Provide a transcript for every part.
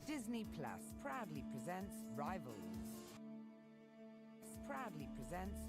Disney Plus proudly presents Rivals. Proudly presents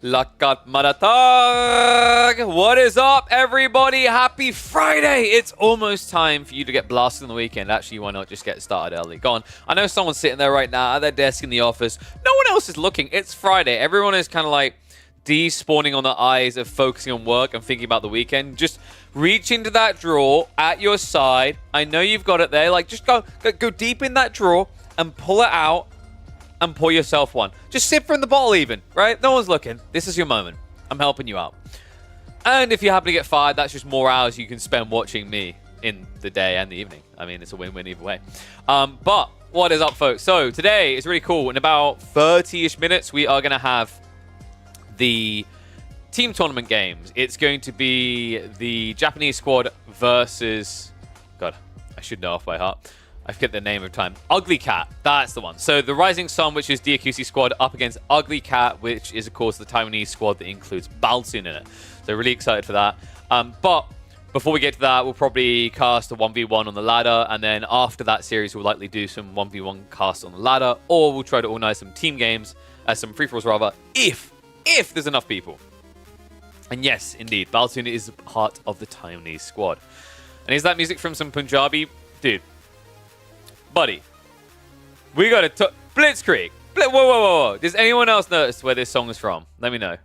Lakat Maratag! What is up, everybody? Happy Friday! It's almost time for you to get blasted on the weekend. Actually, why not just get started early? Go on. I know someone's sitting there right now at their desk in the office. No one else is looking. It's Friday. Everyone is kind of like de-spawning on the eyes of focusing on work and thinking about the weekend. Just reach into that drawer at your side. I know you've got it there. Like, just go deep in that drawer and pull it out and pour yourself one. Just sip from the bottle even, right? No one's looking. This is your moment. I'm helping you out. And if you happen to get fired, that's just more hours you can spend watching me in the day and the evening. I mean, it's a win-win either way. But what is up, folks? So today is really cool. In about 30-ish minutes, we are going to have the team tournament games. It's going to be the Japanese squad versus... God, I should know off by heart. I forget the name of time. Ugly Cat. That's the one. So the Rising Sun, which is DQC squad, up against Ugly Cat, which is, of course, the Taiwanese squad that includes Baltin in it. So really excited for that. But before we get to that, we'll probably cast a 1v1 on the ladder. And then after that series, we'll likely do some 1v1 casts on the ladder. Or we'll try to organize some team games, some free-for-alls rather, if there's enough people. And yes, indeed, Baltin is part of the Taiwanese squad. And is that music from some Punjabi? Dude. Buddy, we got to Blitzkrieg. Whoa. Does anyone else notice where this song is from? Let me know.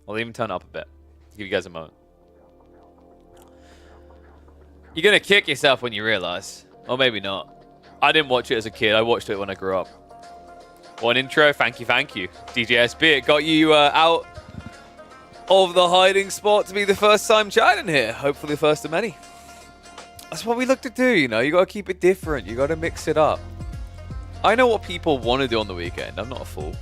I'll even turn it up a bit. Give you guys a moment. You're going to kick yourself when you realize. Or maybe not. I didn't watch it as a kid. I watched it when I grew up. One intro. Thank you. DJSB, it got you out of the hiding spot to be the first time chatting here. Hopefully the first of many. That's what we look to do, you know? You got to keep it different. You got to mix it up. I know what people want to do on the weekend. I'm not a fool.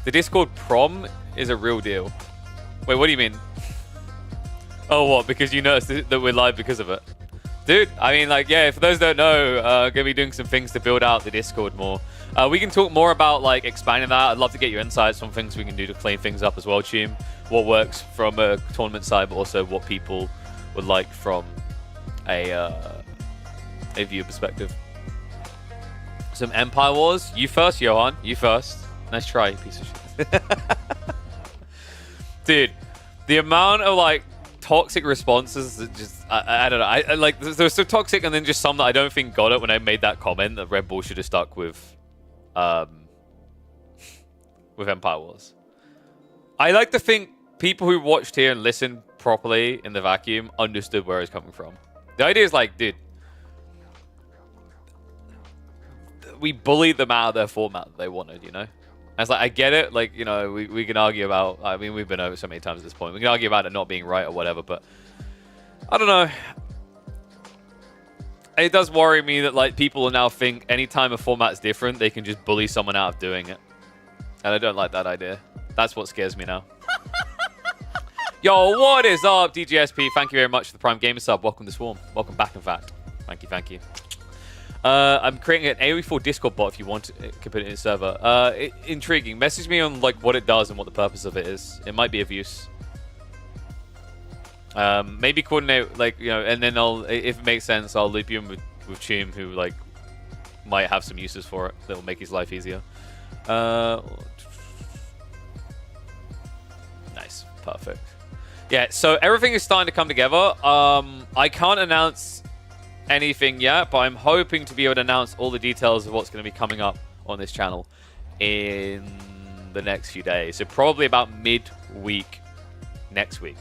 The Discord prom is a real deal. Wait, what do you mean? Oh, what? Because you noticed that we're live because of it? Dude, I mean, like, yeah, for those who don't know, going to be doing some things to build out the Discord more. We can talk more about, like, expanding that. I'd love to get your insights on things we can do to clean things up as well, Chum. What works from a tournament side, but also what people would like from a viewer perspective. Some Empire Wars. You first, Johan. You first. Nice try, you piece of shit. Dude, the amount of, like, toxic responses that just... I don't know. I like, there's so toxic and then just some that I don't think got it when I made that comment that Red Bull should have stuck with Empire Wars. I like to think people who watched here and listened properly in the vacuum understood where it's coming from. The idea is like, dude, we bullied them out of their format that they wanted, you know? And it's like, I get it. Like, you know, we can argue about, I mean, we've been over so many times at this point. We can argue about it not being right or whatever, but I don't know. It does worry me that, like, people will now think anytime a format's different, they can just bully someone out of doing it. And I don't like that idea. That's what scares me now. Yo, what is up, DJSP? Thank you very much for the Prime Gamer sub. Welcome to Swarm. Welcome back, in fact. Thank you. I'm creating an AoE4 Discord bot if you want to put it in a server. Intriguing. Message me on, like, what it does and what the purpose of it is. It might be of use. Maybe coordinate, like, you know, and then if it makes sense, I'll loop you in with Chum, who, like, might have some uses for it that will make his life easier. Nice. Perfect. Yeah, so everything is starting to come together. I can't announce anything yet, but I'm hoping to be able to announce all the details of what's going to be coming up on this channel in the next few days. So probably about mid-week next week.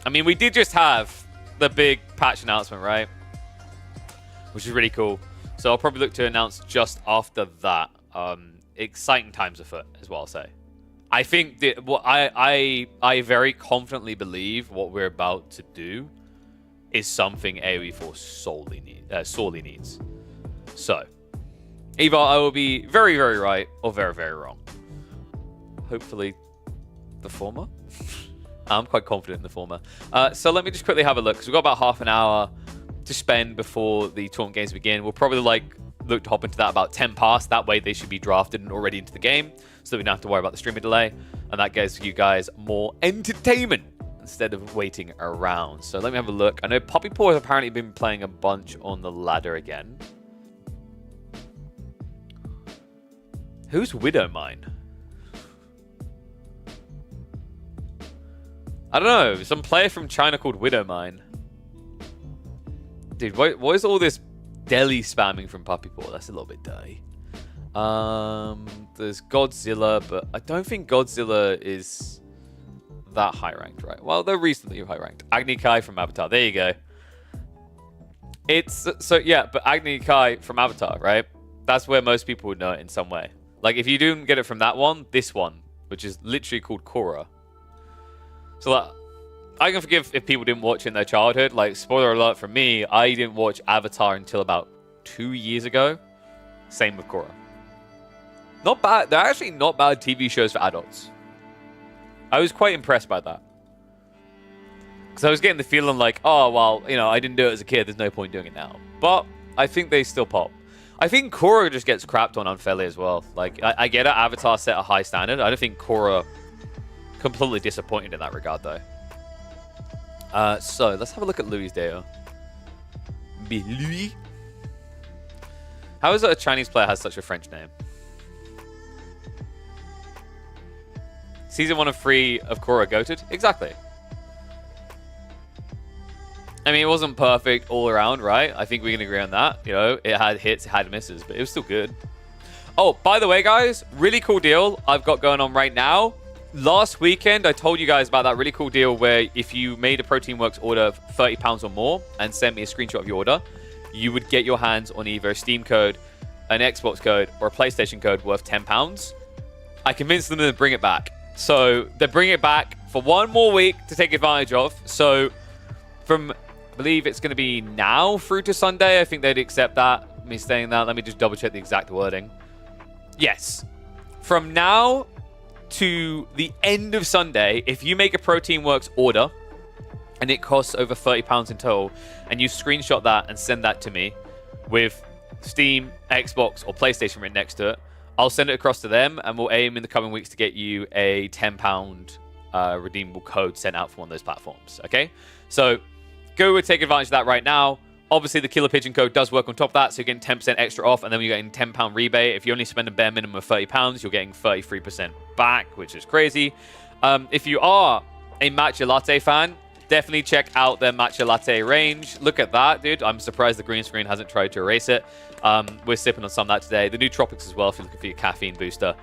I mean, we did just have the big patch announcement, right? Which is really cool. So I'll probably look to announce just after that. Exciting times afoot, is what I'll say. I think that I very confidently believe what we're about to do is something AoE4 sorely needs. So, either I will be very, very right or very, very wrong. Hopefully, the former. I'm quite confident in the former. So let me just quickly have a look, because we've got about half an hour to spend before the tournament games begin. We'll probably look to hop into that about 10 past. That way they should be drafted and already into the game, so that we don't have to worry about the streaming delay. And that gives you guys more entertainment instead of waiting around. So let me have a look. I know Poppy Paw has apparently been playing a bunch on the ladder again. Who's Widow Mine? I don't know. Some player from China called Widow Mine. Dude, what is all this deli spamming from Puppy Paw? That's a little bit dirty. There's Godzilla, but I don't think Godzilla is that high ranked, right? Well, they're reasonably high ranked. Agni Kai from Avatar. There you go. It's so yeah, but Agni Kai from Avatar, right? That's where most people would know it in some way. Like if you didn't get it from that one, this one, which is literally called Korra. So like, I can forgive if people didn't watch it in their childhood. Like spoiler alert for me, I didn't watch Avatar until about 2 years ago. Same with Korra. Not bad. They're actually not bad TV shows for adults. I was quite impressed by that. Because I was getting the feeling like, oh, well, you know, I didn't do it as a kid. There's no point doing it now. But I think they still pop. I think Korra just gets crapped on unfairly as well. Like, I get it. Avatar set a high standard. I don't think Korra completely disappointed in that regard, though. So, let's have a look at Louis' Deo. Louis? How is it a Chinese player has such a French name? Season 1 of 3 of Korra goated? Exactly. I mean, it wasn't perfect all around, right? I think we can agree on that. You know, it had hits, it had misses, but it was still good. Oh, by the way, guys, really cool deal I've got going on right now. Last weekend, I told you guys about that really cool deal where if you made a Protein Works order of £30 or more and sent me a screenshot of your order, you would get your hands on either a Steam code, an Xbox code, or a PlayStation code worth £10. I convinced them to bring it back. So they're bringing it back for one more week to take advantage of. So from, I believe it's going to be now through to Sunday. I think they'd accept that. Me saying that. Let me just double check the exact wording. Yes. From now to the end of Sunday, if you make a Protein Works order and it costs over £30 in total, and you screenshot that and send that to me with Steam, Xbox, or PlayStation written next to it, I'll send it across to them, and we'll aim in the coming weeks to get you a £10 redeemable code sent out from one of those platforms, okay? So go and take advantage of that right now. Obviously, the Killer Pigeon code does work on top of that, so you're getting 10% extra off, and then you're getting £10 rebate. If you only spend a bare minimum of £30, you're getting 33% back, which is crazy. If you are a Matcha Latte fan, definitely check out their Matcha Latte range. Look at that, dude. I'm surprised the green screen hasn't tried to erase it. We're sipping on some of that today. The new Tropics as well, if you're looking for your caffeine booster.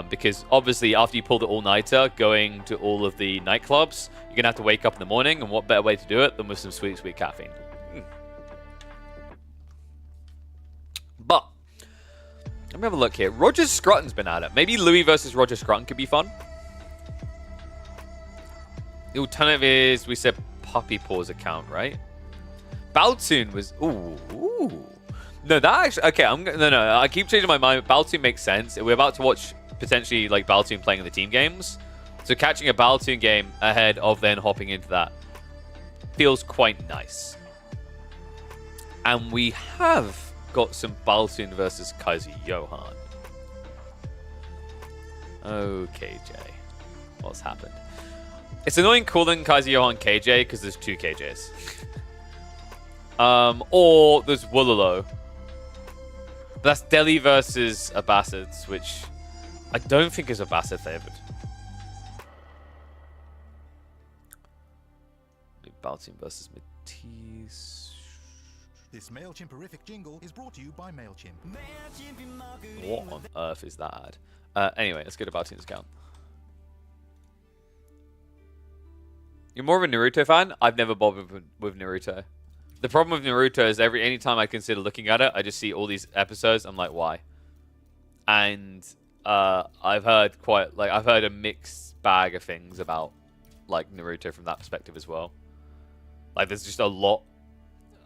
Because obviously, after you pull the all-nighter, going to all of the nightclubs, you're going to have to wake up in the morning, and what better way to do it than with some sweet, sweet caffeine. But, let me have a look here. Roger Scrutton's been at it. Maybe Louis versus Roger Scrutton could be fun. The alternative is, we said Puppy Paw's account, right? Baltin was... Ooh. No, that actually... Okay, no. I keep changing my mind. Baltin makes sense. We're about to watch, potentially, like, Baltin playing in the team games. So catching a Baltin game ahead of then hopping into that feels quite nice. And we have got some Baltin versus Kaiser Johan. Okay, Jay. What's happened? It's annoying calling Kaiser Johan KJ because there's two KJs. Or there's Woololo. That's Delhi versus Abbasids, which I don't think is Abbasid favored. Baltin versus Matisse. This MailChimp-erific jingle is brought to you by MailChimp. What on earth is that ad? Anyway, let's go to Baltin's account. You're more of a Naruto fan? I've never bothered with Naruto. The problem with Naruto is any time I consider looking at it, I just see all these episodes. I'm like, why? And I've heard a mixed bag of things about like Naruto from that perspective as well. Like, there's just a lot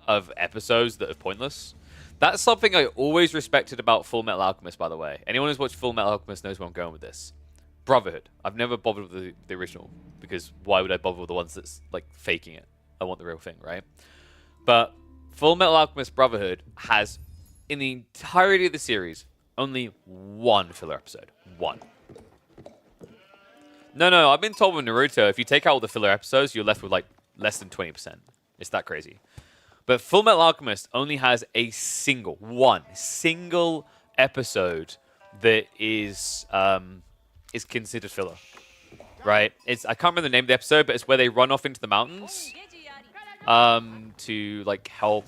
of episodes that are pointless. That's something I always respected about Full Metal Alchemist, by the way. Anyone who's watched Full Metal Alchemist knows where I'm going with this. Brotherhood. I've never bothered with the original, because why would I bother with the ones that's like faking it? I want the real thing, right? But Full Metal Alchemist Brotherhood has, in the entirety of the series, only one filler episode. One. No, I've been told with Naruto, if you take out all the filler episodes, you're left with like less than 20%. It's that crazy. But Full Metal Alchemist only has a single episode that is considered filler, right? I can't remember the name of the episode, but it's where they run off into the mountains to like help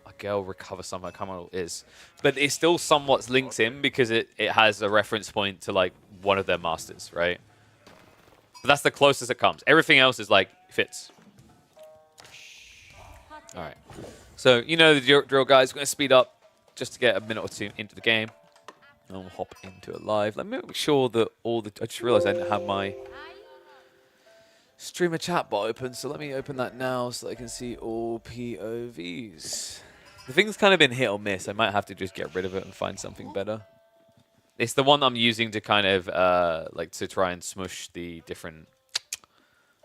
a girl recover something. I can't remember what it is, but it still somewhat links in because it has a reference point to like one of their masters, right? But that's the closest it comes. Everything else is like fits. All right. So, you know the drill, guys. We're going to speed up just to get a minute or two into the game. And we'll hop into it live. Let me make sure that I just realized I didn't have my streamer chat bot open. So let me open that now so I can see all POVs. The thing's kind of been hit or miss. I might have to just get rid of it and find something better. It's the one I'm using to kind of, like, to try and smush the different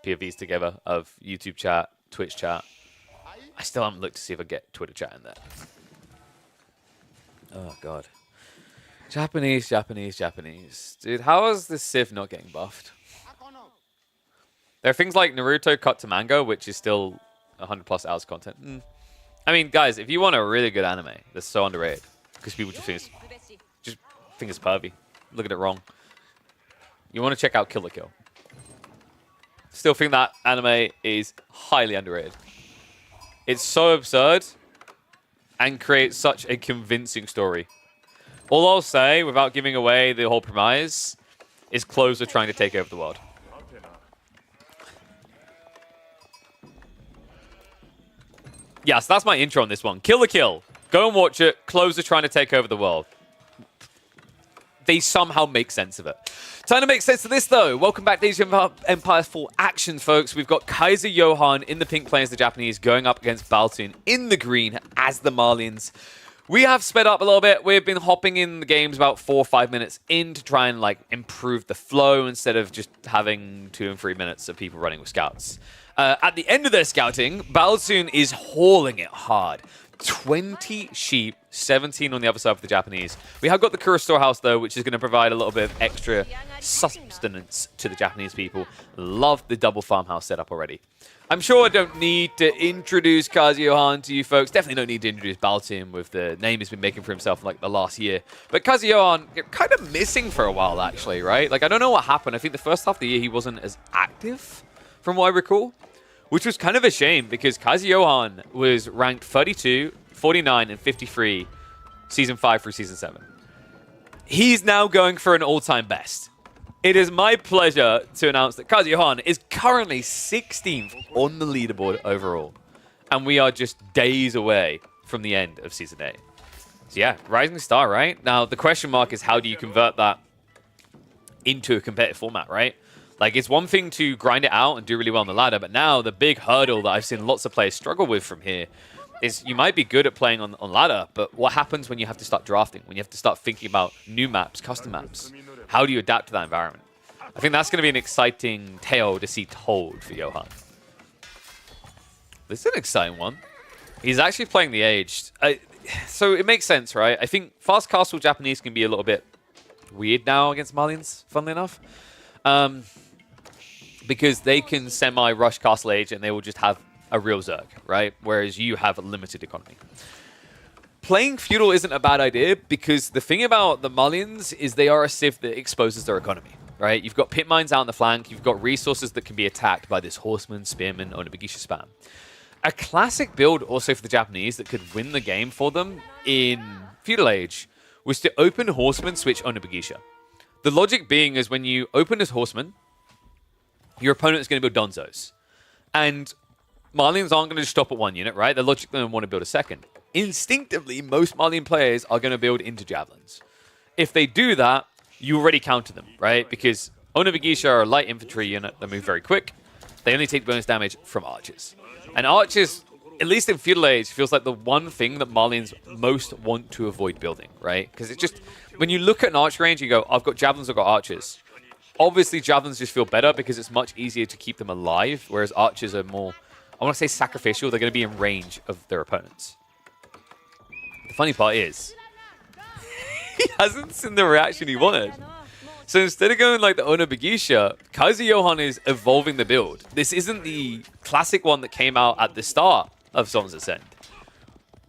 POVs together of YouTube chat, Twitch chat. I still haven't looked to see if I get Twitter chat in there. Oh, God. Japanese. Dude, how is this Civ not getting buffed? There are things like Naruto Cut to Manga, which is still 100+ hours content. I mean, guys, if you want a really good anime that's so underrated, because people just think it's pervy. Look at it wrong. You want to check out Kill la Kill. Still think that anime is highly underrated. It's so absurd and creates such a convincing story. All I'll say, without giving away the whole premise, is Closer trying to take over the world. Yeah, so that's my intro on this one. Kill la Kill. Go and watch it. Closer trying to take over the world. They somehow make sense of it. Time to make sense of this, though. Welcome back to Age of Empires 4 action, folks. We've got Kaiser Johan in the pink playing as the Japanese going up against Baltin in the green as the Malians. We have sped up a little bit. We've been hopping in the games about 4 or 5 minutes in to try and like improve the flow instead of just having 2 and 3 minutes of people running with scouts. At the end of their scouting, Baltin is hauling it hard. 20 sheep, 17 on the other side for the Japanese. We have got the Kura storehouse, though, which is going to provide a little bit of extra sustenance to the Japanese people. Love the double farmhouse setup already. I'm sure I don't need to introduce Kaiser Johan to you folks. Definitely don't need to introduce Baltin with the name he's been making for himself in like the last year. But Kaiser Johan, you're kind of missing for a while, actually, right? Like, I don't know what happened. I think the first half of the year he wasn't as active, from what I recall. Which was kind of a shame because Kaiser Johan was ranked 32, 49, and 53 Season 5 through Season 7. He's now going for an all-time best. It is my pleasure to announce that Kaiser Johan is currently 16th on the leaderboard overall. And we are just days away from the end of Season 8. So yeah, rising star, right? Now, the question mark is how do you convert that into a competitive format, right? Like, it's one thing to grind it out and do really well on the ladder, but now the big hurdle that I've seen lots of players struggle with from here is you might be good at playing on ladder, but what happens when you have to start drafting, when you have to start thinking about new maps, custom maps? How do you adapt to that environment? I think that's going to be an exciting tale to see told for Johan. This is an exciting one. He's actually playing the aged. So it makes sense, right? I think fast castle Japanese can be a little bit weird now against Malians, funnily enough. Because they can semi-rush Castle Age and they will just have a real Zerg, right? Whereas you have a limited economy. Playing Feudal isn't a bad idea because the thing about the Malians is they are a civ that exposes their economy, right? You've got pit mines out on the flank. You've got resources that can be attacked by this Horseman, Spearman, Onabagisha spam. A classic build also for the Japanese that could win the game for them in Feudal Age was to open Horseman, switch Onabagisha. The logic being is when you open as Horseman, your opponent is going to build Donzos. And Malians aren't going to just stop at one unit, right? They're logically going to want to build a second. Instinctively, most Malian players are going to build into Javelins. If they do that, you already counter them, right? Because Onabagisha are a light infantry unit that move very quick. They only take bonus damage from archers. And archers, at least in Feudal Age, feels like the one thing that Malians most want to avoid building, right? Because it's just, when you look at an archer range, you go, I've got Javelins, I've got archers. Obviously, Javelins just feel better because it's much easier to keep them alive, whereas archers are more, I want to say sacrificial. They're going to be in range of their opponents. The funny part is, he hasn't seen the reaction he wanted. So instead of going like the Onabagisha, Kaiser Johan is evolving the build. This isn't the classic one that came out at the start of Sons Ascend.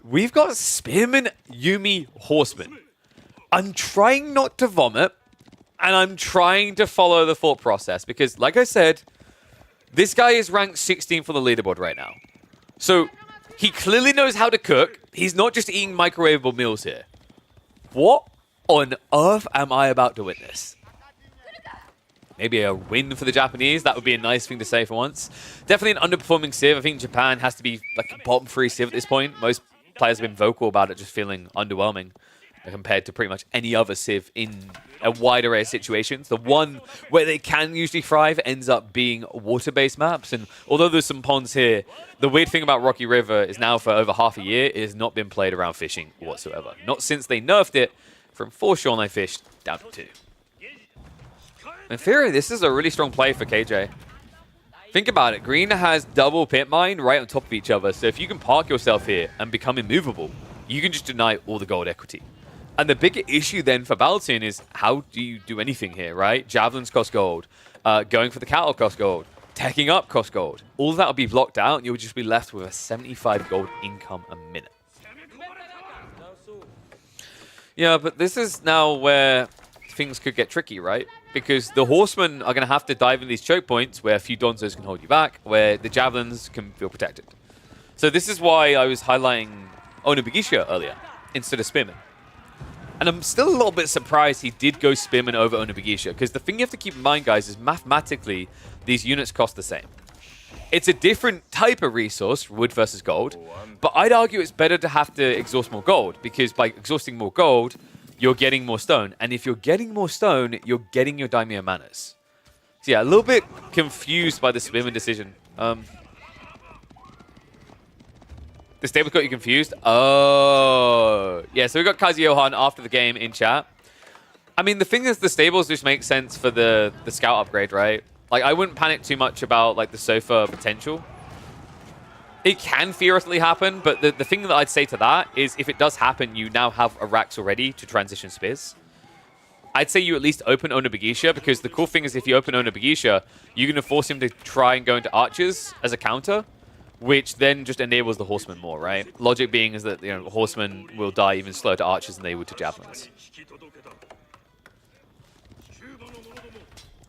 We've got Spearman, Yumi, Horseman. I'm trying not to vomit, and I'm trying to follow the thought process because, like I said, this guy is ranked 16th on the leaderboard right now. So he clearly knows how to cook. He's not just eating microwavable meals here. What on earth am I about to witness? Maybe a win for the Japanese. That would be a nice thing to say for once. Definitely an underperforming Civ. I think Japan has to be like a bottom 3 Civ at this point. Most players have been vocal about it just feeling underwhelming compared to pretty much any other Civ in a wide array of situations. The one where they can usually thrive ends up being water-based maps. And although there's some ponds here, the weird thing about Rocky River is now for over half a year, it has not been played around fishing whatsoever. Not since they nerfed it from 4 shoreline fish down to 2. In theory, this is a really strong play for KJ. Think about it. Green has double pit mine right on top of each other. So if you can park yourself here and become immovable, you can just deny all the gold equity. And the bigger issue then for Baltin is how do you do anything here, right? Javelins cost gold. Going for the cattle cost gold. Teching up cost gold. All of that will be blocked out and you'll just be left with a 75 gold income a minute. Yeah, but this is now where things could get tricky, right? Because the horsemen are going to have to dive in these choke points where a few Donzos can hold you back, where the javelins can feel protected. So this is why I was highlighting Onobugisha earlier instead of Spearman. And I'm still a little bit surprised he did go Spearman over Onobugisha, because the thing you have to keep in mind, guys, is mathematically these units cost the same. It's a different type of resource, wood versus gold, but I'd argue it's better to have to exhaust more gold, because by exhausting more gold, you're getting more stone. And if you're getting more stone, you're getting your Daimyo Manas. So yeah, a little bit confused by the Spearman decision. The stables got you confused? Oh. Yeah, so we got Kaiser Johan after the game in chat. I mean, the thing is, the stables just make sense for the scout upgrade, right? Like, I wouldn't panic too much about, like, the Sofa potential. It can theoretically happen, but the thing that I'd say to that is if it does happen, you now have a Rax already to transition Spears. I'd say you at least open Onobugisha, because the cool thing is if you open Onobugisha, you're going to force him to try and go into Archers as a counter, which then just enables the Horsemen more, right? Logic being is that, you know, Horsemen will die even slower to Archers than they would to Javelins.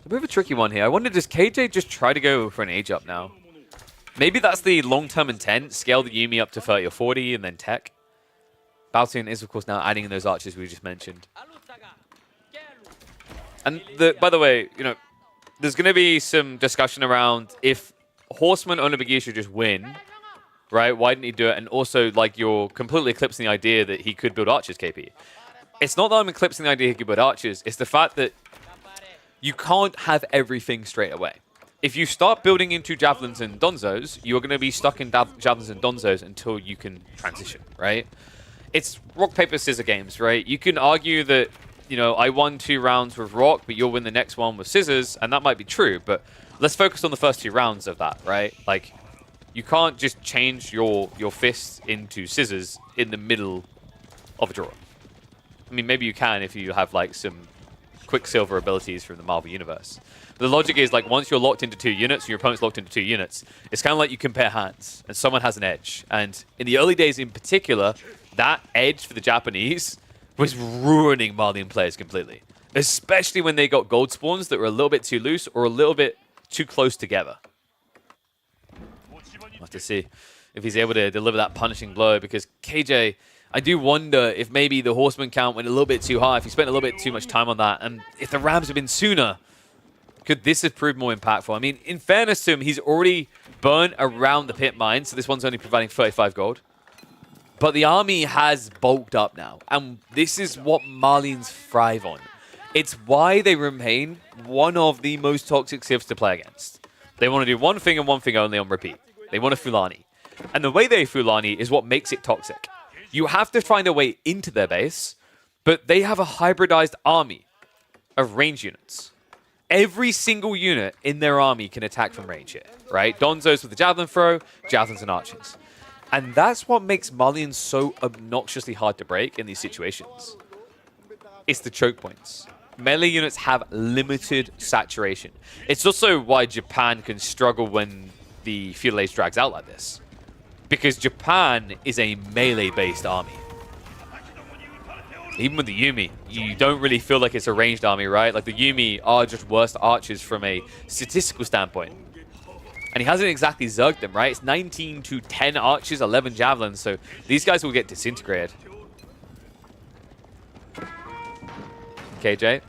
A bit of a tricky one here. I wonder, does KJ just try to go for an age up now? Maybe that's the long-term intent. Scale the Yumi up to 30 or 40 and then tech. Baltin is, of course, now adding in those archers we just mentioned. And by the way, you know, there's going to be some discussion around if Horseman Onobugisha should just win, right? Why didn't he do it? And also, like, you're completely eclipsing the idea that he could build archers, KP. It's not that I'm eclipsing the idea he could build archers. It's the fact that you can't have everything straight away. If you start building into Javelins and Donzos, you're going to be stuck in Javelins and Donzos until you can transition, right? It's rock, paper, scissors games, right? You can argue that, you know, I won 2 rounds with rock, but you'll win the next one with scissors, and that might be true, but let's focus on the first 2 rounds of that, right? Like, you can't just change your fists into scissors in the middle of a draw. I mean, maybe you can if you have, like, some Quicksilver abilities from the Marvel Universe. The logic is, like, once you're locked into 2 units, and your opponent's locked into 2 units, it's kind of like you compare hands, and someone has an edge. And in the early days in particular, that edge for the Japanese was ruining Malian players completely. Especially when they got gold spawns that were a little bit too loose or a little bit too close together. We'll have to see if he's able to deliver that punishing blow, because KJ, I do wonder if maybe the Horseman count went a little bit too high, if he spent a little bit too much time on that, and if the Rams had been sooner, could this have proved more impactful? I mean, in fairness to him, he's already burned around the pit mine, so this one's only providing 35 gold. But the army has bulked up now, and this is what Malians thrive on. It's why they remain one of the most toxic civs to play against. They want to do one thing and one thing only on repeat. They want a Fulani. And the way they Fulani is what makes it toxic. You have to find a way into their base, but they have a hybridized army of range units. Every single unit in their army can attack from range here, right? Donzos with the javelin throw, javelins and archers. And that's what makes Malians so obnoxiously hard to break in these situations. It's the choke points. Melee units have limited saturation. It's also why Japan can struggle when the feudal age drags out like this. Because Japan is a melee-based army. Even with the Yuumi, you don't really feel like it's a ranged army, right? Like the Yuumi are just worse archers from a statistical standpoint. And he hasn't exactly zerged them, right? It's 19 to 10 archers, 11 javelins, so these guys will get disintegrated. KJ.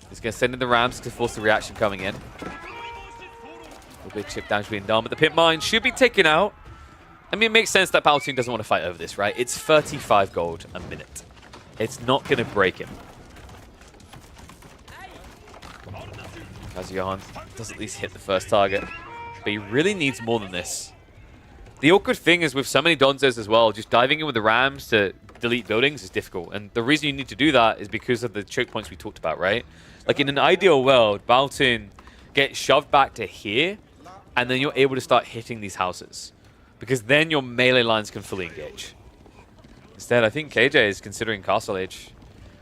He's going to send in the Rams to force the reaction coming in. A big chip damage being done, but the pit mine should be taken out. I mean, it makes sense that Baltin doesn't want to fight over this, right? It's 35 gold a minute. It's not going to break him. As Johan does at least hit the first target. But he really needs more than this. The awkward thing is with so many Donzos as well, just diving in with the Rams to delete buildings is difficult. And the reason you need to do that is because of the choke points we talked about, right? Like in an ideal world, Baltin gets shoved back to here, and then you're able to start hitting these houses. Because then your melee lines can fully engage. Instead, I think KJ is considering Castle Age,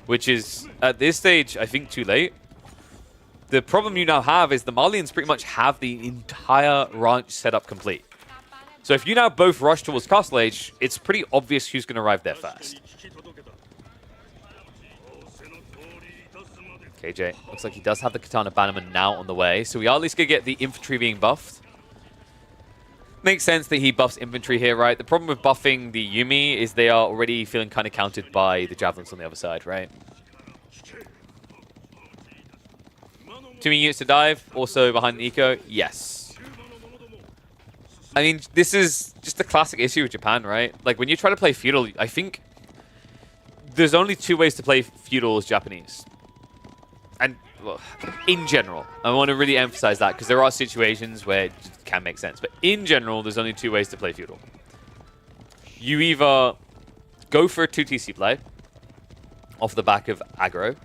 which is, at this stage, I think too late. The problem you now have is the Malians pretty much have the entire ranch set up complete. So if you now both rush towards Castle Age, it's pretty obvious who's going to arrive there first. KJ looks like he does have the Katana Bannerman now on the way, so we are at least going to get the infantry being buffed. Makes sense that he buffs infantry here, right? The problem with buffing the Yuumi is they are already feeling kind of countered by the javelins on the other side, right? Too many units to dive, also behind the eco, yes. I mean, this is just a classic issue with Japan, right? Like, when you try to play feudal, I think there's only two ways to play feudal as Japanese. And, well, in general, I want to really emphasize that, because there are situations where it can make sense. But in general, there's only two ways to play feudal. You either go for a 2TC play off the back of aggro,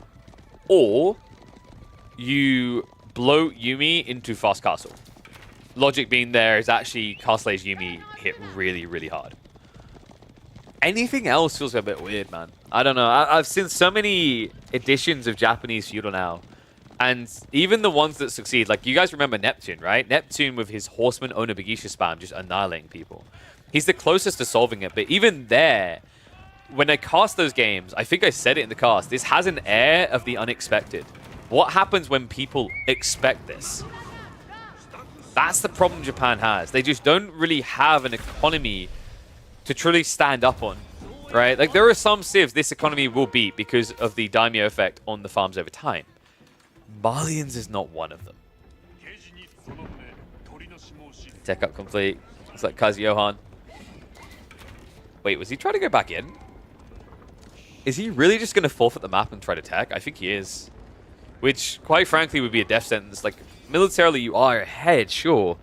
or you blow Yuumi into fast castle. Logic being there is actually Castle Age Yuumi hit really, really hard. Anything else feels a bit weird, man. I don't know. I've seen so many editions of Japanese feudal now. And even the ones that succeed, like you guys remember Neptune, right? Neptune with his Horseman Onobagisha spam just annihilating people. He's the closest to solving it, but even there, when I cast those games, I think I said it in the cast, this has an air of the unexpected. What happens when people expect this? That's the problem Japan has. They just don't really have an economy to truly stand up on, right? Like, there are some civs this economy will beat because of the daimyo effect on the farms over time. Malians is not one of them. Tech up complete. Looks like Kaiser Johan. Wait, was he trying to go back in? Is he really just going to forfeit the map and try to tech? I think he is. Which, quite frankly, would be a death sentence. Like, militarily, you are ahead, sure.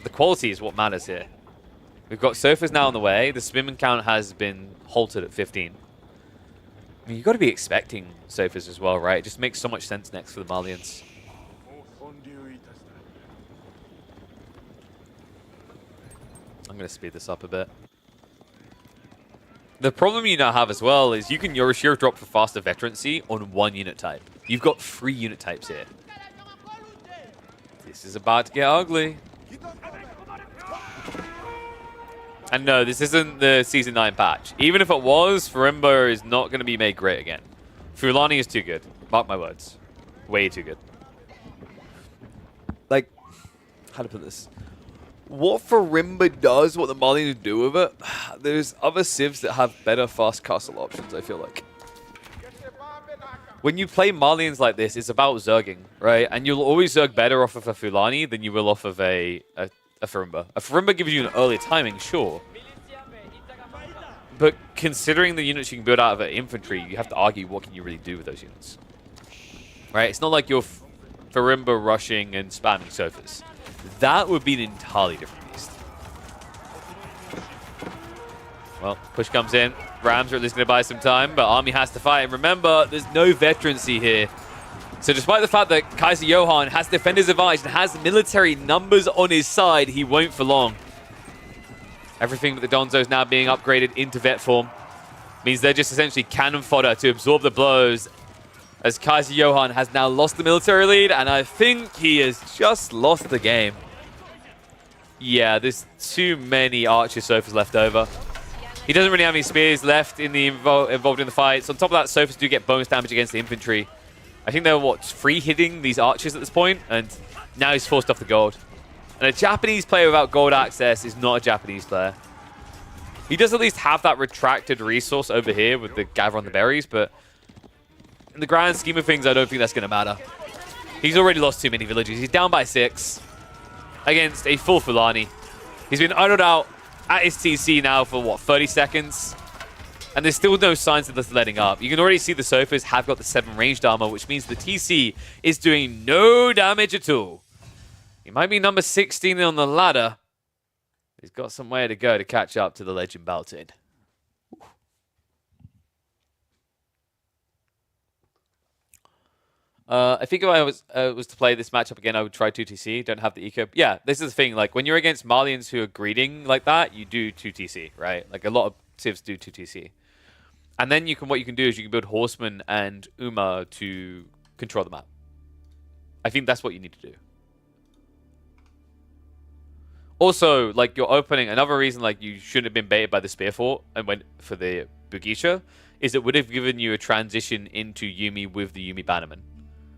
The quality is what matters here. We've got Sofas now on the way. The spin count has been halted at 15. I mean, you've got to be expecting Sofas as well, right? It just makes so much sense next for the Malians. I'm going to speed this up a bit. The problem you now have as well is you can Yorishiro drop for faster veterancy on one unit type. You've got 3 unit types here. This is about to get ugly. And no, this isn't the Season 9 patch. Even if it was, Farimba is not going to be made great again. Fulani is too good. Mark my words. Way too good. Like, how to put this? What Farimba does, what the Malians do with it, there's other civs that have better fast castle options, I feel like. When you play Malians like this, it's about zerging, right? And you'll always zerg better off of a Fulani than you will off of a Farimba. A Farimba gives you an earlier timing, sure. But considering the units you can build out of infantry, you have to argue what can you really do with those units. Right? It's not like you're Farimba rushing and spamming Sofas. That would be an entirely different beast. Well, push comes in. Rams are at least going to buy some time, but Army has to fight. And remember, there's no veterancy here. So despite the fact that Kaiser Johan has defenders advantage and has military numbers on his side, he won't for long. Everything but the Donzos now being upgraded into vet form means they're just essentially cannon fodder to absorb the blows, as Kaiser Johan has now lost the military lead, and I think he has just lost the game. Yeah, there's too many Archer Sofas left over. He doesn't really have any spears left in the involved in the fights. On top of that, Sophus do get bonus damage against the infantry. I think they're, what, free hitting these archers at this point, and now he's forced off the gold. And a Japanese player without gold access is not a Japanese player. He does at least have that retracted resource over here with the gather on the berries, but in the grand scheme of things, I don't think that's going to matter. He's already lost too many villages. He's down by 6 against a full Fulani. He's been idled out at his TC now for, what, 30 seconds? And there's still no signs of this letting up. You can already see the Sofas have got the 7 ranged armor, which means the TC is doing no damage at all. He might be number 16 on the ladder. He's got some way to go to catch up to the legend Baltin. I think if I was to play this matchup again, I would try 2TC. Don't have the eco. Yeah, this is the thing. Like, when you're against Malians who are greeting like that, you do 2TC, right? Like, a lot of civs do 2TC. And then what you can do is you can build Horsemen and Uma to control the map. I think that's what you need to do. Also, like, you're opening... Another reason, like, you shouldn't have been baited by the Spear Fort and went for the Bugisha is it would have given you a transition into Yuumi with the Yuumi Bannerman.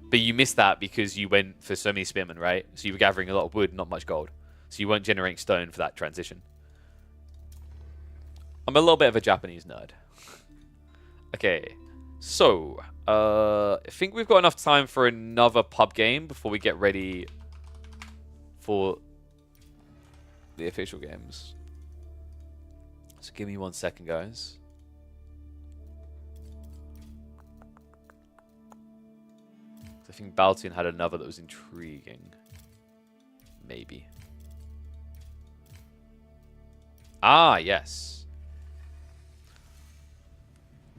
But you missed that because you went for so many Spearmen, right? So you were gathering a lot of wood, not much gold. So you weren't generating stone for that transition. I'm a little bit of a Japanese nerd. Okay, so... I think we've got enough time for another pub game before we get ready for the official games. So give me 1 second, guys. I think Baltin had another that was intriguing. Maybe. Ah, yes.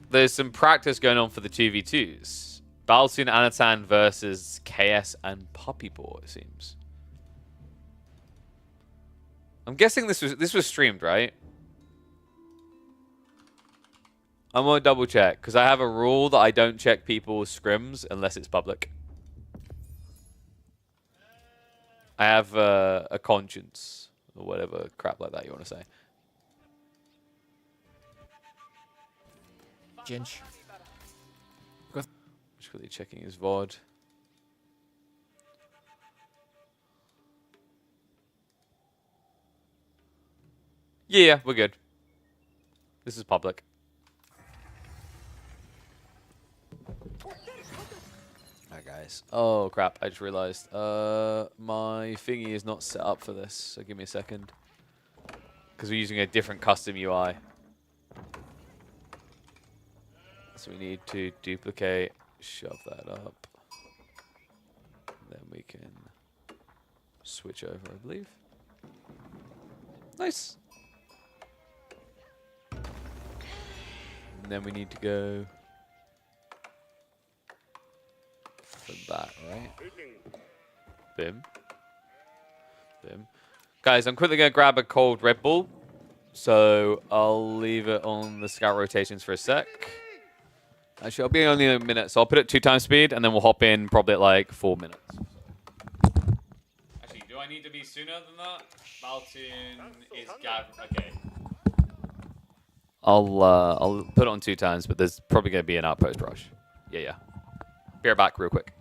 There's some practice going on for the 2v2s. Baltin Anatan versus KS and Puppypaw, it seems. I'm guessing this was streamed, right? I'm gonna double check because I have a rule that I don't check people's scrims unless it's public. I have a conscience or whatever crap like that you want to say. Ginge. Just quickly checking his VOD. Yeah, we're good. This is public. Alright, guys. Oh, crap. I just realized. My thingy is not set up for this, so give me a second. Because we're using a different custom UI. So we need to duplicate, shove that up. Then we can switch over, I believe. Nice. And then we need to go for that, right? Bim. Bim. Guys, I'm quickly going to grab a cold Red Bull. So I'll leave it on the scout rotations for a sec. Actually, I'll be only a minute, so I'll put it 2 times speed, and then we'll hop in probably at like 4 minutes. Actually, do I need to be sooner than that? Baltin is gathering. Okay. I'll put it on 2 times, but there's probably going to be an outpost rush. Yeah. Be right back real quick.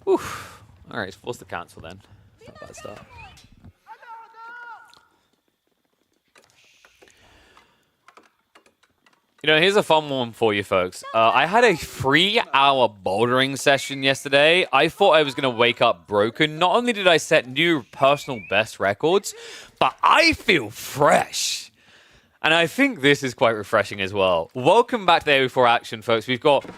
Oof. All right, forced to cancel then. Not a bad start. You Here's a fun one for you folks. I had a 3-hour bouldering session yesterday. I thought I was going to wake up broken. Not only did I set new personal best records, but I feel fresh. And I think this is quite refreshing as well. Welcome back to the AOE4 action, folks. We've got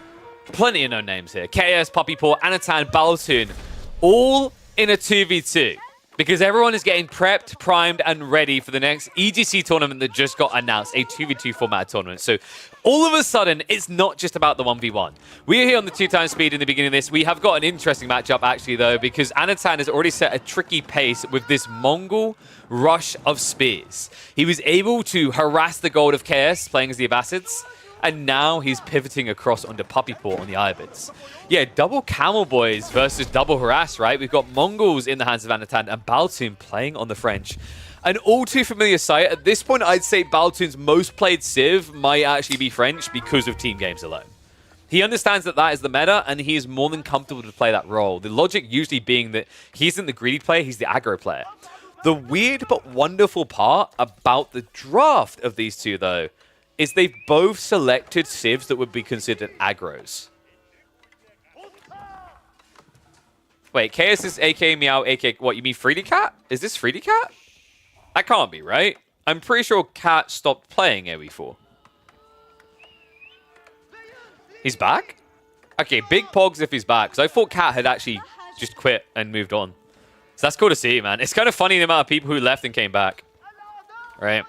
plenty of known names here. KS, Puppypaw, Anatan, Baltin, all in a 2v2. Because everyone is getting prepped, primed, and ready for the next EGC tournament that just got announced, a 2v2 format tournament. So all of a sudden, it's not just about the 1v1. We are here on the 2x speed in the beginning of this. We have got an interesting matchup, actually, though, because Anatan has already set a tricky pace with this Mongol rush of spears. He was able to harass the gold of KS, playing as the Abbasids, and now he's pivoting across onto Puppypaw on the Ibids. Yeah, double Camel Boys versus double Harass, right? We've got Mongols in the hands of Anatan and Baltin playing on the French. An all too familiar sight. At this point, I'd say Baltin's most played Civ might actually be French because of team games alone. He understands that that is the meta, and he is more than comfortable to play that role. The logic usually being that he isn't the greedy player, he's the aggro player. The weird but wonderful part about the draft of these two, though, is they've both selected civs that would be considered aggros. Wait, KS is AK Meow, AK... What, you mean Freedy Cat? Is this Freedy Cat? That can't be, right? I'm pretty sure Cat stopped playing AOE4. He's back? Okay, big pogs if he's back. Because I thought Cat had actually just quit and moved on. So that's cool to see, man. It's kind of funny the amount of people who left and came back. Right?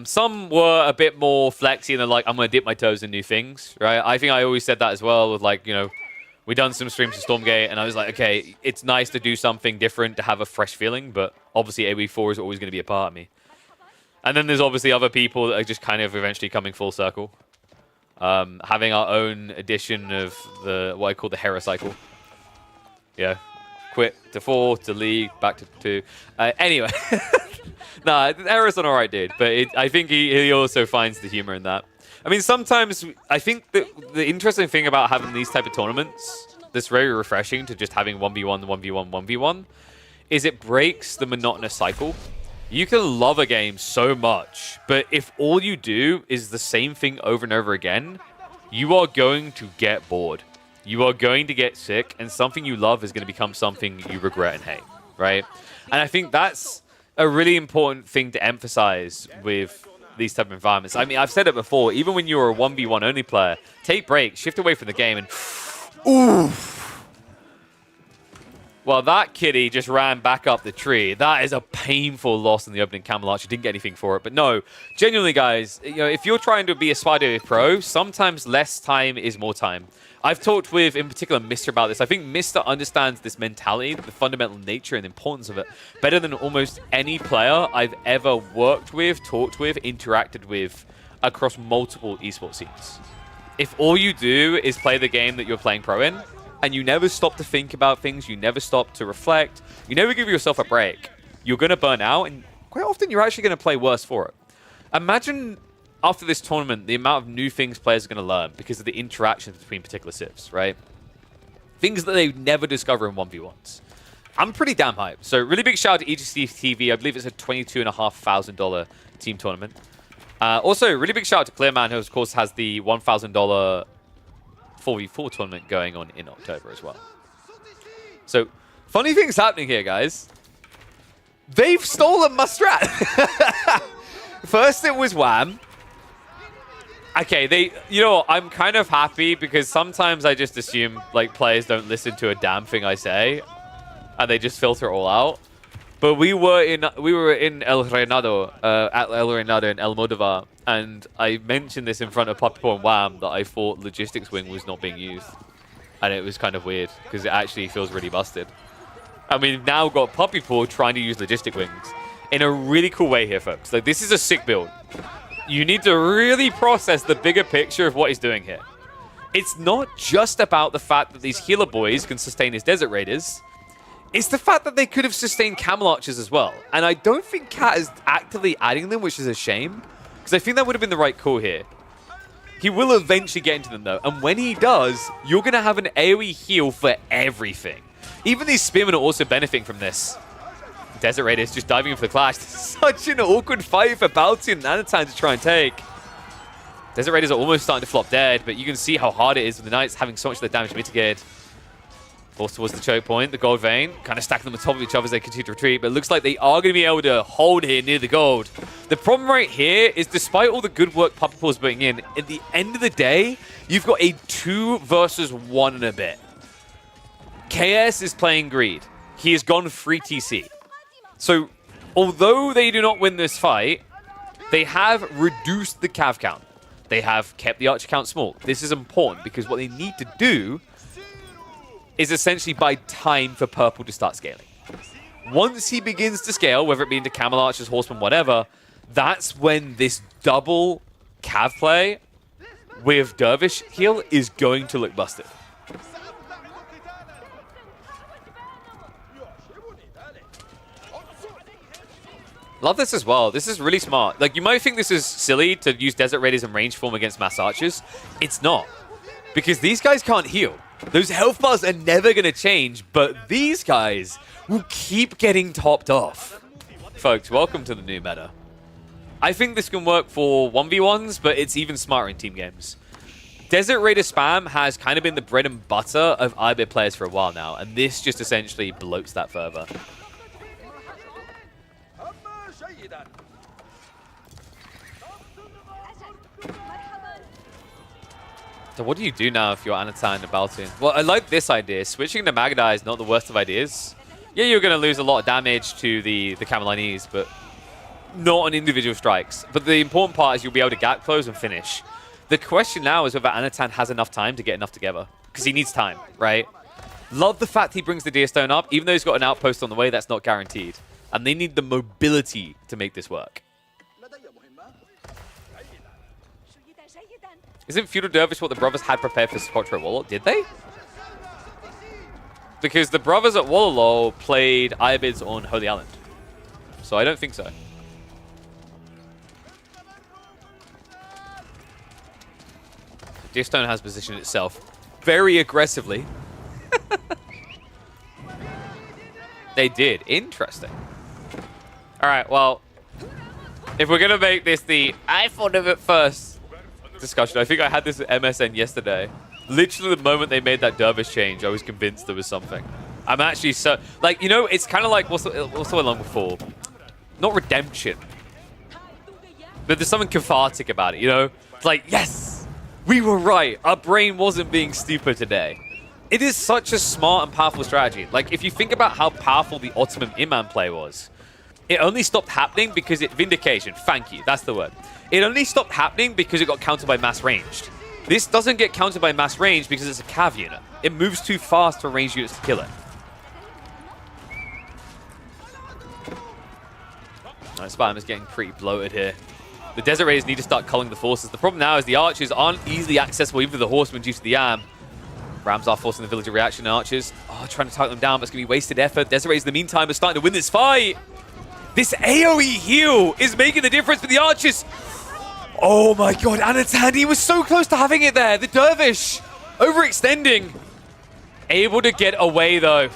Some were a bit more flexy and they're like, I'm going to dip my toes in new things, right? I think I always said that as well with like, we done some streams of Stormgate and I was like, okay, it's nice to do something different, to have a fresh feeling, but obviously AOE4 is always going to be a part of me. And then there's obviously other people that are just kind of eventually coming full circle. Having our own edition of what I call the Hera cycle. Yeah. Quit to 4, to League, back to 2. Anyway. Nah, Hera's an alright dude, but I think he also finds the humor in that. I mean, sometimes I think that the interesting thing about having these type of tournaments that's very refreshing to just having 1v1, 1v1, 1v1 is it breaks the monotonous cycle. You can love a game so much, but if all you do is the same thing over and over again, you are going to get bored. You are going to get sick, and something you love is going to become something you regret and hate, right? And I think that's a really important thing to emphasize with these type of environments. I mean, I've said it before, even when you're a 1v1 only player, take breaks, shift away from the game, and oof. Well, that kitty just ran back up the tree. That is a painful loss in the opening Camelot. You didn't get anything for it. But no, genuinely, guys, if you're trying to be a Spider Pro, sometimes less time is more time. I've talked with, in particular, Mr. about this. I think Mr. understands this mentality, the fundamental nature and importance of it, better than almost any player I've ever worked with, talked with, interacted with across multiple esports scenes. If all you do is play the game that you're playing pro in, and you never stop to think about things, you never stop to reflect, you never give yourself a break, you're going to burn out, and quite often you're actually going to play worse for it. Imagine after this tournament, the amount of new things players are going to learn because of the interactions between particular civs, right? Things that they never discover in 1v1s. I'm pretty damn hyped. So really big shout out to EGC TV. I believe it's a $22,500 team tournament. Also, really big shout out to Clearman, who of course has the $1,000 4v4 tournament going on in October as well. So, funny things happening here, guys. They've stolen my strat. First it was Wham. Okay, I'm kind of happy because sometimes I just assume like players don't listen to a damn thing I say, and they just filter it all out. But we were in El Renado, at El Renado in El Modovar, and I mentioned this in front of Puppypaw and Wham that I thought Logistics Wing was not being used, and it was kind of weird because it actually feels really busted. And we've now got Puppypaw trying to use Logistic Wings in a really cool way here, folks. Like, this is a sick build. You need to really process the bigger picture of what he's doing here. It's not just about the fact that these healer boys can sustain his Desert Raiders. It's the fact that they could have sustained Camel Archers as well. And I don't think Cat is actively adding them, which is a shame. Because I think that would have been the right call here. He will eventually get into them, though. And when he does, you're going to have an AoE heal for everything. Even these Spearmen are also benefiting from this. Desert Raiders just diving in for the clash. Such an awkward fight for Baltin and Anatan to try and take. Desert Raiders are almost starting to flop dead, but you can see how hard it is with the Knights having so much of the damage mitigated. Forced towards the choke point, the gold vein, kind of stacking them on top of each other as they continue to retreat, but it looks like they are going to be able to hold here near the gold. The problem right here is despite all the good work Puppy Paw is putting in, at the end of the day, you've got a 2 versus 1 and a bit. KS is playing greed. He has gone free TC. So, although they do not win this fight, they have reduced the cav count. They have kept the archer count small. This is important because what they need to do is essentially buy time for Purple to start scaling. Once he begins to scale, whether it be into Camel Archers, Horsemen, whatever, that's when this double cav play with Dervish heal is going to look busted. Love this as well. This is really smart. Like, you might think this is silly to use Desert Raiders in range form against Mass Archers. It's not. Because these guys can't heal. Those health bars are never going to change, but these guys will keep getting topped off. Folks, welcome to the new meta. I think this can work for 1v1s, but it's even smarter in team games. Desert Raider spam has kind of been the bread and butter of IB players for a while now, and this just essentially bloats that further. So what do you do now if you're Anatan and Baltin? Well, I like this idea. Switching to Magadai is not the worst of ideas. Yeah, you're going to lose a lot of damage to the Camelinese, but not on individual strikes. But the important part is you'll be able to gap close and finish. The question now is whether Anatan has enough time to get enough together. Because he needs time, right? Love the fact he brings the Deer Stone up. Even though he's got an outpost on the way, that's not guaranteed. And they need the mobility to make this work. Isn't Feudal Dervish what the brothers had prepared for Scotch Warlock? Did they? Because the brothers at Wallalol played Ibids on Holy Island. So I don't think so. Deerstone has positioned itself very aggressively. They did. Interesting. Alright, well, if we're going to make this the I thought of it first discussion, I think I had this at MSN yesterday. Literally the moment they made that Dervish change, I was convinced there was something. I'm actually so... Like, you know, it's kind of like... What's the one long before? Not redemption. But there's something cathartic about it, you know? It's like, yes! We were right! Our brain wasn't being stupid today. It is such a smart and powerful strategy. Like, if you think about how powerful the Optimum Inman play was, it only stopped happening because it... Vindication. Thank you. That's the word. It only stopped happening because it got countered by mass ranged. This doesn't get countered by mass ranged because it's a cav unit. It moves too fast for ranged units to kill it. Spam is getting pretty bloated here. The Desert Raiders need to start culling the forces. The problem now is the archers aren't easily accessible even for the horsemen due to the Yam. Rams are forcing the villager reaction. Archers trying to target them down, but it's going to be wasted effort. Desert Raiders in the meantime are starting to win this fight. This AoE heal is making the difference for the archers. Oh my god, Anatan, he was so close to having it there. The Dervish overextending. Able to get away though.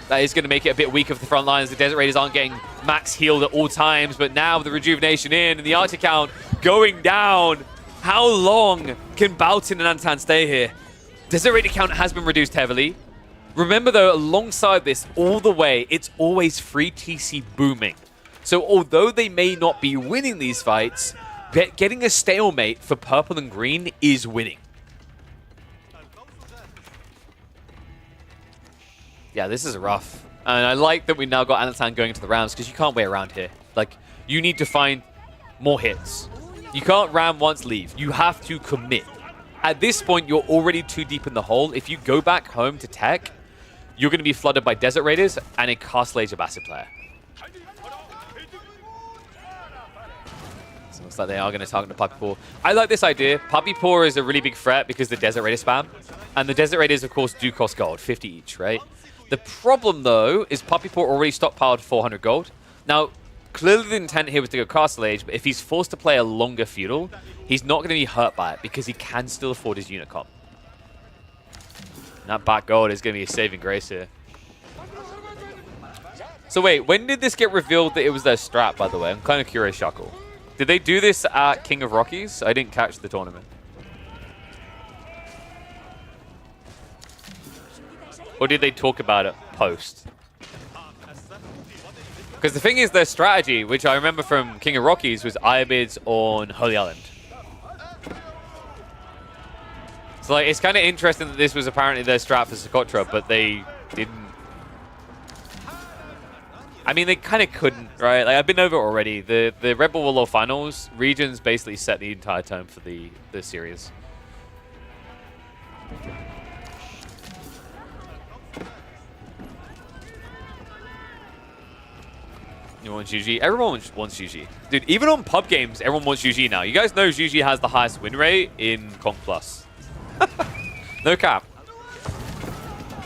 That is going to make it a bit weaker for the front lines. The Desert Raiders aren't getting max healed at all times, but now with the rejuvenation in and the archer count going down, how long can Baltin and Anatan stay here? Desert Raider count has been reduced heavily. Remember though, alongside this, all the way, it's always free TC booming. So although they may not be winning these fights, getting a stalemate for purple and green is winning. Yeah, this is rough. And I like that we now got Anatan going into the rounds because you can't wait around here. Like, you need to find more hits. You can't ram once, leave. You have to commit. At this point, you're already too deep in the hole. If you go back home to tech, you're going to be flooded by Desert Raiders and a Castle Age of Acid player. So it looks like they are going to target the Puppy Paw. I like this idea. Puppy Paw is a really big threat because the Desert Raider spam. And the Desert Raiders, of course, do cost gold, 50 each, right? The problem, though, is Puppy Paw already stockpiled 400 gold. Now, clearly the intent here was to go Castle Age, but if he's forced to play a longer feudal, he's not going to be hurt by it because he can still afford his unit comp. And that back gold is going to be a saving grace here. So wait, when did this get revealed that it was their strat, by the way? I'm kind of curious, Shackle. Did they do this at King of Rockies? I didn't catch the tournament. Or did they talk about it post? Because the thing is, their strategy, which I remember from King of Rockies, was Iabids on Holy Island. So like, it's kind of interesting that this was apparently their strat for Socotra, but they didn't. I mean, they kind of couldn't, right? Like, I've been over it already. The Red Bull World Finals regions basically set the entire tone for the series. You want GG? Everyone wants GG. Dude, even on pub games, everyone wants GG now. You guys know GG has the highest win rate in Conk Plus. No cap.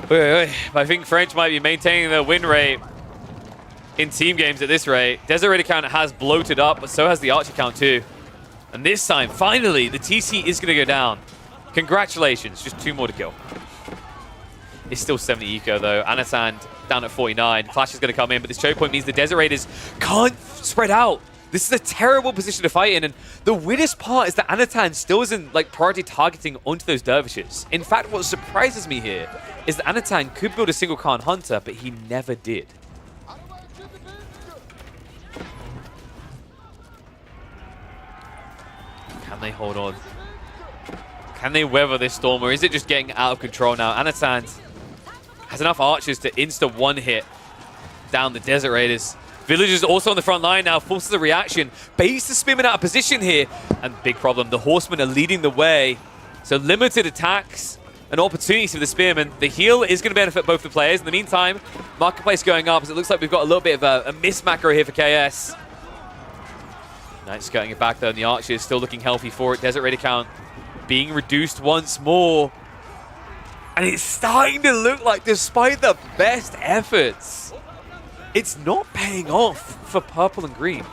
Wait. I think French might be maintaining the win rate in team games at this rate. Desert Raider count has bloated up, but so has the Archer count too. And this time, finally, the TC is going to go down. Congratulations, just 2 more to kill. It's still 70 eco though. Anatan down at 49. Clash is going to come in, but this choke point means the Desert Raiders can't spread out. This is a terrible position to fight in, and the weirdest part is that Anatan still isn't like priority targeting onto those Dervishes. In fact, what surprises me here is that Anatan could build a single Khan Hunter, but he never did. Can they hold on? Can they weather this storm, or is it just getting out of control now? Anatan has enough archers to insta one hit down the Desert Raiders. Villagers also on the front line now, forces a reaction. Base is spinning out of position here. And big problem, the Horsemen are leading the way. So limited attacks and opportunities for the Spearmen. The heal is going to benefit both the players. In the meantime, Marketplace going up, as it looks like we've got a little bit of a miss macro here for KS. Knight skirting it back though, and the Archer is still looking healthy for it. Desert Raider count being reduced once more. And it's starting to look like, despite the best efforts, it's not paying off for purple and green.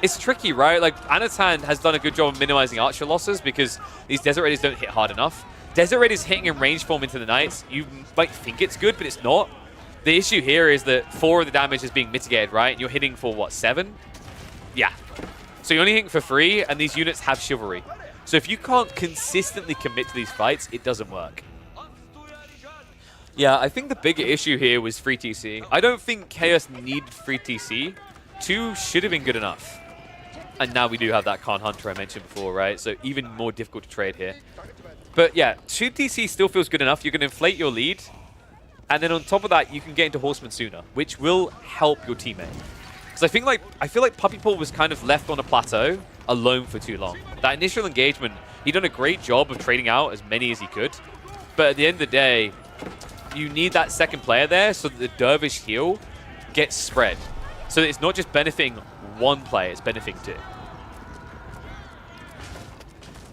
It's tricky, right? Like, Anatan has done a good job of minimizing Archer losses because these Desert Raiders don't hit hard enough. Desert Raiders hitting in range form into the Knights, you might think it's good, but it's not. The issue here is that 4 of the damage is being mitigated, right? And you're hitting for, what, 7? Yeah. So you're only hitting for 3, and these units have Chivalry. So if you can't consistently commit to these fights, it doesn't work. Yeah, I think the bigger issue here was free TC. I don't think Chaos needed free TC. 2 should have been good enough. And now we do have that Khan Hunter I mentioned before, right? So even more difficult to trade here. But yeah, 2 TC still feels good enough. You can inflate your lead. And then on top of that, you can get into Horseman sooner, which will help your teammate. Because I feel like Puppy Paw was kind of left on a plateau alone for too long. That initial engagement, he done a great job of trading out as many as he could. But at the end of the day, you need that second player there so that the Dervish heal gets spread. So that it's not just benefiting one player, it's benefiting 2.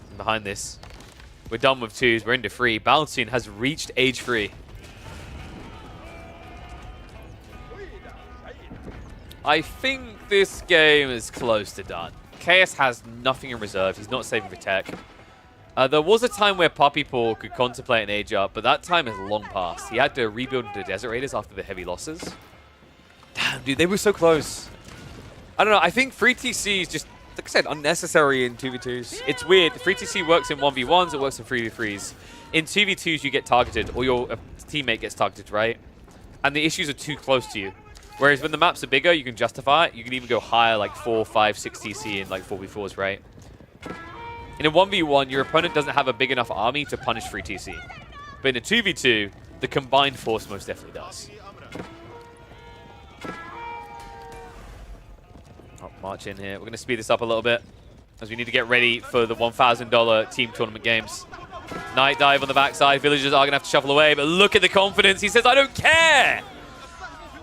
And behind this, we're done with 2s, we're into 3. Baltin has reached age 3. I think this game is close to done. KS has nothing in reserve, he's not saving for tech. There was a time where Puppy Paw could contemplate an age up, but that time has long passed. He had to rebuild into Desert Raiders after the heavy losses. Damn, dude, they were so close. I don't know, I think free TC is just, like I said, unnecessary in 2v2s. It's weird, free TC works in 1v1s, it works in 3v3s. In 2v2s, you get targeted, or your teammate gets targeted, right? And the issues are too close to you. Whereas when the maps are bigger, you can justify it. You can even go higher, like 4, 5, 6 TC in like 4v4s, right? In a 1v1, your opponent doesn't have a big enough army to punish free TC. But in a 2v2, the combined force most definitely does. Oh, march in here. We're going to speed this up a little bit, as we need to get ready for the $1,000 team tournament games. Night dive on the backside. Villagers are going to have to shuffle away, but look at the confidence. He says, I don't care!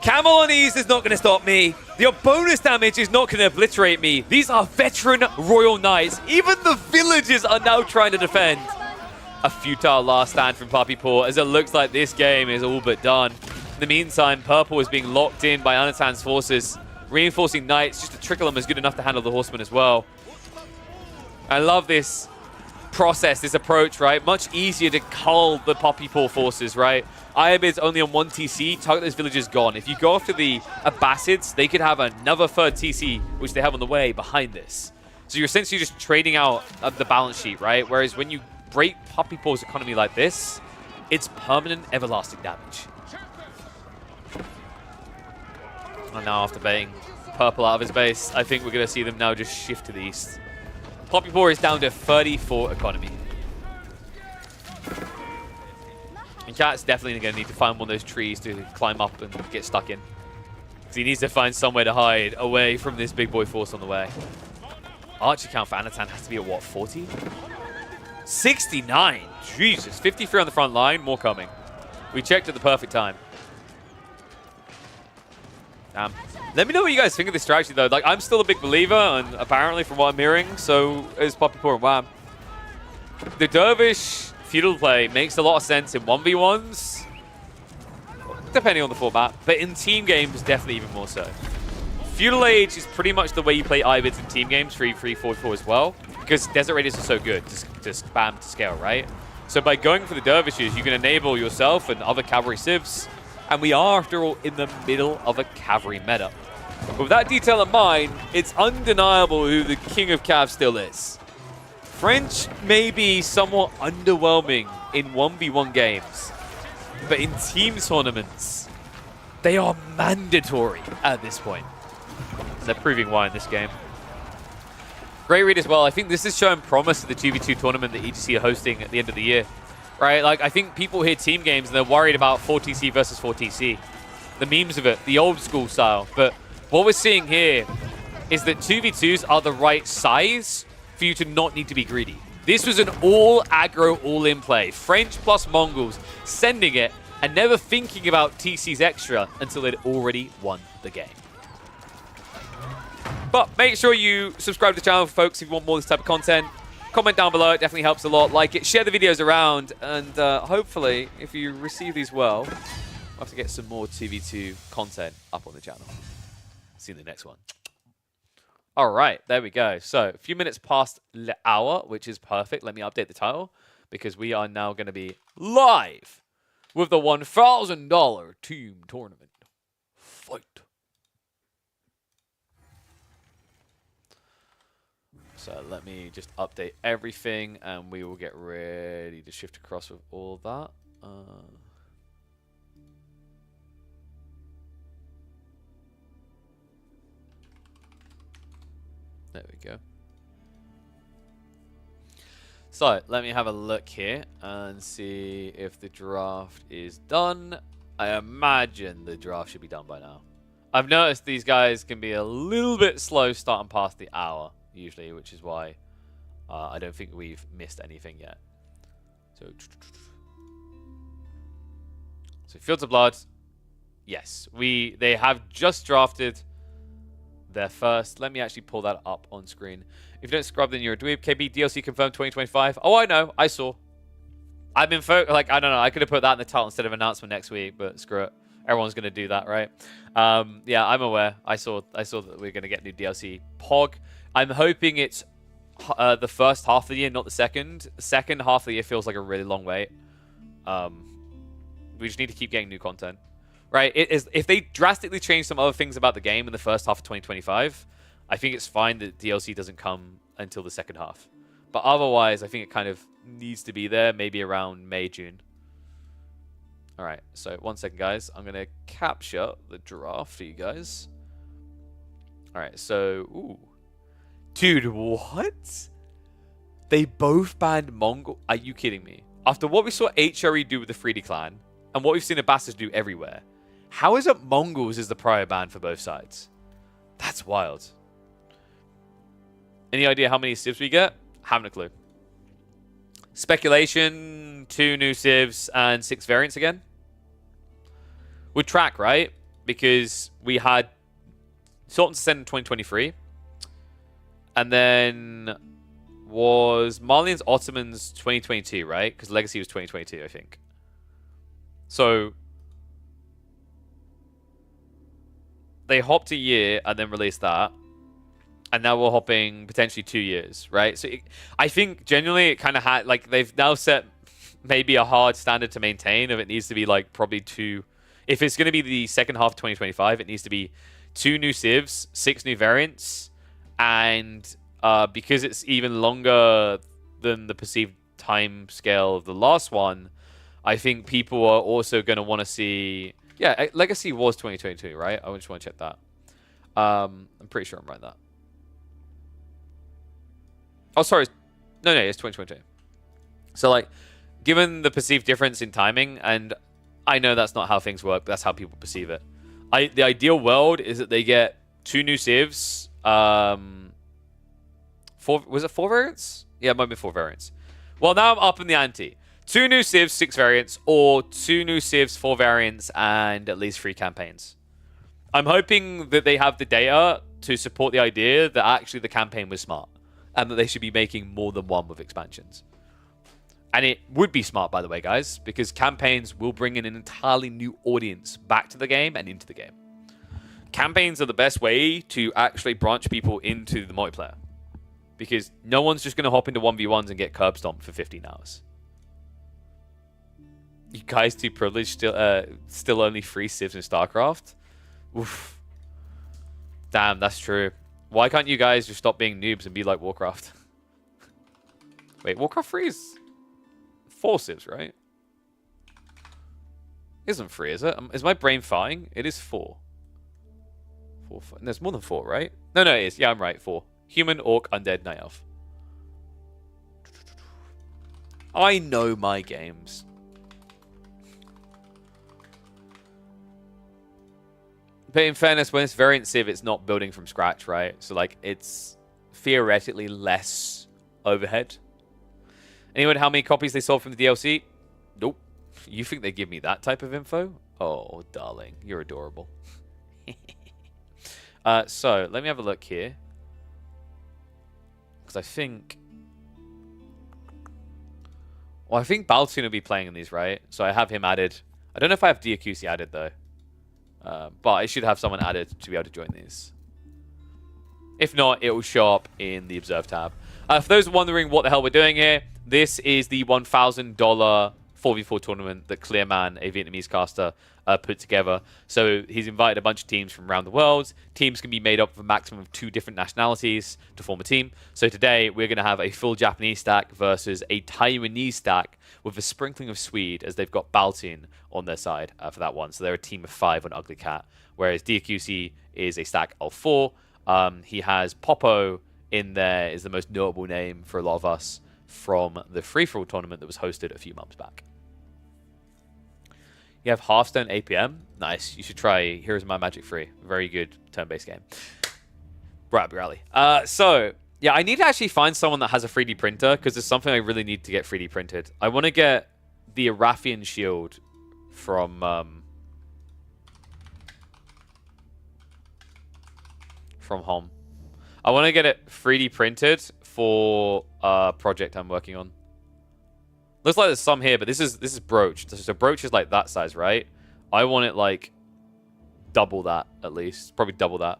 Camel on ease is not going to stop me. Your bonus damage is not going to obliterate me. These are veteran Royal Knights. Even the villagers are now trying to defend. A futile last stand from Puppy Paw, as it looks like this game is all but done. In the meantime, Purple is being locked in by Anatan's forces. Reinforcing Knights, just to trickle them is good enough to handle the Horsemen as well. I love this. process, this approach, right? Much easier to cull the Poppy Paw forces, right? Ayabid's only on 1 TC, target those villagers gone. If you go after the Abbasids, they could have another third TC, which they have on the way behind this. So you're essentially just trading out the balance sheet, right? Whereas when you break Poppy Paw's economy like this, it's permanent, everlasting damage. And now after baiting purple out of his base, I think we're going to see them now just shift to the east. Poppy Paw is down to 34 economy. And Cat's definitely going to need to find one of those trees to climb up and get stuck in. Because he needs to find somewhere to hide away from this big boy force on the way. Archer count for Anatan has to be at what, 40? 69! Jesus, 53 on the front line, more coming. We checked at the perfect time. Damn. Let me know what you guys think of this strategy, though. Like, I'm still a big believer, and apparently, from what I'm hearing, so is Poppy Paw and Wham. The Dervish feudal play makes a lot of sense in 1v1s, depending on the format, but in team games, definitely even more so. Feudal Age is pretty much the way you play Ibids in team games, 3-3, 4-4 as well, because Desert Raiders are so good to spam to scale, right? So by going for the Dervishes, you can enable yourself and other cavalry civs, and we are, after all, in the middle of a cavalry meta. But with that detail in mind, it's undeniable who the king of cav still is. French may be somewhat underwhelming in 1v1 games, but in team tournaments, they are mandatory at this point. They're proving why in this game. Great read as well. I think this is showing promise of the 2v2 tournament that EGC are hosting at the end of the year. Right? Like, I think people hear team games and they're worried about 4TC versus 4TC. The memes of it, the old school style. But what we're seeing here is that 2v2s are the right size for you to not need to be greedy. This was an all aggro, all in play. French plus Mongols sending it and never thinking about TC's extra until they'd already won the game. But make sure you subscribe to the channel, folks, if you want more of this type of content. Comment down below, it definitely helps a lot. Like it, share the videos around, and hopefully, if you receive these well, we'll have to get some more 2v2 content up on the channel. See you in the next one. All right, there we go. So, a few minutes past the hour, which is perfect. Let me update the title, because we are now going to be live with the $1,000 team tournament. Fight. So let me just update everything, and we will get ready to shift across with all that. There we go. So let me have a look here and see if the draft is done. I imagine the draft should be done by now. I've noticed these guys can be a little bit slow starting past the hour. Usually, which is why I don't think we've missed anything yet. So Fields of Blood, yes, they have just drafted their first. Let me actually pull that up on screen. If you don't scrub, then you're a dweeb. KB DLC confirmed 2025. Oh, I know, I saw. I've been like, I don't know. I could have put that in the title instead of announcement next week, but screw it. Everyone's gonna do that, right? Yeah, I'm aware. I saw that we're gonna get new DLC. Pog. I'm hoping it's the first half of the year, not the second. The second half of the year feels like a really long wait. We just need to keep getting new content. Right? If they drastically change some other things about the game in the first half of 2025, I think it's fine that DLC doesn't come until the second half. But otherwise, I think it kind of needs to be there, maybe around May, June. Alright, so 1 second, guys. I'm going to capture the draft for you guys. Alright, so... Ooh. Dude, what? They both banned Mongol. Are you kidding me? After what we saw HRE do with the 3D clan, and what we've seen Ambassadors do everywhere, how is it Mongols is the prior ban for both sides? That's wild. Any idea how many civs we get? Haven't a clue. Speculation, 2 new civs and 6 variants again. Would track, right? Because we had Sultan's Ascent in 2023. And then was Malians Ottomans 2022, right? Because Legacy was 2022, I think. So they hopped a year and then released that. And now we're hopping potentially 2 years, right? So I think genuinely it kind of had, like, they've now set maybe a hard standard to maintain of it needs to be like probably 2. If it's going to be the second half of 2025, it needs to be 2 new civs, 6 new variants, and because it's even longer than the perceived time scale of the last one, I think people are also going to want to see... Yeah, Legacy was 2022, right? I just want to check that. I'm pretty sure I'm right that. Oh, sorry. No, it's 2022. So, like, given the perceived difference in timing, and I know that's not how things work, but that's how people perceive it. The ideal world is that they get 2 new civs. 4, was it 4 variants? Yeah, it might be 4 variants. Well, now I'm up in the ante. 2 new civs, 6 variants, or 2 new civs, 4 variants, and at least 3 campaigns. I'm hoping that they have the data to support the idea that actually the campaign was smart, and that they should be making more than one with expansions. And it would be smart, by the way, guys, because campaigns will bring in an entirely new audience back to the game and into the game. Campaigns are the best way to actually branch people into the multiplayer, because no one's just going to hop into 1v1s and get curb stomped for 15 hours. You guys too privileged, still only 3 civs in StarCraft? Oof. Damn, that's true. Why can't you guys just stop being noobs and be like Warcraft? Wait, Warcraft 3 is 4 civs, right? Isn't 3, is it? Is my brain fine? It is 4. 4. There's more than 4, right? No, it is. Yeah, I'm right. 4. Human, Orc, Undead, Night Elf. I know my games. But in fairness, when it's variant civ, it's not building from scratch, right? So, like, it's theoretically less overhead. Anyone, how many copies they sold from the DLC? Nope. You think they give me that type of info? Oh, darling, you're adorable. So, let me have a look here. Because I think... Well, I think Baltin will be playing in these, right? So I have him added. I don't know if I have Diacusi added, though. But I should have someone added to be able to join these. If not, it will show up in the Observe tab. For those wondering what the hell we're doing here, this is the $1,000 4v4 tournament that Clearman, a Vietnamese caster, put together. So he's invited a bunch of teams from around the world. Teams can be made up of a maximum of 2 different nationalities to form a team. So today we're going to have a full Japanese stack versus a Taiwanese stack with a sprinkling of Swede, as they've got Baltin on their side for that one. So they're a team of 5 on Ugly Cat, whereas Diacusi is a stack of 4. He has Popo in there, is the most notable name for a lot of us from the free-for-all tournament that was hosted a few months back. You have Hearthstone APM. Nice. You should try Heroes of Might Magic 3. Very good turn-based game. Right up your alley. So, yeah, I need to actually find someone that has a 3D printer, because there's something I really need to get 3D printed. I want to get the Arathian shield from home. I want to get it 3D printed for a project I'm working on. Looks like there's some here, but this is Brooch. So Brooch is like that size, right? I want it like double that at least. Probably double that.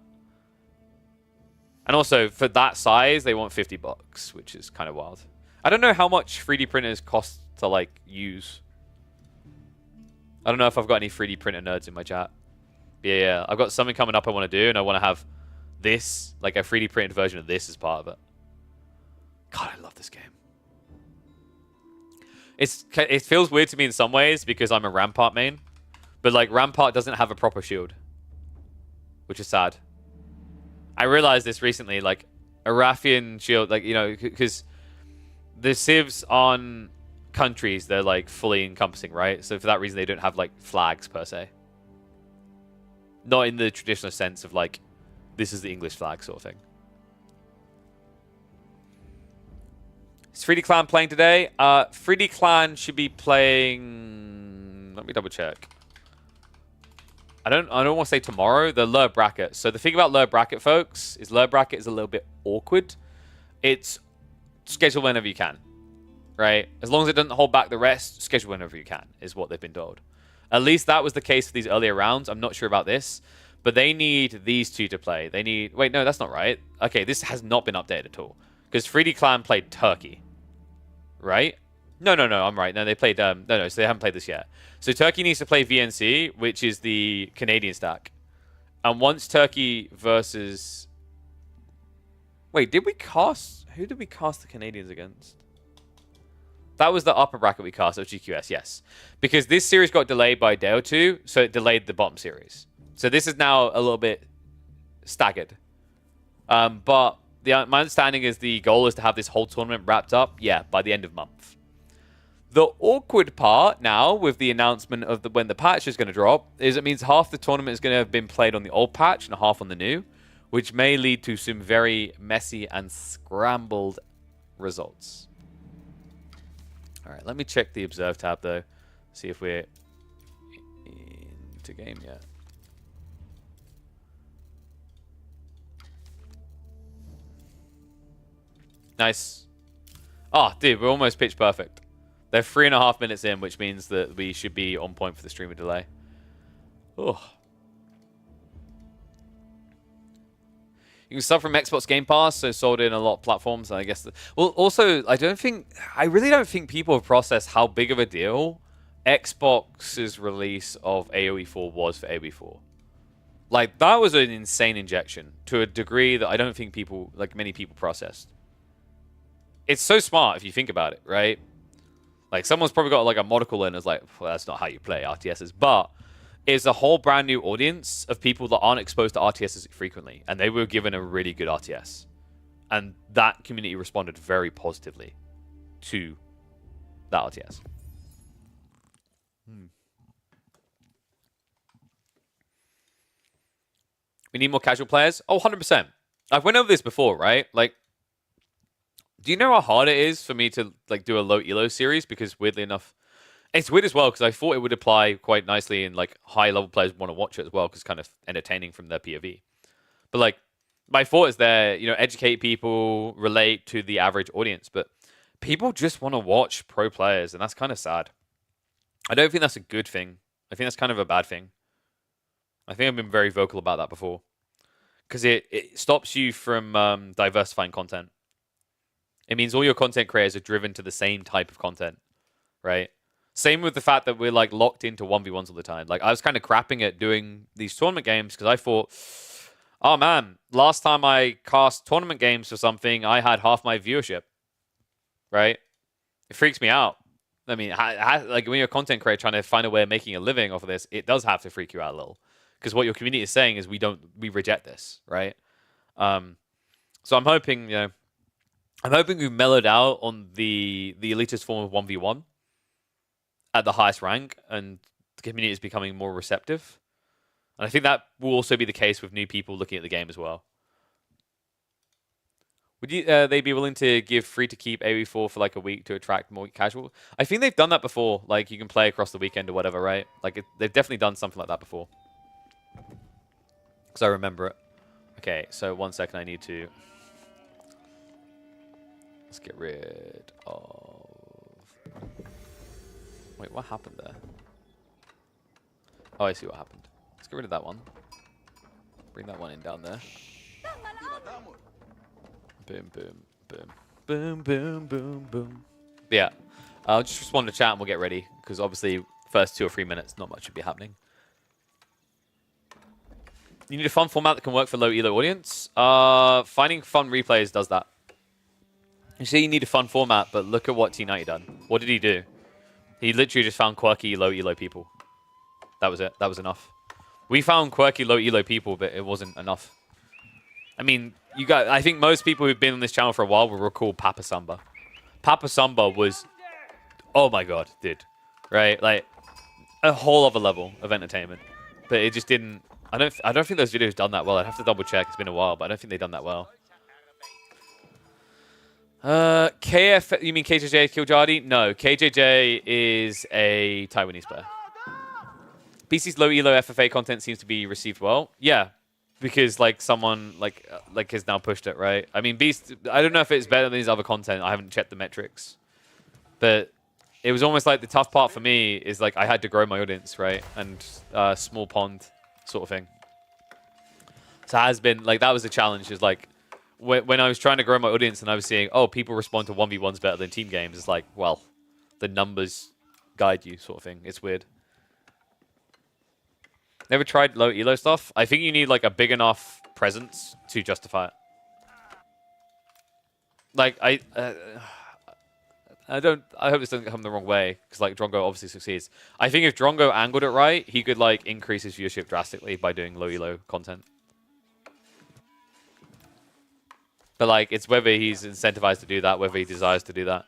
And also for that size, they want $50, which is kind of wild. I don't know how much 3D printers cost to like use. I don't know if I've got any 3D printer nerds in my chat. Yeah, I've got something coming up I want to do, and I want to have this, like a 3D printed version of this as part of it. God, I love this game. It feels weird to me in some ways because I'm a Rampart main, but like Rampart doesn't have a proper shield, which is sad. I realized this recently, like Arathian shield, like, you know, because the civs on countries, they're like fully encompassing, right? So for that reason, they don't have like flags per se. Not in the traditional sense of like, this is the English flag sort of thing. Is 3D Clan playing today? 3D Clan should be playing... Let me double check. I don't want to say tomorrow. The lower bracket. So the thing about lower bracket, folks, is lower bracket is a little bit awkward. It's schedule whenever you can, right? As long as it doesn't hold back the rest, schedule whenever you can, is what they've been told. At least that was the case for these earlier rounds. I'm not sure about this. But they need these two to play. They need... Wait, no, that's not right. Okay, this has not been updated at all. Because 3D Clan played Turkey. Right? No, I'm right. No, they played... so they haven't played this yet. So Turkey needs to play VNC, which is the Canadian stack. And once Turkey versus... Wait, did we cast... Who did we cast the Canadians against? That was the upper bracket we cast of GQS, yes. Because this series got delayed by a day or two, so it delayed the bottom series. So this is now a little bit staggered. But my understanding is the goal is to have this whole tournament wrapped up, by the end of month. The awkward part now with the announcement of when the patch is going to drop is it means half the tournament is going to have been played on the old patch and half on the new, which may lead to some very messy and scrambled results. All right, let me check the Observe tab, though. See if we're into game yet. Nice. Oh, dude, we're almost pitch perfect. They're 3.5 minutes in, which means that we should be on point for the streamer delay. Oh. You can sub from Xbox Game Pass, so sold in a lot of platforms. I guess. Well, also, I really don't think people have processed how big of a deal Xbox's release of AoE 4 was for AoE 4. Like, that was an insane injection to a degree that I don't think many people processed. It's so smart if you think about it, right? Like, someone's probably got like a monocle in and is like, well, that's not how you play RTSs. But it's a whole brand new audience of people that aren't exposed to RTSs frequently. And they were given a really good RTS. And that community responded very positively to that RTS. We need more casual players? Oh, 100%. I've went over this before, right? Like, do you know how hard it is for me to like do a low elo series? Because weirdly enough, it's weird as well because I thought it would apply quite nicely and like high level players want to watch it as well because it's kind of entertaining from their POV. But like my thought is there, educate people, relate to the average audience, but people just want to watch pro players and that's kind of sad. I don't think that's a good thing. I think that's kind of a bad thing. I think I've been very vocal about that before because it stops you from diversifying content. It means all your content creators are driven to the same type of content, right? Same with the fact that we're like locked into 1v1s all the time. Like I was kind of crapping at doing these tournament games because I thought, oh man, last time I cast tournament games for something, I had half my viewership, right? It freaks me out. I mean, like when you're a content creator trying to find a way of making a living off of this, it does have to freak you out a little because what your community is saying is we reject this, right? So I'm hoping, I'm hoping we've mellowed out on the elitist form of 1v1 at the highest rank and the community is becoming more receptive. And I think that will also be the case with new people looking at the game as well. Would they be willing to give free to keep AoE4 for like a week to attract more casual? I think they've done that before. Like you can play across the weekend or whatever, right? Like they've definitely done something like that before. Because I remember it. Okay, so 1 second, I need to... Let's get rid of... Wait, what happened there? Oh, I see what happened. Let's get rid of that one. Bring that one in down there. Boom, boom, boom. Boom, boom, boom, boom. Yeah. I'll just respond to chat and we'll get ready. Because obviously, first 2 or 3 minutes, not much should be happening. You need a fun format that can work for low elo audience. Finding fun replays does that. You say you need a fun format, but look at what T90 done. What did he do? He literally just found quirky low elo people. That was it. That was enough. We found quirky low elo people, but it wasn't enough. I mean, I think most people who've been on this channel for a while will recall Papa Samba. Papa Samba was, oh my god, dude, right? Like a whole other level of entertainment, but it just didn't. I don't think those videos done that well. I'd have to double check. It's been a while, but I don't think they've done that well. KF, you mean KJJ Kiljadi? No, KJJ is a Taiwanese player. PC's low elo FFA content seems to be received well. Yeah, because like someone like has now pushed it, right? I mean, Beast. I don't know if it's better than his other content. I haven't checked the metrics, but it was almost like the tough part for me is like I had to grow my audience, right? And small pond sort of thing. So it has been, like, that was the challenge. Is like, when I was trying to grow my audience and I was seeing, oh, people respond to 1v1s better than team games, it's like, well, the numbers guide you sort of thing. It's weird. Never tried low elo stuff? I think you need, like, a big enough presence to justify it. Like, I hope this doesn't come the wrong way, because, like, Drongo obviously succeeds. I think if Drongo angled it right, he could, like, increase his viewership drastically by doing low elo content. But, like, it's whether he's incentivized to do that, whether he desires to do that,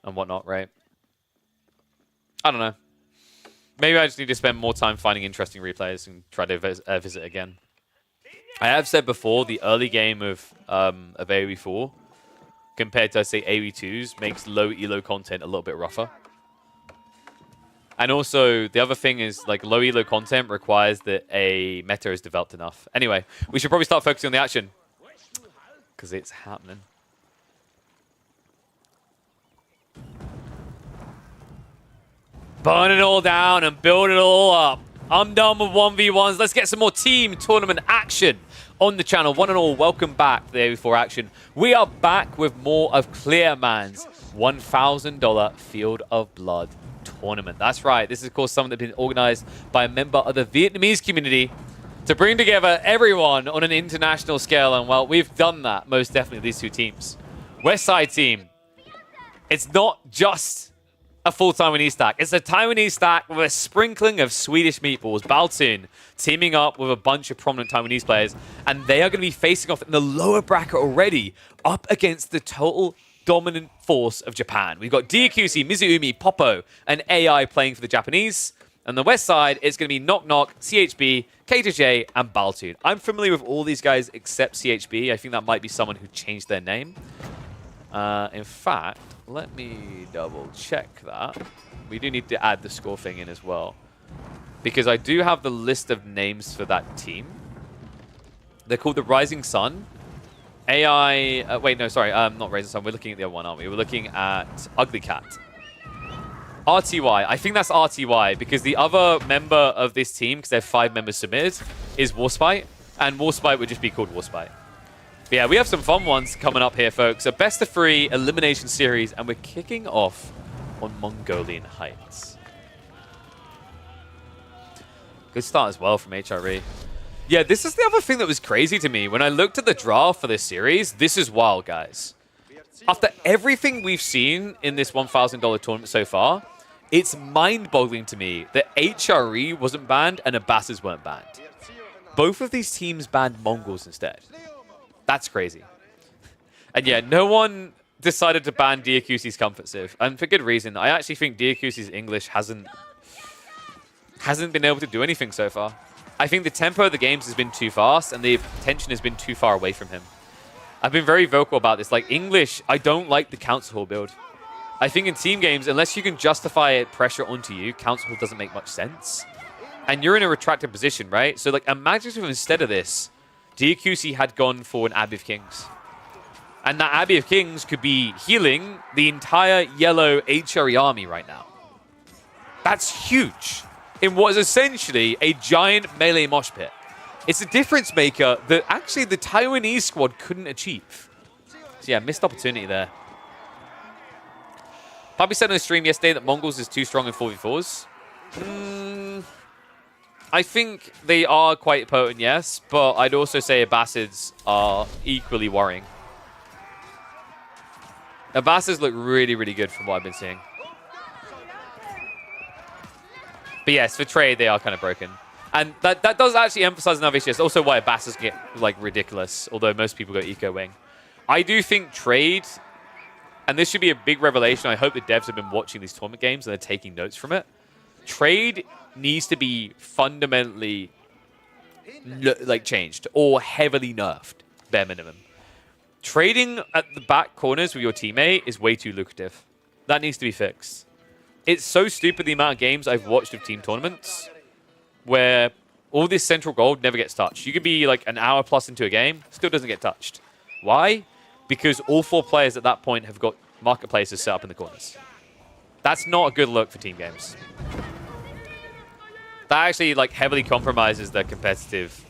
and whatnot, right? I don't know. Maybe I just need to spend more time finding interesting replays and try to visit again. I have said before, the early game of AoE 4 compared to, say, AoE 2s makes low elo content a little bit rougher. And also, the other thing is, like, low elo content requires that a meta is developed enough. Anyway, we should probably start focusing on the action, because it's happening. Burn it all down and build it all up. I'm done with 1v1s. Let's get some more team tournament action on the channel. One and all, welcome back to the AoE4 action. We are back with more of Clearman's $1,000 Field of Blood tournament. That's right. This is, of course, something that's been organized by a member of the Vietnamese community to bring together everyone on an international scale. And, well, we've done that, most definitely, these two teams. West Side team, it's not just a full Taiwanese stack. It's a Taiwanese stack with a sprinkling of Swedish meatballs. Baltin teaming up with a bunch of prominent Taiwanese players, and they are going to be facing off in the lower bracket already, up against the total dominant force of Japan. We've got Diakusi, Mizuumi, Popo, and AI playing for the Japanese. On the west side, it's going to be Knock Knock, CHB, K2J, and Baltin. I'm familiar with all these guys except CHB. I think that might be someone who changed their name. In fact, let me double check that. We do need to add the score thing in as well, because I do have the list of names for that team. They're called the Rising Sun. AI... wait, no, sorry. Not Rising Sun. We're looking at the other one, aren't we? We're looking at Ugly Cat. RTY. I think that's RTY, because the other member of this team, because they have 5 members submitted, is Warspite. And Warspite would just be called Warspite. But yeah, we have some fun ones coming up here, folks. A best of 3 elimination series, and we're kicking off on Mongolian Heights. Good start as well from HRE. Yeah, this is the other thing that was crazy to me. When I looked at the draft for this series, this is wild, guys. After everything we've seen in this $1,000 tournament so far, it's mind-boggling to me that HRE wasn't banned and Abasas weren't banned. Both of these teams banned Mongols instead. That's crazy. And yeah, no one decided to ban Diakusi's Comfort Civ, and for good reason. I actually think Diakusi's English hasn't been able to do anything so far. I think the tempo of the games has been too fast, and the tension has been too far away from him. I've been very vocal about this. Like, English, I don't like the Council Hall build. I think in team games, unless you can justify it pressure onto you, Council Hall doesn't make much sense. And you're in a retracted position, right? So, like, imagine if instead of this, Diakusi had gone for an Abbey of Kings. And that Abbey of Kings could be healing the entire yellow HRE army right now. That's huge in what is essentially a giant melee mosh pit. It's a difference maker that actually the Taiwanese squad couldn't achieve. So yeah, missed opportunity there. Puppy said on the stream yesterday that Mongols is too strong in 4v4s. I think they are quite potent, yes, but I'd also say Abbassids are equally worrying. Abbassids look really, really good from what I've been seeing. But yes, for trade, they are kind of broken. And that does actually emphasize another issue. It's also why Abbassids get, like, ridiculous, although most people go Eco Wing. I do think trade, and this should be a big revelation. I hope the devs have been watching these tournament games and they're taking notes from it. Trade needs to be fundamentally like changed or heavily nerfed, bare minimum. Trading at the back corners with your teammate is way too lucrative. That needs to be fixed. It's so stupid the amount of games I've watched of team tournaments where all this central gold never gets touched. You could be like an hour plus into a game, still doesn't get touched. Why? Because all 4 players at that point have got marketplaces set up in the corners. That's not a good look for team games. That actually like heavily compromises their competitive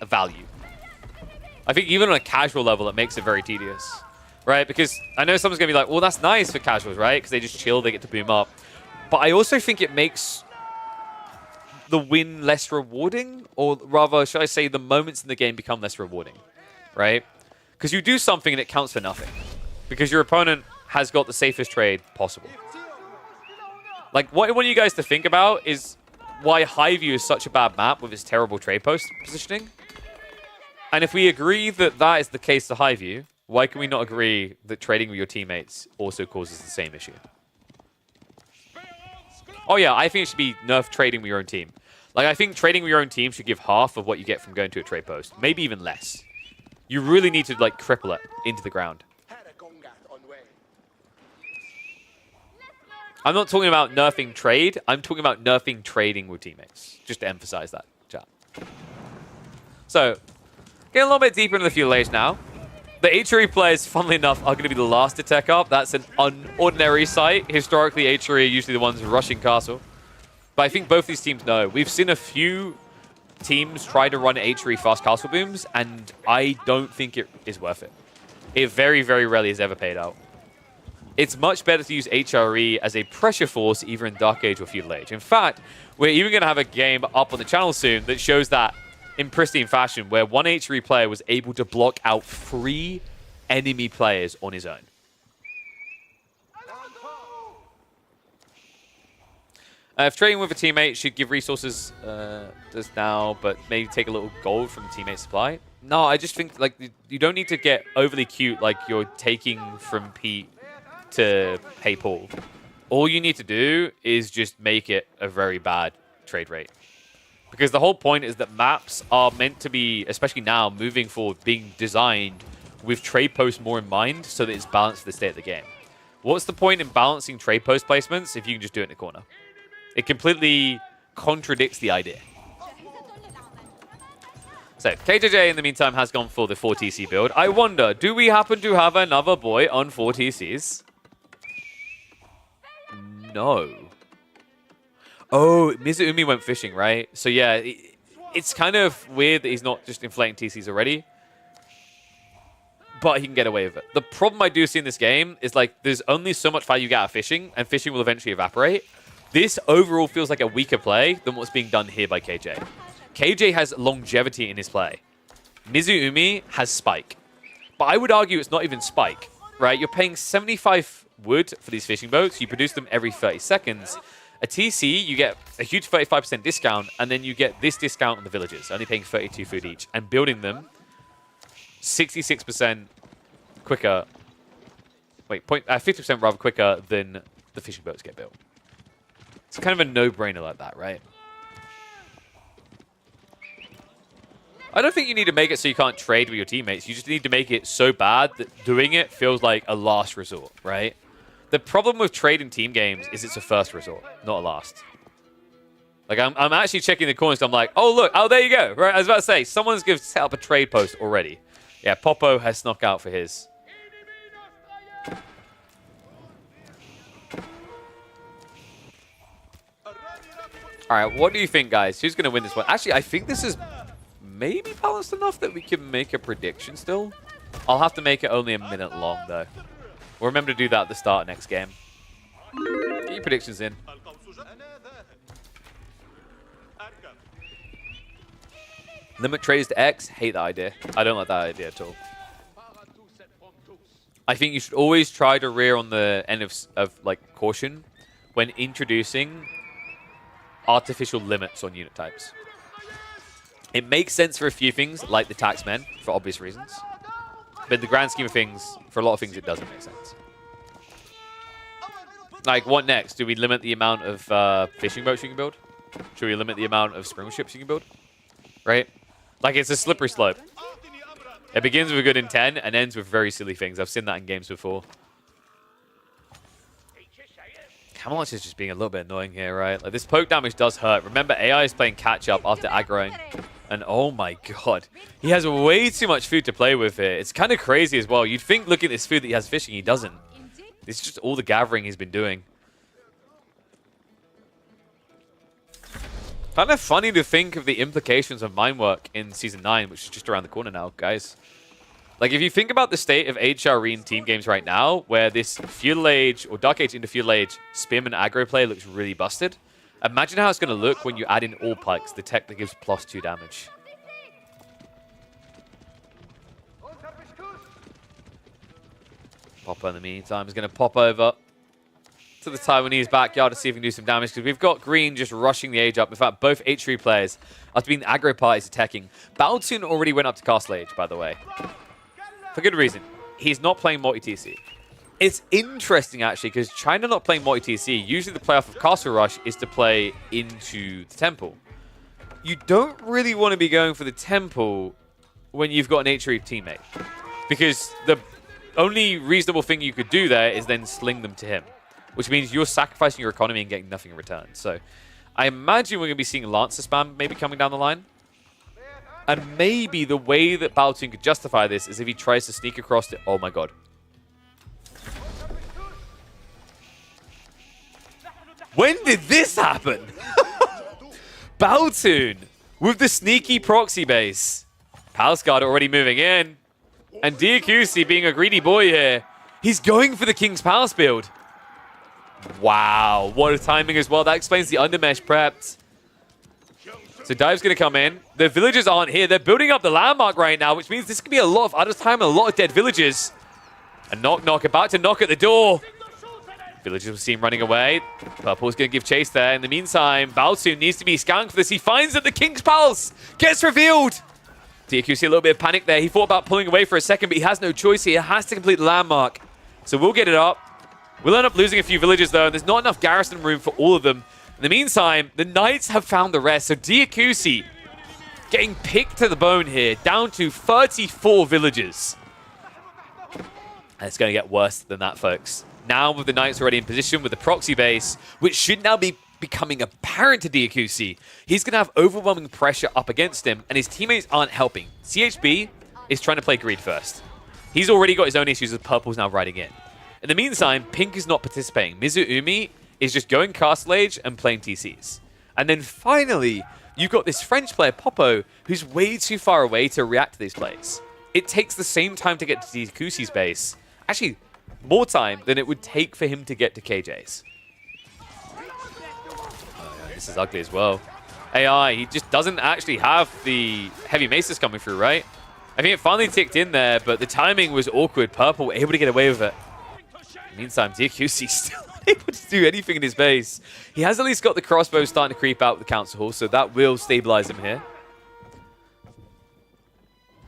value I think even on a casual level, it makes it very tedious, right? Because I know someone's going to be like, well, that's nice for casuals, right? Because they just chill, they get to boom up. But I also think it makes the win less rewarding, or rather, should I say, the moments in the game become less rewarding, right? Because you do something and it counts for nothing. Because your opponent has got the safest trade possible. Like, what I want you guys to think about is why Highview is such a bad map with its terrible trade post positioning. And if we agree that that is the case to Highview, why can we not agree that trading with your teammates also causes the same issue? Oh yeah, I think it should be nerf trading with your own team. Like, I think trading with your own team should give half of what you get from going to a trade post. Maybe even less. You really need to, like, cripple it into the ground. I'm not talking about nerfing trade. I'm talking about nerfing trading with teammates. Just to emphasize that, chat. So, getting a little bit deeper into the feudal age now. The HRE players, funnily enough, are going to be the last to tech up. That's an unordinary sight. Historically, HRE are usually the ones rushing castle. But I think both these teams know. We've seen a few teams try to run HRE fast castle booms, and I don't think it is worth it. It very, very rarely has ever paid out. It's much better to use HRE as a pressure force either in Dark Age or Feudal Age. In fact, we're even going to have a game up on the channel soon that shows that in pristine fashion, where one HRE player was able to block out 3 enemy players on his own. If trading with a teammate should give resources, does now, but maybe take a little gold from the teammate supply. No, I just think like you don't need to get overly cute like you're taking from Pete to pay Paul. All you need to do is just make it a very bad trade rate. Because the whole point is that maps are meant to be, especially now, moving forward, being designed with trade posts more in mind so that it's balanced for the state of the game. What's the point in balancing trade post placements if you can just do it in the corner? It completely contradicts the idea. So, KJJ in the meantime has gone for the 4TC build. I wonder, do we happen to have another boy on 4TCs? No. Oh, Mizumi went fishing, right? So yeah, it's kind of weird that he's not just inflating TCs already. But he can get away with it. The problem I do see in this game is like there's only so much value you get out of fishing, and fishing will eventually evaporate. This overall feels like a weaker play than what's being done here by KJ. KJ has longevity in his play. Mizumi has spike. But I would argue it's not even spike, right? You're paying 75 wood for these fishing boats. You produce them every 30 seconds. A TC, you get a huge 35% discount, and then you get this discount on the villagers, only paying 32 food each, and building them 66% quicker. Wait, 50% rather quicker than the fishing boats get built. It's kind of a no-brainer like that, right? I don't think you need to make it so you can't trade with your teammates. You just need to make it so bad that doing it feels like a last resort, right? The problem with trade in team games is it's a first resort, not a last. Like, I'm actually checking the corners. I'm like, oh, look. Oh, there you go. Right, I was about to say, someone's going to set up a trade post already. Yeah, Popo has snuck out for his. All right, what do you think, guys? Who's going to win this one? Actually, I think this is maybe balanced enough that we can make a prediction still. I'll have to make it only a minute long, though. We'll remember to do that at the start of next game. Get your predictions in. Limit trades to X. Hate that idea. I don't like that idea at all. I think you should always try to rear on the end of like caution when introducing artificial limits on unit types. It makes sense for a few things, like the taxmen, for obvious reasons. But in the grand scheme of things, for a lot of things, it doesn't make sense. Like, what next? Do we limit the amount of fishing boats you can build? Should we limit the amount of spring ships you can build? Right? Like, it's a slippery slope. It begins with a good intent and ends with very silly things. I've seen that in games before. Camelot is just being a little bit annoying here, right? Like, this poke damage does hurt. Remember, AI is playing catch-up after aggroing. And oh my god. He has way too much food to play with here. It's kind of crazy as well. You'd think looking at this food that he has fishing, he doesn't. It's just all the gathering he's been doing. Kind of funny to think of the implications of mine work in Season 9, which is just around the corner now, guys. Like, if you think about the state of HRE in team games right now, where this Feudal Age or Dark Age into Feudal Age Spearman aggro play looks really busted, imagine how it's going to look when you add in all pikes, the tech that gives +2 damage. Popper in the meantime is going to pop over to the Taiwanese backyard to see if we can do some damage, because we've got green just rushing the age up. In fact, both H3 players, after being the aggro parties attacking. Baltin already went up to Castle Age, by the way. For good reason. He's not playing multi-TC. It's interesting, actually, because China not playing multi-TC, usually the play off of Castle Rush is to play into the Temple. You don't really want to be going for the Temple when you've got an H3 teammate, because the only reasonable thing you could do there is then sling them to him, which means you're sacrificing your economy and getting nothing in return. So I imagine we're going to be seeing Lancer spam maybe coming down the line. And maybe the way that Baltin could justify this is if he tries to sneak across to... Oh my god. When did this happen? Baltin with the sneaky proxy base. Palace Guard already moving in. And Diakusi being a greedy boy here. He's going for the King's Palace build. Wow, what a timing as well. That explains the undermesh prepped. So Dive's going to come in. The villagers aren't here. They're building up the landmark right now, which means this could be a lot of idle time and a lot of dead villagers. A knock, about to knock at the door. Villagers will see him running away. Purple's going to give chase there. In the meantime, Baltin needs to be scanned for this. He finds that the King's Palace gets revealed. DQC a little bit of panic there. He thought about pulling away for a second, but he has no choice here. He has to complete the landmark. So we'll get it up. We'll end up losing a few villagers, though, and there's not enough garrison room for all of them. In the meantime, the Knights have found the rest. So Diakusi getting picked to the bone here, down to 34 villagers. And it's going to get worse than that, folks. Now with the Knights already in position with the proxy base, which should now be becoming apparent to Diakusi, he's going to have overwhelming pressure up against him, and his teammates aren't helping. CHB is trying to play greed first. He's already got his own issues as Purple's now riding in. In the meantime, Pink is not participating. Mizuumi is just going Castle Age and playing TCs. And then finally, you've got this French player, Popo, who's way too far away to react to these plays. It takes the same time to get to Diakusi's base. Actually, more time than it would take for him to get to KJ's. This is ugly as well. AI, he just doesn't actually have the heavy maces coming through, right? I think it finally ticked in there, but the timing was awkward. Purple able to get away with it. Meantime, Diakusi still unable to do anything in his base. He has at least got the crossbow starting to creep out with the Council Hall, so that will stabilize him here.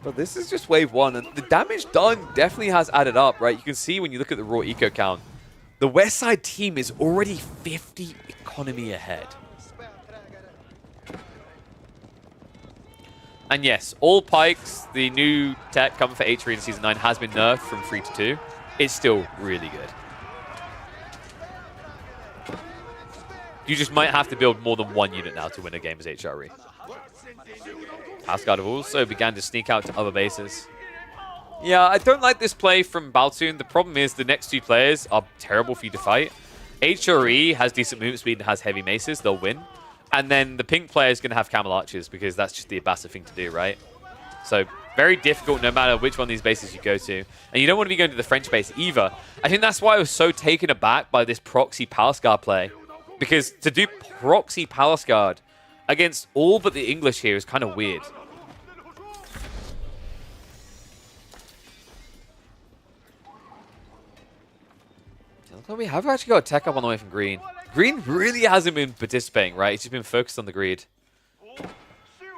But this is just wave one, and the damage done definitely has added up, right? You can see when you look at the raw eco count, the West Side team is already 50 economy ahead. And yes, all pikes, the new tech coming for H3 in Season 9 has been nerfed from 3 to 2. It's still really good. You just might have to build more than one unit now to win a game as HRE. Asgard have also began to sneak out to other bases. Yeah, I don't like this play from Baltin. The problem is the next two players are terrible for you to fight. HRE has decent movement speed and has heavy maces. They'll win. And then the pink player is going to have camel archers because that's just the Abasa thing to do, right? So very difficult no matter which one of these bases you go to. And you don't want to be going to the French base either. I think that's why I was so taken aback by this proxy Palace Guard play. Because to do proxy Palace Guard against all but the English here is kind of weird. We have actually got a tech up on the way from Green. Green really hasn't been participating, right? He's just been focused on the greed.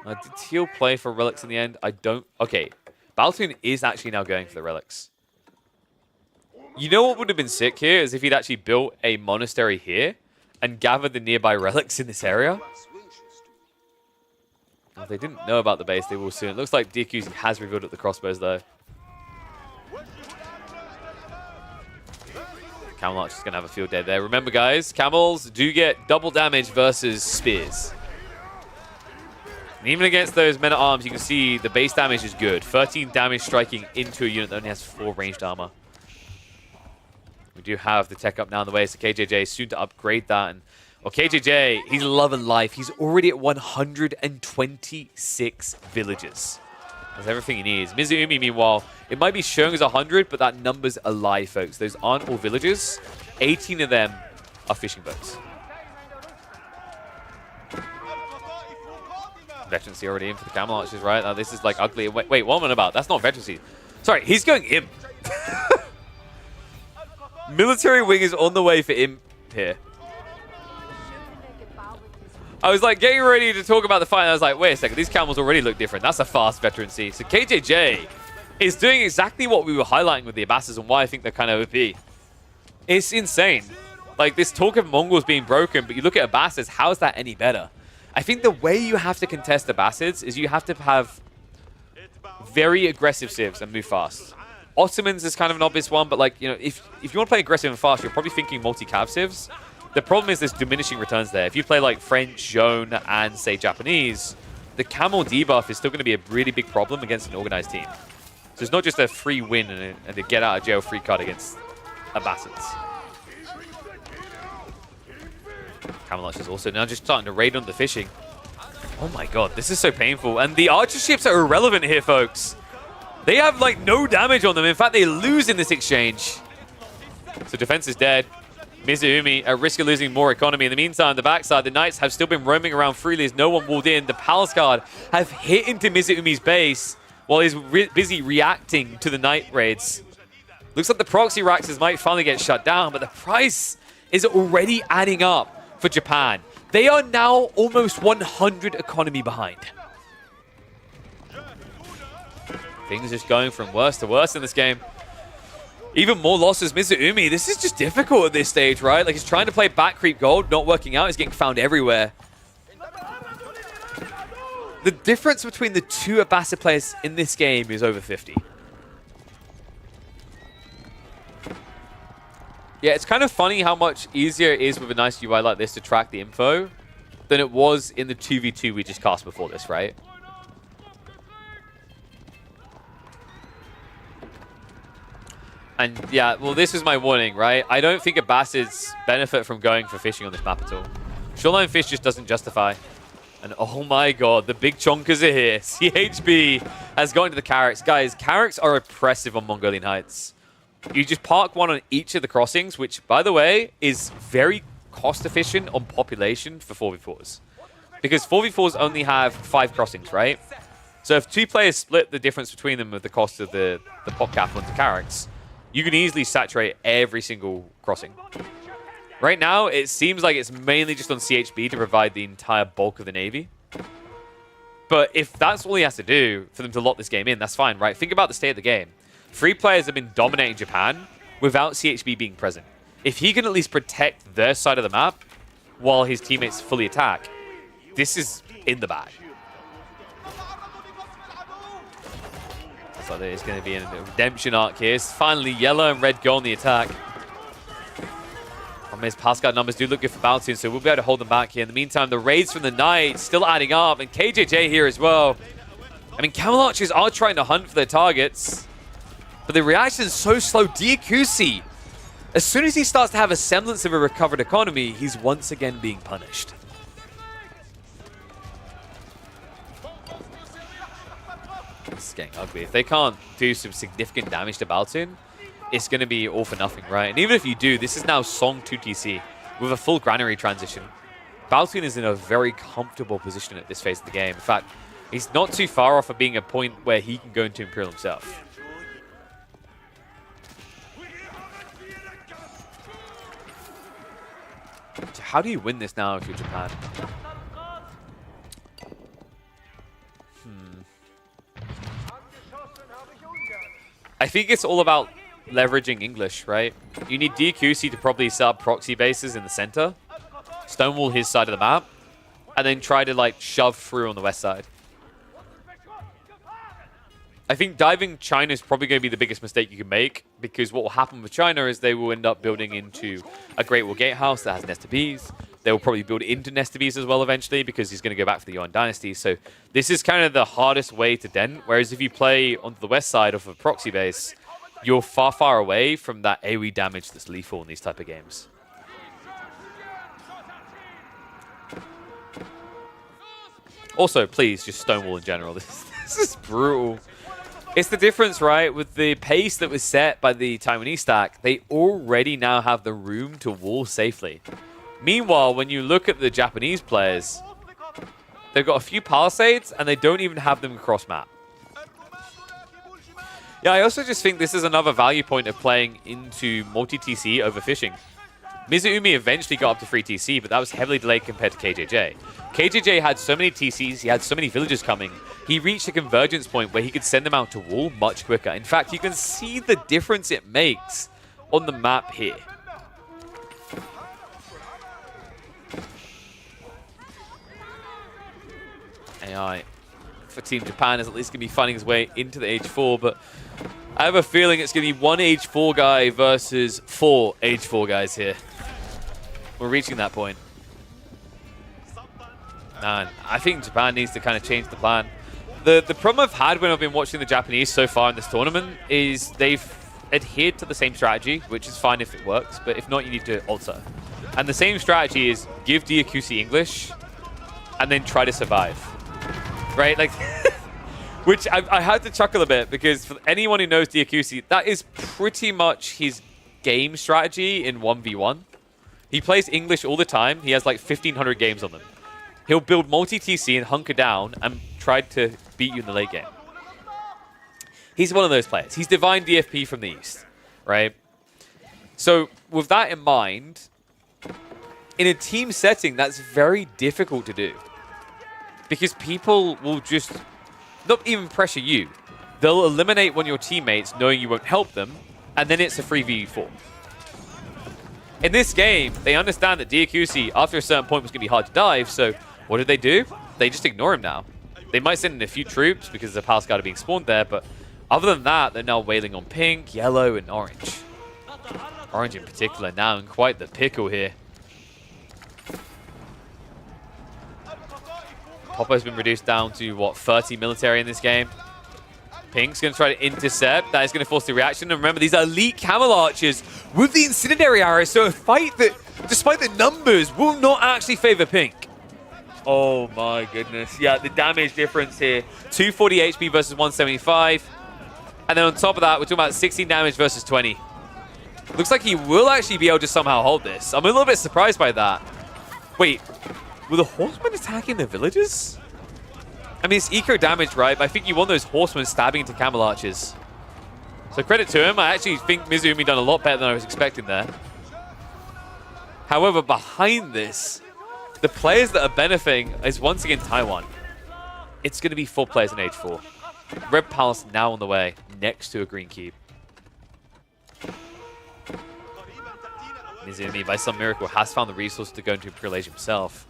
Did Teal play for relics in the end? I don't... Okay. Baltin is actually now going for the relics. You know what would have been sick here is if he'd actually built a monastery here and gathered the nearby relics in this area. If they didn't know about the base, they will soon. It looks like Diakusi has revealed up the crossbows, though. Camel Archer's going to have a field day there. Remember, guys, camels do get double damage versus spears. And even against those men-at-arms, you can see the base damage is good. 13 damage striking into a unit that only has 4 ranged armor. We do have the tech up now on the way, so KJJ is soon to upgrade that. And, well, KJJ, he's loving life. He's already at 126 villages. Has everything he needs. Mizumi, meanwhile, it might be showing as 100, but that number's a lie, folks. Those aren't all villagers. 18 of them are fishing boats. Veterancy already in for the camel archers, right? Now, this is like ugly. Wait, what am I about? That's not veterancy. Sorry, he's going imp. Military wing is on the way for imp here. I was like getting ready to talk about the fight, and I was like, wait a second, these camels already look different. That's a fast veterancy. So KJJ is doing exactly what we were highlighting with the Abbasses and why I think they're kind of OP. It's insane. Like, this talk of Mongols being broken, but you look at Abbasses, how is that any better? I think the way you have to contest Abbasids is you have to have very aggressive civs and move fast. Ottomans is kind of an obvious one, but like, you know, if you want to play aggressive and fast, you're probably thinking multi-cav civs. The problem is there's diminishing returns there. If you play like French, Joan, and say Japanese, the camel debuff is still going to be a really big problem against an organized team. So it's not just a free win and a get out of jail free card against Abbasids. Camel Archers also now just starting to raid on the fishing. Oh my god, this is so painful. And the archer ships are irrelevant here, folks. They have like no damage on them. In fact, they lose in this exchange. So defense is dead. Mizumi at risk of losing more economy. In the meantime, the backside, the Knights have still been roaming around freely as no one walled in. The Palace Guard have hit into Mizumi's base while he's busy reacting to the Knight raids. Looks like the proxy Raxes might finally get shut down, but the price is already adding up for Japan. They are now almost 100 economy behind. Things just going from worse to worse in this game. Even more losses, Mizumi. This is just difficult at this stage, right? Like, he's trying to play back creep gold, not working out. He's getting found everywhere. The difference between the two Abbasid players in this game is over 50. Yeah, it's kind of funny how much easier it is with a nice UI like this to track the info than it was in the 2v2 we just cast before this, right? And yeah, well, this is my warning, right? I don't think Abbasids benefit from going for fishing on this map at all. Shoreline fish just doesn't justify. And oh my god, the big chonkers are here. CHB has gone to the Carracks. Guys, Carracks are oppressive on Mongolian Heights. You just park one on each of the crossings, which, by the way, is very cost efficient on population for 4v4s. Because 4v4s only have 5 crossings, right? So if 2 players split the difference between them with the cost of the pop cap onto Carracks, you can easily saturate every single crossing. Right now, it seems like it's mainly just on CHB to provide the entire bulk of the Navy. But if that's all he has to do for them to lock this game in, that's fine, right? Think about the state of the game. 3 players have been dominating Japan without CHB being present. If he can at least protect their side of the map while his teammates fully attack, this is in the bag. So there's going to be a redemption arc here. It's finally yellow and red go on the attack. His pass guard numbers do look good for Baltin, so we'll be able to hold them back here. In the meantime, the raids from the Knights still adding up, and KJJ here as well. I mean, Camel Archers are trying to hunt for their targets, but the reaction is so slow. Diakusi, as soon as he starts to have a semblance of a recovered economy, he's once again being punished. This is getting ugly. If they can't do some significant damage to Baltin, it's going to be all for nothing, right? And even if you do, this is now Song 2TC with a full granary transition. Baltin is in a very comfortable position at this phase of the game. In fact, he's not too far off of being a point where he can go into Imperial himself. How do you win this now if you're Japan? I think it's all about leveraging English, right? You need DQC to probably set up proxy bases in the center, stonewall his side of the map, and then try to like shove through on the west side. I think diving China is probably going to be the biggest mistake you can make, because what will happen with China is they will end up building into a Great Wall Gatehouse that has Nesta Bees. They will probably build into Nesta Bees as well eventually, because he's going to go back for the Yuan Dynasty. So this is kind of the hardest way to dent, whereas if you play onto the west side of a proxy base, you're far, far away from that AoE damage that's lethal in these type of games. Also, please, just stonewall in general. This is brutal. It's the difference, right? With the pace that was set by the Taiwanese stack, they already now have the room to wall safely. Meanwhile, when you look at the Japanese players, they've got a few palisades, and they don't even have them across map. Yeah, I also just think this is another value point of playing into multi-TC over fishing. Mizuumi eventually got up to free TC, but that was heavily delayed compared to KJJ. KJJ had so many TCs, he had so many villagers coming, he reached a convergence point where he could send them out to wall much quicker. In fact, you can see the difference it makes on the map here. AI for Team Japan is at least going to be finding his way into the Age 4, but I have a feeling it's going to be one Age 4 guy versus 4 Age 4 guys here. We're reaching that point. Man, I think Japan needs to kind of change the plan. The problem I've had when I've been watching the Japanese so far in this tournament is they've adhered to the same strategy, which is fine if it works, but if not, you need to alter. And the same strategy is give Diakusi English and then try to survive. Right? Like, which I had to chuckle a bit because for anyone who knows Diakusi, that is pretty much his game strategy in 1v1. He plays English all the time. He has like 1,500 games on them. He'll build multi-TC and hunker down and try to beat you in the late game. He's one of those players. He's Divine DFP from the East, right? So with that in mind, in a team setting, that's very difficult to do. Because people will just not even pressure you. They'll eliminate one of your teammates knowing you won't help them, and then it's a free v4. In this game, they understand that Diakusi, after a certain point, was going to be hard to dive, so what do? They just ignore him now. They might send in a few troops because the Palace Guard are being spawned there, but other than that, they're now wailing on pink, yellow, and orange. Orange in particular now in quite the pickle here. Popo's been reduced down to, what, 30 military in this game. Pink's going to try to intercept. That is going to force the reaction. And remember, these are elite camel archers with the incendiary arrows. So a fight that, despite the numbers, will not actually favor Pink. Oh my goodness. Yeah, the damage difference here. 240 HP versus 175. And then on top of that, we're talking about 16 damage versus 20. Looks like he will actually be able to somehow hold this. I'm a little bit surprised by that. Wait, were the horsemen attacking the villagers? I mean, it's eco damage, right? But I think you want those horsemen stabbing into camel archers. So credit to him. I actually think Mizuumi done a lot better than I was expecting there. However, behind this, the players that are benefiting is once again Taiwan. It's going to be 4 players in Age 4. Red Palace now on the way, next to a green cube. Mizuumi, by some miracle, has found the resources to go into Imperial Age himself.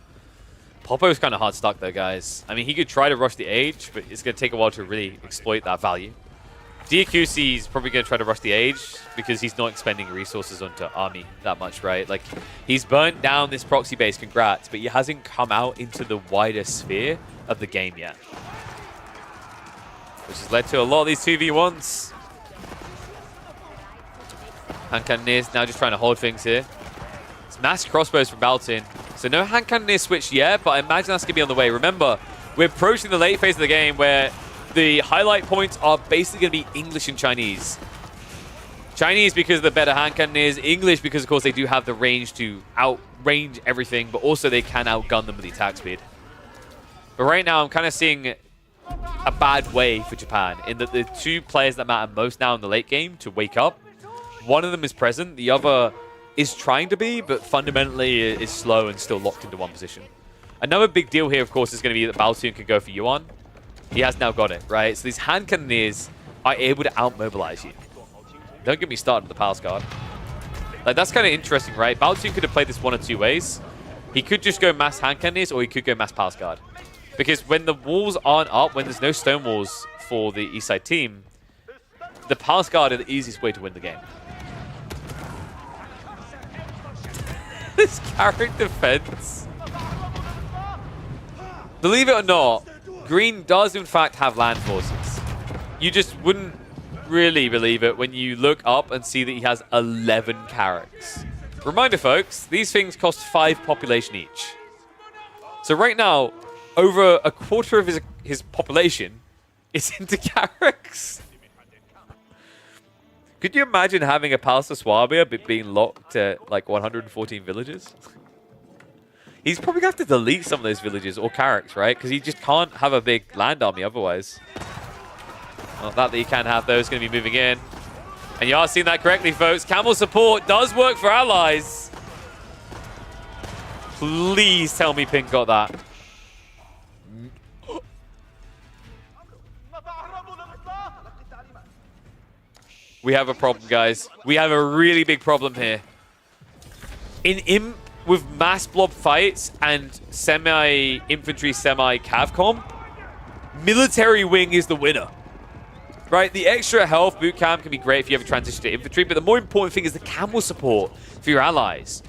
Popo's kind of hard stuck though, guys. I mean, he could try to rush the Age, but it's going to take a while to really exploit that value. Diakusi is probably going to try to rush the Age because he's not expending resources onto army that much, right? Like, he's burnt down this proxy base, congrats, but he hasn't come out into the wider sphere of the game yet. Which has led to a lot of these 2v1s. Hand Cannoneers now just trying to hold things here. It's mass crossbows from Baltin. So no Hand Cannoneer switch yet, but I imagine that's going to be on the way. Remember, we're approaching the late phase of the game where the highlight points are basically going to be English and Chinese. Chinese because of the better Hand Cannoneers. English because, of course, they do have the range to outrange everything, but also they can outgun them with the attack speed. But right now, I'm kind of seeing a bad way for Japan in that the 2 players that matter most now in the late game to wake up, one of them is present, the other is trying to be, but fundamentally is slow and still locked into one position. Another big deal here, of course, is going to be that Baltin can go for Johan. He has now got it, right? So these Hand Cannoneers are able to out-mobilize you. Don't get me started with the Palace Guard. Like, that's kind of interesting, right? Baltin could have played this one of 2 ways. He could just go mass Hand Cannoneers, or he could go mass Palace Guard. Because when the walls aren't up, when there's no stone walls for the East Side team, the Palace Guard are the easiest way to win the game. This character defense. Believe it or not, Green does in fact have land forces. You just wouldn't really believe it when you look up and see that he has 11 carracks. Reminder, folks, these things cost 5 population each. So right now, over a quarter of his population is into Carracks. Could you imagine having a Palsa Swabia but being locked to like 114 villages? He's probably going to have to delete some of those villages or Carracks, right? Because he just can't have a big land army otherwise. Well, that he can have, though, is going to be moving in. And you are seeing that correctly, folks. Camel support does work for allies. Please tell me Pink got that. We have a problem, guys. We have a really big problem here. In Imp, with mass blob fights and semi-infantry, semi-cavcom, military wing is the winner. Right? The extra health boot camp can be great if you ever transition to infantry, but the more important thing is the camel support for your allies.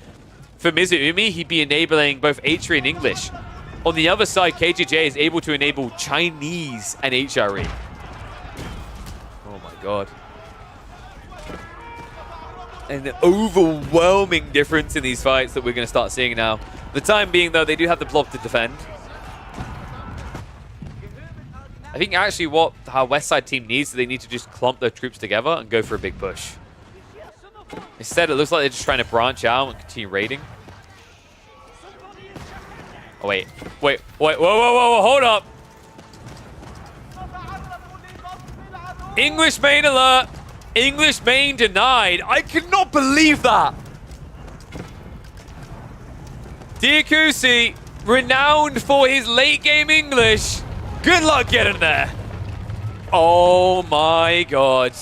For Mizuumi, he'd be enabling both HRE and English. On the other side, KJJ is able to enable Chinese and HRE. Oh my god. An overwhelming difference in these fights that we're going to start seeing now. The time being, though, they do have the blob to defend. I think actually what our West Side team needs is they need to just clump their troops together and go for a big push. Instead, it looks like they're just trying to branch out and continue raiding. Oh, wait, whoa, hold up. English main alert. English main denied. I cannot believe that. Diakusi, renowned for his late game English. Good luck getting there. Oh my god.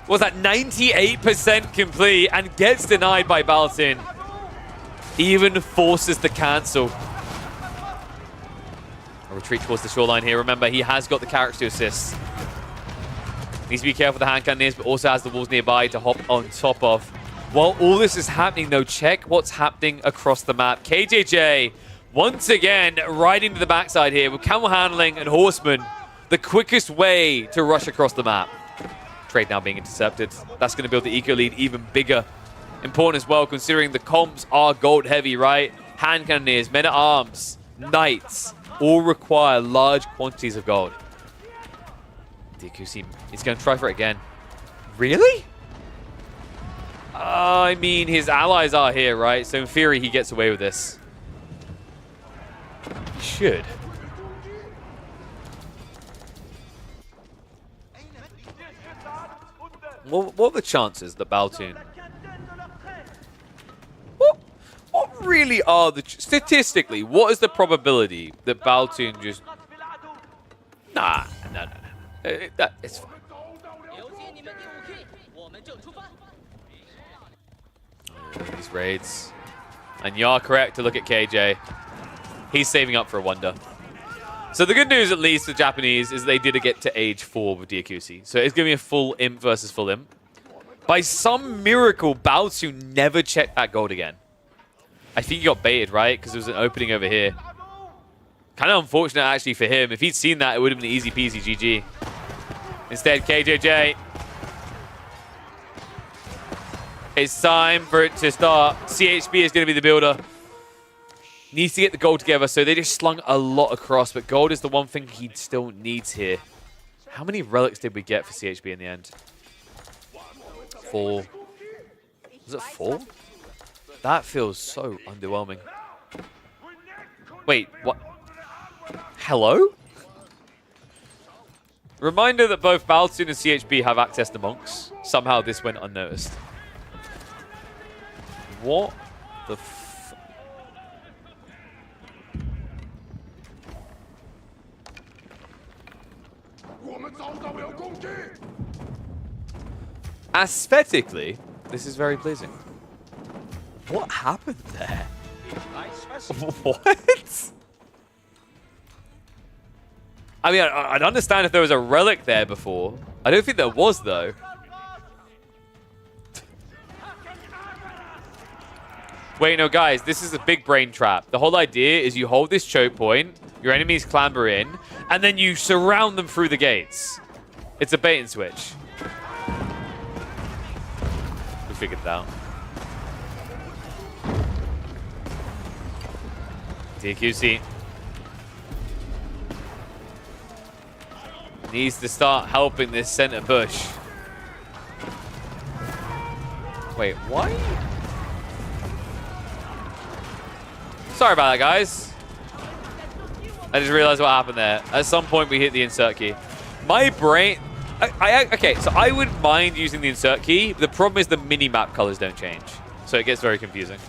Was that 98% complete and gets denied by Baltin. Even forces the cancel. A retreat towards the shoreline here. Remember, he has got the character to assist. Needs to be careful with the hand cannoneers, but also has the walls nearby to hop on top of. While all this is happening, though, check what's happening across the map. KJJ, once again, riding to the backside here with camel handling and horsemen. The quickest way to rush across the map. Trade now being intercepted. That's going to build the eco lead even bigger. Important as well, considering the comps are gold heavy, right? Hand cannoneers, men-at-arms, knights, all require large quantities of gold. Diakusi is going to try for it again. Really? I mean, his allies are here, right? So in theory, he gets away with this. He should. What are the chances that Baltin... What really are the... Statistically, what is the probability that Baltin just... Nah, no. It's fine. These raids. And you are correct to look at KJ. He's saving up for a wonder. So the good news, at least, for the Japanese, is they did get to age 4 with Diakusi. So it's going to be a full imp versus full imp. By some miracle, Baltin never checked that gold again. I think he got baited, right? Because there was an opening over here. Kind of unfortunate, actually, for him. If he'd seen that, it would have been easy peasy GG. Instead, KJJ. It's time for it to start. CHB is going to be the builder. Needs to get the gold together, so they just slung a lot across, but gold is the one thing he still needs here. How many relics did we get for CHB in the end? 4. Was it 4? That feels so underwhelming. Wait, what? Hello? Reminder that both Baltin and CHB have access to monks. Somehow this went unnoticed. What the f... Aesthetically, this is very pleasing. What happened there? What? I mean, I'd understand if there was a relic there before. I don't think there was, though. Wait, no, guys, this is a big brain trap. The whole idea is you hold this choke point, your enemies clamber in, and then you surround them through the gates. It's a bait and switch. We figured it out. Diakusi. needs to start helping this center push. Wait, why? Sorry about that, guys. I just realized what happened there. At some point, we hit the insert key. My brain... okay, so I wouldn't mind using the insert key. The problem is the mini-map colors don't change. So it gets very confusing.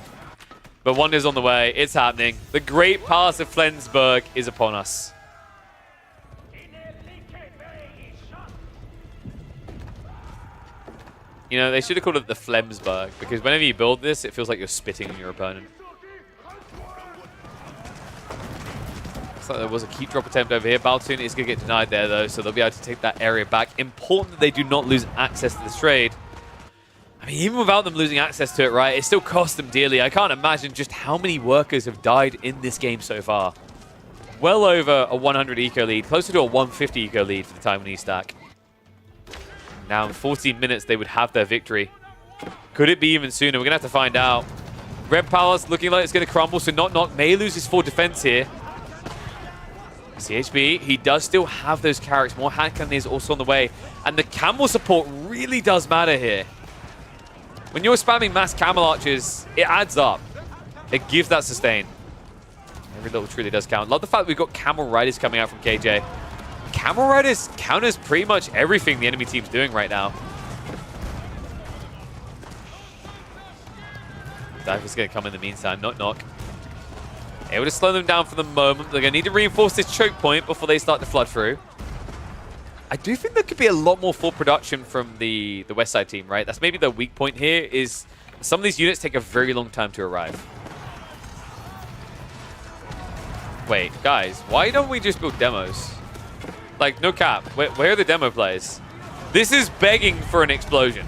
But wonder's on the way. It's happening. The great palace of Flensburg is upon us. You know, they should have called it the Flemsburg, because whenever you build this, it feels like you're spitting on your opponent. Looks like there was a keep drop attempt over here. Baltin is going to get denied there, though, so they'll be able to take that area back. Important that they do not lose access to this trade. I mean, even without them losing access to it, right, it still costs them dearly. I can't imagine just how many workers have died in this game so far. Well over a 100 eco lead, closer to a 150 eco lead for the Taiwanese stack. Now in 14 minutes, they would have their victory. Could it be even sooner? We're going to have to find out. Red Palace looking like it's going to crumble, so Knock may lose his full defense here. CHB, he does still have those carrots. More hand cannons also on the way. And the camel support really does matter here. When you're spamming mass camel archers, it adds up. It gives that sustain. Every little truly does count. Love the fact that we've got camel riders coming out from KJ. Camel riders counters pretty much everything the enemy team's doing right now. Diver's going to come in the meantime. Knock. Able to slow them down for the moment. They're going to need to reinforce this choke point before they start to flood through. I do think there could be a lot more full production from the West Side team, right? That's maybe the weak point here, is some of these units take a very long time to arrive. Wait, guys, why don't we just build demos? Like, no cap. Where are the demo players? This is begging for an explosion.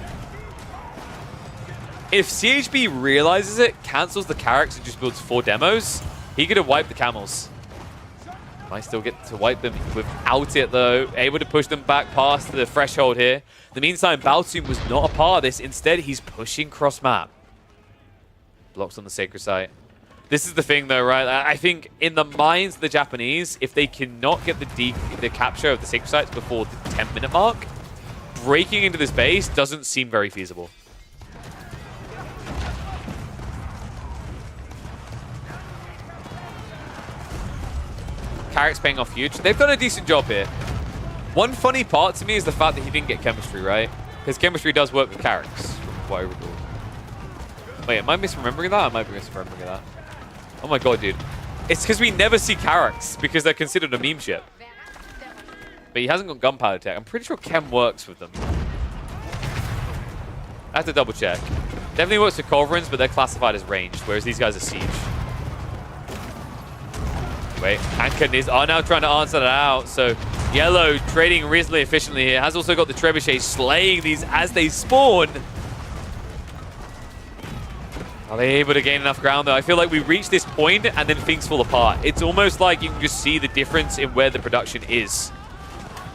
If CHB realizes it, cancels the carrots and just builds 4 demos, he could have wiped the camels. Might still get to wipe them without it, though. Able to push them back past the threshold here. In the meantime, Baltin was not a part of this. Instead, he's pushing cross-map. Blocks on the sacred site. This is the thing, though, right? I think in the minds of the Japanese, if they cannot get the capture of the sacred sites before the 10-minute mark, breaking into this base doesn't seem very feasible. Carrick's paying off huge. They've done a decent job here. One funny part to me is the fact that he didn't get chemistry, right? Because chemistry does work with Carrick's, from what I recall. Wait, am I misremembering that? I might be misremembering that. Oh my god, dude. It's because we never see Carracks because they're considered a meme ship. But he hasn't got gunpowder tech. I'm pretty sure chem works with them. I have to double check. Definitely works with Culverins, but they're classified as ranged, whereas these guys are siege. Wait, Hankan are now trying to answer that out. So Yellow trading reasonably efficiently here. Has also got the Trebuchet slaying these as they spawn. Are they able to gain enough ground, though? I feel like we reach this point and then things fall apart. It's almost like you can just see the difference in where the production is.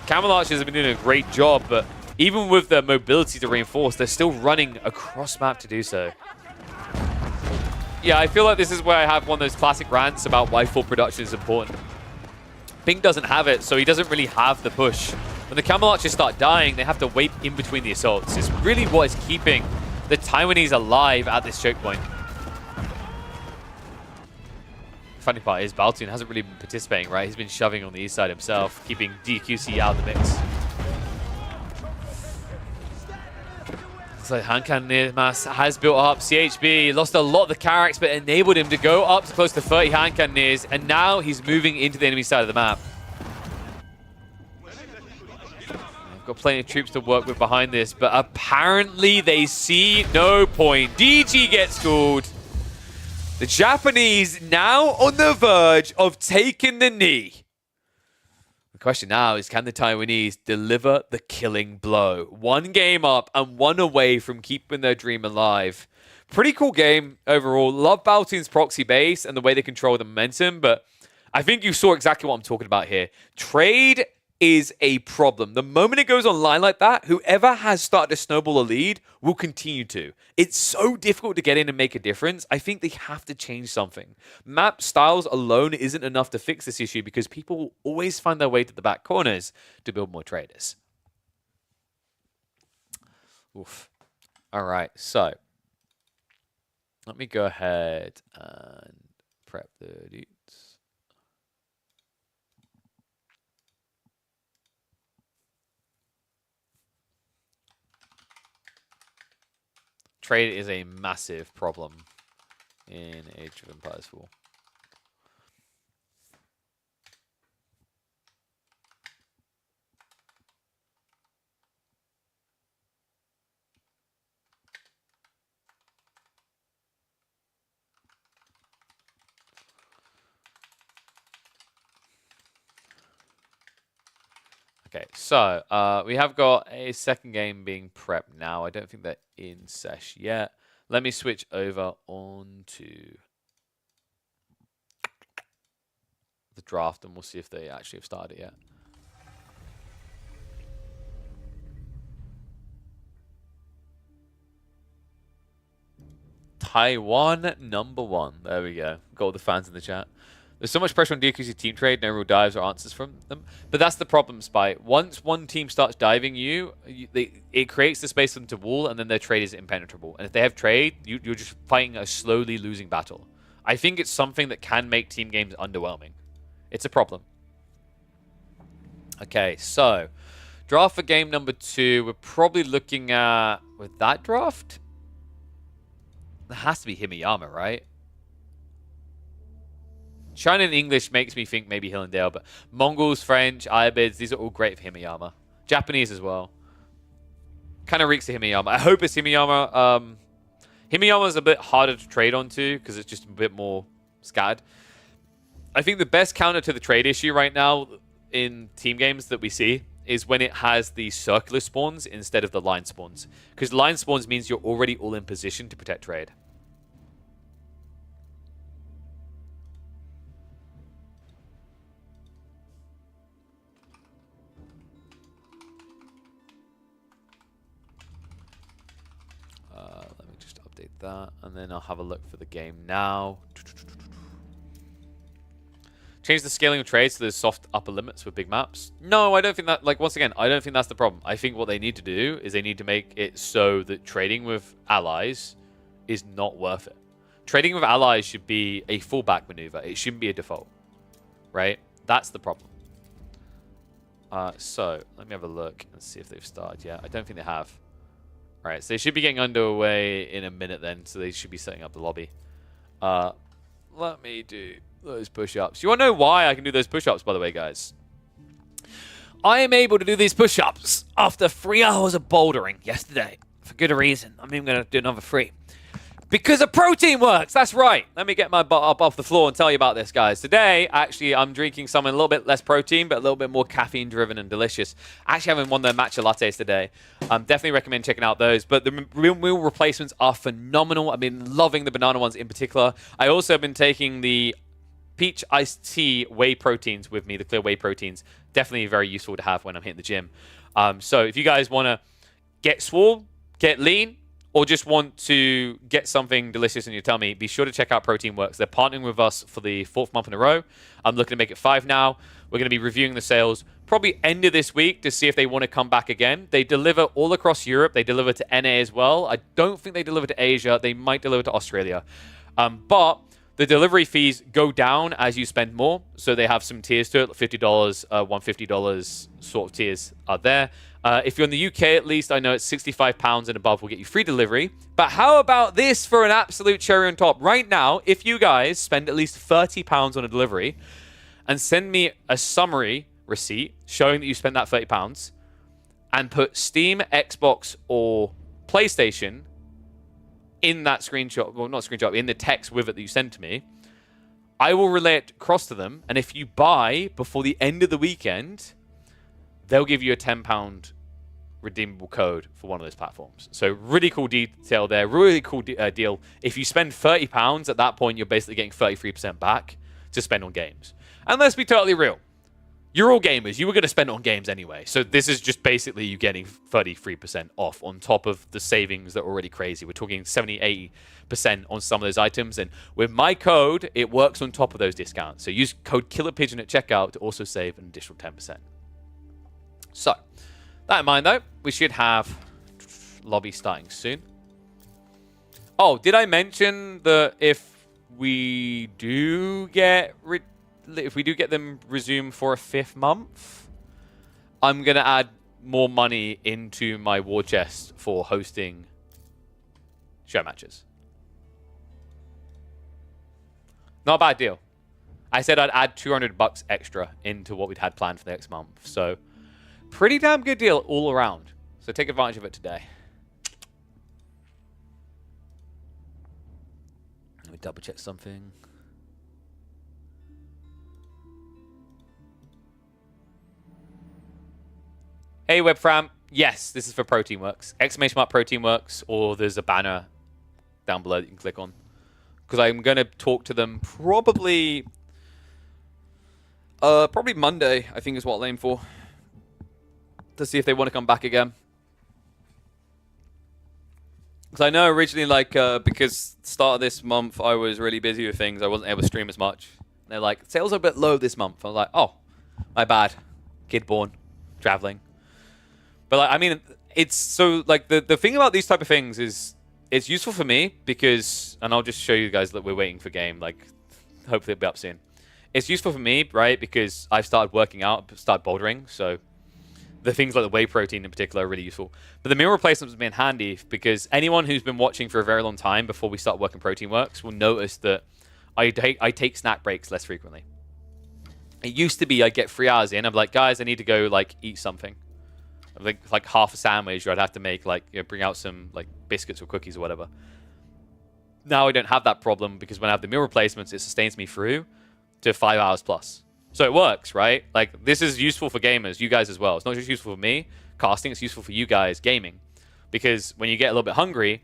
Camel Archers have been doing a great job, but even with their mobility to reinforce, they're still running across map to do so. Yeah, I feel like this is where I have one of those classic rants about why full production is important. Ping doesn't have it, so he doesn't really have the push. When the Camel Archers start dying, they have to wait in between the assaults. It's really what is keeping the Taiwanese alive at this choke point. Funny part is Baltin hasn't really been participating, right? He's been shoving on the east side himself, keeping DQC out of the mix. Looks like Hankan mass has built up. CHB lost a lot of the Carracks, but enabled him to go up to close to 30 Hankan and now he's moving into the enemy side of the map. Got plenty of troops to work with behind this, but apparently they see no point. DG gets schooled. The Japanese now on the verge of taking the knee. The question now is, can the Taiwanese deliver the killing blow? 1 game up and 1 away from keeping their dream alive. Pretty cool game overall. Love Baltin's proxy base and the way they control the momentum, but I think you saw exactly what I'm talking about here. Trade is a problem. The moment it goes online like that, whoever has started to snowball a lead will continue to. It's so difficult to get in and make a difference. I think they have to change something. Map styles alone isn't enough to fix this issue because people will always find their way to the back corners to build more traders. Oof. All right, so let me go ahead and prep the dudes. Trade is a massive problem in Age of Empires 4. Okay, so we have got a second game being prepped now. I don't think they're in sesh yet. Let me switch over onto the draft and we'll see if they actually have started it yet. Taiwan #1. There we go. Got all the fans in the chat. There's so much pressure on DQC team trade, no real dives or answers from them. But that's the problem, Spy. Once one team starts diving it creates the space for them to wall, and then their trade is impenetrable. And if they have trade, you're just fighting a slowly losing battle. I think it's something that can make team games underwhelming. It's a problem. Okay, so draft for game #2. We're probably looking at, with that draft, it has to be Himiyama, right? China in English makes me think maybe Hillendale, but Mongols, French, Ayabids, these are all great for Himiyama. Japanese as well. Kind of reeks of Himiyama. I hope it's Himiyama. Himiyama's a bit harder to trade onto because it's just a bit more scattered. I think the best counter to the trade issue right now in team games that we see is when it has the circular spawns instead of the line spawns. Because line spawns means you're already all in position to protect trade. Let me just update that, and then I'll have a look for the game now. Change the scaling of trades to the soft upper limits for big maps. No, I don't think that, like, once again, I don't think that's the problem. I think what they need to do is they need to make it so that trading with allies is not worth it. Trading with allies should be a fallback maneuver. It shouldn't be a default, right? That's the problem. So, let me have a look and see if they've started yet. I don't think they have. All right, so they should be getting underway in a minute then, so they should be setting up the lobby. Let me do those push-ups. You want to know why I can do those push-ups, by the way, guys? I am able to do these push-ups after 3 hours of bouldering yesterday. For good reason. I'm even going to do another 3. Because a protein works. That's right. Let me get my butt up off the floor and tell you about this, guys. Today, actually, I'm drinking something a little bit less protein, but a little bit more caffeine-driven and delicious. Actually, having one of their matcha lattes today. Definitely recommend checking out those. But the real meal replacements are phenomenal. I've been loving the banana ones in particular. I also have been taking the peach iced tea whey proteins with me, the clear whey proteins. Definitely very useful to have when I'm hitting the gym. So if you guys want to get swole, get lean, or just want to get something delicious in your tummy, be sure to check out Protein Works. They're partnering with us for the 4th month in a row. I'm looking to make it 5 now. We're going to be reviewing the sales probably end of this week to see if they want to come back again. They deliver all across Europe. They deliver to NA as well. I don't think they deliver to Asia. They might deliver to Australia. But the delivery fees go down as you spend more. So they have some tiers to it, $50, $150 sort of tiers are there. If you're in the UK, at least, I know it's £65 and above will get you free delivery. But how about this for an absolute cherry on top? Right now, if you guys spend at least £30 on a delivery and send me a summary receipt showing that you spent that £30 and put Steam, Xbox, or PlayStation in that screenshot, well, not screenshot, in the text with it that you sent to me, I will relay it across to them. And if you buy before the end of the weekend, they'll give you a £10 redeemable code for one of those platforms. So really cool detail there. Really cool deal. If you spend £30, at that point, you're basically getting 33% back to spend on games. And let's be totally real. You're all gamers. You were going to spend it on games anyway. So this is just basically you getting 33% off on top of the savings that are already crazy. We're talking 70, 80% on some of those items. And with my code, it works on top of those discounts. So use code KillerPigeon at checkout to also save an additional 10%. So, that in mind though, we should have lobby starting soon. Oh, did I mention that if we do get them resumed for a 5th month, I'm going to add more money into my war chest for hosting show matches. Not a bad deal. I said I'd add $200 extra into what we'd had planned for the next month. So, pretty damn good deal all around. So take advantage of it today. Let me double check something. Hey, Webfram. Yes, this is for Protein Works. Exclamation mark Protein Works, or there's a banner down below that you can click on. Because I'm going to talk to them probably Monday, I think is what I'll aim for. To see if they want to come back again. Because I know originally, like, because start of this month, I was really busy with things. I wasn't able to stream as much. And they're like, sales are a bit low this month. I was like, oh, my bad. Kid born. Traveling. But, like, I mean, it's so, like, the thing about these type of things is it's useful for me because, and I'll just show you guys that we're waiting for game. Like, hopefully it'll be up soon. It's useful for me, right, because I've started working out, started bouldering, so the things like the whey protein in particular are really useful. But the meal replacements have been handy because anyone who's been watching for a very long time before we start working Protein Works will notice that I take snack breaks less frequently. It used to be I'd get 3 hours in. I'm like, guys, I need to go like eat something. Like half a sandwich, or I'd have to make like, you know, bring out some like biscuits or cookies or whatever. Now I don't have that problem because when I have the meal replacements, it sustains me through to 5 hours plus. So it works, right? Like, this is useful for gamers, you guys as well. It's not just useful for me, casting, it's useful for you guys, gaming. Because when you get a little bit hungry,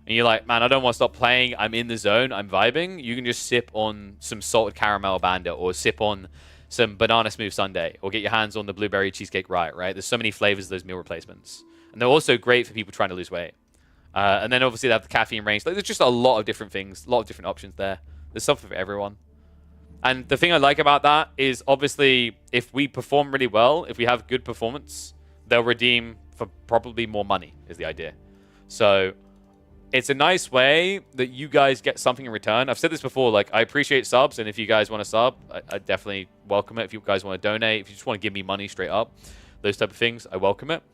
and you're like, man, I don't want to stop playing, I'm in the zone, I'm vibing, you can just sip on some salted caramel bandit, or sip on some banana smooth sundae, or get your hands on the blueberry cheesecake riot, right? There's so many flavors of those meal replacements. And they're also great for people trying to lose weight. And then obviously they have the caffeine range. Like, there's just a lot of different things, a lot of different options there. There's something for everyone. And the thing I like about that is, obviously, if we perform really well, if we have good performance, they'll redeem for probably more money, is the idea. So it's a nice way that you guys get something in return. I've said this before, like, I appreciate subs, and if you guys want to sub, I definitely welcome it. If you guys want to donate, if you just want to give me money straight up, those type of things, I welcome it.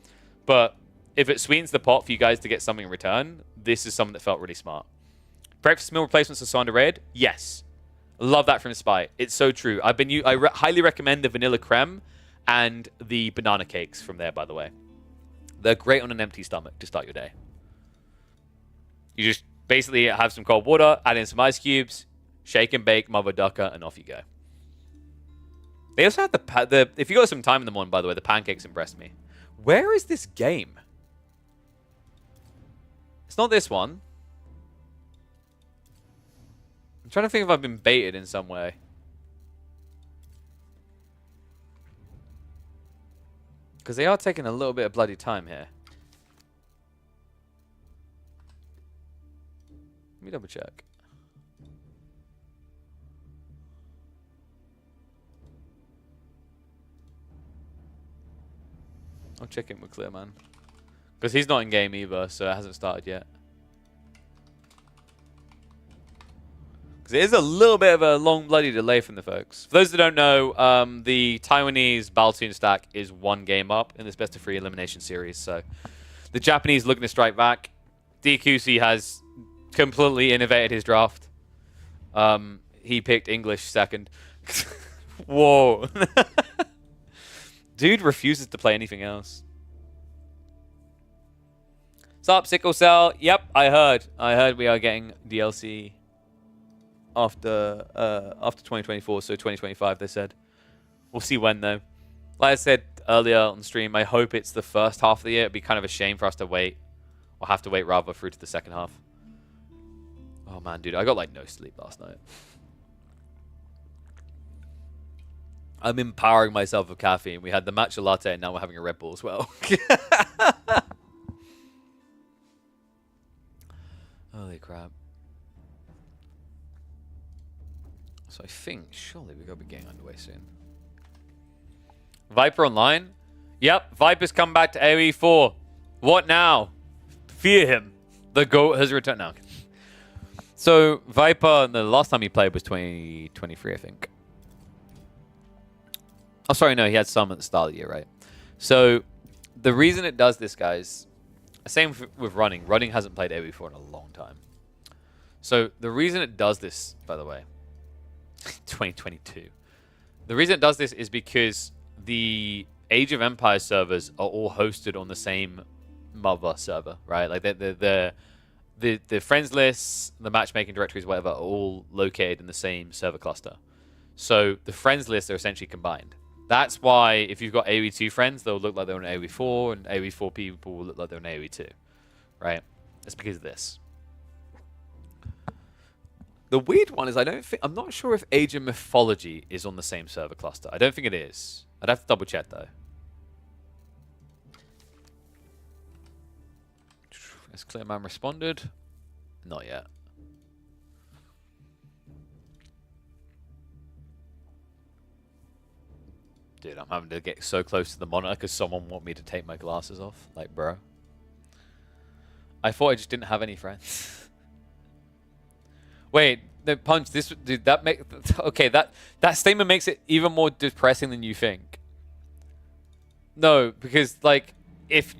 But if it sweetens the pot for you guys to get something in return, this is something that felt really smart. Breakfast meal replacements are so underrated? Yes. Love that from Spy. It's so true. I highly recommend the vanilla creme and the banana cakes from there, by the way. They're great on an empty stomach to start your day. You just basically have some cold water, add in some ice cubes, shake and bake, mother ducker, and off you go. They also have the if you got some time in the morning, by the way, the pancakes impressed me. Where is this game? It's not this one. I'm trying to think if I've been baited in some way. Because they are taking a little bit of bloody time here. Let me double check. I'll check in with Clear, man. Because he's not in game either, so it hasn't started yet. Because it is a little bit of a long bloody delay from the folks. For those that don't know, the Taiwanese Baltin stack is 1 game up in this best of 3 elimination series. So the Japanese looking to strike back. DQC has completely innovated his draft. He picked English second. Whoa. Dude refuses to play anything else. Sup, Sickle Cell? Yep, I heard. I heard we are getting DLC after 2024, so 2025 they said. We'll see when though. Like I said earlier on stream, I hope it's the first half of the year. It'd be kind of a shame for us to wait, or have to wait rather, through to the second half. Oh man, dude, I got like no sleep last night. I'm empowering myself with caffeine. We had the matcha latte, and now we're having a Red Bull as well. Holy crap. So I think, surely we're going to be getting underway soon. Viper online? Yep, Viper's come back to AoE 4. What now? Fear him. The GOAT has returned now. So, Viper, the last time he played was 2023, I think. Oh, sorry, no, he had some at the start of the year, right? So, the reason it does this, guys, same with running. Running hasn't played AoE 4 in a long time. So, the reason it does this, by the way, 2022. The reason it does this is because the Age of Empires servers are all hosted on the same mother server, right? Like the friends lists, the matchmaking directories, whatever, are all located in the same server cluster. So the friends lists are essentially combined. That's why if you've got AoE 2 friends, they'll look like they're on AoE 4, and AoE 4 people will look like they're on AoE 2, right? That's because of this. The weird one is I'm not sure if Age of Mythology is on the same server cluster. I don't think it is. I'd have to double check though. Has Clearman responded? Not yet. Dude, I'm having to get so close to the monitor because someone want me to take my glasses off. Like, bro. I thought I just didn't have any friends. Wait, the Punch, this, dude, that make, okay, that statement makes it even more depressing than you think. No, because, like, if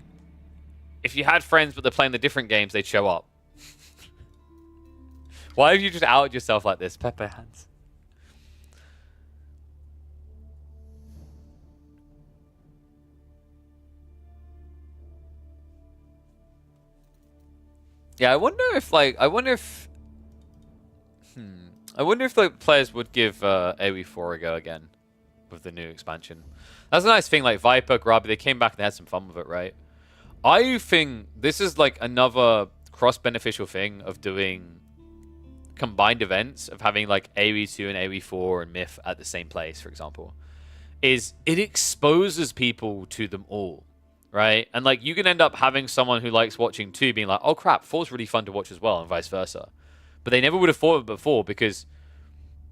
you had friends but they're playing the different games, they'd show up. Why have you just outed yourself like this, Pepe Hands? Yeah, I wonder if the players would give AoE 4 a go again with the new expansion. That's a nice thing, like Viper, Grubby, they came back and they had some fun with it, right? I think this is like another cross-beneficial thing of doing combined events, of having like AoE 2 and AoE 4 and Myth at the same place, for example, is it exposes people to them all, right? And like you can end up having someone who likes watching 2 being like, oh crap, 4's really fun to watch as well, and vice versa. But they never would have thought of it before because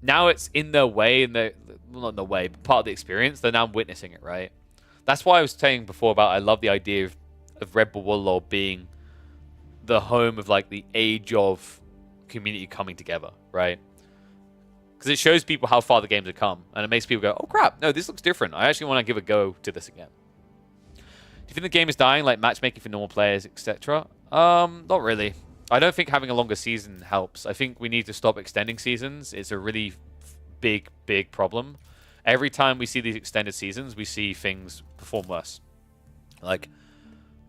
now it's in their way, and well, not in the way, but part of the experience. They're now witnessing it, right? That's why I was saying before about I love the idea of Red Bull Warlord being the home of like the age of community coming together, right? Because it shows people how far the games have come, and it makes people go, oh crap, no, this looks different. I actually want to give a go to this again. Do you think the game is dying, like matchmaking for normal players, etc.? Not really. I don't think having a longer season helps. I think we need to stop extending seasons. It's a really big problem. Every time we see these extended seasons, we see things perform worse. Like,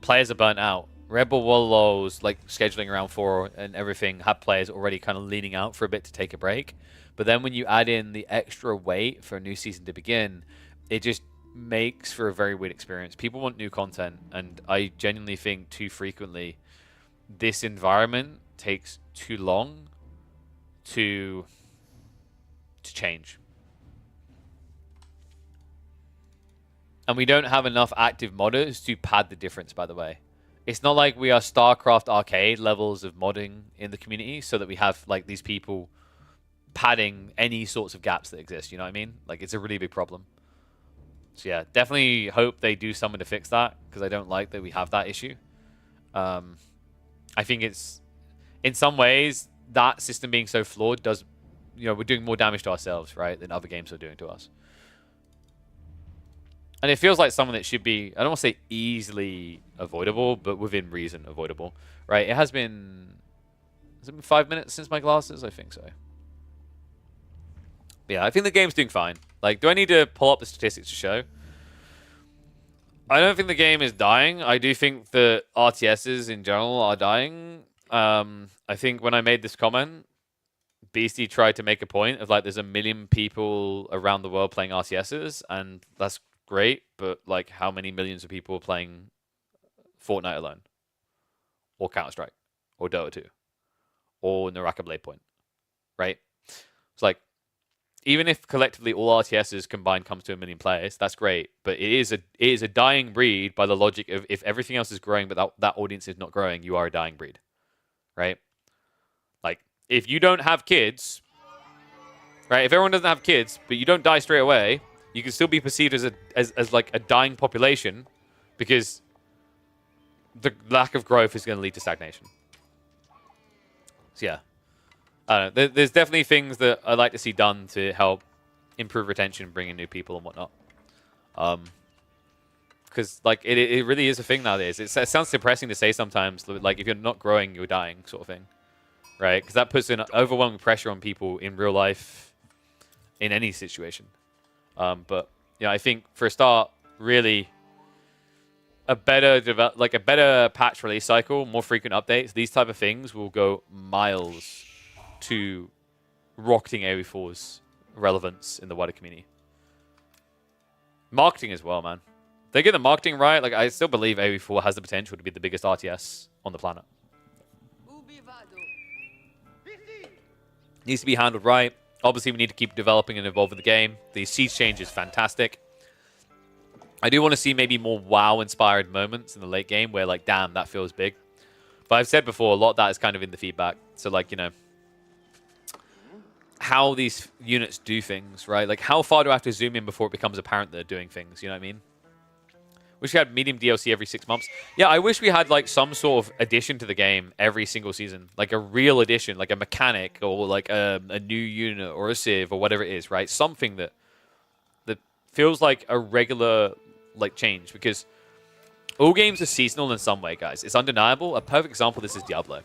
players are burnt out. Red Bull Warlords, like, scheduling around 4 and everything, have players already kind of leaning out for a bit to take a break. But then when you add in the extra wait for a new season to begin, it just makes for a very weird experience. People want new content, and I genuinely think too frequently this environment takes too long to change. And we don't have enough active modders to pad the difference, by the way. It's not like we are StarCraft arcade levels of modding in the community so that we have like these people padding any sorts of gaps that exist, you know what I mean? Like, it's a really big problem. So yeah, definitely hope they do something to fix that, because I don't like that we have that issue. I think it's, in some ways, that system being so flawed does, you know, we're doing more damage to ourselves, right, than other games are doing to us. And it feels like something that should be, I don't want to say easily avoidable, but within reason avoidable, right? Has it been 5 minutes since my glasses? I think so. But yeah, I think the game's doing fine. Like, do I need to pull up the statistics to show? I don't think the game is dying. I do think the RTSs in general are dying. I think when I made this comment, Beastie tried to make a point of like there's 1 million people around the world playing RTSs, and that's great, but like how many millions of people are playing Fortnite alone? Or Counter-Strike? Or Dota 2? Or Naraka Blade Point? Right? It's like, even if collectively all RTSs combined comes to 1 million players, that's great. But it is a dying breed by the logic of if everything else is growing, but that audience is not growing, you are a dying breed, right? Like if you don't have kids, right? If everyone doesn't have kids, but you don't die straight away, you can still be perceived as like a dying population, because the lack of growth is going to lead to stagnation. So yeah. I don't know. There's definitely things that I'd like to see done to help improve retention, bring in new people and whatnot. Because like it really is a thing nowadays. It sounds depressing to say sometimes. Like if you're not growing, you're dying, sort of thing, right? Because that puts an overwhelming pressure on people in real life, in any situation. But yeah, I think for a start, really a better patch release cycle, more frequent updates. These type of things will go miles to rocketing AoE4's relevance in the wider community. Marketing as well, man. They get the marketing right. Like I still believe AoE4 has the potential to be the biggest RTS on the planet. Needs to be handled right. Obviously, we need to keep developing and evolving the game. The siege change is fantastic. I do want to see maybe more WoW-inspired moments in the late game where, like, damn, that feels big. But I've said before, a lot of that is kind of in the feedback. So, like, you know, how these units do things, right? Like, how far do I have to zoom in before it becomes apparent they're doing things? You know what I mean? Wish we had medium DLC every 6 months. Yeah, I wish we had, like, some sort of addition to the game every single season. Like, a real addition, like a mechanic or, like, a new unit or a civ or whatever it is, right? Something that feels like a regular, like, change. Because all games are seasonal in some way, guys. It's undeniable. A perfect example of this is Diablo.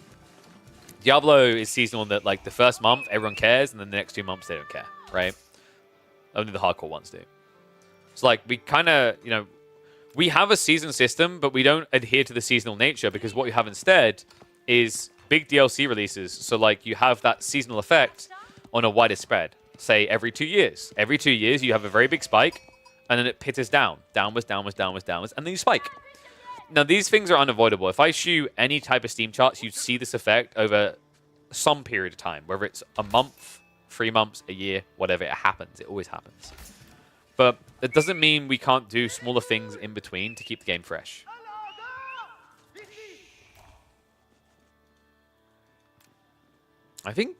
Diablo is seasonal in that, like, the first month, everyone cares, and then the next 2 months, they don't care, right? Only the hardcore ones do. So, like, we kind of, you know, we have a season system, but we don't adhere to the seasonal nature, because what you have instead is big DLC releases. So, like, you have that seasonal effect on a wider spread, say, every 2 years. Every 2 years, you have a very big spike, and then it pitters down. Downwards, downwards, downwards, downwards, and then you spike. Now, these things are unavoidable. If I shoot any type of Steam charts, you'd see this effect over some period of time, whether it's a month, 3 months, a year, whatever. It happens. It always happens. But it doesn't mean we can't do smaller things in between to keep the game fresh. I think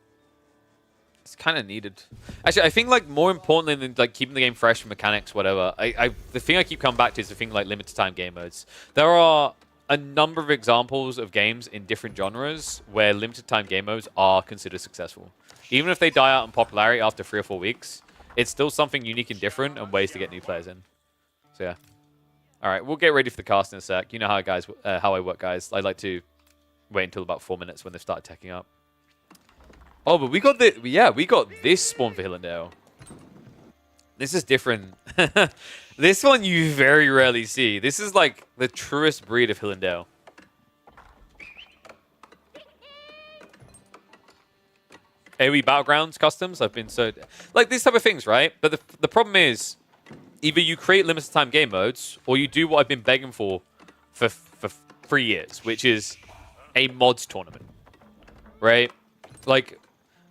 it's kind of needed. Actually, I think, like, more importantly than, like, keeping the game fresh, mechanics, whatever, the thing I keep coming back to is the thing like limited time game modes. There are a number of examples of games in different genres where limited time game modes are considered successful. Even if they die out in popularity after 3 or 4 weeks, it's still something unique and different and ways to get new players in. So yeah. All right, we'll get ready for the cast in a sec. You know how I work, guys. I like to wait until about 4 minutes when they've started teching up. Oh, but we got we got this spawn for Hillendale. This is different. This one you very rarely see. This is like the truest breed of Hillendale. AoE Battlegrounds customs, I've been so... Like, these type of things, right? But the problem is, either you create limited time game modes, or you do what I've been begging for 3 years, which is a mods tournament. Right? Like,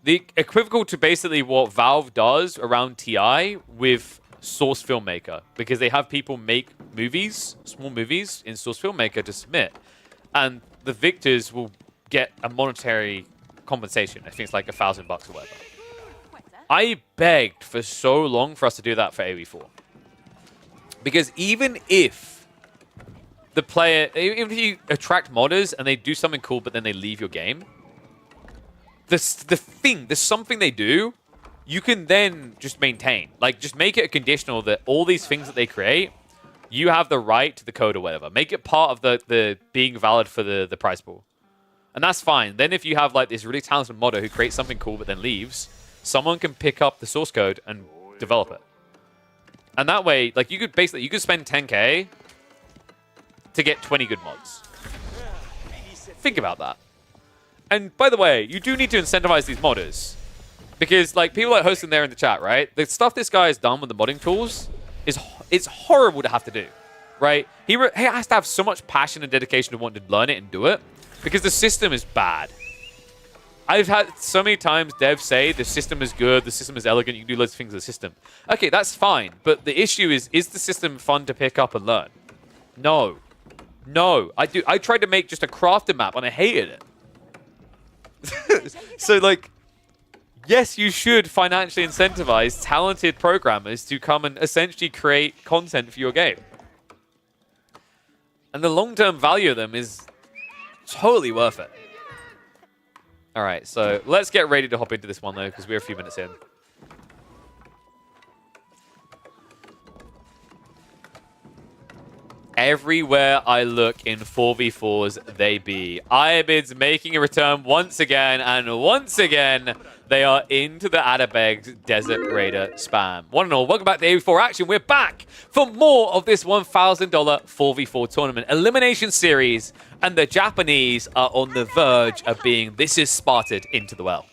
the equivocal to basically what Valve does around TI with Source Filmmaker. Because they have people make movies, small movies, in Source Filmmaker to submit. And the victors will get a monetary compensation. I think it's like $1,000 or whatever. I begged for so long for us to do that for AoE4. Because even if the player, even if you attract modders and they do something cool but then they leave your game, there's something they do, you can then just maintain. Like, just make it a conditional that all these things that they create, you have the right to the code or whatever. Make it part of the being valid for the prize pool. And that's fine. Then if you have, like, this really talented modder who creates something cool but then leaves, someone can pick up the source code and develop it. And that way, like, you could spend 10K to get 20 good mods. Think about that. And by the way, you do need to incentivize these modders. Because, like, people like hosting there in the chat, right? The stuff this guy has done with the modding tools it's horrible to have to do, right? He has to have so much passion and dedication to want to learn it and do it. Because the system is bad. I've had so many times devs say the system is good, the system is elegant, you can do loads of things with the system. Okay, that's fine, but the issue is the system fun to pick up and learn? No. No. I tried to make just a crafted map and I hated it. So, like, yes, you should financially incentivize talented programmers to come and essentially create content for your game. And the long-term value of them is totally worth it. All right, so let's get ready to hop into this one, though, because we're a few minutes in. Everywhere I look in 4v4s, they be. Iabid's making a return once again, and once again, they are into the Adabeg's Desert Raider spam. One and all, welcome back to AV4 Action. We're back for more of this $1,000 4v4 tournament elimination series, and the Japanese are on the verge of being "This is Sparted" into the well.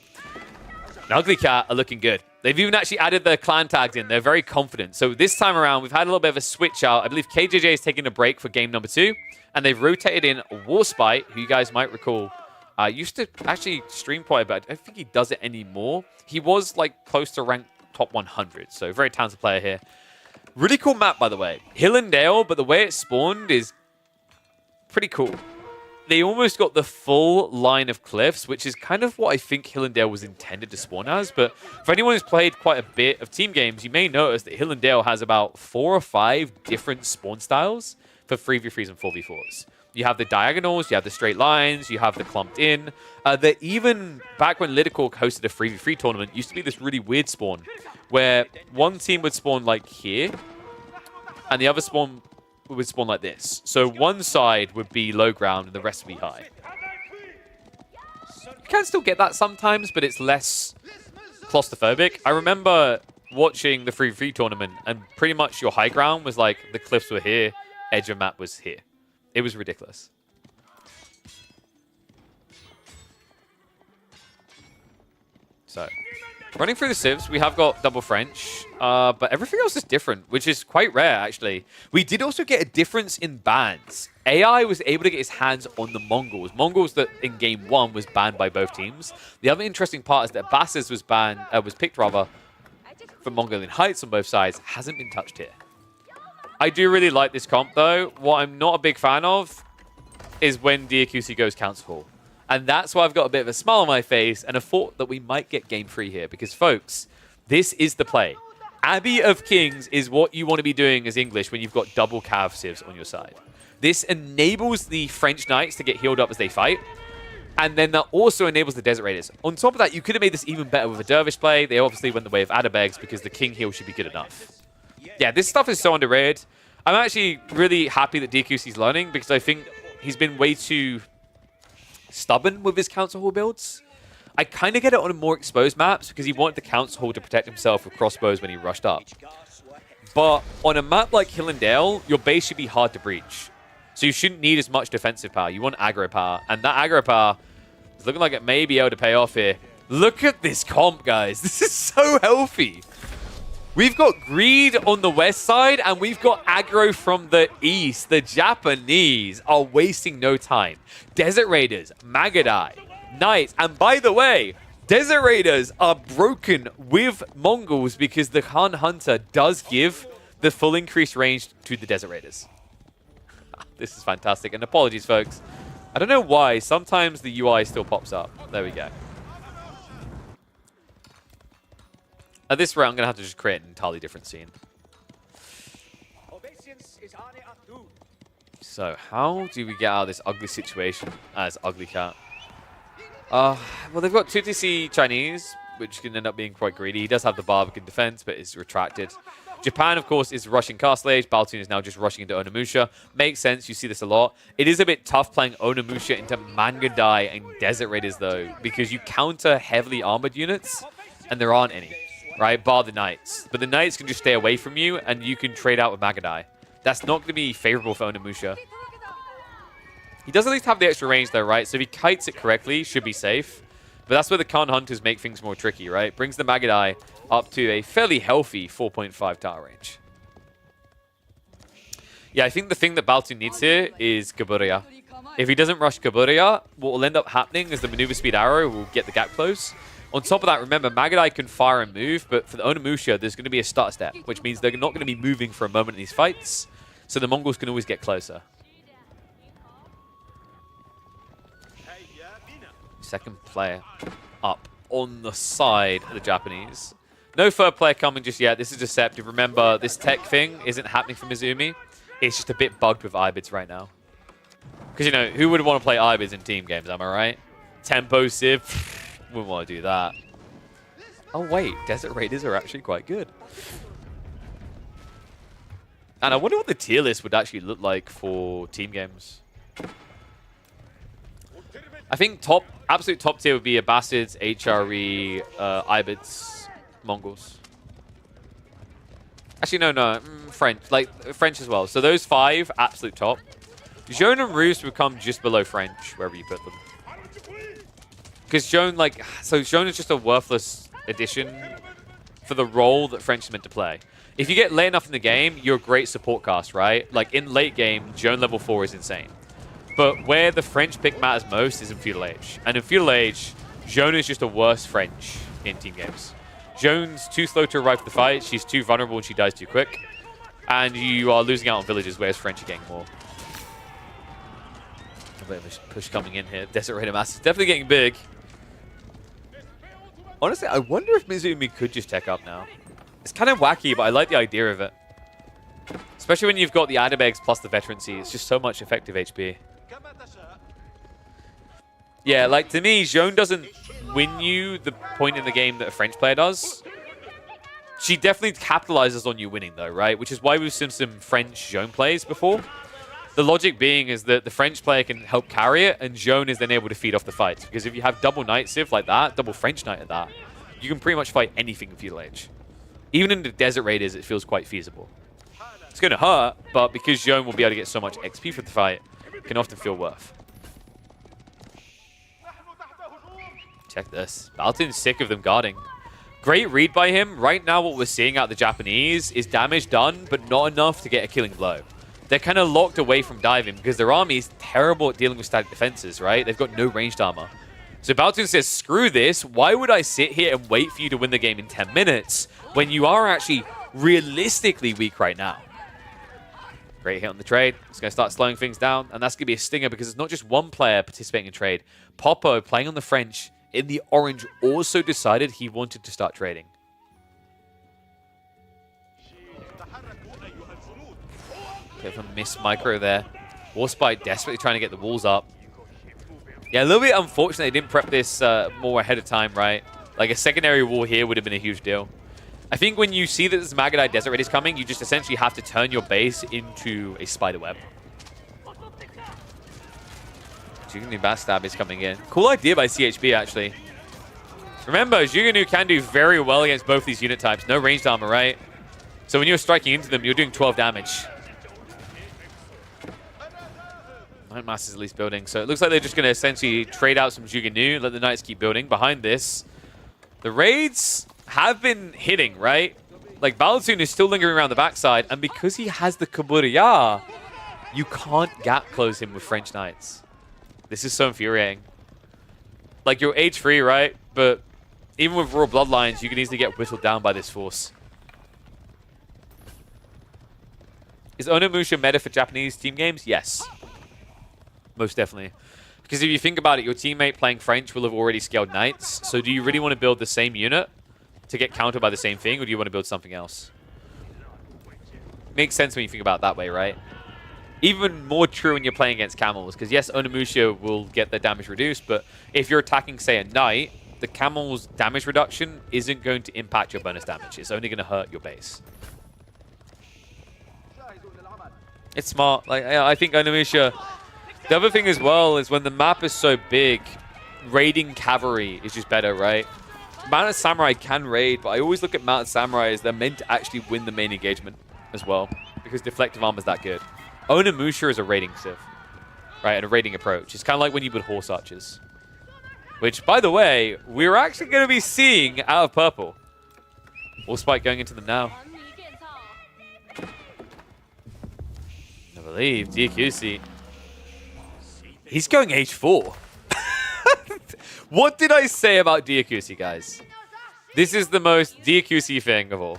Now, Ugly Cat are looking good. They've even actually added their clan tags in. They're very confident. So this time around, we've had a little bit of a switch out. I believe KJJ is taking a break for game number 2, and they've rotated in Warspite, who you guys might recall used to actually stream quite a bit. I don't think he does it anymore. He was like close to rank top 100, so very talented player here. Really cool map, by the way. Hill and Dale, but the way it spawned is pretty cool. They almost got the full line of cliffs, which is kind of what I think Hill and Dale was intended to spawn as. But for anyone who's played quite a bit of team games, you may notice that Hill and Dale has about 4 or 5 different spawn styles for 3v3s and 4v4s. You have the diagonals, you have the straight lines, you have the clumped in. Even back when Lidicorp hosted a 3v3 tournament, used to be this really weird spawn where one team would spawn like here, and the other spawn would spawn like this. So one side would be low ground and the rest would be high. You can still get that sometimes, but it's less claustrophobic. I remember watching the 3v3 tournament, and pretty much your high ground was like the cliffs were here, edge of map was here. It was ridiculous. So, running through the civs, we have got double French, but everything else is different, which is quite rare, actually. We did also get a difference in bans. AI was able to get his hands on the Mongols. Mongols that in game 1 was banned by both teams. The other interesting part is that Basses was picked rather for Mongolian Heights on both sides. Hasn't been touched here. I do really like this comp, though. What I'm not a big fan of is when DQC goes Council Hall. And that's why I've got a bit of a smile on my face and a thought that we might get game 3 here. Because, folks, this is the play. Abbey of Kings is what you want to be doing as English when you've got double Cav civs on your side. This enables the French Knights to get healed up as they fight. And then that also enables the Desert Raiders. On top of that, you could have made this even better with a Dervish play. They obviously went the way of Adabegs because the King heal should be good enough. Yeah, this stuff is so underrated. I'm actually really happy that DQC's learning because I think he's been way too stubborn with his Council Hall builds. I kind of get it on more exposed maps because he wanted the Council Hall to protect himself with crossbows when he rushed up. But on a map like Hill and Dale, your base should be hard to breach. So you shouldn't need as much defensive power. You want aggro power. And that aggro power is looking like it may be able to pay off here. Look at this comp, guys. This is so healthy. We've got greed on the west side, and we've got aggro from the east. The Japanese are wasting no time. Desert Raiders, Magadai, Knights, and by the way, Desert Raiders are broken with Mongols because the Khan Hunter does give the full increased range to the Desert Raiders. This is fantastic, and apologies, folks. I don't know why. Sometimes the UI still pops up. There we go. At this round, I'm going to have to just create an entirely different scene. So, how do we get out of this ugly situation as Ugly Cat? Well, they've got 2TC Chinese, which can end up being quite greedy. He does have the Barbican defense, but is retracted. Japan, of course, is rushing Castle Age. Baltin is now just rushing into Onimusha. Makes sense. You see this a lot. It is a bit tough playing Onimusha into Mangadai and Desert Raiders, though, because you counter heavily armored units, and there aren't any. Right, bar the Knights. But the Knights can just stay away from you, and you can trade out with Magadai. That's not going to be favorable for Onimusha. He does at least have the extra range, though, right? So if he kites it correctly, should be safe. But that's where the Khan Hunters make things more tricky, right? Brings the Magadai up to a fairly healthy 4.5 tower range. Yeah, I think the thing that Baltin needs here is Gaburia. If he doesn't rush Kaburia, what will end up happening is the maneuver speed arrow will get the gap close. On top of that, remember, Magadai can fire and move, but for the Onimusha, there's going to be a start step, which means they're not going to be moving for a moment in these fights, so the Mongols can always get closer. Second player up on the side of the Japanese. No third player coming just yet. This is deceptive. Remember, this tech thing isn't happening for Mizumi. It's just a bit bugged with Ibids right now. Because, you know, who would want to play Ibids in team games, am I right? Tempo, Civ, wouldn't want to do that. Oh, wait. Desert Raiders are actually quite good. And I wonder what the tier list would actually look like for team games. I think absolute top tier would be Abbasids, HRE, Ibids, Mongols. Actually, no. French. Like, French as well. So those 5, absolute top. Joan and Ruse would come just below French, wherever you put them. Because Joan, Joan is just a worthless addition for the role that French is meant to play. If you get late enough in the game, you're a great support cast, right? Like, in late game, Joan level 4 is insane. But where the French pick matters most is in Feudal Age. And in Feudal Age, Joan is just a worse French in team games. Joan's too slow to arrive for the fight, she's too vulnerable and she dies too quick. And you are losing out on villages, whereas French are getting more. A bit of a push coming in here. Desert Raider Mass is definitely getting big. Honestly, I wonder if Mizumi could just tech up now. It's kind of wacky, but I like the idea of it. Especially when you've got the Adabegs plus the Veterancy. It's just so much effective HP. Yeah, like, to me, Joan doesn't win you the point in the game that a French player does. She definitely capitalizes on you winning, though, right? Which is why we've seen some French Joan plays before. The logic being is that the French player can help carry it, and Joan is then able to feed off the fights. Because if you have double Knight Civ like that, double French Knight at that, you can pretty much fight anything in Feudal Age. Even in the Desert Raiders, it feels quite feasible. It's going to hurt, but because Joan will be able to get so much XP for the fight, it can often feel worth. Check this. Baltin's sick of them guarding. Great read by him. Right now, what we're seeing out of the Japanese is damage done, but not enough to get a killing blow. They're kind of locked away from diving because their army is terrible at dealing with static defenses, right? They've got no ranged armor. So Baltin says, screw this. Why would I sit here and wait for you to win the game in 10 minutes when you are actually realistically weak right now? Great hit on the trade. It's going to start slowing things down, and that's going to be a stinger because it's not just one player participating in trade. Popo, playing on the French in the orange, also decided he wanted to start trading. Bit of a miss micro there. Warspite desperately trying to get the walls up. Yeah, a little bit unfortunate they didn't prep this more ahead of time, right? Like a secondary wall here would have been a huge deal. I think when you see that this Magadai Desert Raid is coming, you just essentially have to turn your base into a spider web. Juganu Backstab is coming in. Cool idea by CHB, actually. Remember, Juganu can do very well against both these unit types. No ranged armor, right? So when you're striking into them, you're doing 12 damage. Night Mass is at least building. So it looks like they're just going to essentially trade out some Juganu, let the Knights keep building. Behind this, the raids have been hitting, right? Like, Baltin is still lingering around the backside, and because he has the Kaburia, you can't gap close him with French Knights. This is so infuriating. Like, you're age 3, right? But even with raw bloodlines, you can easily get whittled down by this force. Is Onimusha meta for Japanese team games? Yes. Most definitely. Because if you think about it, your teammate playing French will have already scaled Knights. So do you really want to build the same unit to get countered by the same thing, or do you want to build something else? Makes sense when you think about it that way, right? Even more true when you're playing against camels, because yes, Onimusha will get their damage reduced, but if you're attacking, say, a knight, the camel's damage reduction isn't going to impact your bonus damage. It's only going to hurt your base. It's smart. Like, I think Onimusha... The other thing as well is when the map is so big, raiding cavalry is just better, right? Mounted Samurai can raid, but I always look at Mounted Samurai as they're meant to actually win the main engagement as well, because deflective armor is that good. Onimusha is a raiding civ, right, and a raiding approach. It's kind of like when you build horse archers, which, by the way, we're actually going to be seeing out of purple. Warspite going into them now. I believe DQC. He's going H4. What did I say about Diakusi, guys? This is the most Diakusi thing of all.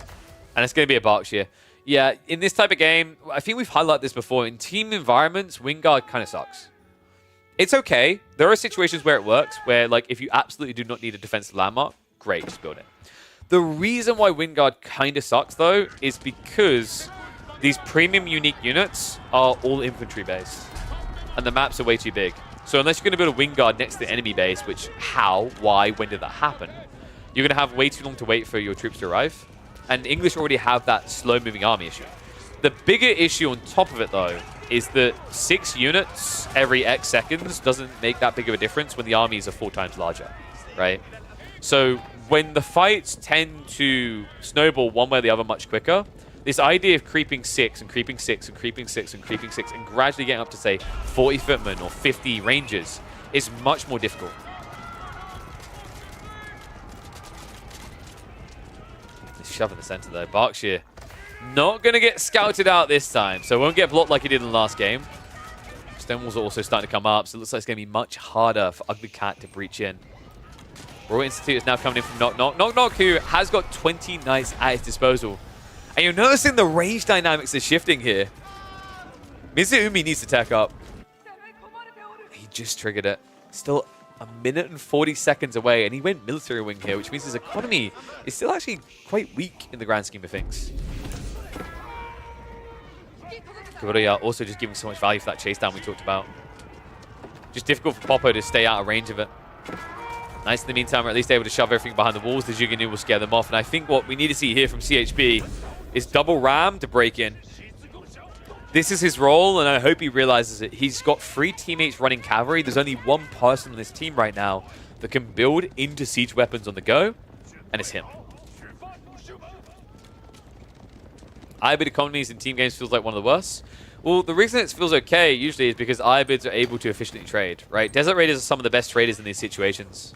And it's going to be a Berkshire. Yeah, in this type of game, I think we've highlighted this before. In team environments, Wingard kind of sucks. It's okay. There are situations where it works, where like if you absolutely do not need a defensive landmark, great, just build it. The reason why Wingard kind of sucks, though, is because these premium unique units are all infantry based. And the maps are way too big. So unless you're going to build a Wingard next to the enemy base, which how, why, when did that happen? You're going to have way too long to wait for your troops to arrive. And English already have that slow-moving army issue. The bigger issue on top of it, though, is that 6 units every X seconds doesn't make that big of a difference when the armies are 4 times larger, right? So when the fights tend to snowball one way or the other much quicker, this idea of creeping 6 and creeping 6 and creeping 6 and creeping 6 and gradually getting up to, say, 40 footmen or 50 rangers is much more difficult. Shove in the center there. Berkshire not going to get scouted out this time, so won't get blocked like he did in the last game. Stone walls are also starting to come up, so it looks like it's going to be much harder for Ugly Cat to breach in. Royal Institute is now coming in from Knock Knock. Knock Knock, who has got 20 knights at his disposal. And you're noticing the range dynamics are shifting here. Mizuumi needs to tech up. He just triggered it. Still a minute and 40 seconds away, and he went military wing here, which means his economy is still actually quite weak in the grand scheme of things. Kuroya also just giving so much value for that chase down we talked about. Just difficult for Popo to stay out of range of it. Nice in the meantime, we're at least able to shove everything behind the walls. The Juganu will scare them off, and I think what we need to see here from CHB is double ram to break in. This is his role, and I hope he realizes it. He's got 3 teammates running cavalry. There's only one person on this team right now that can build into siege weapons on the go, and it's him. Ibid economies in team games feels like one of the worst. Well, the reason it feels okay usually is because Ibids are able to efficiently trade, right? Desert Raiders are some of the best traders in these situations.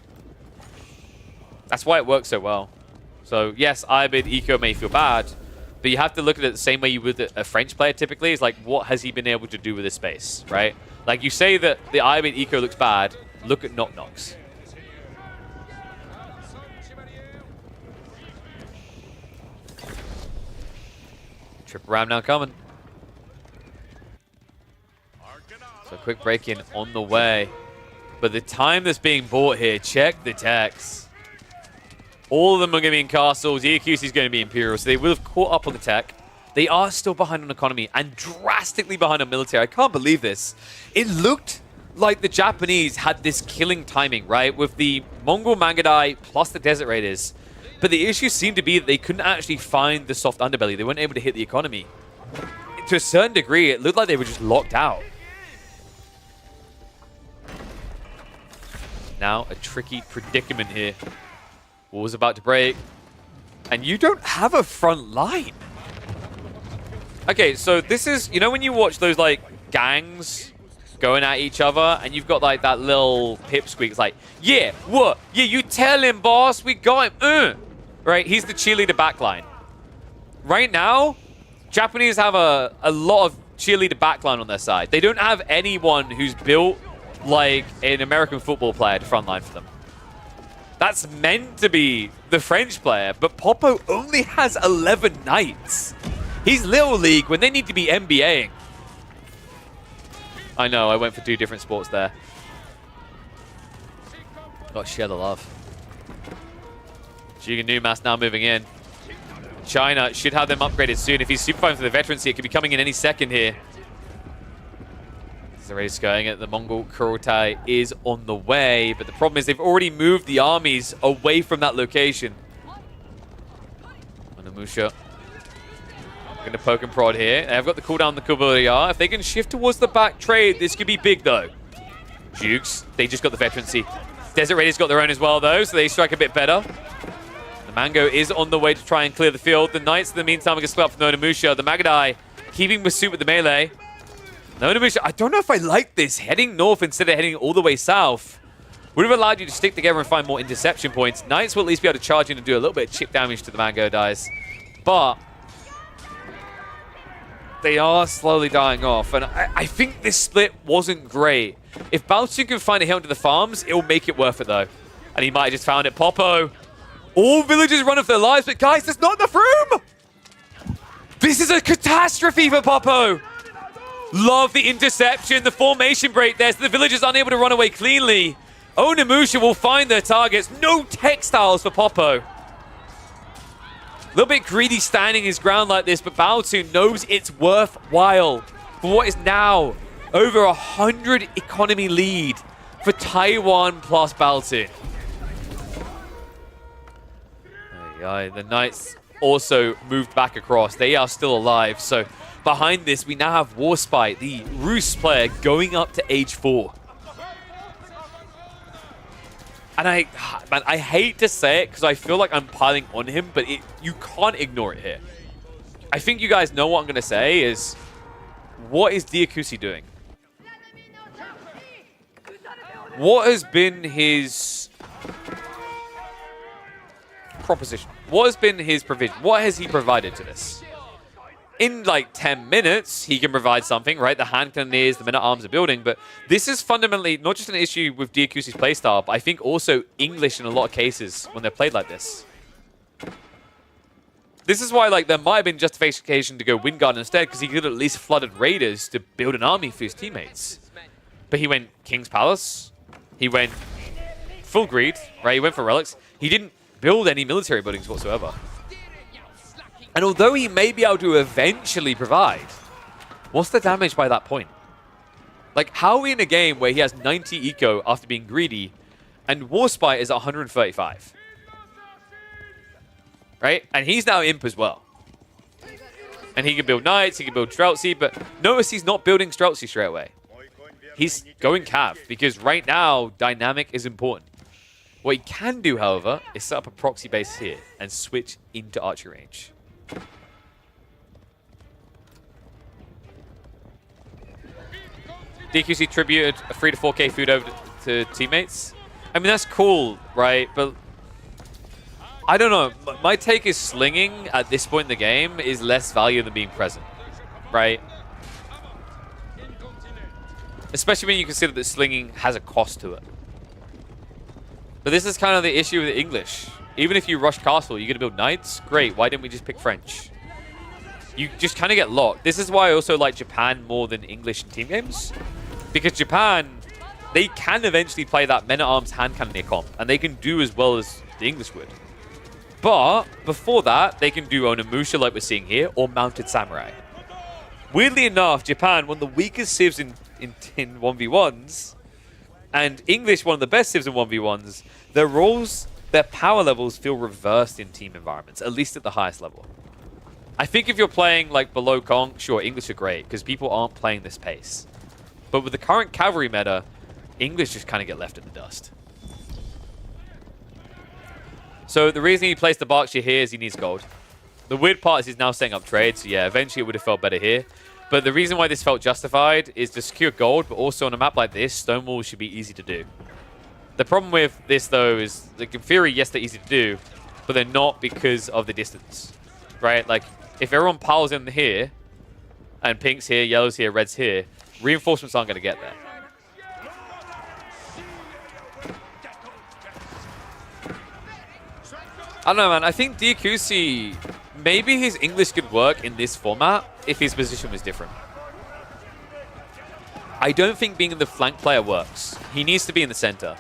That's why it works so well. So yes, Ibid eco may feel bad, but you have to look at it the same way you would a French player typically. It's like, what has he been able to do with this space, right? Like, you say that the Ibid eco looks bad, look at Knock Knocks. Triple ram now coming. So quick break-in on the way. But the time that's being bought here, check the techs. All of them are going to be in castles. EQC is going to be Imperial, so they will have caught up on the tech. They are still behind on economy and drastically behind on military. I can't believe this. It looked like the Japanese had this killing timing, right? With the Mongol Mangadai plus the Desert Raiders. But the issue seemed to be that they couldn't actually find the soft underbelly. They weren't able to hit the economy. To a certain degree, it looked like they were just locked out. Now, a tricky predicament here. Wall's about to break. And you don't have a front line. Okay, so this is, you know when you watch those, like, gangs going at each other, and you've got, like, that little pipsqueak. It's like, yeah, what? Yeah, you tell him, boss. We got him. Right? He's the cheerleader backline. Right now, Japanese have a lot of cheerleader backline on their side. They don't have anyone who's built like an American football player to frontline for them. That's meant to be the French player, but Popo only has 11 knights. He's Little League when they need to be NBAing. I know, I went for 2 different sports there. Got to share the love. Jiga Numas now moving in. China should have them upgraded soon. If he's super fine for the veterancy, it could be coming in any second here. He's already skirting it. The Mongol Kurotai is on the way, but the problem is they've already moved the armies away from that location. Anamusha going to poke and prod here. They've got the cooldown on the Kuburia. If they can shift towards the back trade, this could be big though. Jukes, they just got the veterancy. Desert Raiders got their own as well though, so they strike a bit better. The Mango is on the way to try and clear the field. The Knights, in the meantime, are going to split up from Nonamusha. The Magadai keeping pursuit with the melee. Nonamusha, I don't know if I like this. Heading north instead of heading all the way south would have allowed you to stick together and find more interception points. Knights will at least be able to charge in and do a little bit of chip damage to the Mango dies. But they are slowly dying off. And I think this split wasn't great. If Baltin can find a hit onto the farms, it'll make it worth it, though. And he might have just found it. Popo. All villagers running for their lives, but guys, there's not enough room! This is a catastrophe for Popo! Love the interception, the formation break there, so the villagers aren't able to run away cleanly. Onimusha will find their targets. No textiles for Popo. A little bit greedy standing his ground like this, but Baltin knows it's worthwhile for what is now over 100 economy lead for Taiwan plus Baltin. The Knights also moved back across. They are still alive. So behind this, we now have Warspite, the Roost player, going up to age 4. And I hate to say it because I feel like I'm piling on him, but you can't ignore it here. I think you guys know what I'm going to say is, what is Diakusi doing? What has been his proposition? What has been his provision? What has he provided to this? In like 10 minutes, he can provide something, right? The hand cannoneers, the men-at-arms are building, but this is fundamentally not just an issue with Diakusi's playstyle, but I think also English in a lot of cases when they're played like this. This is why like there might have been justification to go Windguard instead, because he could at least flooded Raiders to build an army for his teammates. But he went King's Palace. He went full greed, right? He went for relics. He didn't build any military buildings whatsoever. And although he may be able to eventually provide, what's the damage by that point? Like, how are we in a game where he has 90 eco after being greedy, and Warspite is 135? Right? And he's now imp as well. And he can build Knights, he can build Streltsy, but notice he's not building Streltsy straight away. He's going Cav, because right now, dynamic is important. What he can do, however, is set up a proxy base here and switch into archery range. DQC tributed a 3 to 4k food over to teammates. I mean, that's cool, right? But I don't know. My take is slinging at this point in the game is less value than being present, right? Especially when you consider that slinging has a cost to it. But this is kind of the issue with English. Even if you rush castle, you're going to build knights? Great, why didn't we just pick French? You just kind of get locked. This is why I also like Japan more than English in team games. Because Japan, they can eventually play that men-at-arms hand cannoneer comp. And they can do as well as the English would. But before that, they can do Onimusha like we're seeing here, or Mounted Samurai. Weirdly enough, Japan, one of the weakest civs in 1v1s, and English, one of the best civs in 1v1s, their roles, their power levels feel reversed in team environments, at least at the highest level. I think if you're playing like below Kong, sure, English are great, because people aren't playing this pace. But with the current cavalry meta, English just kind of get left in the dust. So the reason he placed the Berkshire here is he needs gold. The weird part is he's now setting up trades, so yeah, eventually it would have felt better here. But the reason why this felt justified is to secure gold, but also on a map like this, stone walls should be easy to do. The problem with this, though, is, like, in theory, yes, they're easy to do, but they're not because of the distance, right? Like, if everyone piles in here, and pink's here, yellow's here, red's here, reinforcements aren't going to get there. I don't know, man. I think Diakusi, maybe his English could work in this format if his position was different. I don't think being the flank player works. He needs to be in the center.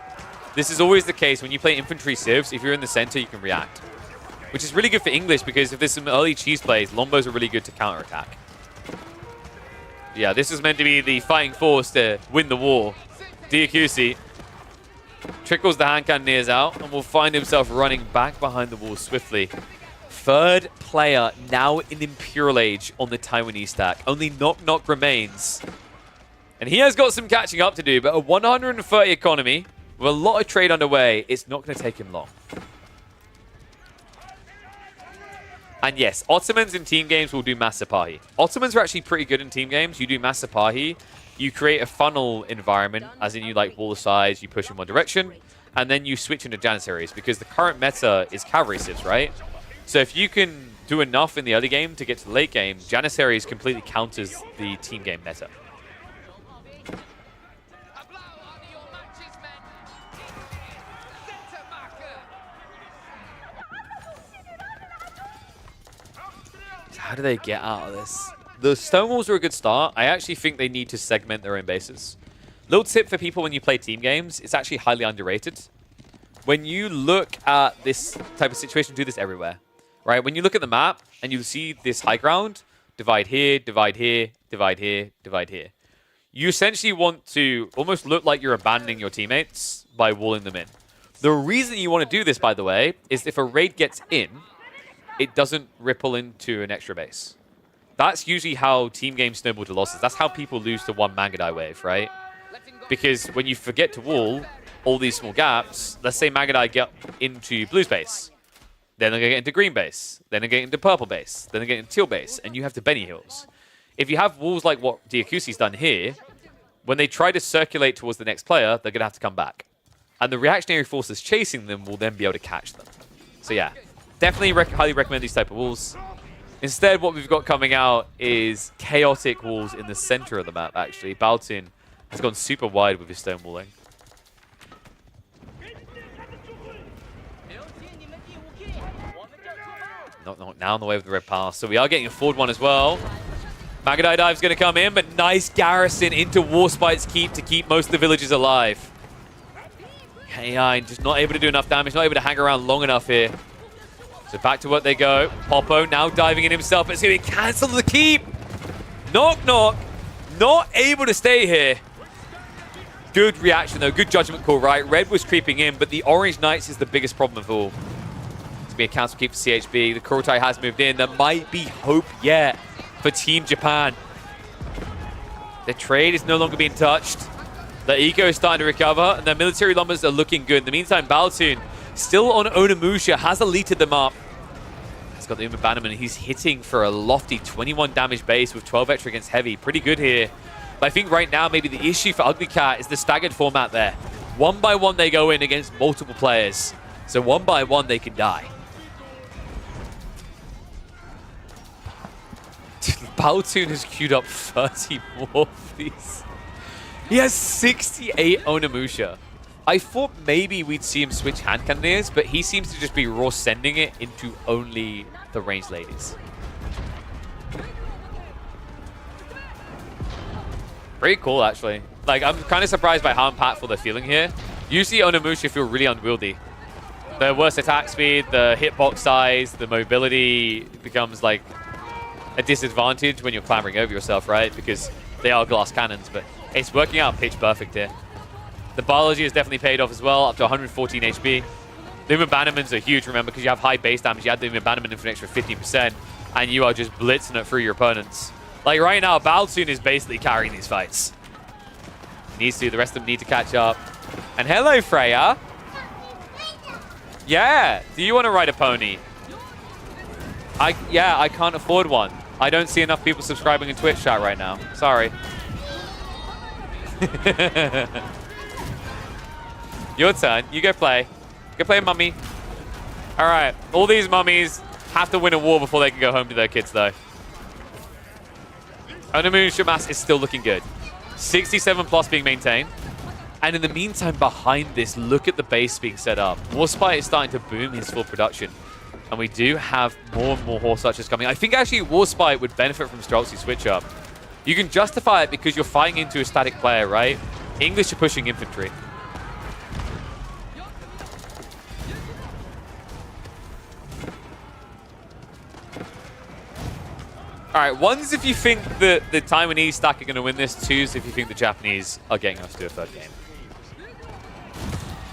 This is always the case when you play infantry civs. If you're in the center, you can react. Which is really good for English because if there's some early cheese plays, Lombos are really good to counterattack. Yeah, this is meant to be the fighting force to win the war. Diakusi trickles the hand cannoneers out and will find himself running back behind the wall swiftly. Third player now in Imperial Age on the Taiwanese stack. Only Knock Knock remains. And he has got some catching up to do, but a 130 economy with a lot of trade underway, it's not going to take him long. And yes, Ottomans in team games will do Mass Sipahi. Ottomans are actually pretty good in team games. You do Mass Sipahi, you create a funnel environment, as in you like wall the sides, you push in one direction, and then you switch into Janissaries, because the current meta is cavalry civs, right? So if you can do enough in the early game to get to the late game, Janissaries completely counters the team game meta. How do they get out of this? The Stonewalls are a good start. I actually think they need to segment their own bases. Little tip for people when you play team games, it's actually highly underrated. When you look at this type of situation, do this everywhere, right? When you look at the map and you see this high ground, divide here, divide here, divide here, divide here. You essentially want to almost look like you're abandoning your teammates by walling them in. The reason you want to do this, by the way, is if a raid gets in, it doesn't ripple into an extra base. That's usually how team games snowball to losses. That's how people lose to one Magadai wave, right? Because when you forget to wall all these small gaps, let's say Magadai get into blue's base, then they're going to get into green base, then they're getting into purple base, then they're getting into teal base, and you have to Benny Hills. If you have walls like what Diakusi's done here, when they try to circulate towards the next player, they're going to have to come back. And the reactionary forces chasing them will then be able to catch them. So yeah, definitely highly recommend these type of walls. Instead, what we've got coming out is chaotic walls in the center of the map, actually. Baltin has gone super wide with his stone walling. Not now on the way with the red pass. So we are getting a forward one as well. Magadai Dive's going to come in, but nice garrison into Warspite's keep to keep most of the villagers alive. AI just not able to do enough damage, not able to hang around long enough here. So back to what they go. Popo now diving in himself, but it's going to be cancelled the keep. Knock, knock. Not able to stay here. Good reaction, though. Good judgment call, right? Red was creeping in, but the Orange Knights is the biggest problem of all. It's going to be a cancel keep for CHB. The Kurotai has moved in. There might be hope yet for Team Japan. The trade is no longer being touched. The eco is starting to recover, and their military numbers are looking good. In the meantime, Baltin, still on Onimusha, has elited them up. He's got the Uma Bannerman. He's hitting for a lofty 21 damage base with 12 extra against heavy. Pretty good here. But I think right now, maybe the issue for Ugly Cat is the staggered format there. One by one, they go in against multiple players. So one by one, they can die. Baltoon has queued up 30 more of these. He has 68 Onimusha. I thought maybe we'd see him switch hand cannoneers, but he seems to just be raw sending it into only the ranged ladies. Pretty cool, actually. Like, I'm kind of surprised by how impactful they're feeling here. Usually Onimusha feel really unwieldy. The worse attack speed, the hitbox size, the mobility becomes like a disadvantage when you're clambering over yourself, right? Because they are glass cannons, but it's working out pitch perfect here. The biology has definitely paid off as well, up to 114 HP. The Uma Bannermans are huge, remember, because you have high base damage. You add the Uma Bannerman in for an extra 15%, and you are just blitzing it through your opponents. Like right now, Baltoon is basically carrying these fights. Needs to, the rest of them need to catch up. And hello, Freya. Yeah, do you want to ride a pony? Yeah, I can't afford one. I don't see enough people subscribing in Twitch chat right now. Sorry. Your turn. You go play. Go play, mummy. All right. All these mummies have to win a war before they can go home to their kids, though. Onimusha mass is still looking good. 67 plus being maintained. And in the meantime, behind this, look at the base being set up. Warspite is starting to boom his full production. And we do have more and more horse archers coming. I think actually Warspite would benefit from Streltsy switch up. You can justify it because you're fighting into a static player, right? English are pushing infantry. All right, one's if you think that the Taiwanese stack are going to win this. Two's if you think the Japanese are getting us to a third game.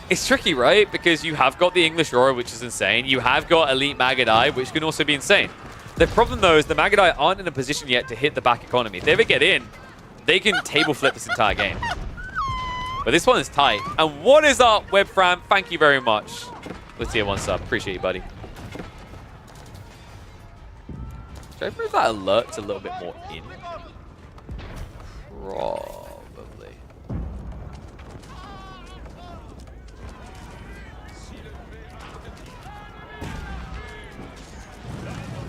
It's tricky, right? Because you have got the English Aurora, which is insane. You have got Elite Magadai, which can also be insane. The problem, though, is the Magadai aren't in a position yet to hit the back economy. If they ever get in, they can table flip this entire game. But this one is tight. And what is up, Webfram? Thank you very much. Let's see one sub. Appreciate you, buddy. Should I move that alert a little bit more in? Probably.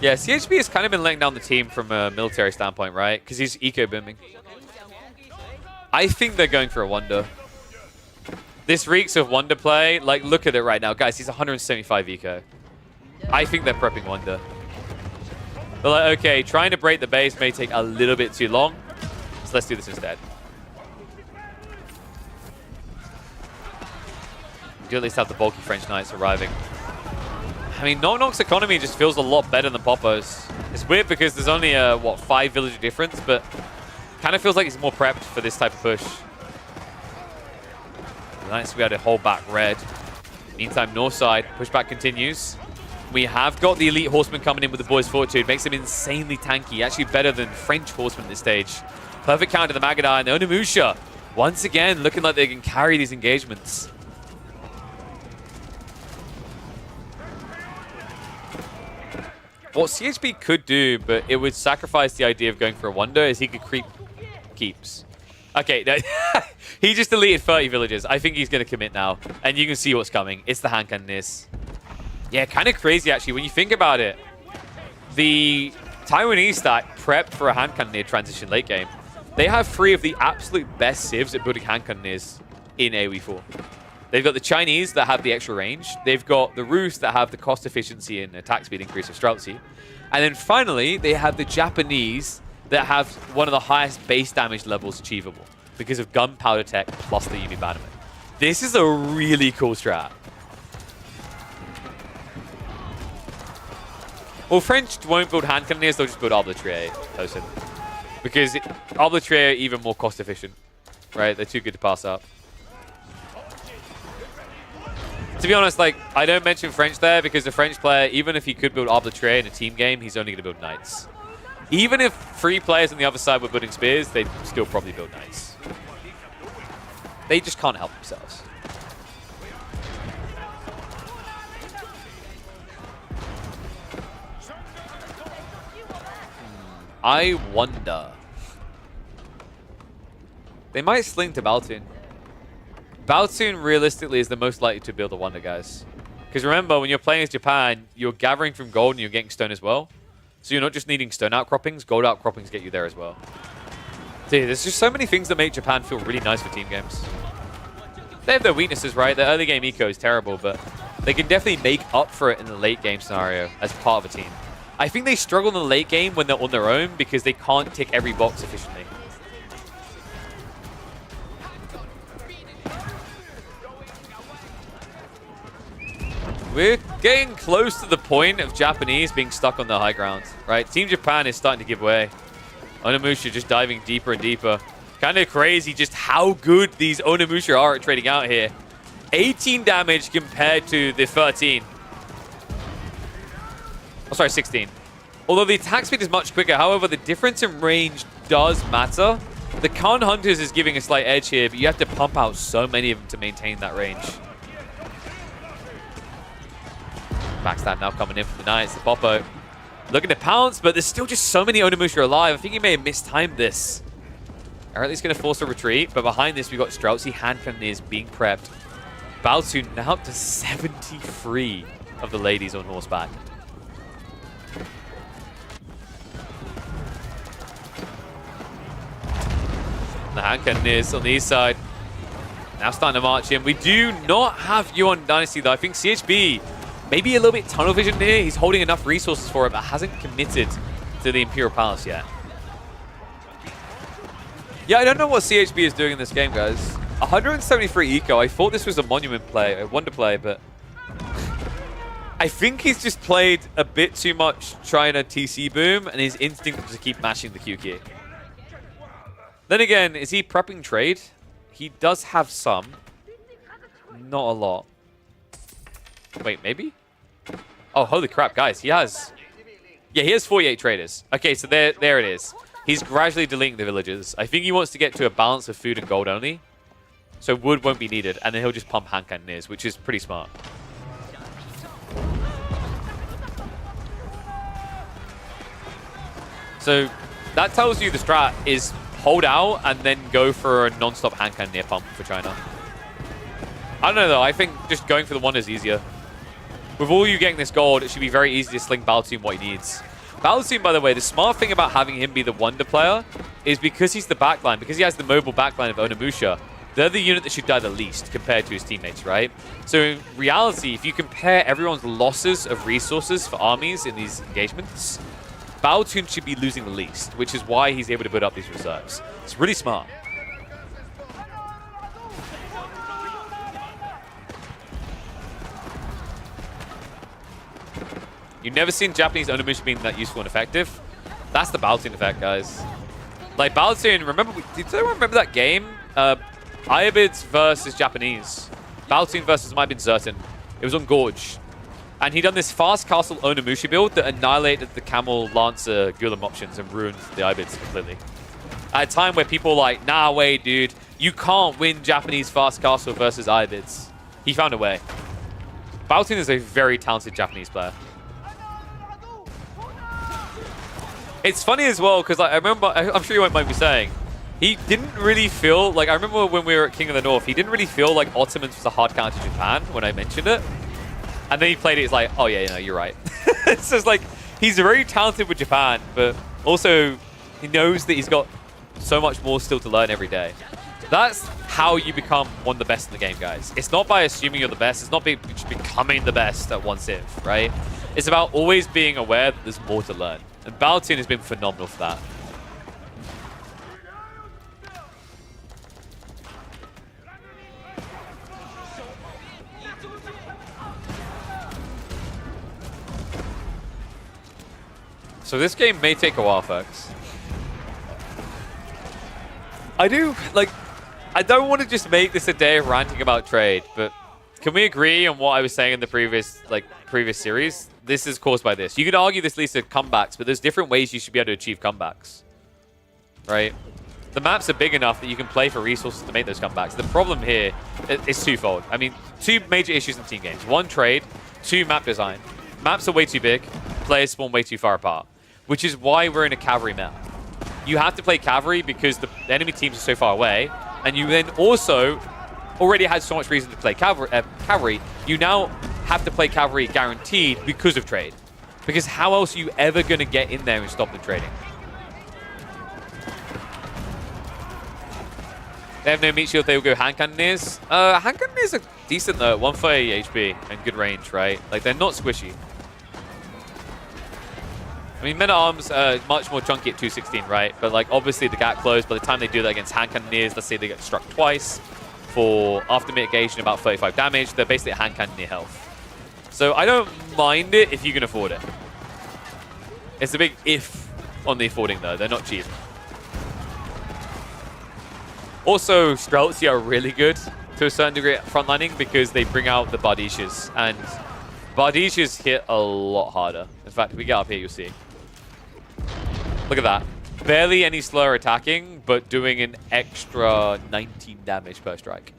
Yeah, CHB has kind of been letting down the team from a military standpoint, right? Because he's eco-booming. I think they're going for a Wonder. This reeks of Wonder play. Like, look at it right now. Guys, he's 175 eco. I think they're prepping Wonder. They're like, okay, trying to break the base may take a little bit too long. So let's do this instead. We do at least have the bulky French Knights arriving. I mean, Knock-Knock's economy just feels a lot better than Popo's. It's weird because there's only a, what, 5 villager difference, but kind of feels like he's more prepped for this type of push. Nice, we had to hold back red. Meantime, north side, pushback continues. We have got the elite horseman coming in with the boys' fortitude. Makes him insanely tanky, actually better than French horsemen at this stage. Perfect counter to the Magadai and the Onimusha. Once again, looking like they can carry these engagements. What CHP could do, but it would sacrifice the idea of going for a Wonder, is he could creep keeps. Okay, no, he just deleted 30 villagers. I think he's going to commit now. And you can see what's coming. It's the hand cannoniers. Yeah, kind of crazy, actually. When you think about it, the Taiwanese stack prepped for a hand cannoneer transition late game. They have 3 of the absolute best civs at building hand cannoneers in AoE4. They've got the Chinese that have the extra range. They've got the Rus that have the cost efficiency and attack speed increase of Streltsy. And then finally, they have the Japanese that have one of the highest base damage levels achievable because of gunpowder tech plus the UV bannerman. This is a really cool strat. Well, French won't build hand cannoneers, they'll just build arbaletier closer. Because arbaletier are even more cost efficient, right? They're too good to pass up. To be honest, like, I don't mention French there because the French player, even if he could build arbaletier in a team game, he's only going to build knights. Even if 3 players on the other side were building spears, they'd still probably build knights. They just can't help themselves. I wonder. They might sling to Baltin. Baltin realistically is the most likely to build a Wonder, guys. Because remember, when you're playing as Japan, you're gathering from gold and you're getting stone as well. So you're not just needing stone outcroppings, gold outcroppings get you there as well. Dude, there's just so many things that make Japan feel really nice for team games. They have their weaknesses, right? Their early game eco is terrible, but they can definitely make up for it in the late game scenario as part of a team. I think they struggle in the late game when they're on their own because they can't tick every box efficiently. We're getting close to the point of Japanese being stuck on the high ground, right? Team Japan is starting to give way. Onimusha just diving deeper and deeper. Kind of crazy just how good these Onimusha are at trading out here. 18 damage compared to the 13. Oh, sorry, 16. Although the attack speed is much quicker, however, the difference in range does matter. The Khan Hunters is giving a slight edge here, but you have to pump out so many of them to maintain that range. Backstab now coming in from the Knights, the Popo. Looking to pounce, but there's still just so many Onimusha alive. I think he may have mistimed this. Apparently, going to force a retreat, but behind this, we've got Streltsy hand cannoneers being prepped. Baltin now up to 73 of the ladies on horseback. The hand cannoneers on the east side. Now starting to march in. We do not have Johan Dynasty, though. I think CHB maybe a little bit tunnel vision here. He's holding enough resources for it, but hasn't committed to the Imperial Palace yet. Yeah, I don't know what CHB is doing in this game, guys. 173 eco. I thought this was a monument play, a wonder play, but I think he's just played a bit too much trying to TC boom, and his instinct was to keep mashing the Q key. Then again, is he prepping trade? He does have some. Not a lot. Wait, maybe? Oh, holy crap, guys. He has... Yeah, he has 48 traders. Okay, so there it is. He's gradually deleting the villages. I think he wants to get to a balance of food and gold only. So wood won't be needed, and then he'll just pump hand cannoneers, which is pretty smart. So that tells you the strat is hold out and then go for a non-stop hand cannoneer pump for China. I don't know, though. I think just going for the one is easier. with all you getting this gold, it should be very easy to sling Baltin what he needs. Baltin, by the way, the smart thing about having him be the wonder player is because he's the backline, because he has the mobile backline of Onimusha, they're the unit that should die the least compared to his teammates, right? So in reality, if you compare everyone's losses of resources for armies in these engagements, Baltin should be losing the least, which is why he's able to build up these reserves. It's really smart. You've never seen Japanese Onimusha being that useful and effective. That's the Baltin effect, guys. Like Baltin, remember, did anyone remember that game? Ayabids versus Japanese. Baltin versus might have been Zertin. It was on Gorge. And he done this fast castle Onimusha build that annihilated the Camel Lancer Gulam options and ruined the Ayabids completely. At a time where people were like, nah, wait, dude, you can't win Japanese fast castle versus Ayabids. He found a way. Baltin is a very talented Japanese player. It's funny as well, because like, I remember, I'm sure you might be saying, he didn't really feel, like I remember when we were at King of the North, he didn't really feel like Ottomans was a hard counter to Japan when I mentioned it. And then he played it, it's like, oh yeah, no, you're right. It's just like, he's very talented with Japan, but also he knows that he's got so much more still to learn every day. That's how you become one of the best in the game, guys. It's not by assuming you're the best, it's not becoming the best at one civ, right? It's about always being aware that there's more to learn. And Baltin has been phenomenal for that. So this game may take a while, folks. I don't want to just make this a day of ranting about trade, but can we agree on what I was saying in the previous series? This is caused by this. You could argue this leads to comebacks, but there's different ways you should be able to achieve comebacks, right? The maps are big enough that you can play for resources to make those comebacks. The problem here is twofold. I mean, two major issues in team games. One, trade. Two, map design. Maps are way too big. Players spawn way too far apart, which is why we're in a cavalry map. You have to play cavalry because the enemy teams are so far away, and you then also already had so much reason to play cavalry. You now have to play cavalry guaranteed because of trade. Because how else are you ever going to get in there and stop them trading? They have no meat shield, they will go hand cannoneers. Hand cannoneers are decent though, 130 HP and good range, right? Like, they're not squishy. I mean, men-at-arms are much more chunky at 216, right? But like, obviously the gap closed. By the time they do that against hand cannoneers, let's say they get struck twice for after mitigation about 35 damage, they're basically at hand cannoneer health. So I don't mind it if you can afford it. It's a big if on the affording though. They're not cheap. Also, Streltsy are really good to a certain degree at frontlining because they bring out the Bardishas, and Bardishas hit a lot harder. In fact, if we get up here, you'll see. Look at that. Barely any slower attacking, but doing an extra 19 damage per strike.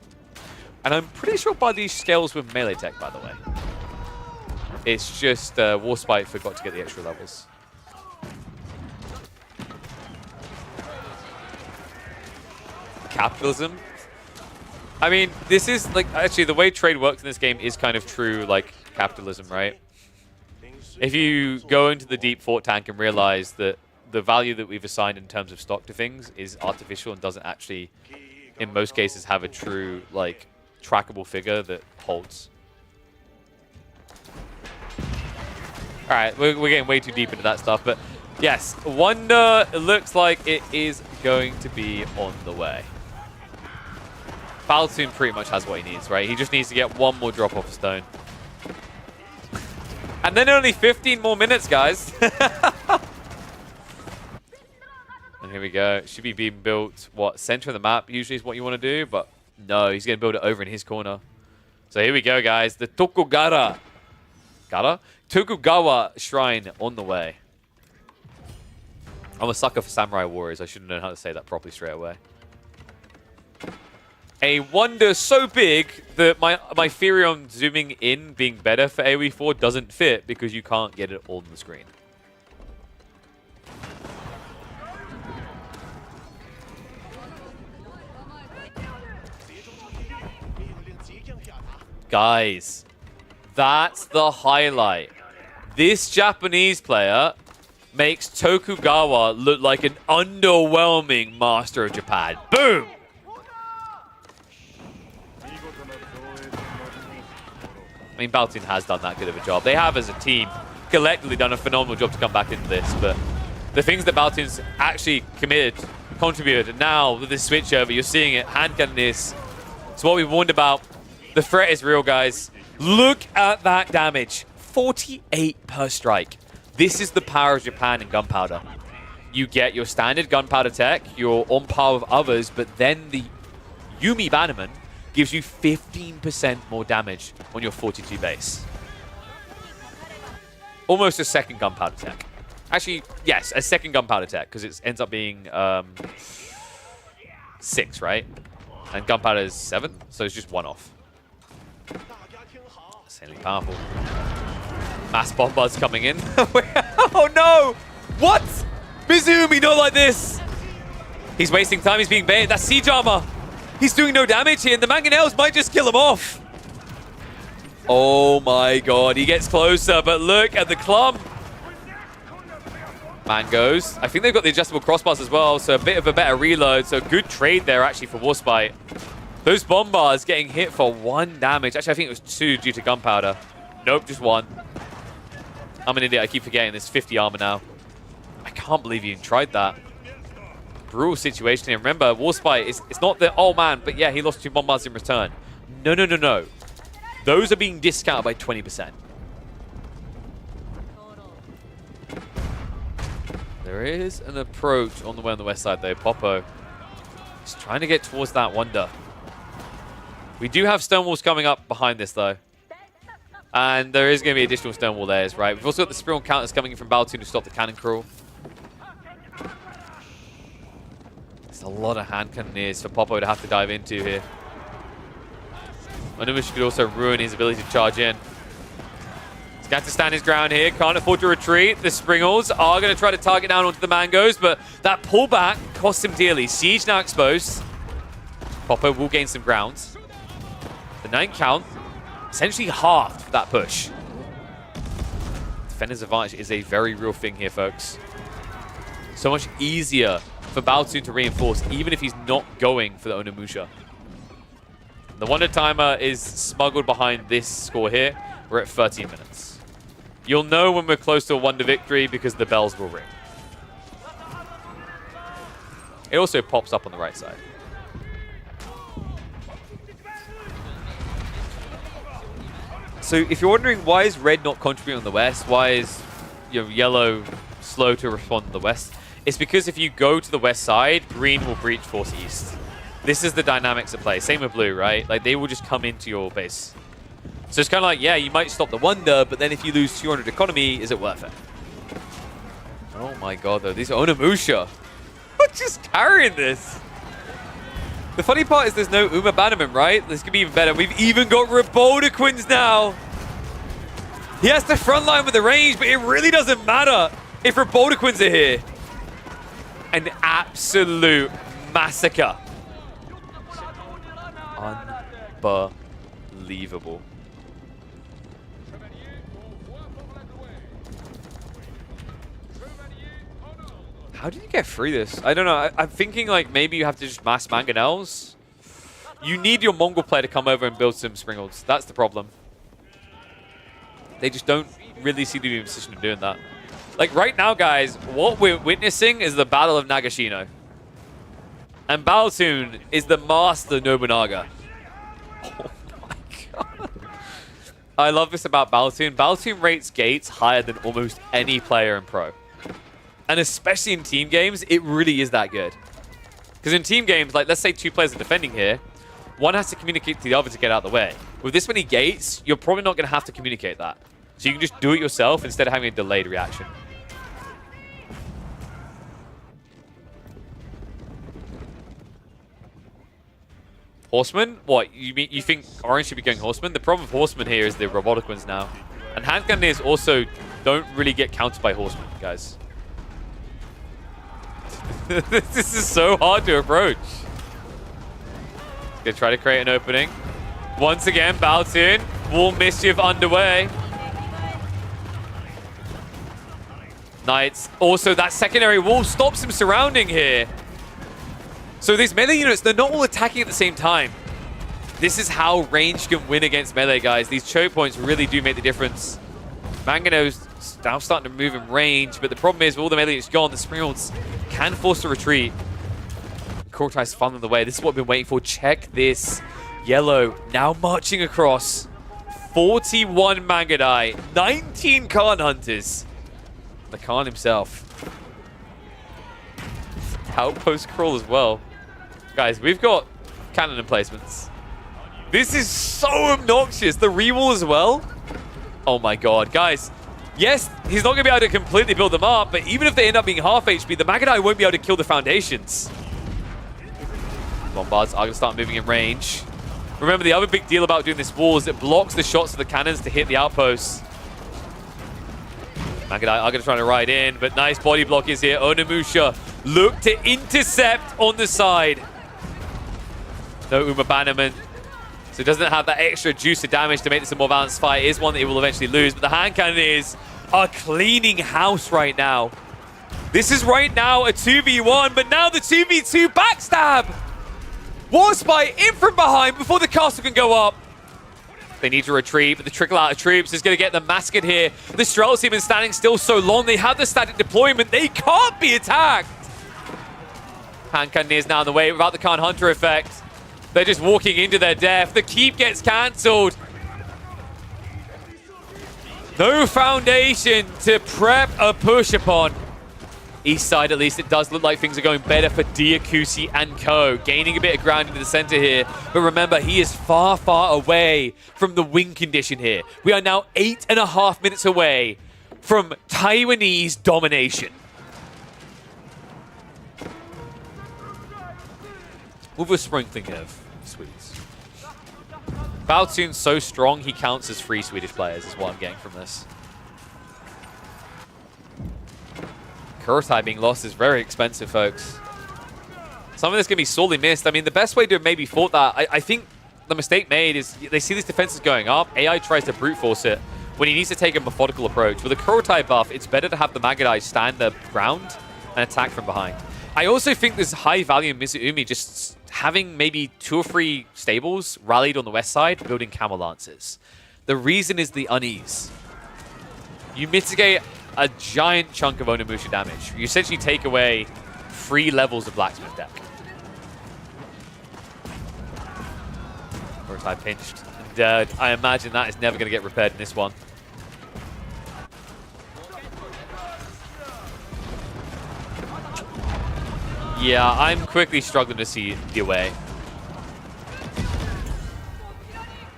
And I'm pretty sure Bardish scales with melee tech, by the way. It's just Warspite forgot to get the extra levels. Capitalism. I mean, this is like, actually the way trade works in this game is kind of true like capitalism, right? If you go into the deep fort tank and realize that the value that we've assigned in terms of stock to things is artificial and doesn't actually, in most cases, have a true like trackable figure that holds. All right, we're getting way too deep into that stuff, but yes, Wonder looks like it is going to be on the way. Baltin pretty much has what he needs, right? He just needs to get one more drop off a stone. And then only 15 more minutes, guys. And here we go. Should be being built, what, center of the map usually is what you want to do, but no, he's going to build it over in his corner. So here we go, guys. The Tokugawa Shrine on the way. I'm a sucker for Samurai Warriors. I should have known how to say that properly straight away. A wonder so big that my theory on zooming in being better for AoE 4 doesn't fit because you can't get it all on the screen. Guys, That's the highlight. This Japanese player makes Tokugawa look like an underwhelming master of Japan. Boom! I mean, Baltin has done that good of a job. They have, as a team, collectively done a phenomenal job to come back into this. But the things that Baltin's actually contributed, and now with this switch over, you're seeing it. Hand cannoneers. It's what we warned about. The threat is real, guys. Look at that damage. 48 per strike. This is the power of Japan in gunpowder. You get your standard gunpowder tech, you're on par with others, but then the Yumi Bannerman gives you 15% more damage on your 42 base. Almost a second gunpowder tech. Actually, yes, a second gunpowder tech, because it ends up being 6, right? And gunpowder is 7, so it's just 1 off. Insanely powerful. Mass bombard's coming in. Oh no! What? Mizumi, not like this! He's wasting time, he's being baited. That's Siege Armor! He's doing no damage here, and the mangonels might just kill him off. Oh my god, he gets closer, but look at the clump. Man goes. I think they've got the adjustable crossbars as well, so a bit of a better reload. So good trade there, actually, for Warspite. Those bombars getting hit for 1 damage. Actually, I think it was 2 due to gunpowder. Nope, just 1. I'm an idiot. I keep forgetting there's 50 armor now. I can't believe you even tried that. Brutal situation here. Remember, Warspite, it's not the, oh man, but yeah, he lost 2 bombars in return. No, no, no, no. Those are being discounted by 20%. There is an approach on the way on the west side, though. Popo is trying to get towards that Wonder. We do have stone walls coming up behind this, though. And there is going to be additional stone wall layers, right? We've also got the Spiral counters coming in from Baltin to stop the cannon crawl. There's a lot of hand cannoneers for Popo to have to dive into here. Onumish could also ruin his ability to charge in. He's got to stand his ground here. Can't afford to retreat. The Springles are going to try to target down onto the Mangoes, but that pullback costs him dearly. Siege now exposed. Popo will gain some ground. The 9 count, essentially halved for that push. Defender's advantage is a very real thing here, folks. So much easier for Baltin to reinforce, even if he's not going for the Onimusha. The Wonder Timer is smuggled behind this score here. We're at 13 minutes. You'll know when we're close to a Wonder victory because the bells will ring. It also pops up on the right side. So if you're wondering why is red not contributing on the west, why is yellow slow to respond to the west, it's because if you go to the west side, green will breach force east. This is the dynamics at play. Same with blue, right? Like, they will just come into your base. So it's kind of like, yeah, you might stop the Wonder, but then if you lose 200 economy, is it worth it? Oh my god, though. These are Onimusha. We're just carrying this. The funny part is there's no Uma Bannerman, right? This could be even better. We've even got Reboldaquins now. He has to frontline with the range, but it really doesn't matter if Reboldaquins are here. An absolute massacre. Unbelievable. How did you get through this? I don't know. I'm thinking like maybe you have to just mass mangonels. You need your Mongol player to come over and build some Springles. That's the problem. They just don't really see the position of doing that. Like right now, guys, what we're witnessing is the Battle of Nagashino. And Baltin is the master Nobunaga. Oh my god. I love this about Baltin. Baltin rates gates higher than almost any player in Pro. And especially in team games, it really is that good. Because in team games, like let's say 2 players are defending here, one has to communicate to the other to get out of the way. With this many gates, you're probably not going to have to communicate that. So you can just do it yourself instead of having a delayed reaction. Horseman? What? You think Orange should be going Horseman? The problem with Horseman here is the Robotiquins now. And hand cannoneers also don't really get countered by Horsemen, guys. This is so hard to approach. He's going to try to create an opening. Once again, Baltin Wall mischief underway. Knights. Also, that secondary wall stops him surrounding here. So these melee units, they're not all attacking at the same time. This is how range can win against melee, guys. These choke points really do make the difference. Mangano's now starting to move in range, but the problem is with all the melee units gone, the Springolds can force a retreat. Kortai's funneling the way. This is what we've been waiting for. Check this. Yellow now marching across. 41 Mangadai, 19 Khan Hunters. The Khan himself. Outpost crawl as well. Guys, we've got cannon emplacements. This is so obnoxious. The rewall as well. Oh my god. Guys, yes, he's not going to be able to completely build them up, but even if they end up being half HP, the Magadai won't be able to kill the foundations. Bombards are going to start moving in range. Remember, the other big deal about doing this wall is it blocks the shots of the cannons to hit the outposts. Magadai are going to try to ride in, but nice body block is here. Onimusha look to intercept on the side. No Uma Bannerman. So it doesn't have that extra juice of damage to make this a more balanced fight. It is one that he will eventually lose, but the hand cannoneers are cleaning house right now. This is right now a 2v1, but now the 2v2 backstab. Warspite in from behind before the castle can go up. They need to retreat, but the trickle out of troops is going to get them massacred here. The Strelts have been standing still so long. They have the static deployment. They can't be attacked. Hand cannoneers now in the way without the Khan Hunter effect. They're just walking into their death. The keep gets cancelled. No foundation to prep a push upon. East side, at least, it does look like things are going better for Diakusi and co. Gaining a bit of ground into the center here. But remember, he is far, far away from the win condition here. We are now 8.5 minutes away from Taiwanese domination. With a sprinkling of Swedes. Baltin's so strong, he counts as free Swedish players, is what I'm getting from this. Kurtai being lost is very expensive, folks. Some of this can be sorely missed. I mean, the best way to maybe fought that, I think the mistake made is they see these defenses going up. AI tries to brute force it when he needs to take a methodical approach. With a Kurtai buff, it's better to have the Magadai stand their ground and attack from behind. I also think there's high value in Mizuumi just having maybe 2 or 3 stables rallied on the west side, building camel lances. The reason is the unease. You mitigate a giant chunk of Onimusha damage. You essentially take away 3 levels of Blacksmith deck. Kurtai pinched. And I imagine that is never going to get repaired in this one. Yeah, I'm quickly struggling to see the way.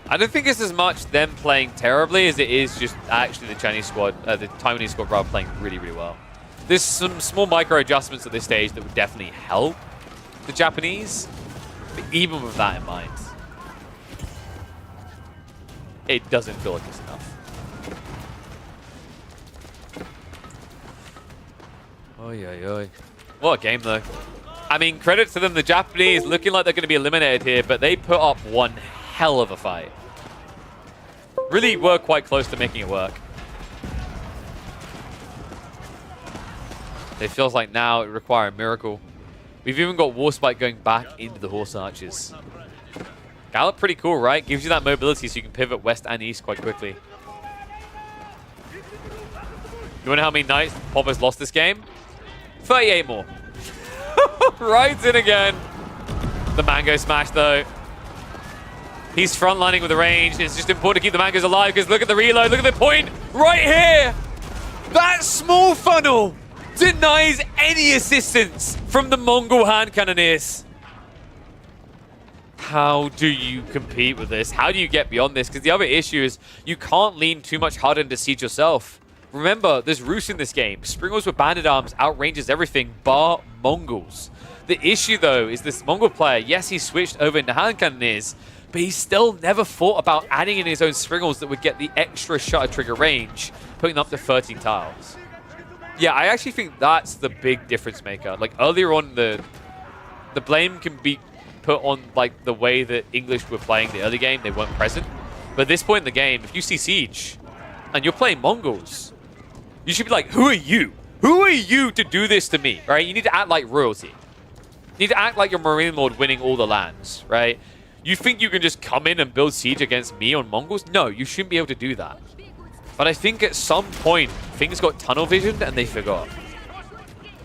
I don't think it's as much them playing terribly as it is just actually the Chinese squad, the Taiwanese squad rather playing really, really well. There's some small micro adjustments at this stage that would definitely help the Japanese, but even with that in mind, it doesn't feel like it's enough. Oy, oy, oy. What a game, though. I mean, credit to them, the Japanese looking like they're going to be eliminated here, but they put up one hell of a fight. Really were quite close to making it work. It feels like now it requires a miracle. We've even got Warspite going back into the Horse Archers. Gallop, pretty cool, right? Gives you that mobility so you can pivot west and east quite quickly. You wonder how many Knights Popper's lost this game? 38 more. Right in again. The Mango Smash, though. He's frontlining with the range. It's just important to keep the Mangoes alive because look at the reload. Look at the point right here. That small funnel denies any assistance from the Mongol hand cannoneers. How do you compete with this? How do you get beyond this? Because the other issue is you can't lean too much harder into siege yourself. Remember, there's Rus in this game. Springles with banded arms outranges everything bar Mongols. The issue, though, is this Mongol player, yes, he switched over into hand cannoneers, but he still never thought about adding in his own Springles that would get the extra shutter trigger range, putting them up to 13 tiles. Yeah, I actually think that's the big difference maker. Like, earlier on, the blame can be put on, like, the way that English were playing the early game. They weren't present. But at this point in the game, if you see Siege and you're playing Mongols, you should be like, who are you? Who are you to do this to me, right? You need to act like royalty. You need to act like you're Marine Lord winning all the lands, right? You think you can just come in and build siege against me on Mongols? No, you shouldn't be able to do that. But I think at some point, things got tunnel visioned and they forgot.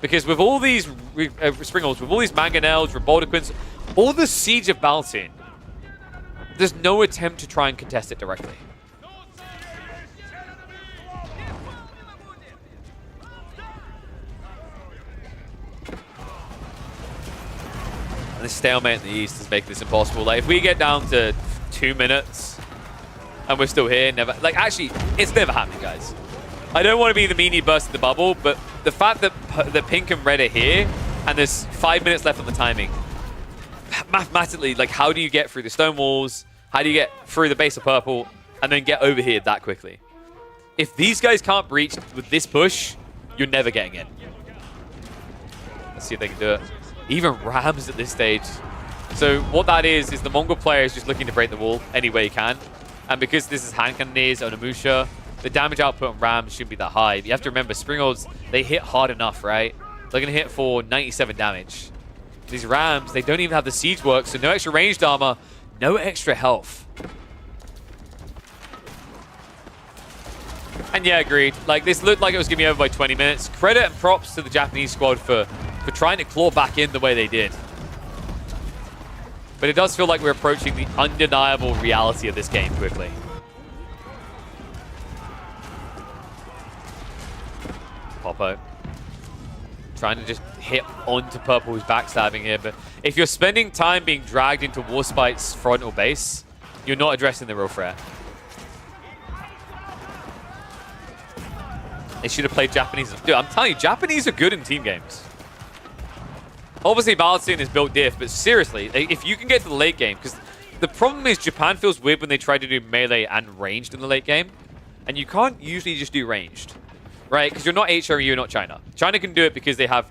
Because with all these Springles, with all these Mangonels, Revoltiquins, all the siege of Baltin, there's no attempt to try and contest it directly. And the stalemate in the east is making this impossible. Like, if we get down to 2 minutes and we're still here, never... Like, actually, it's never happening, guys. I don't want to be the meanie burst of the bubble, but the fact that the pink and red are here and there's 5 minutes left on the timing, mathematically, like, how do you get through the stone walls? How do you get through the base of purple and then get over here that quickly? If these guys can't breach with this push, you're never getting in. Let's see if they can do it. Even Rams at this stage. So what that is the Mongol player is just looking to break the wall any way he can. And because this is hand cannoneers on Amusha, the damage output on Rams shouldn't be that high. You have to remember, Springolds, they hit hard enough, right? They're going to hit for 97 damage. These Rams, they don't even have the siege work, so no extra ranged armor, no extra health. And yeah, agreed. Like, this looked like it was going to be over by 20 minutes. Credit and props to the Japanese squad for trying to claw back in the way they did. But it does feel like we're approaching the undeniable reality of this game quickly. Popo. Trying to just hit onto Purple, who's backstabbing here. But if you're spending time being dragged into Warspite's front or base, you're not addressing the real threat. They should have played Japanese. Dude, I'm telling you, Japanese are good in team games. Obviously, Baltin is built diff, but seriously, if you can get to the late game, because the problem is Japan feels weird when they try to do melee and ranged in the late game, and you can't usually just do ranged, right? Because you're not HRE, you're not China. China can do it because they have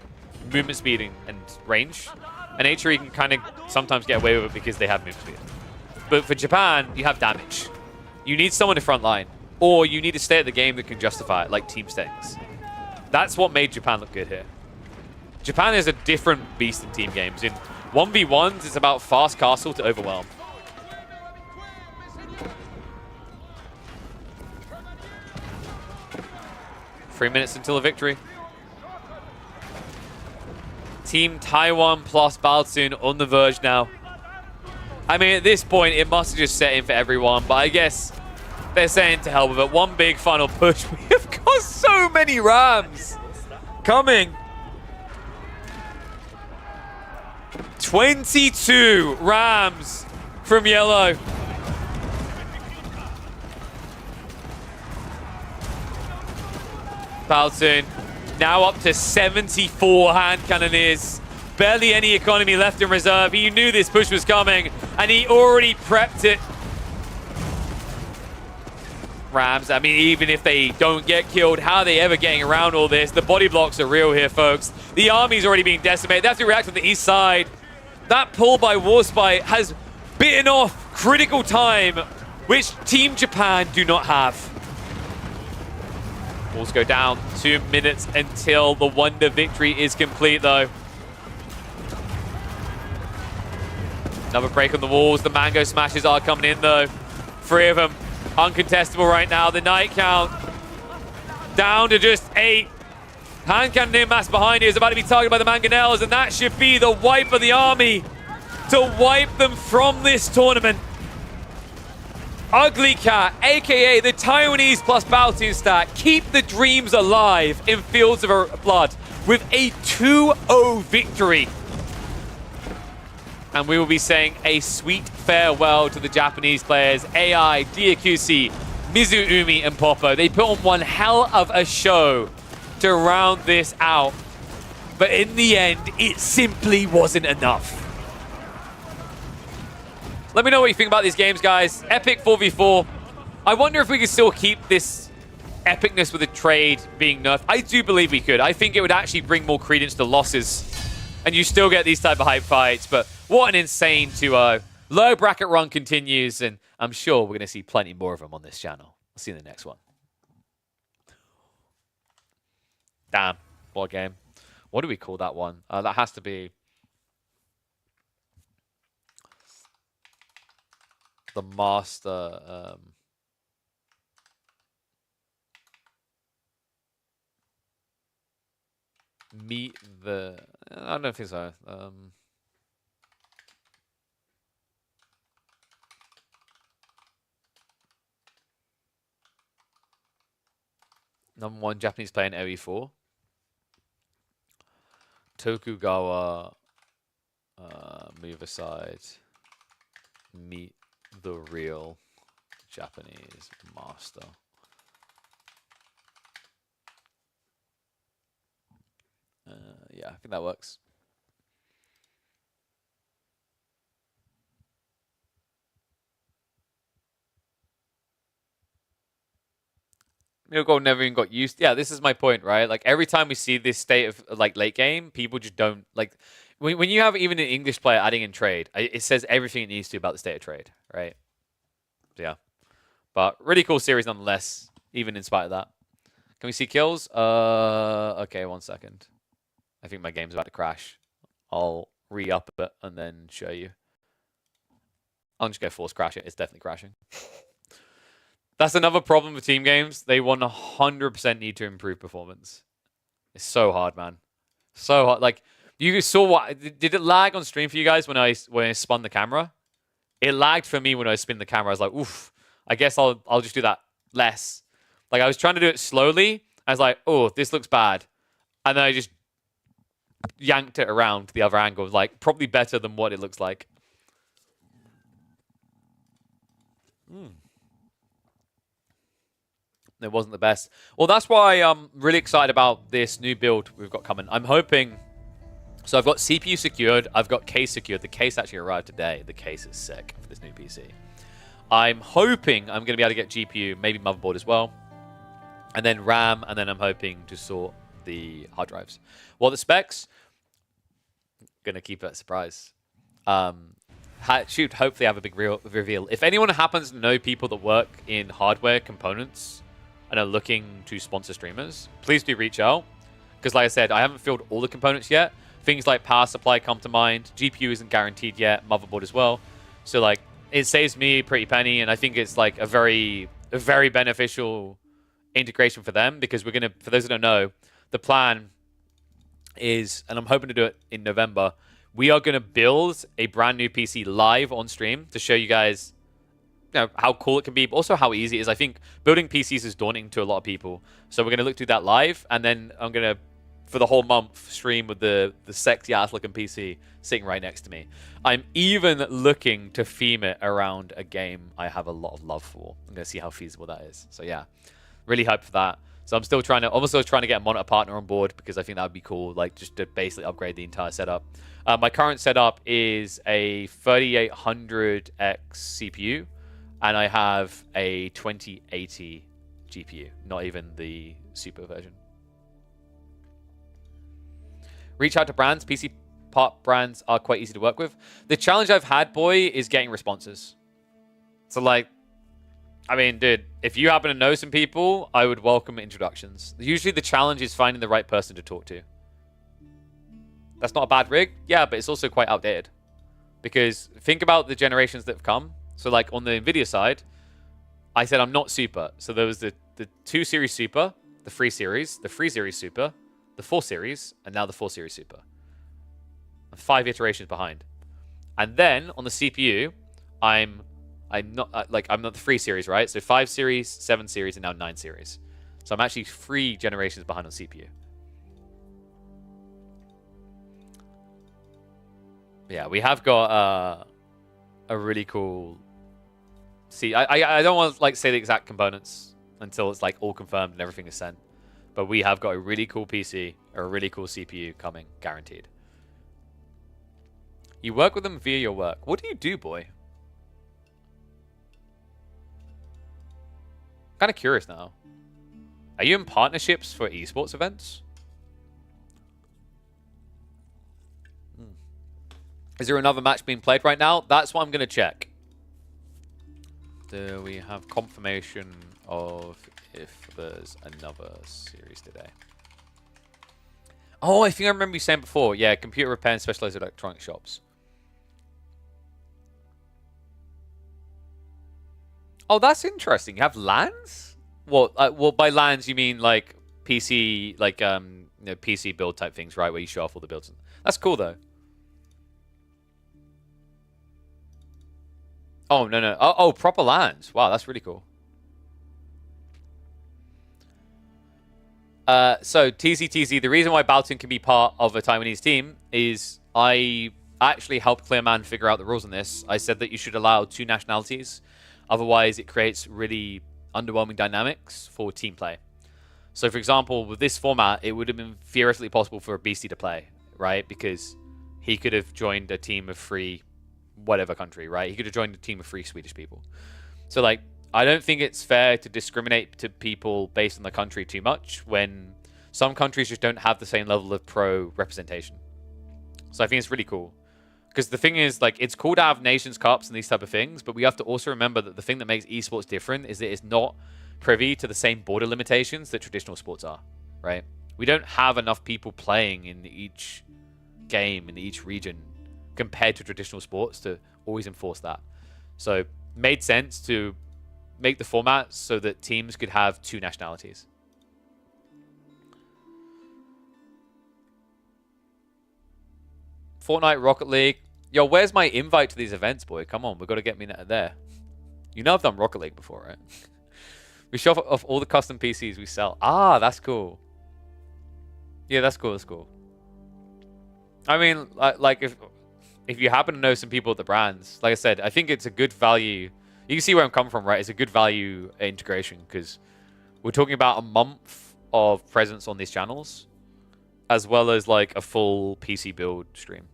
movement speed and range, and HRE can kind of sometimes get away with it because they have movement speed. But for Japan, you have damage. You need someone to front line, or you need to stay at the game that can justify it, like team stings. That's what made Japan look good here. Japan is a different beast in team games. In 1v1s, it's about fast castle to overwhelm. Three minutes until a victory. Team Taiwan plus Baltin on the verge now. I mean, at this point, it must have just set in for everyone, but I guess they're saying to hell with it. One big final push. We have got so many Rams coming. 22 Rams from yellow. Baltin now up to 74 hand cannoneers. Barely any economy left in reserve. He knew this push was coming and he already prepped it. Rams, I mean, even if they don't get killed, how are they ever getting around all this? The body blocks are real here, folks. The army's already being decimated. They have to react on the east side. That pull by Warspite has bitten off critical time, which Team Japan do not have. Walls go down. 2 minutes until the Wonder victory is complete, though. Another break on the walls. The Mango Smashes are coming in, though. 3 of them. Uncontestable right now. The night count down to just 8. Hand cannoneer mass behind you is about to be targeted by the Mangonels, and that should be the wipe of the army to wipe them from this tournament. Ugly Cat, aka the Taiwanese plus Baltin stat, keep the dreams alive in Fields of Blood with a 2-0 victory. And we will be saying a sweet farewell to the Japanese players, AI, Diakusi, Mizuumi, and Popo. They put on one hell of a show to round this out. But in the end, it simply wasn't enough. Let me know what you think about these games, guys. Epic 4v4. I wonder if we can still keep this epicness with a trade being nerfed. I do believe we could. I think it would actually bring more credence to losses. And you still get these type of hype fights. But what an insane 2-0. Low bracket run continues. And I'm sure we're going to see plenty more of them on this channel. I'll see you in the next one. Damn, what a game. What do we call that one? That has to be the master. Meet the... I don't think so. Number 1 Japanese player in LE4. Tokugawa, move aside. Meet the real Japanese master. Yeah, I think that works. Miracle never even got used. Yeah, this is my point, right? Like every time we see this state of like late game, people just don't like. When you have even an English player adding in trade, it says everything it needs to about the state of trade, right? So, yeah, but really cool series nonetheless. Even in spite of that, can we see kills? Okay, 1 second. I think my game's about to crash. I'll re-up it and then show you. I'll just go force crash it. It's definitely crashing. That's another problem with team games. They 100% need to improve performance. It's so hard, man. So hard. Like, you saw what... Did it lag on stream for you guys when I spun the camera? It lagged for me when I spin the camera. I was like, oof. I guess I'll just do that less. Like, I was trying to do it slowly. I was like, oh, this looks bad. And then I just yanked it around to the other angle. Like, probably better than what it looks like. It wasn't the best. Well, that's why I'm really excited about this new build we've got coming. I'm hoping... So I've got CPU secured. I've got case secured. The case actually arrived today. The case is sick for this new PC. I'm hoping I'm going to be able to get GPU, maybe motherboard as well. And then RAM, and then I'm hoping to sort the hard drives. Well, the specs... Going to keep it a surprise. Should hopefully have a big reveal. If anyone happens to know people that work in hardware components and are looking to sponsor streamers, please do reach out. Because like I said, I haven't filled all the components yet. Things like power supply come to mind. GPU isn't guaranteed yet. Motherboard as well. So like, it saves me a pretty penny, and I think it's like a very beneficial integration for them, because we're going to, for those that don't know, the plan is, and I'm hoping to do it in November, we are going to build a brand new PC live on stream to show you guys, you know, how cool it can be, but also how easy it is. I think building PCs is daunting to a lot of people. So we're going to look through that live, and then I'm going to, for the whole month, stream with the sexy ass looking PC sitting right next to me. I'm even looking to theme it around a game I have a lot of love for. I'm going to see how feasible that is. So yeah, really hyped for that. So I'm still trying to get a monitor partner on board, because I think that would be cool, like just to basically upgrade the entire setup. My current setup is a 3800X CPU, and I have a 2080 GPU, not even the super version. Reach out to brands. PC part brands are quite easy to work with. The challenge I've had, boy, is getting responses. So like, I mean, dude, if you happen to know some people, I would welcome introductions. Usually the challenge is finding the right person to talk to. That's not a bad rig. Yeah, but it's also quite outdated. Because think about the generations that have come. So like on the NVIDIA side, I said I'm not super. So there was the 2 Series Super, the 3 Series, the 3 Series Super, the 4 Series, and now the 4 Series Super. I'm 5 iterations behind. And then on the CPU, I'm not the 3 Series, right? So 5 Series, 7 Series, and now 9 Series. So I'm actually 3 generations behind on CPU. Yeah, we have got a really cool... See, I don't want to like say the exact components until it's like all confirmed and everything is sent. But we have got a really cool PC or a really cool CPU coming, guaranteed. You work with them via your work. What do you do, boy? Kind of curious now. Are you in partnerships for esports events? Is there another match being played right now? That's what I'm going to check. Do we have confirmation of if there's another series today? Oh, I think I remember you saying before. Yeah, computer repair and specialized electronic shops. Oh, that's interesting. You have LANs? Well, by LANs you mean like PC, like PC build type things, right? Where you show off all the builds. That's cool though. Oh no. Oh, proper LANs. Wow, that's really cool. So TZ, the reason why Baltin can be part of a Taiwanese team is I actually helped Clearman figure out the rules on this. I said that you should allow 2 nationalities. Otherwise, it creates really underwhelming dynamics for team play. So, for example, with this format, it would have been theoretically possible for a Beastie to play, right? Because he could have joined a team of 3 whatever country, right? He could have joined a team of 3 Swedish people. So, like, I don't think it's fair to discriminate to people based on the country too much when some countries just don't have the same level of pro representation. So I think it's really cool. Because the thing is, like, it's cool to have Nations Cups and these type of things, but we have to also remember that the thing that makes esports different is that it's not privy to the same border limitations that traditional sports are, right? We don't have enough people playing in each game, in each region, compared to traditional sports to always enforce that. So it made sense to make the format so that teams could have 2 nationalities. Fortnite, Rocket League. Yo, where's my invite to these events, boy? Come on, we've got to get me there. You know I've done Rocket League before, right? We show off all the custom PCs we sell. Ah, that's cool. Yeah, that's cool, that's cool. I mean, like if you happen to know some people at the brands, like I said, I think it's a good value. You can see where I'm coming from, right? It's a good value integration because we're talking about a month of presence on these channels as well as like a full PC build stream.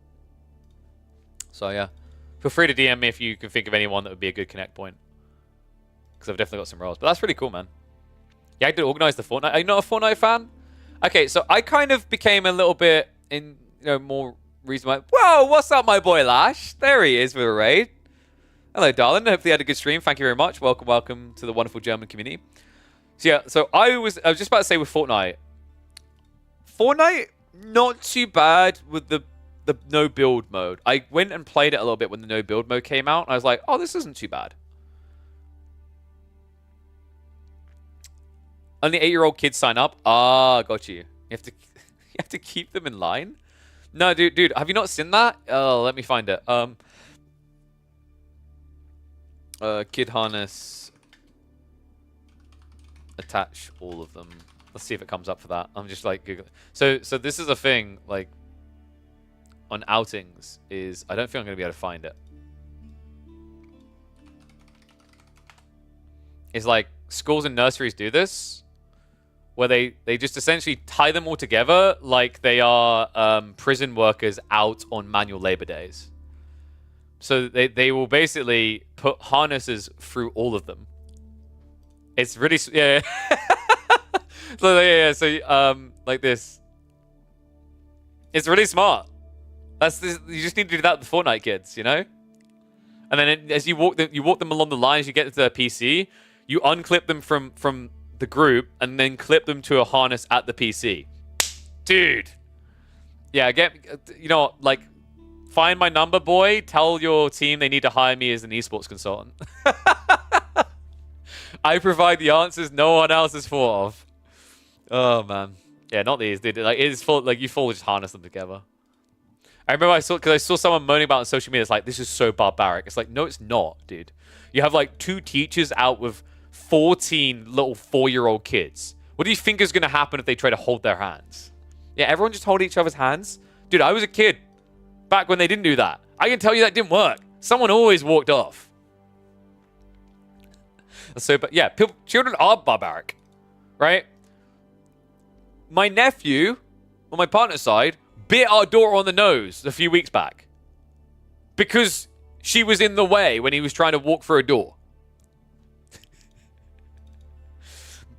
So yeah, feel free to DM me if you can think of anyone that would be a good connect point. Because I've definitely got some roles. But that's really cool, man. Yeah, I did organize the Fortnite. Are you not a Fortnite fan? Okay, so I kind of became a little bit more reasonable. Whoa, what's up, my boy Lash? There he is with a raid. Hello, darling. Hopefully you had a good stream. Thank you very much. Welcome to the wonderful German community. So yeah, so I was just about to say with Fortnite. Fortnite, not too bad with the no build mode. I went and played it a little bit when the no build mode came out. And I was like, oh, this isn't too bad. Only 8-year-old kids sign up. Ah, got you. You have to keep them in line. No, dude, have you not seen that? Oh, let me find it. Kid harness. Attach all of them. Let's see if it comes up for that. I'm just like Googling. So this is a thing like on outings is I don't think I'm gonna be able to find it. It's like schools and nurseries do this, where they just essentially tie them all together like they are prison workers out on manual labor days. So they will basically put harnesses through all of them. It's really yeah. So like this. It's really smart. You just need to do that with the Fortnite kids, you know. And then as you walk them along the lines, you get to their PC. You unclip them from the group and then clip them to a harness at the PC. Dude. Yeah, like, find my number, boy. Tell your team they need to hire me as an esports consultant. I provide the answers no one else has thought of. Oh, man. Yeah, not these, dude. Like, it's full, like, you fully just harness them together. I remember I saw someone moaning about it on social media. It's like, this is so barbaric. It's like, no, it's not, dude. You have, like, 2 teachers out with 14 little 4-year-old kids. What do you think is going to happen if they try to hold their hands? Yeah, everyone just hold each other's hands? Dude, I was a kid back when they didn't do that. I can tell you that didn't work. Someone always walked off. So, but yeah, children are barbaric, right? My nephew, on my partner's side, bit our daughter on the nose a few weeks back because she was in the way when he was trying to walk through a door.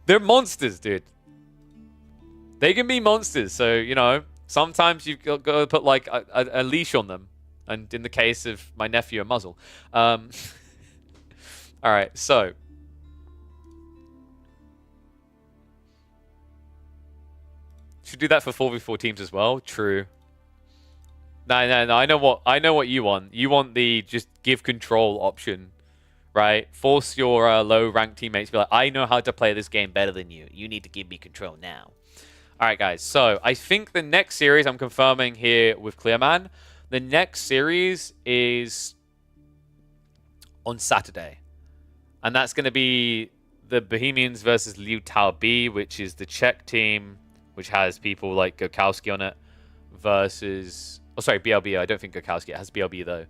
They're monsters, dude. They can be monsters. So, you know, sometimes you've got to put like a leash on them. And in the case of my nephew, a muzzle. All right, so. Should do that for 4v4 teams as well. True. No. I know what you want. You want the just give control option, right? Force your low-ranked teammates to be like, I know how to play this game better than you. You need to give me control now. All right, guys. So I think the next series I'm confirming here with Clearman. The next series is on Saturday, and that's going to be the Bohemians versus Liu Tao B, which is the Czech team, which has people like Gokowski on it, versus... Oh, sorry, BLB. I don't think Gokowski. It has BLB, though.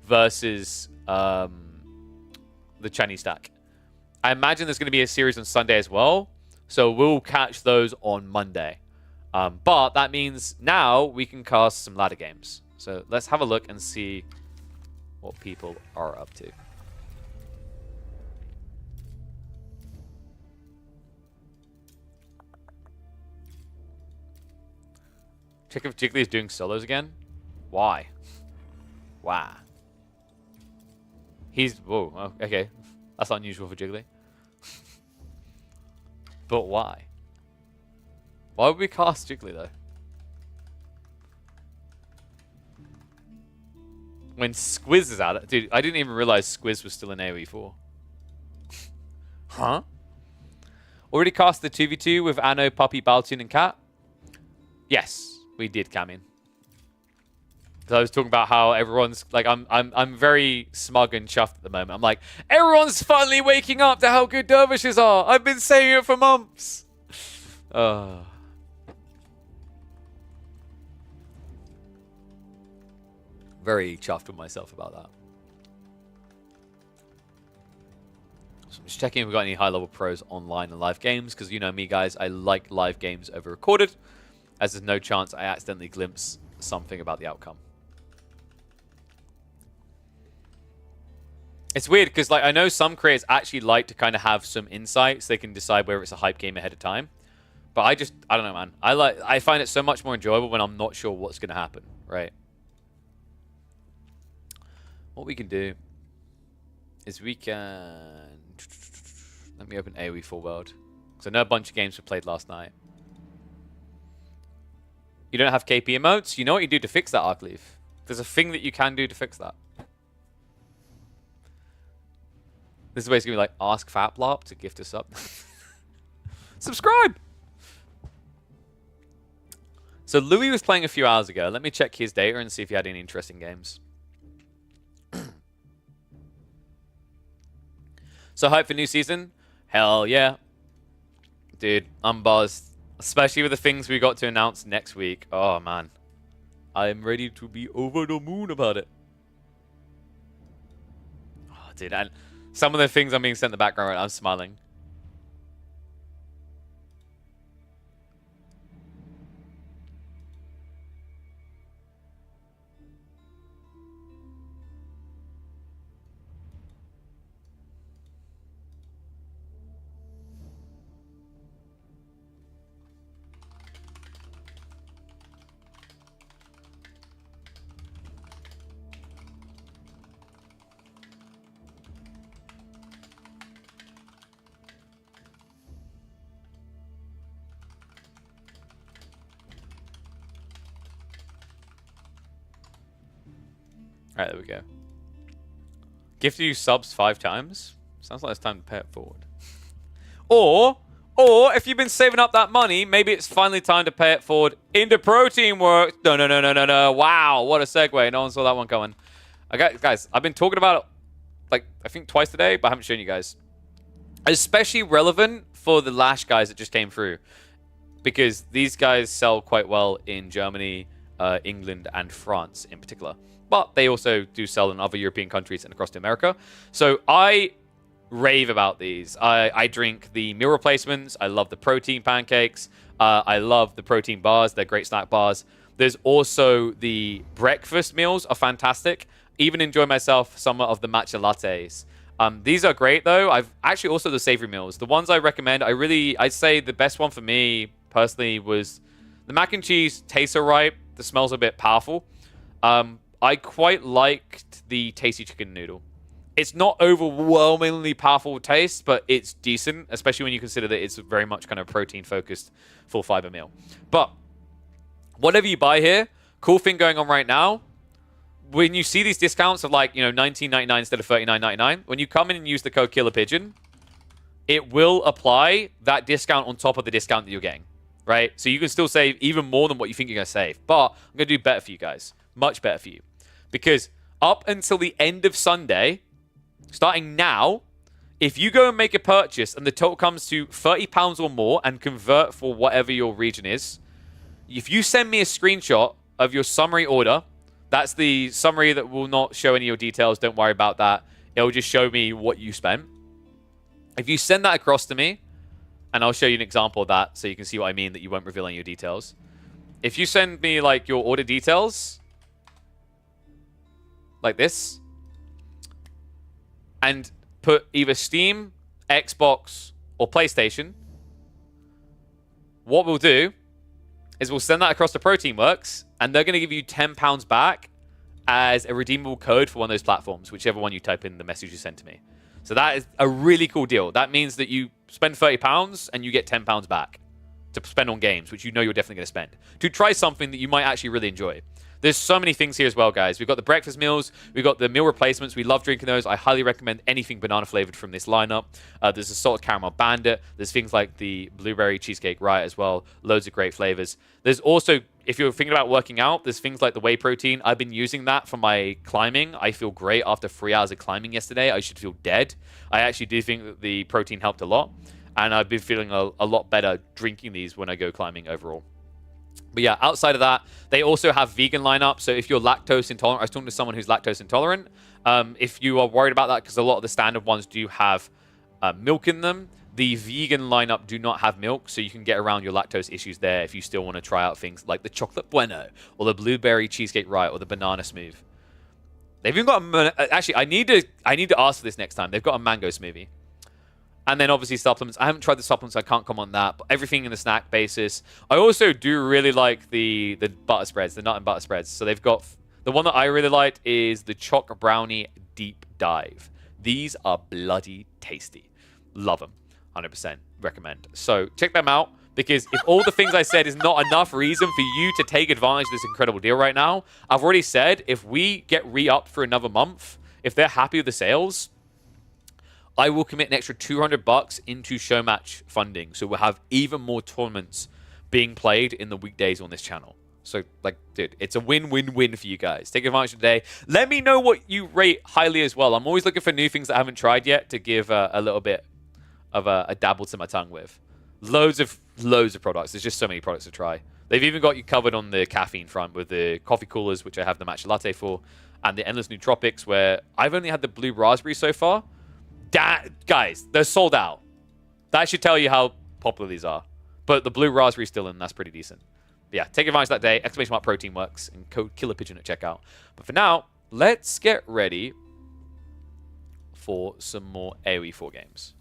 Versus the Chinese stack. I imagine there's going to be a series on Sunday as well, so we'll catch those on Monday. But that means now we can cast some ladder games. So let's have a look and see what people are up to. Check if Jiggly is doing solos again. Why? Why? He's... Whoa, okay. That's unusual for Jiggly. But why? Why would we cast Jiggly, though? When Squiz is out... Dude, I didn't even realize Squiz was still in AoE 4. Huh? Already cast the 2v2 with Anno, Puppy, Baltin, and Cat? Yes. We did, Camin. Because I was talking about how everyone's like, I'm very smug and chuffed at the moment. I'm like, everyone's finally waking up to how good Dervishes are. I've been saying it for months. Very chuffed with myself about that. So I'm just checking if we've got any high-level pros online and live games, because you know me, guys, I like live games over recorded, as there's no chance I accidentally glimpse something about the outcome. It's weird because like I know some creators actually like to kind of have some insights. They can decide whether it's a hype game ahead of time. But I don't know, man. I find it so much more enjoyable when I'm not sure what's going to happen, right? What we can do is we can... Let me open AoE Full World. Because I know a bunch of games were played last night. You don't have KP emotes? You know what you do to fix that, Arcleaf? There's a thing that you can do to fix that. This is basically like ask Faplop to gift us up. Subscribe! So Louis was playing a few hours ago. Let me check his data and see if he had any interesting games. So hype for new season? Hell yeah. Dude, I'm buzzed. Especially with the things we got to announce next week. Oh, man. I'm ready to be over the moon about it. Oh, dude, and some of the things I'm being sent in the background right now, I'm smiling. Alright, there we go. Gift you subs 5 times? Sounds like it's time to pay it forward. Or if you've been saving up that money, maybe it's finally time to pay it forward into protein work. No. Wow, what a segue. No one saw that one coming. Okay, guys, I've been talking about it, like, I think twice today, but I haven't shown you guys. Especially relevant for the Lash guys that just came through. Because these guys sell quite well in Germany, England, and France in particular. But they also do sell in other European countries and across to America. So I rave about these. I drink the meal replacements. I love the protein pancakes. I love the protein bars. They're great snack bars. There's also the breakfast meals are fantastic. Even enjoy myself some of the matcha lattes. These are great, though. I've actually also the savory meals. The ones I recommend, I'd say the best one for me, personally, was the mac and cheese tastes alright. The smell's a bit powerful. I quite liked the tasty chicken noodle. It's not overwhelmingly powerful taste, but it's decent, especially when you consider that it's very much kind of protein-focused full fiber meal. But whatever you buy here, cool thing going on right now, when you see these discounts of like, you know, $19.99 instead of $39.99, when you come in and use the code KillerPigeon, it will apply that discount on top of the discount that you're getting, right? So you can still save even more than what you think you're going to save. But I'm going to do better for you guys. Much better for you. Because up until the end of Sunday, starting now, if you go and make a purchase and the total comes to £30 or more and convert for whatever your region is, if you send me a screenshot of your summary order, that's the summary that will not show any of your details. Don't worry about that. It'll just show me what you spent. If you send that across to me, and I'll show you an example of that so you can see what I mean, that you won't reveal any of your details. If you send me like your order details, like this, and put either Steam, Xbox, or PlayStation, what we'll do is we'll send that across to Proteinworks, and they're going to give you £10 back as a redeemable code for one of those platforms, whichever one you type in the message you sent to me. So that is a really cool deal. That means that you spend £30 and you get £10 back to spend on games, which you know you're definitely going to spend, to try something that you might actually really enjoy. There's so many things here as well, guys. We've got the breakfast meals. We've got the meal replacements. We love drinking those. I highly recommend anything banana flavored from this lineup. There's a salted caramel bandit. There's things like the blueberry cheesecake riot as well. Loads of great flavors. There's also, if you're thinking about working out, there's things like the whey protein. I've been using that for my climbing. I feel great after 3 hours of climbing yesterday. I should feel dead. I actually do think that the protein helped a lot. And I've been feeling a lot better drinking these when I go climbing overall. But yeah, outside of that, they also have vegan lineup. So if you're lactose intolerant, I was talking to someone who's lactose intolerant. If you are worried about that, because a lot of the standard ones do have milk in them, the vegan lineup do not have milk, so you can get around your lactose issues there if you still want to try out things like the chocolate bueno, or the blueberry cheesecake riot, or the banana smooth. They've even got actually, I need to ask for this next time. They've got a mango smoothie. And then obviously supplements. I haven't tried the supplements, so I can't comment on that. But everything in the snack basis. I also do really like the butter spreads, the nut and butter spreads. So they've got, the one that I really liked is the choc brownie deep dive. These are bloody tasty. Love them. 100% recommend. So check them out, because if all the things I said is not enough reason for you to take advantage of this incredible deal right now, I've already said if we get re-upped for another month, if they're happy with the sales, I will commit an extra $200 into show match funding. So we'll have even more tournaments being played in the weekdays on this channel. So, like, dude, it's a win-win-win for you guys. Take advantage today. Let me know what you rate highly as well. I'm always looking for new things that I haven't tried yet to give a little bit of a dabble to my tongue with. Loads of products. There's just so many products to try. They've even got you covered on the caffeine front with the coffee coolers, which I have the matcha latte for, and the endless nootropics, where I've only had the blue raspberry so far. Guys, they're sold out. That should tell you how popular these are. But the blue raspberry still in, that's pretty decent. But yeah, take advantage of that day. Exclamation mark Proteinworks and code KillerPigeon at checkout. But for now, let's get ready for some more AoE 4 games.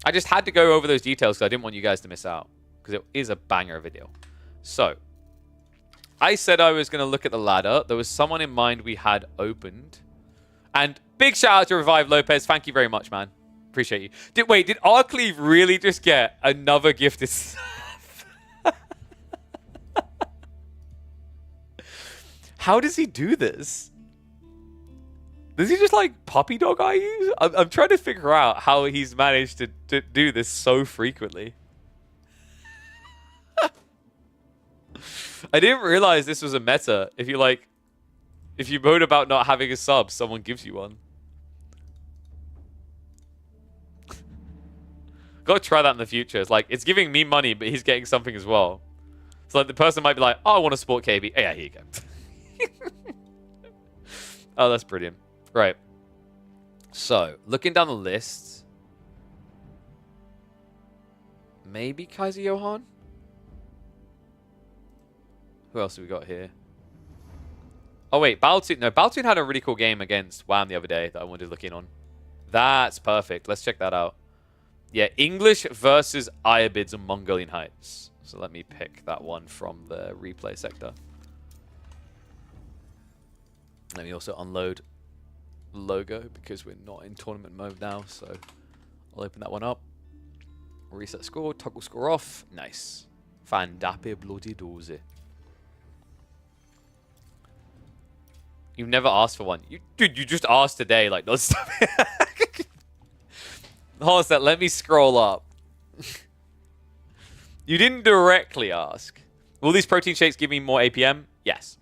I just had to go over those details because I didn't want you guys to miss out, because it is a banger video. So, I said I was going to look at the ladder. There was someone in mind we had opened. And big shout out to Revive Lopez. Thank you very much, man. Appreciate you. Did Arcleave really just get another gifted stuff? How does he do this? Does he just like puppy dog eye you? I'm trying to figure out how he's managed to do this so frequently. I didn't realize this was a meta. If you moan about not having a sub, someone gives you one. Gotta try that in the future. It's like, it's giving me money, but he's getting something as well. So like the person might be like, oh, I want to support KB. Oh, yeah, here you go. Oh, that's brilliant. Right. So, looking down the list. Maybe Kaiser Johan? Who else have we got here? Oh, wait. Baltin. No, Baltin had a really cool game against Wham the other day that I wanted to look in on. That's perfect. Let's check that out. Yeah, English versus Ayabids and Mongolian Heights. So let me pick that one from the replay sector. Let me also unload logo because we're not in tournament mode now. So I'll open that one up. Reset score, toggle score off. Nice. Fandappe bloody dozy. You've never asked for one. Dude, you just asked today, like, no stuff. Hold on a sec, let me scroll up. You didn't directly ask. Will these protein shakes give me more APM? Yes.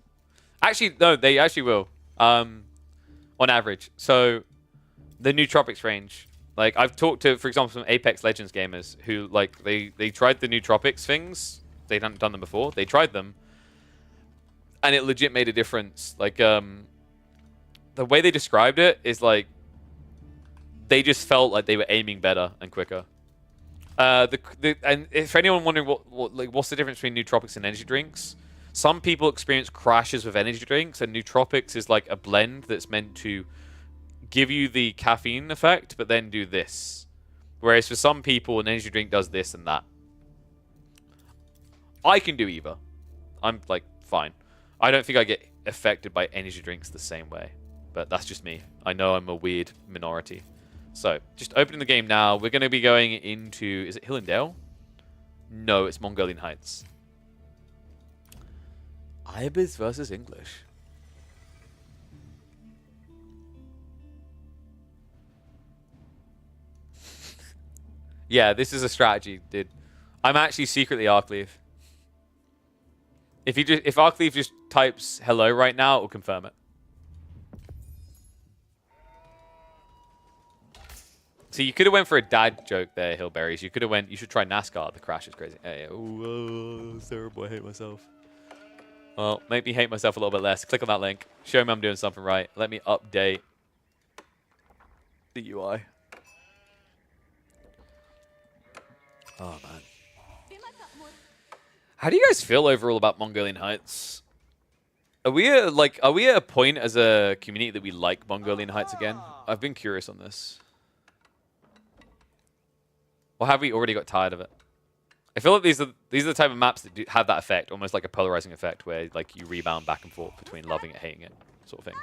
Actually, no, they actually will. On average. So, the nootropics range. Like, I've talked to, for example, some Apex Legends gamers who, like, they tried the nootropics things. They hadn't done them before. They tried them. And it legit made a difference. Like, the way they described it is like they just felt like they were aiming better and quicker. And for anyone wondering what's the difference between nootropics and energy drinks, some people experience crashes with energy drinks, and nootropics is like a blend that's meant to give you the caffeine effect, but then do this. Whereas for some people, an energy drink does this and that. I can do either. I'm like fine. I don't think I get affected by energy drinks the same way. But that's just me. I know I'm a weird minority. So, just opening the game now. We're going to be going into... Is it Hillendale? No, it's Mongolian Heights. Ibis versus English. Yeah, this is a strategy, dude. I'm actually secretly Arcleave. If Arcleave just types hello right now, it will confirm it. See, you could have went for a dad joke there, Hillberries. You could have went. You should try NASCAR. The crash is crazy. Hey, oh, terrible. I hate myself. Well, make me hate myself a little bit less. Click on that link. Show me I'm doing something right. Let me update the UI. Oh man. How do you guys feel overall about Mongolian Heights? Are we at a point as a community that we like Mongolian Heights again? I've been curious on this. Or have we already got tired of it? I feel like these are the type of maps that do have that effect, almost like a polarizing effect, where like you rebound back and forth between loving it, hating it, sort of thing.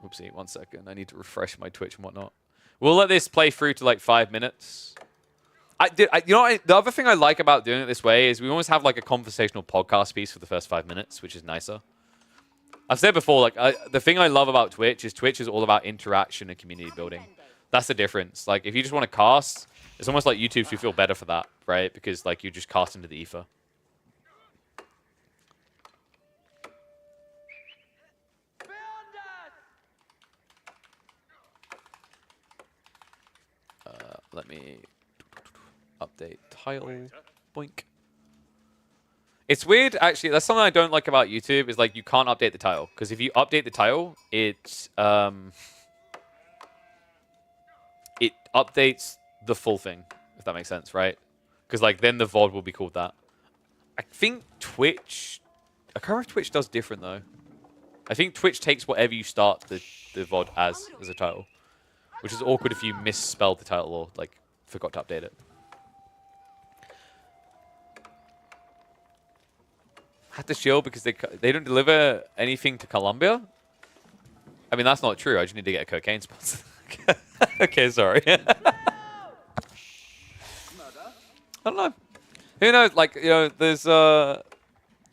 Oopsie, 1 second. I need to refresh my Twitch and whatnot. We'll let this play through to like 5 minutes. You know, the other thing I like about doing it this way is we almost have like a conversational podcast piece for the first 5 minutes, which is nicer. I've said before, like the thing I love about Twitch is all about interaction and community building. That's the difference. Like if you just want to cast, it's almost like YouTube should feel better for that, right? Because like you just cast into the ether. Let me update tile. Boink. It's weird, actually. That's something I don't like about YouTube. Is like you can't update the tile, because if you update the tile, it updates the full thing. If that makes sense, right? Because like then the VOD will be called that. I think Twitch. I can't remember if Twitch does different though. I think Twitch takes whatever you start the VOD as a title, which is awkward if you misspelled the title or like forgot to update it. Had to chill because they don't deliver anything to Colombia. I mean that's not true. I just need to get a cocaine sponsor. Okay, sorry. I don't know. Who knows? Like you know, there's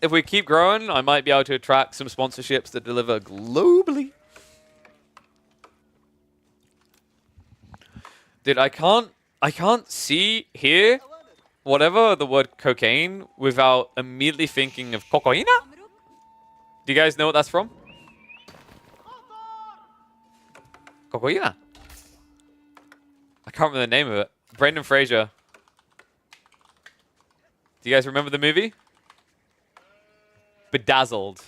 if we keep growing, I might be able to attract some sponsorships that deliver globally. Dude, I can't see, hear, whatever the word cocaine without immediately thinking of cocaína. Do you guys know what that's from? Cocaína. I can't remember the name of it. Brendan Fraser. Do you guys remember the movie? Bedazzled.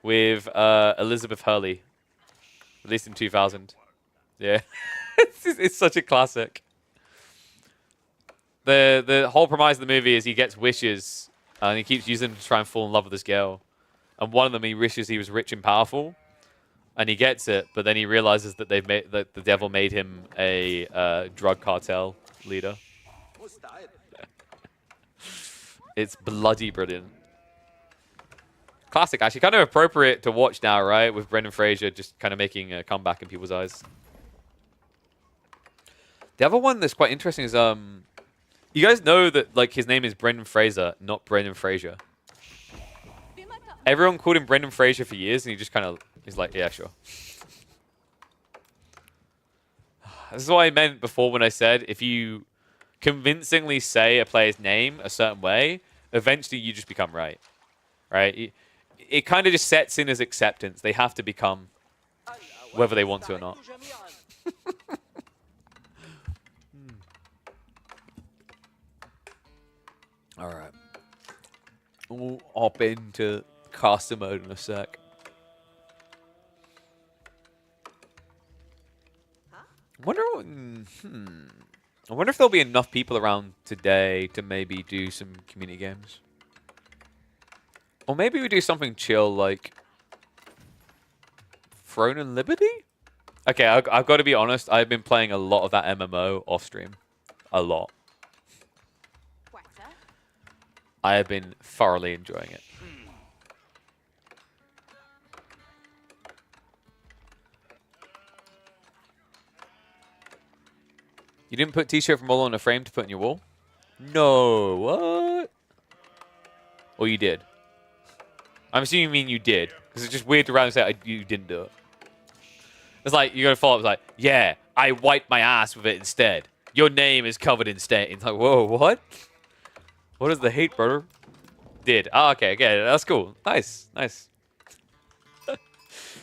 With Elizabeth Hurley. Released in 2000. Yeah. It's such a classic. The whole premise of the movie is he gets wishes and he keeps using them to try and fall in love with this girl. And one of them he wishes he was rich and powerful, and he gets it, but then he realizes that the devil made him a drug cartel leader. It's bloody brilliant. Classic, actually. Kind of appropriate to watch now, right? With Brendan Fraser just kind of making a comeback in people's eyes. The other one that's quite interesting is, you guys know that, like, his name is Brendan Fraser, not Brendan Fraser. Everyone called him Brendan Fraser for years, and he just kind of is like, yeah, sure. This is what I meant before when I said if you convincingly say a player's name a certain way, eventually you just become right. Right? It kind of just sets in as acceptance. They have to become whether they want to or not. All right. We'll hop into caster mode in a sec. I wonder if there'll be enough people around today to maybe do some community games. Or maybe we do something chill like Throne and Liberty? Okay, I've got to be honest. I've been playing a lot of that MMO off stream. A lot. I have been thoroughly enjoying it. You didn't put t-shirt from Molo in a frame to put in your wall? No, what? Or you did? I'm assuming you mean you did. Because it's just weird to round say you didn't do it. It's like, you're going to follow up, it's like, yeah, I wiped my ass with it instead. Your name is covered in stain. It's like, whoa, what? What is the hate, brother? Did. Oh, okay, that's cool. Nice, nice.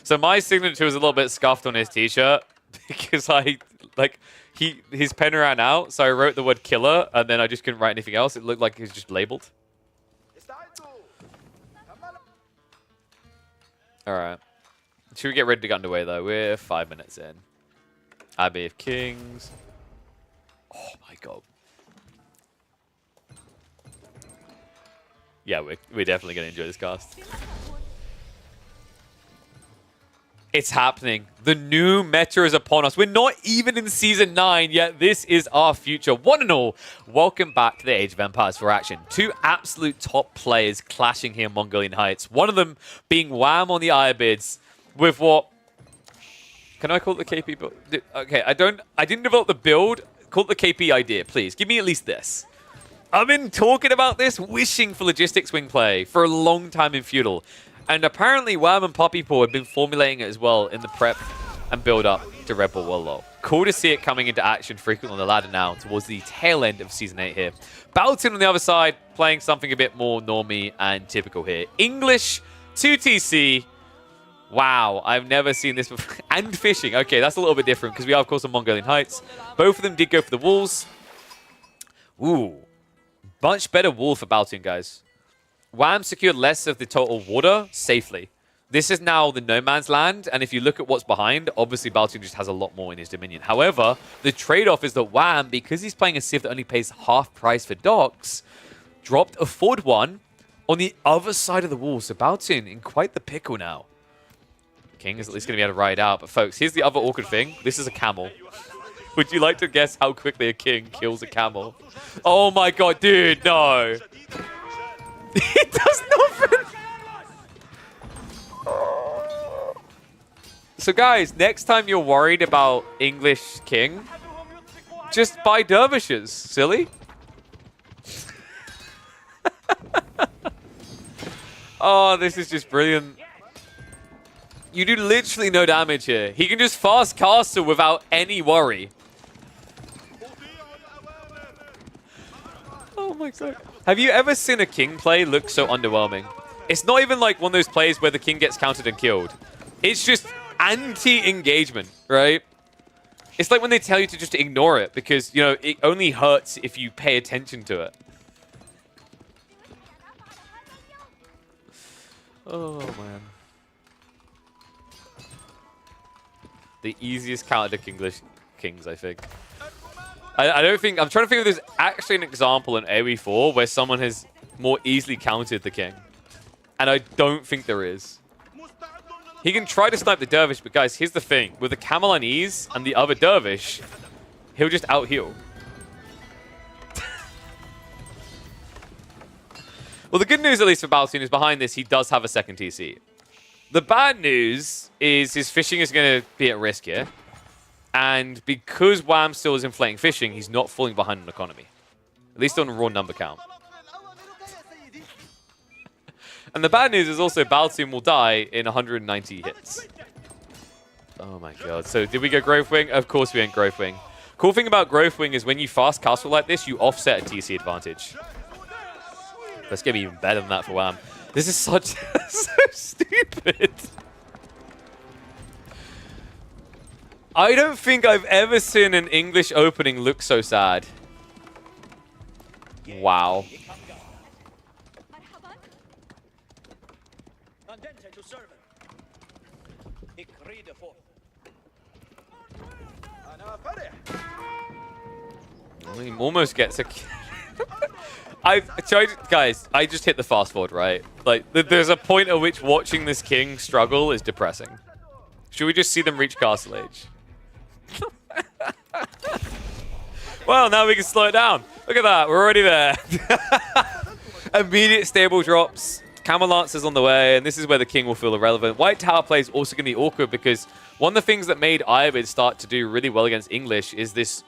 So my signature was a little bit scuffed on his t-shirt because his pen ran out, so I wrote the word killer, and then I just couldn't write anything else. It looked like it was just labeled. Alright. Should we get ready to get underway, though? We're 5 minutes in. Abbey of Kings. Oh, my God. Yeah, we're definitely going to enjoy this cast. It's happening. The new meta is upon us. We're not even in Season 9 yet. This is our future. One and all, welcome back to the Age of Empires for action. Two absolute top players clashing here in Mongolian Heights. One of them being Wham on the Irobids with what... Can I call it the KP build? Okay, I didn't develop the build. Call it the KP idea, please. Give me at least this. I've been talking about this, wishing for logistics wing play for a long time in Feudal. And apparently Wham and Poppypaw have been formulating it as well in the prep and build up to Red Bull World Law. Cool to see it coming into action frequently on the ladder now towards the tail end of Season 8 here. Baltin on the other side playing something a bit more normie and typical here. English, 2TC. Wow, I've never seen this before. And fishing. Okay, that's a little bit different because we are, of course, on Mongolian Heights. Both of them did go for the walls. Ooh. Much better wall for Baltin, guys. Wham secured less of the total water safely. This is now the no man's land, and if you look at what's behind, obviously Baltin just has a lot more in his dominion. However, the trade-off is that Wham, because he's playing a Civ that only pays half price for docks, dropped a Ford one on the other side of the wall. So Baltin in quite the pickle now. King is at least going to be able to ride out. But folks, here's the other awkward thing. This is a camel. Would you like to guess how quickly a king kills a camel? Oh my god, dude, no. It does nothing. So guys, next time you're worried about English king, just buy dervishes, silly. Oh, this is just brilliant. You do literally no damage here. He can just fast castle without any worry. Oh my god. Have you ever seen a king play look so underwhelming? It's not even like one of those plays where the king gets countered and killed. It's just anti-engagement, right? It's like when they tell you to just ignore it because, you know, it only hurts if you pay attention to it. Oh, man. The easiest counter to English kings, I think. I don't think... I'm trying to think if there's actually an example in AoE 4 where someone has more easily countered the king. And I don't think there is. He can try to snipe the Dervish, but guys, here's the thing. With the camel on ease and the other Dervish, he'll just out-heal. Well, the good news, at least for Baltin, is behind this, he does have a second TC. The bad news is his fishing is going to be at risk here. And because Wham still is inflating fishing, he's not falling behind on economy. At least on raw number count. And the bad news is also Baltin will die in 190 hits. Oh my god. So did we go Growth Wing? Of course we went Growth Wing. Cool thing about Growth Wing is when you fast castle like this, you offset a TC advantage. That's going to be even better than that for Wham. This is such so stupid. I don't think I've ever seen an English opening look so sad. Wow. He almost gets a... Guys, I just hit the fast forward, right? Like, there's a point at which watching this king struggle is depressing. Should we just see them reach castle age? Well, now we can slow it down. Look at that, we're already there. Immediate stable drops. Camel Lancer's on the way, and this is where the king will feel irrelevant. White Tower play is also going to be awkward because one of the things that made Ibid start to do really well against English is this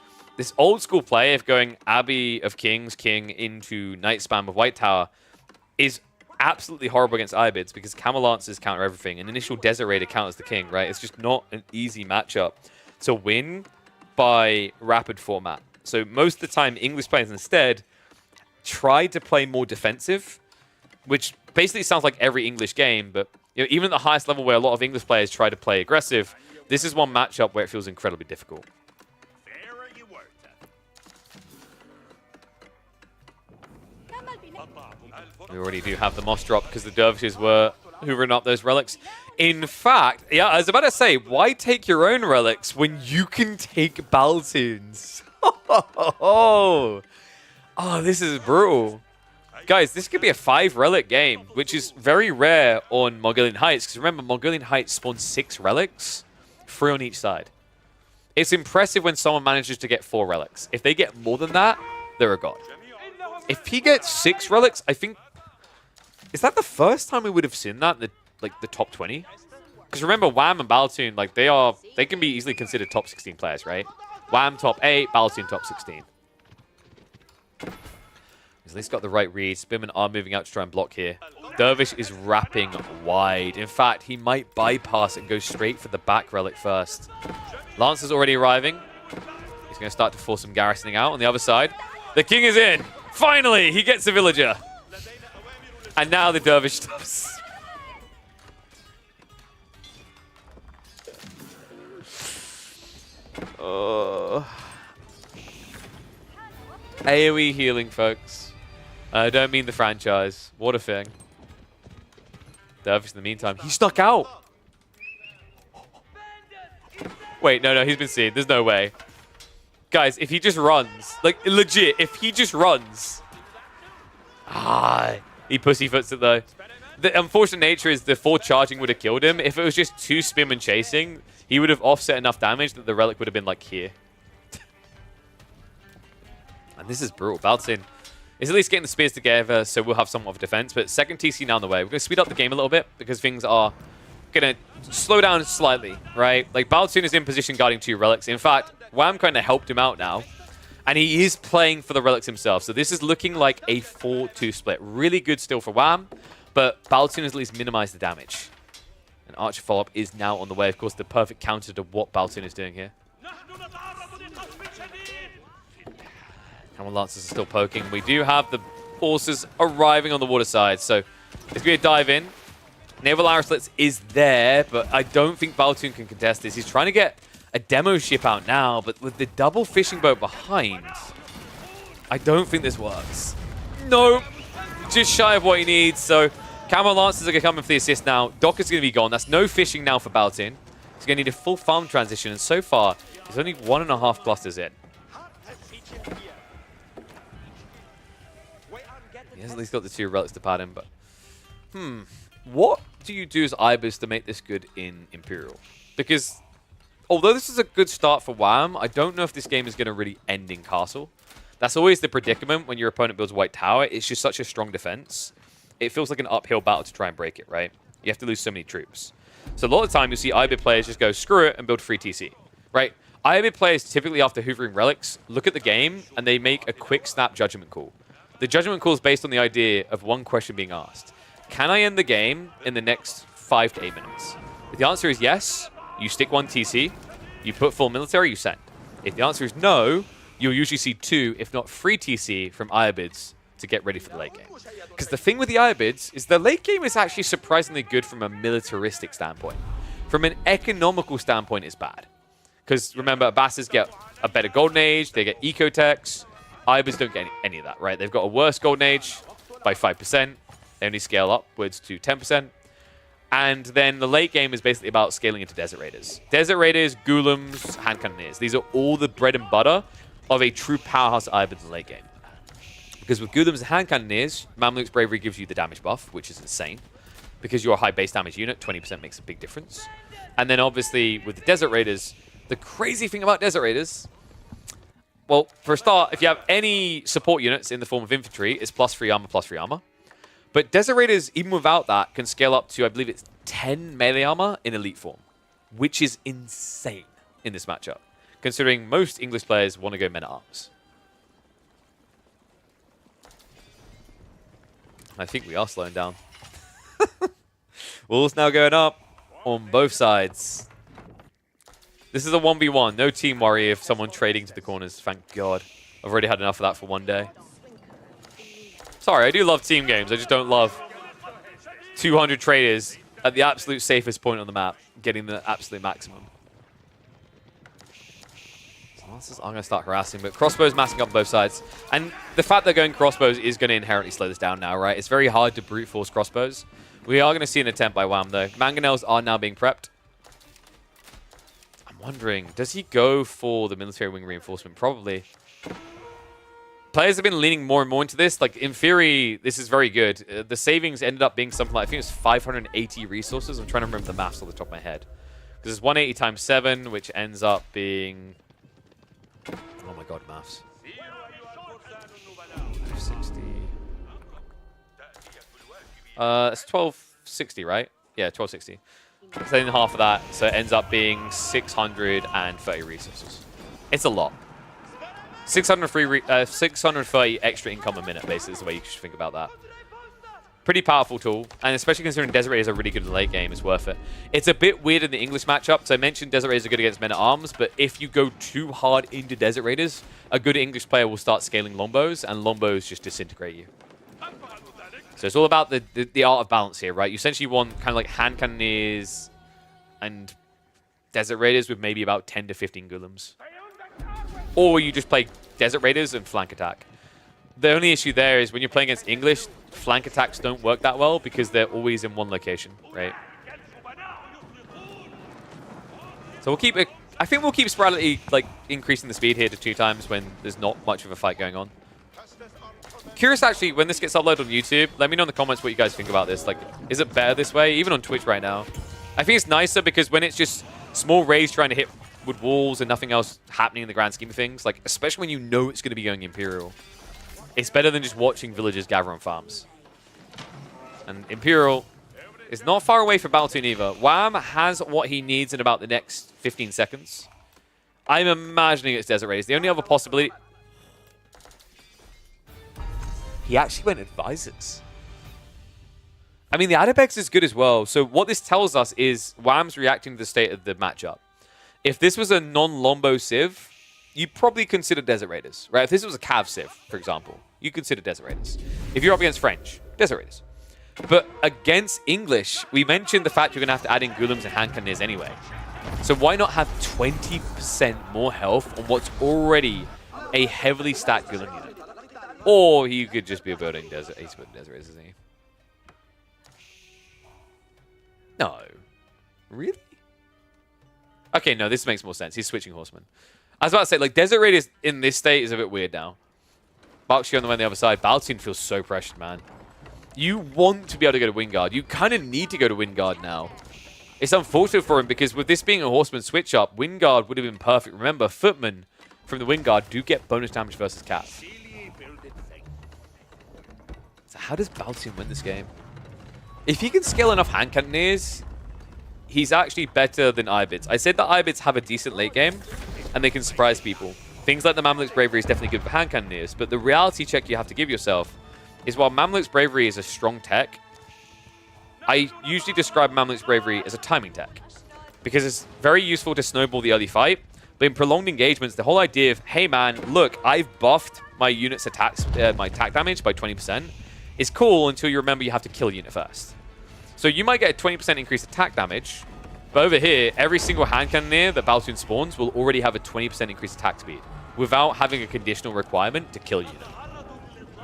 old school play of going Abbey of Kings, King into Knight spam of White Tower is absolutely horrible against Ibids because Camel Lancers counter everything, and Initial Desert Raider counters the King, right? It's just not an easy matchup to win by rapid format. So most of the time, English players instead try to play more defensive, which basically sounds like every English game, but you know, even at the highest level where a lot of English players try to play aggressive, this is one matchup where it feels incredibly difficult. We already do have the Moss drop because the Dervishes were hoovering up those relics. In fact, yeah, I was about to say, why take your own relics when you can take Baltin's? Oh, this is brutal. Guys, this could be a 5-relic game, which is very rare on Mongolian Heights. Because remember, Mongolian Heights spawns 6 relics, 3 on each side. It's impressive when someone manages to get 4 relics. If they get more than that, they're a god. If he gets 6 relics, I think... Is that the first time we would have seen that in the top 20? Because remember, Wham and Baltin, like they can be easily considered top 16 players, right? Wham top 8, Baltin top 16. He's at least got the right read. Spearmen are moving out to try and block here. Dervish is wrapping wide. In fact, he might bypass and go straight for the back relic first. Lancer's already arriving. He's going to start to force some garrisoning out on the other side. The king is in. Finally, he gets a villager. And now the Dervish stops. AoE healing, folks. I don't mean the franchise. What a thing. Dervish, in the meantime, he snuck out. Wait, no, he's been seen. There's no way. Guys, if he just runs, like, legit, if he just runs. He pussyfoots it, though. The unfortunate nature is the 4 charging would have killed him. If it was just 2 spearmen chasing, he would have offset enough damage that the relic would have been, like, here. And this is brutal. Baltin is at least getting the spears together, so we'll have somewhat of a defense. But second TC now on the way. We're going to speed up the game a little bit because things are going to slow down slightly, right? Like, Baltin is in position guarding 2 relics. In fact, Wham kind of helped him out now. And he is playing for the relics himself. So this is looking like a 4-2 split. Really good still for Wham, but Baltin has at least minimized the damage. And Archer follow-up is now on the way. Of course, the perfect counter to what Baltin is doing here. Camel Lancers are still poking. We do have the forces arriving on the water side. So it's going to be a dive in. Naval Arrow-Slits is there, but I don't think Baltin can contest this. He's trying to get a demo ship out now, but with the double fishing boat behind, I don't think this works. Nope. Just shy of what he needs. So Camel Lancers are going to come in for the assist now. Docker's going to be gone. That's no fishing now for Baltin. He's going to need a full farm transition, and so far, he's only 1.5 clusters in. He has at least got the 2 relics to pad him, but... What do you do as Ibis to make this good in Imperial? Because... although this is a good start for Wham, I don't know if this game is going to really end in Castle. That's always the predicament when your opponent builds White Tower. It's just such a strong defense. it feels like an uphill battle to try and break it, right? You have to lose so many troops. So a lot of the time, you'll see IBID players just go, screw it, and build free TC, right? IBID players typically, after hoovering relics, look at the game, and they make a quick snap judgment call. The judgment call is based on the idea of one question being asked. Can I end the game in the next 5 to 8 minutes? If the answer is yes, you stick 1 TC, you put full military, you send. If the answer is no, you'll usually see 2, if not 3 TC from IBIDs to get ready for the late game. Because the thing with the IBIDs is the late game is actually surprisingly good from a militaristic standpoint. From an economical standpoint, it's bad. Because remember, Bastards get a better Golden Age, they get Ecotechs. IBIDs don't get any of that, right? They've got a worse Golden Age by 5%. They only scale upwards to 10%. And then the late game is basically about scaling into Desert Raiders. Desert Raiders, Ghoulims, Hand Cannoneers. These are all the bread and butter of a true powerhouse IBID in the late game. Because with Ghoulims and Hand Cannoneers, Mamluk's Bravery gives you the damage buff, which is insane. Because you're a high base damage unit, 20% makes a big difference. And then obviously with the Desert Raiders, the crazy thing about Desert Raiders, well, for a start, if you have any support units in the form of infantry, it's +3 armor, +3 armor. But Desert Raiders, even without that, can scale up to, I believe it's 10 melee armor in elite form, which is insane in this matchup, considering most English players want to go men-at-arms. I think we are slowing down. Walls now going up on both sides. This is a 1v1. No team worry if someone trading to the corners. Thank God. I've already had enough of that for one day. Sorry, I do love team games. I just don't love 200 traders at the absolute safest point on the map, getting the absolute maximum. So I'm going to start harassing, but crossbows massing up both sides. And the fact they're going crossbows is going to inherently slow this down now, right? It's very hard to brute force crossbows. We are going to see an attempt by Wham, though. Mangonels are now being prepped. I'm wondering, does he go for the military wing reinforcement? Probably. Players have been leaning more and more into this. Like, in theory, this is very good. The savings ended up being something like, I think it was 580 resources. I'm trying to remember the maths off the top of my head. Because it's 180 times 7, which ends up being... Oh my god, maths. 560. It's 1260, right? Yeah, 1260. So then half of that, so it ends up being 630 resources. It's a lot. 630 extra income a minute, basically, is the way you should think about that. Pretty powerful tool, and especially considering Desert Raiders are really good in the late game, it's worth it. It's a bit weird in the English matchup. So I mentioned Desert Raiders are good against men-at-arms, but if you go too hard into Desert Raiders, a good English player will start scaling longbows, and longbows just disintegrate you. So it's all about the art of balance here, right? You essentially want kind of like hand cannoneers and Desert Raiders with maybe about 10 to 15 Ghoulims. Or you just play Desert Raiders and flank attack. The only issue there is when you're playing against English, flank attacks don't work that well because they're always in one location, right? So we'll keep it. I think we'll keep sporadically like increasing the speed here to 2 times when there's not much of a fight going on. Curious actually, when this gets uploaded on YouTube, let me know in the comments what you guys think about this. Like, is it better this way? Even on Twitch right now. I think it's nicer because when it's just small raids trying to hit wood walls and nothing else happening in the grand scheme of things, like especially when you know it's going to be going Imperial, it's better than just watching villagers gather on farms. And Imperial is not far away from Baltin either. Wham has what he needs in about the next 15 seconds. I'm imagining it's Desert Raiders. The only other possibility... He actually went Advisors. I mean, the Adebex is good as well. So what this tells us is Wham's reacting to the state of the matchup. If this was a non-Lombo Civ, you'd probably consider Desert Raiders, right? If this was a Cav Civ, for example, you consider Desert Raiders. If you're up against French, Desert Raiders. But against English, we mentioned the fact you're going to have to add in Ghoulims and hand cannoneers anyway. So why not have 20% more health on what's already a heavily stacked Ghoulim unit? Or he could just be building Desert. He's building Desert Raiders, isn't he? No. Really? Okay, no, this makes more sense. He's switching Horsemen. I was about to say, like, Desert Raiders in this state is a bit weird now. Bakshi on the way on the other side. Baltin feels so pressured, man. You want to be able to go to Wingard. You kind of need to go to Wingard now. It's unfortunate for him because with this being a Horseman switch-up, Wingard would have been perfect. Remember, Footmen from the Wingard do get bonus damage versus Cat. So how does Baltin win this game? If he can scale enough hand cannoneers, he's actually better than Ibits. I said that Ibits have a decent late game, and they can surprise people. Things like the Mamluk's Bravery is definitely good for hand cannoneers, but the reality check you have to give yourself is while Mamluk's Bravery is a strong tech, I usually describe Mamluk's Bravery as a timing tech, because it's very useful to snowball the early fight, but in prolonged engagements, the whole idea of, hey man, look, I've buffed my unit's attacks, my attack damage by 20%, is cool until you remember you have to kill a unit first. So you might get a 20% increased attack damage, but over here, every single hand cannoneer that Baltin spawns will already have a 20% increased attack speed without having a conditional requirement to kill a unit.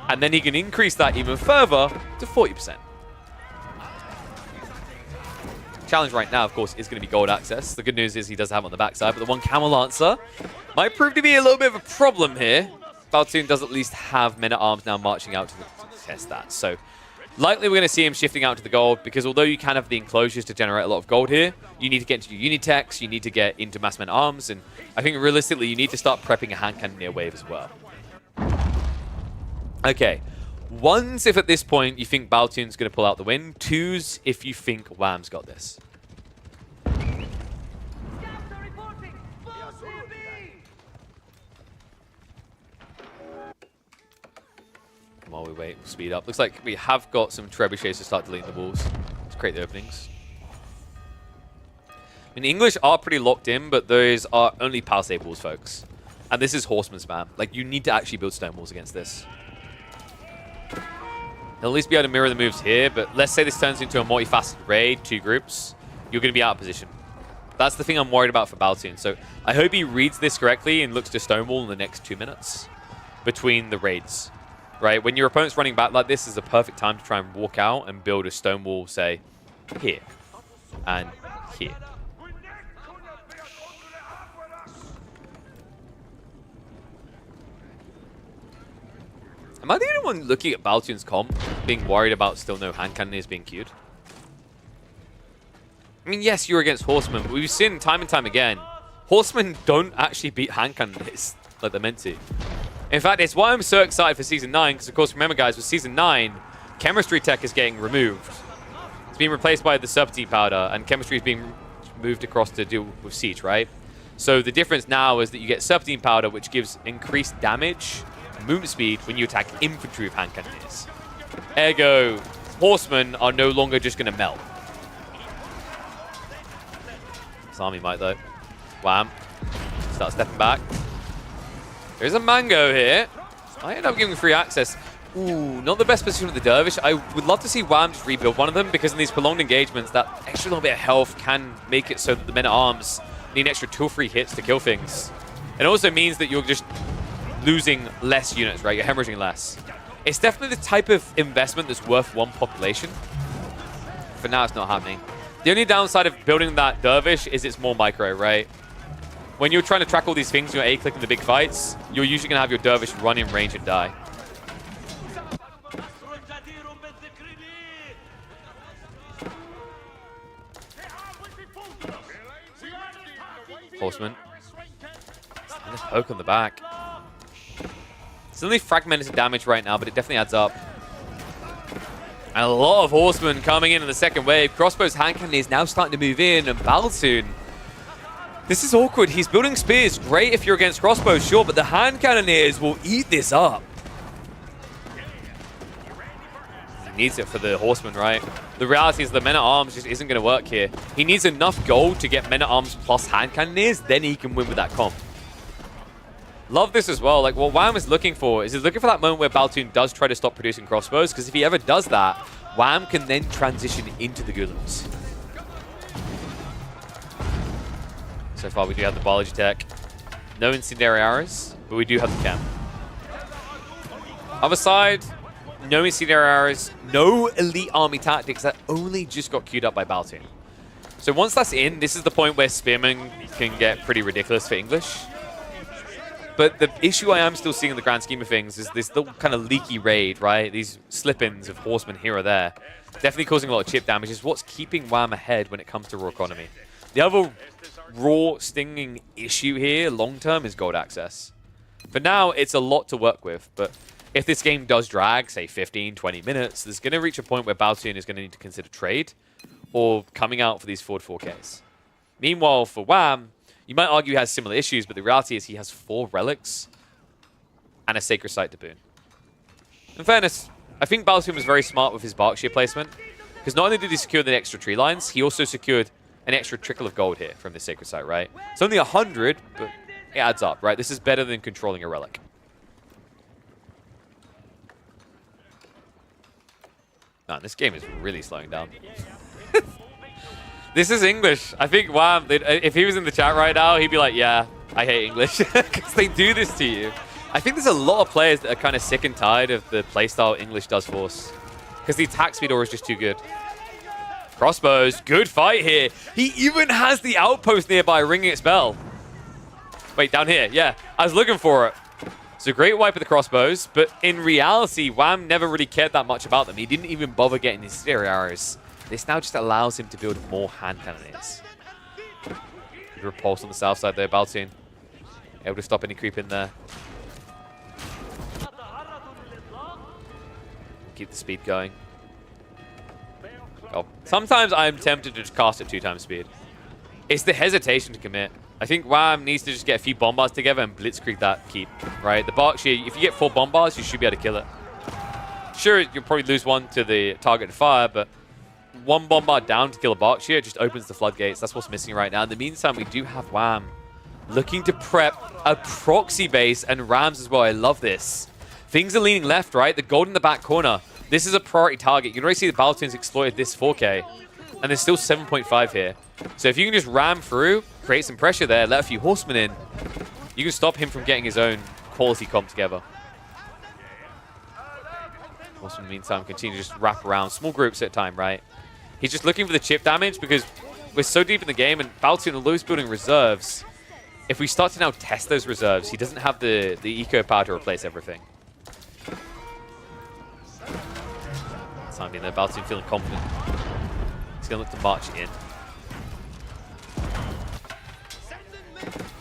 And then he can increase that even further to 40%. Challenge right now, of course, is going to be gold access. The good news is he does have it on the backside, but the one camel lancer might prove to be a little bit of a problem here. Baltin does at least have men at arms now marching out to test that. So likely we're going to see him shifting out to the gold, because although you can have the enclosures to generate a lot of gold here, you need to get into your Unitex, you need to get into mass men at arms, and I think realistically you need to start prepping a hand cannoneer wave as well. Okay, ones if at this point you think Baltin's going to pull out the win, twos if you think Wham's got this. While we wait, we'll speed up. Looks like we have got some trebuchets to start deleting the walls to create the openings. I mean, English are pretty locked in, but those are only palisade walls, folks. And this is horseman spam. Like, you need to actually build stone walls against this. He'll at least be able to mirror the moves here, but let's say this turns into a multifaceted raid, 2 groups, you're going to be out of position. That's the thing I'm worried about for Baltin. So I hope he reads this correctly and looks to stonewall in the next 2 minutes between the raids. Right, when your opponent's running back like this is the perfect time to try and walk out and build a stone wall, say, here and here. Am I the only one looking at Baltin's comp being worried about still no hand cannoneers being queued? I mean, yes, you're against horsemen, but we've seen time and time again, horsemen don't actually beat hand cannoneers like they're meant to. In fact, it's why I'm so excited for Season 9, because of course, remember guys, with Season 9, chemistry tech is getting removed. It's being replaced by the serpentine powder, and chemistry is being moved across to deal with siege, right? So the difference now is that you get serpentine powder, which gives increased damage, movement speed, when you attack infantry with hand cannoneers. Ergo, horsemen are no longer just going to melt. This army might, though. Wham. Start stepping back. There's a mango here. I end up giving free access. Ooh, not the best position with the Dervish. I would love to see Wham just rebuild one of them, because in these prolonged engagements, that extra little bit of health can make it so that the men-at-arms need an extra 2 or 3 hits to kill things. It also means that you're just losing less units, right? You're hemorrhaging less. It's definitely the type of investment that's worth 1 population. For now, it's not happening. The only downside of building that Dervish is it's more micro, right? When you're trying to track all these things, you're A-clicking the big fights, you're usually going to have your Dervish run in range and die. Horseman. Let's poke on the back. It's only fragmented damage right now, but it definitely adds up. And a lot of horsemen coming in the second wave. Crossbow's hand cannon is now starting to move in, and Baltin. This is awkward. He's building spears. Great if you're against crossbows, sure, but the hand cannoneers will eat this up. He needs it for the horsemen, right? The reality is the men-at-arms just isn't going to work here. He needs enough gold to get men-at-arms plus hand cannoneers, then he can win with that comp. Love this as well. Like, what Wham is looking for is he's looking for that moment where Baltin does try to stop producing crossbows, because if he ever does that, Wham can then transition into the golems. So far, we do have the biology tech. No incendiary arrows, but we do have the chem. Other side, no incendiary arrows, no elite army tactics that only just got queued up by Baltin. So once that's in, this is the point where spearmen can get pretty ridiculous for English. But the issue I am still seeing in the grand scheme of things is this little kind of leaky raid, right? These slip-ins of horsemen here or there. Definitely causing a lot of chip damage is what's keeping Wham ahead when it comes to raw economy. The other raw stinging issue here long-term is gold access. For now, it's a lot to work with, but if this game does drag, say 15, 20 minutes, there's going to reach a point where Baltin is going to need to consider trade or coming out for these forward 4Ks. Meanwhile, for Wham, you might argue he has similar issues, but the reality is he has 4 relics and a Sacred Site to boon. In fairness, I think Baltin was very smart with his Berkshire placement, because not only did he secure the extra tree lines, he also secured an extra trickle of gold here from the Sacred Site, right? It's only 100, but it adds up, right? This is better than controlling a relic. Man, this game is really slowing down. This is English. I think Wham, if he was in the chat right now, he'd be like, yeah, I hate English. Because they do this to you. I think there's a lot of players that are kind of sick and tired of the playstyle English does force. Because the attack speed aura is just too good. Crossbows, good fight here. He even has the outpost nearby ringing its bell. Wait, down here, yeah. I was looking for it. It's a great wipe of the crossbows, but in reality, Wham never really cared that much about them. He didn't even bother getting his stereo arrows. This now just allows him to build more hand cannons. Good repulse on the south side there, Baltin. Able to stop any creep in there. Keep the speed going. Oh, sometimes I'm tempted to just cast at 2x speed. It's the hesitation to commit. I think Wham needs to just get a few bombards together and blitzkrieg that keep, right? The Berkshire, if you get 4 bombards, you should be able to kill it. Sure, you'll probably lose one to the target fire, but 1 bombard down to kill a Berkshire just opens the floodgates. That's what's missing right now. In the meantime, we do have Wham looking to prep a proxy base and Rams as well. I love this. Things are leaning left, right? The gold in the back corner. This is a priority target. You can already see the Baltin's exploited this 4K. And there's still 7.5 here. So if you can just ram through, create some pressure there, let a few horsemen in, you can stop him from getting his own quality comp together. Also, in the meantime, continue to just wrap around. Small groups at a time, right? He's just looking for the chip damage because we're so deep in the game and Baltin, although he's building reserves, if we start to now test those reserves, he doesn't have the eco power to replace everything. Time being there, Baltin feeling confident. He's going to look to march in.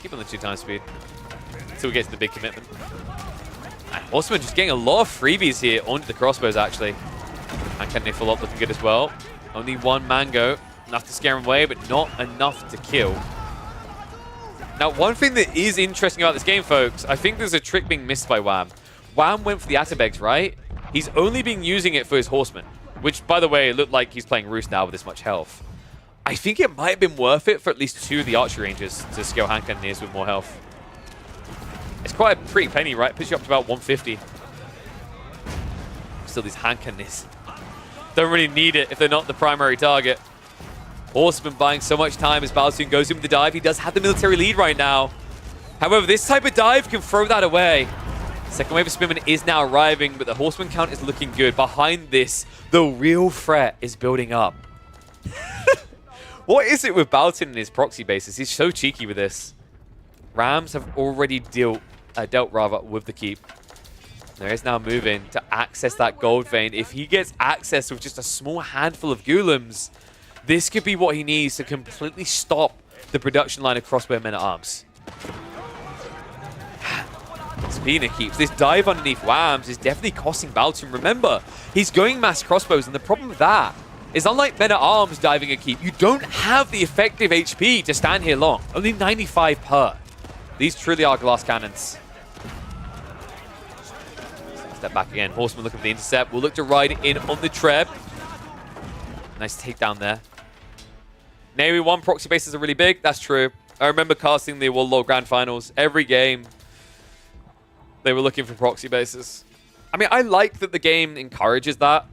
Keep on the 2x speed until we get to the big commitment. And Horseman just getting a lot of freebies here onto the crossbows, actually. And can they full up looking good as well. Only 1 mango. Enough to scare him away, but not enough to kill. Now, one thing that is interesting about this game, folks, I think there's a trick being missed by Wham. Wham went for the Atabegs, right? He's only been using it for his horsemen, which, by the way, looked like he's playing Roost now with this much health. I think it might have been worth it for at least 2 of the archery ranges to scale hand cannoneers with more health. It's quite a pretty penny, right? Puts you up to about 150. Still, these hand cannoneers don't really need it if they're not the primary target. Horseman buying so much time as Baltin goes in with the dive. He does have the military lead right now. However, this type of dive can throw that away. Second wave of Spearmen is now arriving, but the Horseman count is looking good. Behind this, the real threat is building up. What is it with Baltin and his proxy bases? He's so cheeky with this. Rams have already dealt with the keep. There is now moving to access that gold vein. If he gets access with just a small handful of Ghoulems, this could be what he needs to completely stop the production line of crossbow men-at-arms. Spina keeps. This dive underneath Whams is definitely costing Baltin. Remember, he's going mass crossbows, and the problem with that is unlike men-at-arms diving a keep, you don't have the effective HP to stand here long. Only 95 per. These truly are glass cannons. Step back again. Horseman looking for the intercept. Will look to ride in on the treb. Nice takedown there. Navy 1 proxy bases are really big. That's true. I remember casting the World Lord Grand Finals. Every game, they were looking for proxy bases. I mean, I like that the game encourages that.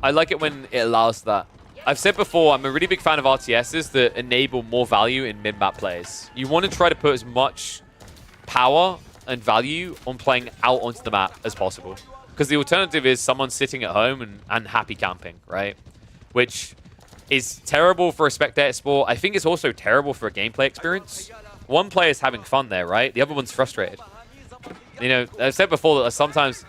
I like it when it allows that. I've said before, I'm a really big fan of RTSs that enable more value in mid-map plays. You want to try to put as much power and value on playing out onto the map as possible. Because the alternative is someone sitting at home and happy camping, right? Which is terrible for a spectator sport. I think it's also terrible for a gameplay experience. One player is having fun there, right? The other one's frustrated. You know, I've said before that sometimes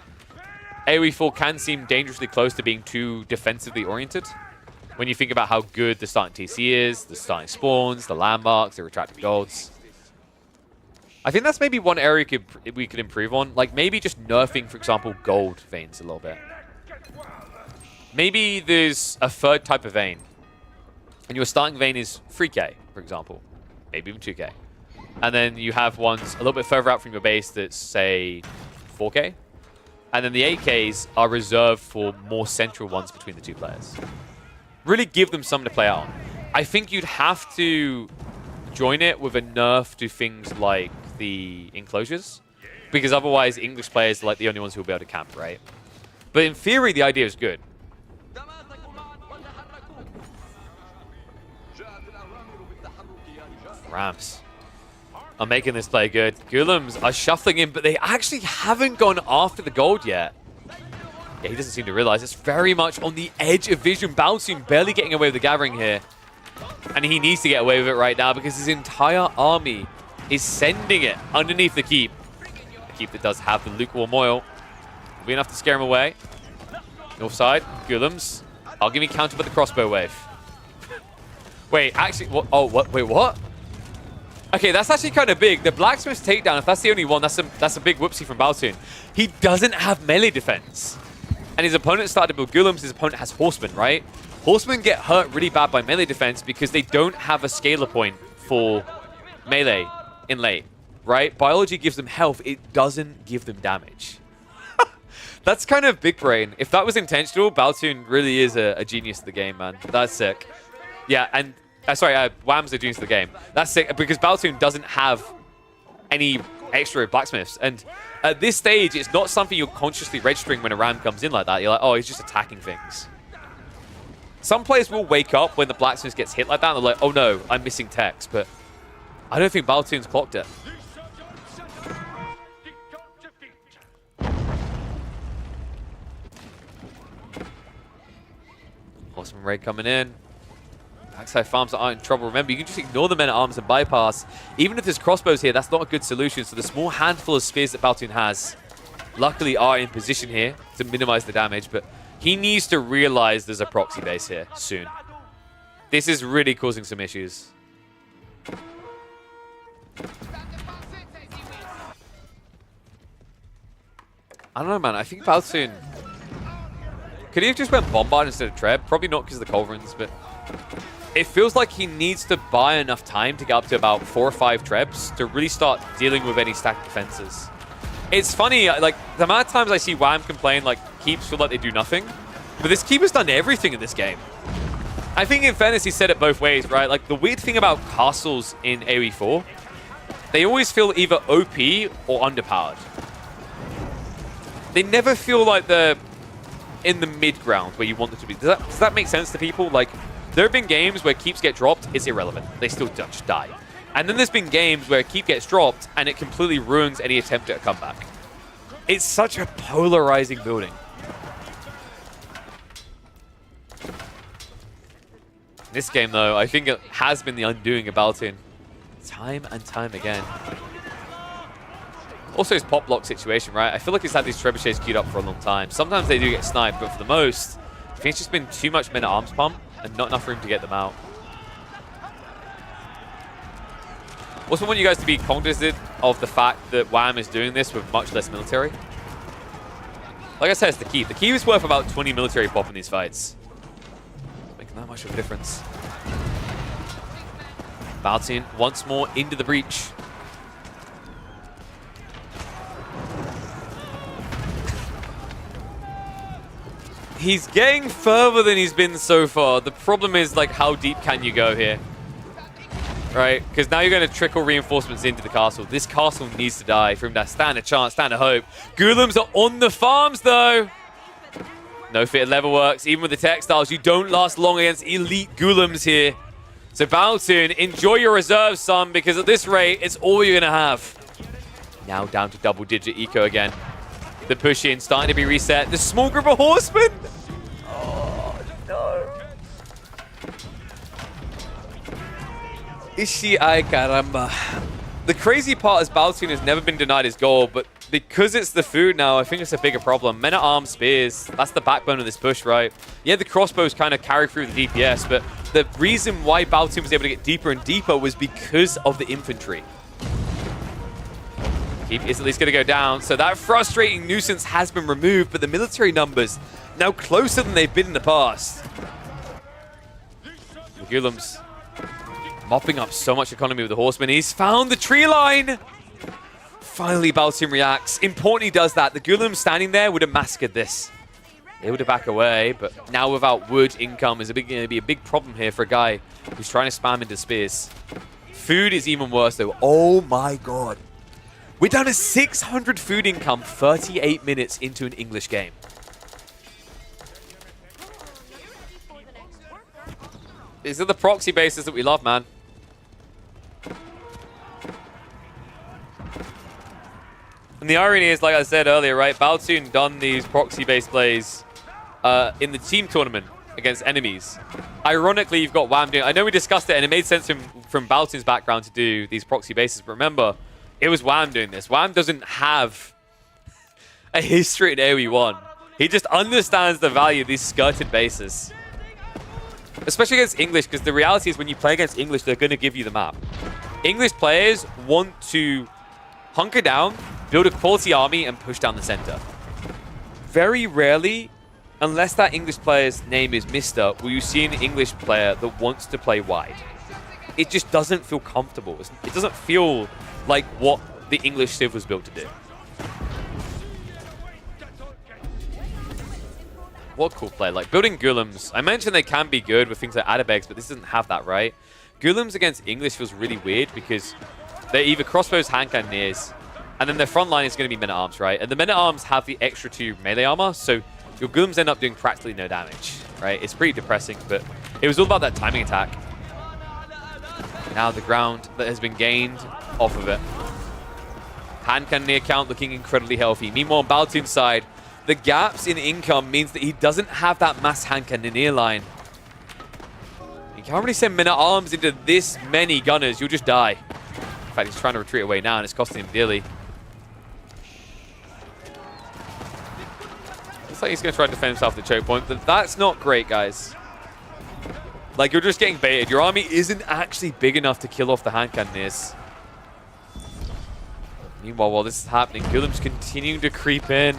AoE4 can seem dangerously close to being too defensively oriented. When you think about how good the starting TC is, the starting spawns, the landmarks, the retracted golds. I think that's maybe one area we could improve on. Like, maybe just nerfing, for example, gold veins a little bit. Maybe there's a third type of vein. And your starting vein is 3k, for example. Maybe even 2k. And then you have ones a little bit further out from your base that's, say, 4k. And then the 8ks are reserved for more central ones between the two players. Really give them something to play out on. I think you'd have to join it with a nerf to things like the enclosures. Because otherwise, English players are like the only ones who will be able to camp, right? But in theory, the idea is good. Rams are making this play good. Ghoulims are shuffling in, but they actually haven't gone after the gold yet. Yeah, he doesn't seem to realize it's very much on the edge of vision. Baltin barely getting away with the gathering here. And he needs to get away with it right now because his entire army is sending it underneath the keep. The keep that does have the lukewarm oil. Will be enough to scare him away. North side, Ghoulims. I'll give me counter with the crossbow wave. Wait, actually, what? Oh, what? Wait, what? Okay, that's actually kind of big. The blacksmith's takedown, if that's the only one, that's a big whoopsie from Baltin. He doesn't have melee defense. And his opponent started to build Ghoulims. His opponent has horsemen, right? Horsemen get hurt really bad by melee defense because they don't have a scaler point for melee in late, right? Biology gives them health. It doesn't give them damage. That's kind of big brain. If that was intentional, Baltin really is a genius of the game, man. That's sick. Yeah, and... sorry, Wham's the genius of the game. That's sick, because Baltin doesn't have any extra blacksmiths. And at this stage, it's not something you're consciously registering when a ram comes in like that. You're like, oh, he's just attacking things. Some players will wake up when the blacksmith gets hit like that, and they're like, oh no, I'm missing text. But I don't think Baltin's clocked it. Horseman raid coming in. Backside farms aren't in trouble. Remember, you can just ignore the men-at-arms and bypass. Even if there's crossbows here, that's not a good solution. So the small handful of spears that Baltin has, luckily are in position here to minimize the damage. But he needs to realize there's a proxy base here soon. This is really causing some issues. I don't know, man. I think Baltin... Could he have just went Bombard instead of Treb? Probably not because of the Culverins, but... It feels like he needs to buy enough time to get up to about 4 or 5 Trebs to really start dealing with any stacked defenses. It's funny, like, the amount of times I see Wham complain, like, keeps feel like they do nothing. But this keep has done everything in this game. I think, in fairness, he said it both ways, right? Like, the weird thing about castles in AoE 4, they always feel either OP or underpowered. They never feel like they're in the mid-ground where you want them to be. Does that make sense to people? Like... There have been games where keeps get dropped, it's irrelevant. They still just die. And then there's been games where keep gets dropped and it completely ruins any attempt at a comeback. It's such a polarizing building. This game, though, I think it has been the undoing of Baltin. Time and time again. Also his pop block situation, right? I feel like he's had these trebuchets queued up for a long time. Sometimes they do get sniped, but for the most, I think it's just been too much men-at-arms pump and not enough room to get them out. Also want you guys to be cognizant of the fact that Wham is doing this with much less military. Like I said, it's the key. The key is worth about 20 military pop in these fights. Making that much of a difference. Baltin once more into the breach. He's getting further than he's been so far. The problem is, like, how deep can you go here? Right? Because now you're going to trickle reinforcements into the castle. This castle needs to die for him to stand a chance, stand a hope. Ghoulims are on the farms, though. No fitted level works. Even with the textiles, you don't last long against elite Ghoulims here. So Baltin, enjoy your reserves, son, because at this rate, it's all you're going to have. Now down to double-digit eco again. The push-in starting to be reset. The small group of horsemen! Oh, no. Ishi ay caramba. The crazy part is Baltin has never been denied his goal, but because it's the food now, I think it's a bigger problem. Men-at-arms spears, that's the backbone of this push, right? Yeah, the crossbows kind of carry through the DPS, but the reason why Baltin was able to get deeper and deeper was because of the infantry. TP is at least going to go down. So that frustrating nuisance has been removed, but the military numbers now closer than they've been in the past. The Ghoulam's mopping up so much economy with the Horseman. He's found the tree line. Finally, Baltin reacts. Important he does that. The Ghoulam standing there would have massacred this. They would have backed away, but now without wood income is going to be a big problem here for a guy who's trying to spam into spears. Food is even worse, though. Oh my god. We're down to 600 food income 38 minutes into an English game. These are the proxy bases that we love, man. And the irony is, like I said earlier, right? Baltin done these proxy-based plays in the team tournament against enemies. Ironically, you've got Wham doing... I know we discussed it, and it made sense from Baltin's background to do these proxy bases, but remember, it was Wham doing this. Wham doesn't have a history in AoE 1. He just understands the value of these skirted bases. Especially against English, because the reality is when you play against English, they're going to give you the map. English players want to hunker down, build a quality army, and push down the center. Very rarely, unless that English player's name is Mr., will you see an English player that wants to play wide. It just doesn't feel comfortable. It doesn't feel like what the English Civ was built to do. What cool play. Like, building Ghulams. I mentioned they can be good with things like Adabegs, but this doesn't have that, right? Ghulams against English feels really weird because they're either crossbows, hand cannoneers, and then their front line is going to be men-at-arms, right? And the men-at-arms have the extra 2 melee armor, so your Ghulams end up doing practically no damage, right? It's pretty depressing, but it was all about that timing attack. Now the ground that has been gained off of it. Hand cannoneer count looking incredibly healthy. Meanwhile, on Baltin's side, the gaps in income means that he doesn't have that mass hand cannoneer line. You can't really send men-at-arms into this many gunners. You'll just die. In fact, he's trying to retreat away now, and it's costing him dearly. Looks like he's going to try to defend himself at the choke point, but that's not great, guys. Like, you're just getting baited. Your army isn't actually big enough to kill off the hand cannoneers. Meanwhile, while this is happening, Ghoulam's continuing to creep in.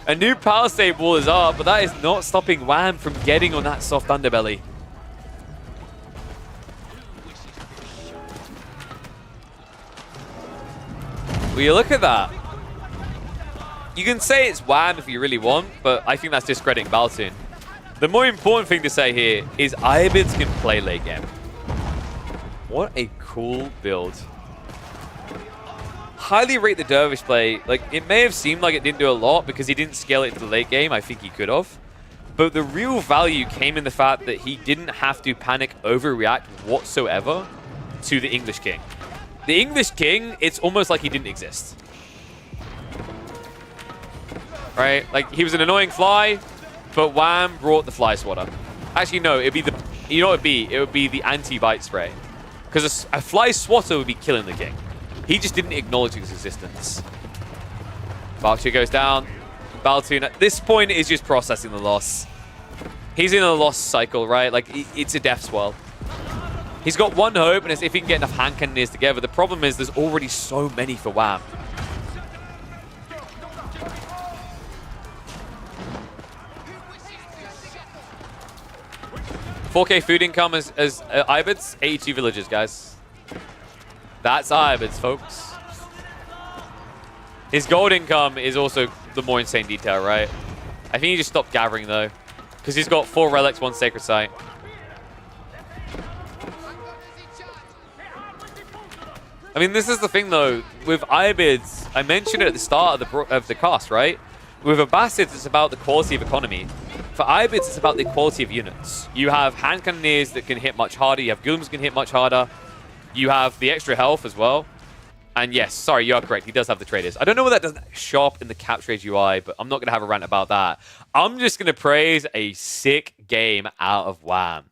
A new palisade wall is up, but that is not stopping Wham from getting on that soft underbelly. Well, you look at that. You can say it's Wham if you really want, but I think that's discrediting Baltin. The more important thing to say here is Ibids can play late game. What a cool build. Highly rate the Dervish play. Like, it may have seemed like it didn't do a lot because he didn't scale it into the late game. I think he could have. But the real value came in the fact that he didn't have to panic overreact whatsoever to the English King. The English King, it's almost like he didn't exist. Right? Like, he was an annoying fly, but Wham brought the fly swatter. Actually, no, it'd be the... You know what it'd be? It would be the anti-bite spray. Because a fly swatter would be killing the King. He just didn't acknowledge his existence. Baltin goes down. Baltin at this point is just processing the loss. He's in a loss cycle, right? Like, it's a death swirl. He's got one hope, and it's if he can get enough hand cannoneers together. The problem is there's already so many for Wham. $4K food income as Ibids, 82 villages, guys. That's Ibids, folks. His gold income is also the more insane detail, right? I think he just stopped gathering, though. Because he's got 4 relics, 1 sacred site. I mean, this is the thing, though. With Ibids, I mentioned it at the start of the cast, right? With Abbasids, it's about the quality of economy. For Ibids, it's about the quality of units. You have hand cannoneers that can hit much harder. You have Ghulams that can hit much harder. You have the extra health as well. And yes, sorry, you are correct. He does have the traders. I don't know whether that doesn't show up in the cap trade UI, but I'm not going to have a rant about that. I'm just going to praise a sick game out of Wham.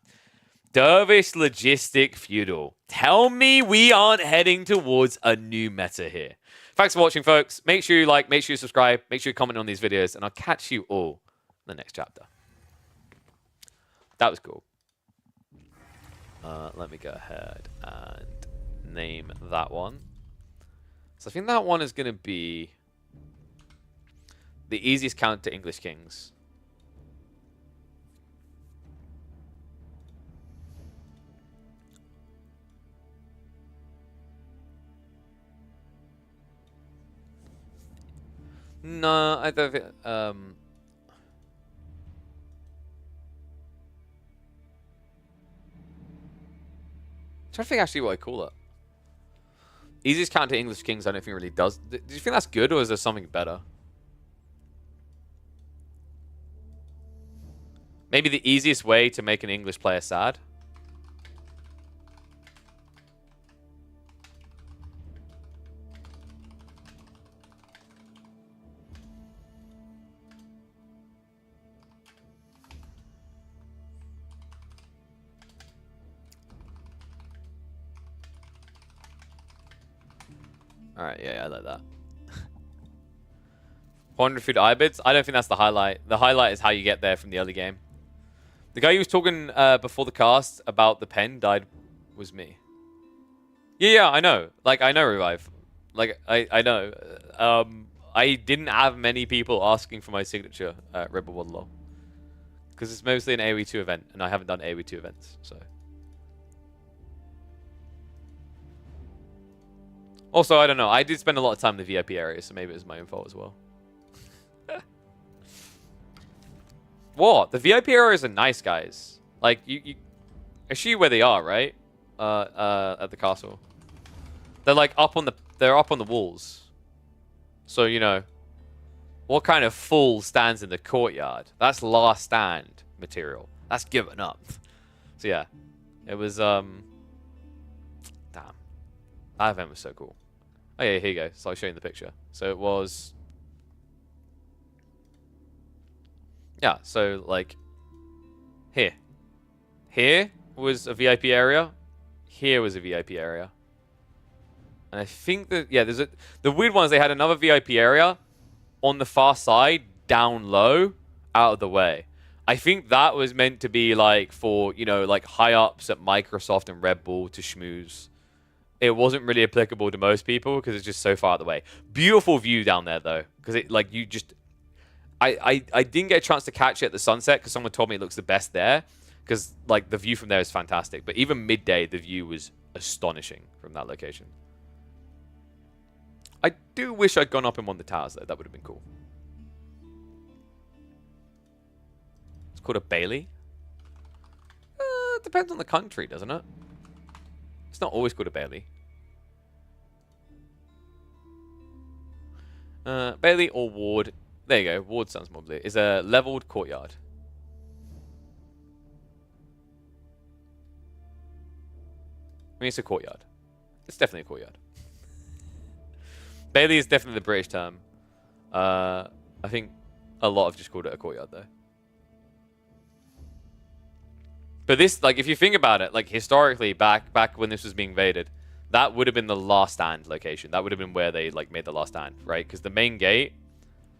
Dervish Logistic Feudal. Tell me we aren't heading towards a new meta here. Thanks for watching, folks. Make sure you like, make sure you subscribe, make sure you comment on these videos, and I'll catch you all in the next chapter. That was cool. Let me go ahead and name that one. So I think that one is going to be the easiest count to English Kings. No, I don't think... trying to think actually what I call it. Easiest count to English Kings, I don't think really does. Do you think that's good, or is there something better? Maybe the easiest way to make an English player sad? Alright, yeah, I like that. 400 food IBIDs? I don't think that's the highlight. The highlight is how you get there from the early game. The guy who was talking before the cast about the pen died was me. Yeah, I know. Like, I know Revive. Like, I know. I didn't have many people asking for my signature at Rebel Waterloo. Because it's mostly an AoE 2 event, and I haven't done AoE 2 events, so... Also, I don't know. I did spend a lot of time in the VIP area, so maybe it was my own fault as well. What? The VIP areas are nice, guys. Like, you I see where they are, right? At the castle. They're like up on the walls. So, you know, what kind of fool stands in the courtyard? That's last stand material. That's given up. So yeah, it was damn. That event was so cool. Oh yeah, here you go. So I'll show you the picture. So it was... Yeah, so like... Here. Here was a VIP area. Here was a VIP area. And I think that... Yeah, there's a... The weird one is they had another VIP area on the far side, down low, out of the way. I think that was meant to be like for, you know, like high-ups at Microsoft and Red Bull to schmooze. It wasn't really applicable to most people because it's just so far out of the way. Beautiful view down there, though. Because it, like, you just... I didn't get a chance to catch it at the sunset because someone told me it looks the best there. Because, like, the view from there is fantastic. But even midday, the view was astonishing from that location. I do wish I'd gone up in one of the towers, though. That would have been cool. It's called a Bailey. It depends on the country, doesn't it? It's not always called a Bailey. Bailey or ward. There you go. Ward sounds more clear. Is a leveled courtyard. I mean, it's a courtyard. It's definitely a courtyard. Bailey is definitely the British term. I think a lot have just called it a courtyard, though. But this, like, if you think about it, like, historically, back when this was being invaded, that would have been the last stand location. That would have been where they, like, made the last stand, right? Because the main gate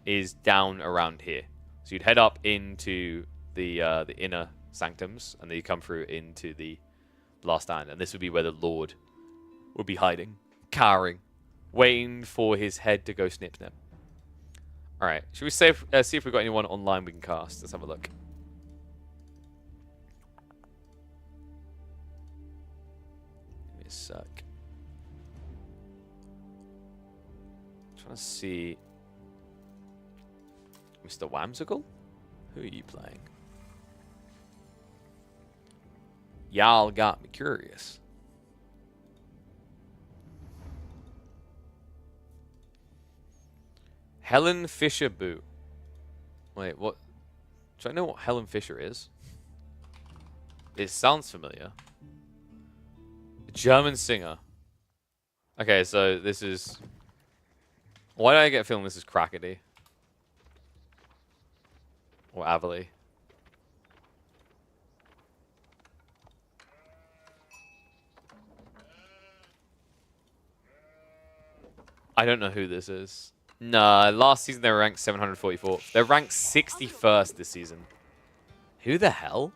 is down around here. So you'd head up into the inner sanctums, and then you come through into the last stand. And this would be where the Lord would be hiding, cowering, waiting for his head to go snip snip. All right, should we see if we've got anyone online we can cast? Let's have a look. Give me a sec. Trying to see. Mr. Whimsical? Who are you playing? Y'all got me curious. Helen Fisher Boo. Wait, what? Do I know what Helen Fisher is? It sounds familiar. A German singer. Okay, so this is... Why do I get a feeling this is Crackety? Or Avely? I don't know who this is. Nah, last season they were ranked 744. They're ranked 61st this season. Who the hell?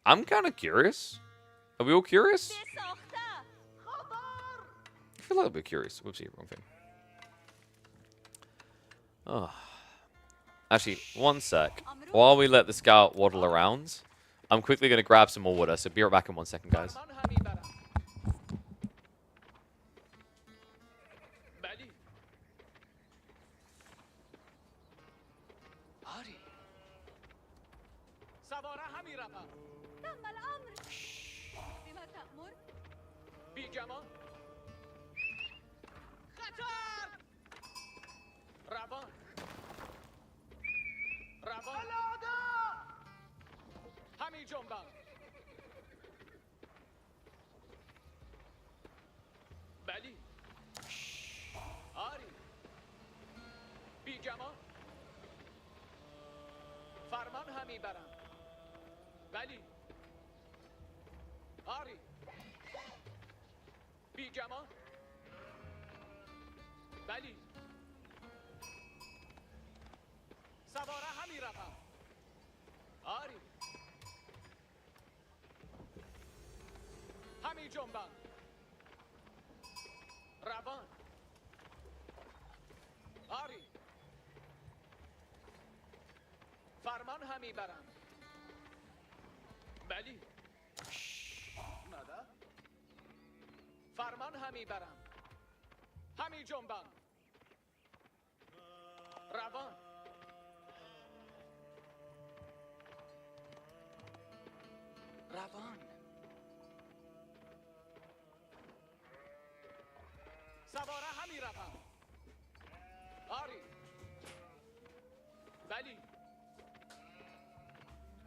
I'm kind of curious. Are we all curious? I feel like we're curious. Whoopsie, wrong thing. Oh. Actually, one sec. While we let the scout waddle around, I'm quickly going to grab some more water, so be right back in 1 second, guys.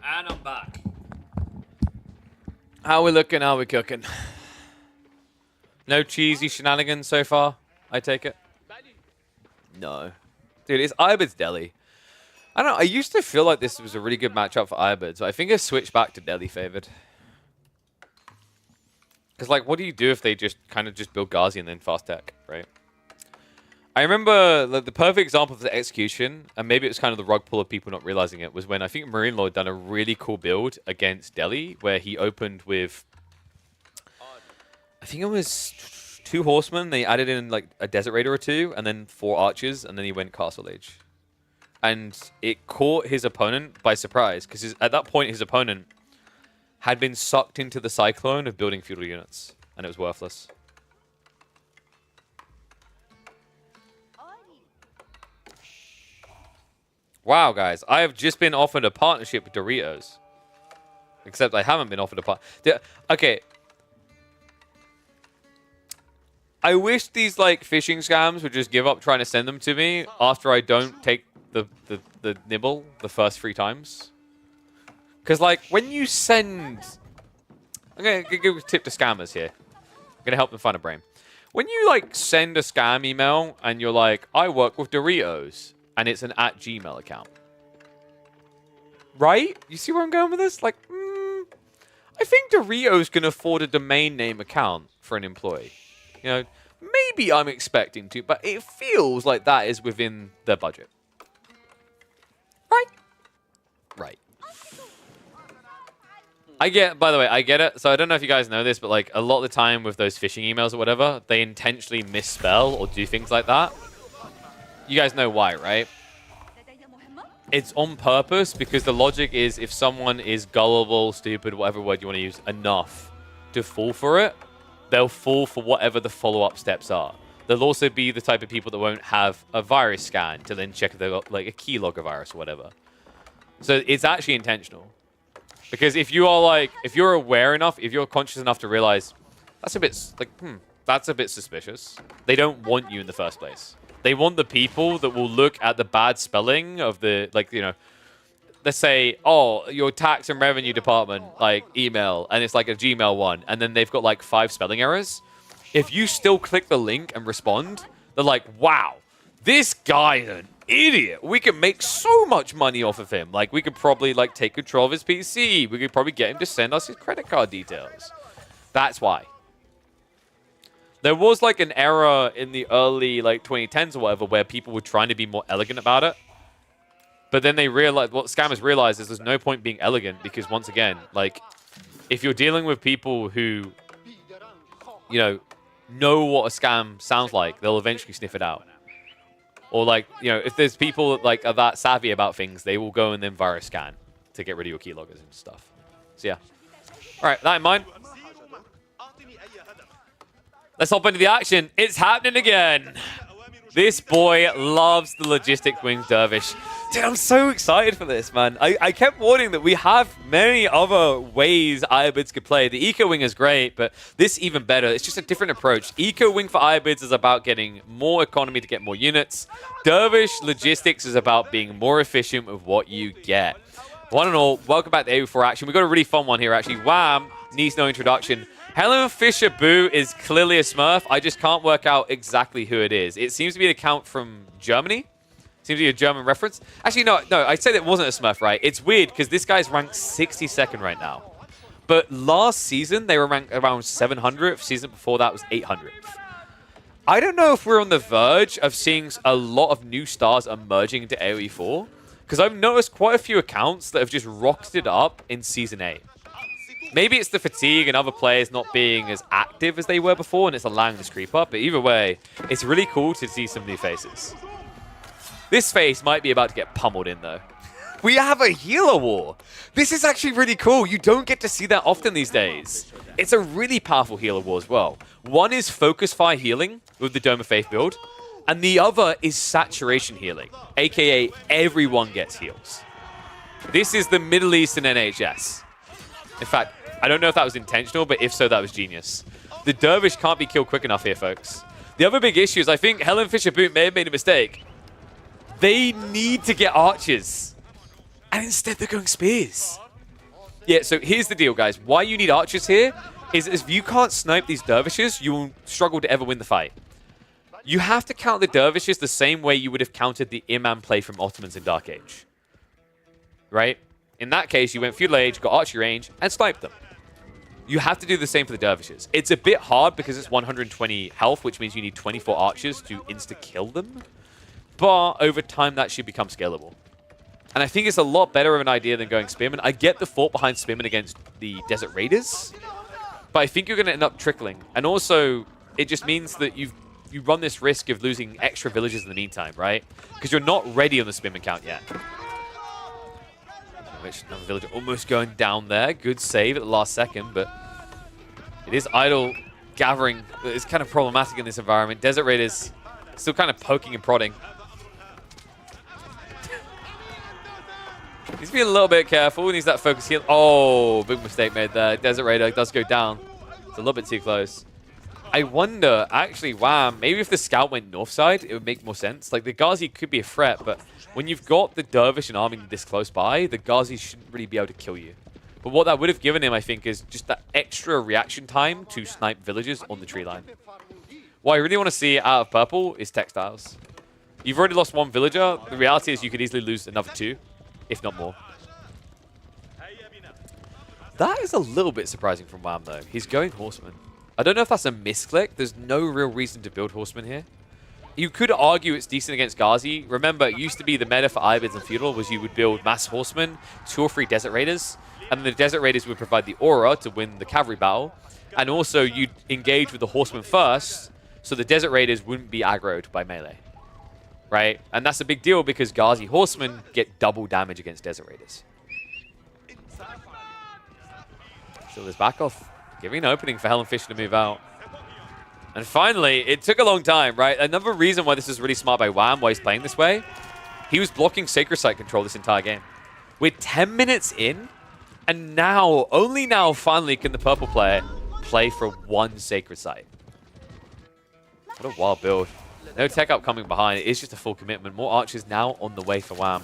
And I'm back. How we looking? How we cooking? No cheesy shenanigans so far, I take it? No. Dude, it's Ibid's Delhi. I don't know, I used to feel like this was a really good matchup for Ibid, so I think it's switched back to Delhi favored. Because, like, what do you do if they just kind of just build Ghazi and then fast tech, right? I remember the perfect example of the execution, and maybe it was kind of the rug pull of people not realizing it, was when I think Marine Lord done a really cool build against Delhi, where he opened with, I think it was 2 horsemen. They added in like a desert raider or 2, and then 4 archers, and then he went Castle Age. And it caught his opponent by surprise, because at that point his opponent had been sucked into the cyclone of building feudal units, and it was worthless. Wow, guys, I have just been offered a partnership with Doritos. Except I haven't been offered a Okay. I wish these, like, phishing scams would just give up trying to send them to me after I don't take the nibble the first 3 times. Because, like, when you send... I'm going to give a tip to scammers here. I'm going to help them find a brain. When you, like, send a scam email and you're like, I work with Doritos, and it's an @Gmail account. Right? You see where I'm going with this? Like, I think Doritos can afford a domain name account for an employee. You know, maybe I'm expecting to, but it feels like that is within their budget. Right? Right. By the way, I get it. So I don't know if you guys know this, but like a lot of the time with those phishing emails or whatever, they intentionally misspell or do things like that. You guys know why, right? It's on purpose because the logic is if someone is gullible, stupid, whatever word you want to use, enough to fall for it, they'll fall for whatever the follow-up steps are. They'll also be the type of people that won't have a virus scan to then check if they've got like a keylogger virus or whatever. So it's actually intentional. Because if you are like, if you're aware enough, if you're conscious enough to realize that's a bit like, that's a bit suspicious. They don't want you in the first place. They want the people that will look at the bad spelling of the, like, you know, let's say, oh, your tax and revenue department, like, email, and it's like a Gmail one, and then they've got, like, 5 spelling errors. If you still click the link and respond, they're like, wow, this guy's an idiot. We can make so much money off of him. Like, we could probably, like, take control of his PC. We could probably get him to send us his credit card details. That's why. There was, like, an era in the early, like, 2010s or whatever where people were trying to be more elegant about it. But then they realized, what scammers realized is there's no point being elegant because, once again, like, if you're dealing with people who, know what a scam sounds like, they'll eventually sniff it out. Or like, if there's people that like are that savvy about things, they will go and then virus scan to get rid of your keyloggers and stuff. So yeah. All right, that in mind. Let's hop into the action. It's happening again. This boy loves the logistic wing Dervish. Dude, I'm so excited for this, man. I kept warning that we have many other ways Irobids could play. The Eco Wing is great, but this even better. It's just a different approach. Eco Wing for Irobids is about getting more economy to get more units. Dervish Logistics is about being more efficient with what you get. One and all, welcome back to A4 Action. We've got a really fun one here, actually. Wham! Needs no introduction. Helen Fisher Boo is clearly a Smurf. I just can't work out exactly who it is. It seems to be an account from Germany. Seems to be a German reference. Actually, no, I'd say that it wasn't a Smurf, right? It's weird because this guy's ranked 62nd right now. But last season, they were ranked around 700th. Season before that was 800th. I don't know if we're on the verge of seeing a lot of new stars emerging into AoE 4. Because I've noticed quite a few accounts that have just rocketed up in Season 8. Maybe it's the fatigue and other players not being as active as they were before, and it's allowing this creep up. But either way, it's really cool to see some new faces. This face might be about to get pummeled in, though. We have a healer war. This is actually really cool. You don't get to see that often these days. It's a really powerful healer war as well. One is focus fire healing with the Dome of Faith build, and the other is saturation healing, aka everyone gets heals. This is the Middle Eastern NHS. In fact, I don't know if that was intentional, but if so, that was genius. The Dervish can't be killed quick enough here, folks. The other big issue is I think Helen Fisher Boot may have made a mistake. They need to get archers. And instead they're going spears. Yeah, so here's the deal, guys. Why you need archers here is if you can't snipe these dervishes, you will struggle to ever win the fight. You have to count the dervishes the same way you would have counted the Imam play from Ottomans in Dark Age. Right? In that case, you went feudal age, got archery range, and sniped them. You have to do the same for the dervishes. It's a bit hard because it's 120 health, which means you need 24 archers to insta-kill them. But over time, that should become scalable. And I think it's a lot better of an idea than going Spearman. I get the thought behind Spearman against the Desert Raiders, but I think you're going to end up trickling. And also, it just means that you run this risk of losing extra villages in the meantime, right? Because you're not ready on the Spearman count yet. Which another villager almost going down there. Good save at the last second, but it is idle gathering. It's kind of problematic in this environment. Desert Raiders still kind of poking and prodding. He's being a little bit careful. He needs that focus heal. Oh, big mistake made there. Desert Raider does go down. It's a little bit too close. I wonder, actually, wow, maybe if the scout went north side, it would make more sense. Like, the Ghazi could be a threat, but when you've got the Dervish and army this close by, the Ghazi shouldn't really be able to kill you. But what that would have given him, I think, is just that extra reaction time to snipe villages on the tree line. What I really want to see out of purple is textiles. You've already lost one villager. The reality is you could easily lose another two, if not more. That is a little bit surprising from Wham, though. He's going Horseman. I don't know if that's a misclick. There's no real reason to build Horseman here. You could argue it's decent against Ghazi. Remember, it used to be the meta for Irobids and Feudal was you would build mass Horsemen, 2 or 3 Desert Raiders, and the Desert Raiders would provide the aura to win the cavalry battle. And also, you'd engage with the Horsemen first, so the Desert Raiders wouldn't be aggroed by melee. Right? And that's a big deal because Ghazi Horsemen get double damage against Desert Raiders. Still this back off, giving an opening for Helen Fisher to move out. And finally, it took a long time, right? Another reason why this is really smart by Wham, why he's playing this way, he was blocking Sacred Site control this entire game. We're 10 minutes in, and now, only now, finally, can the purple player play for 1 Sacred Site. What a wild build. No tech up coming behind. It is just a full commitment. More archers now on the way for Wham.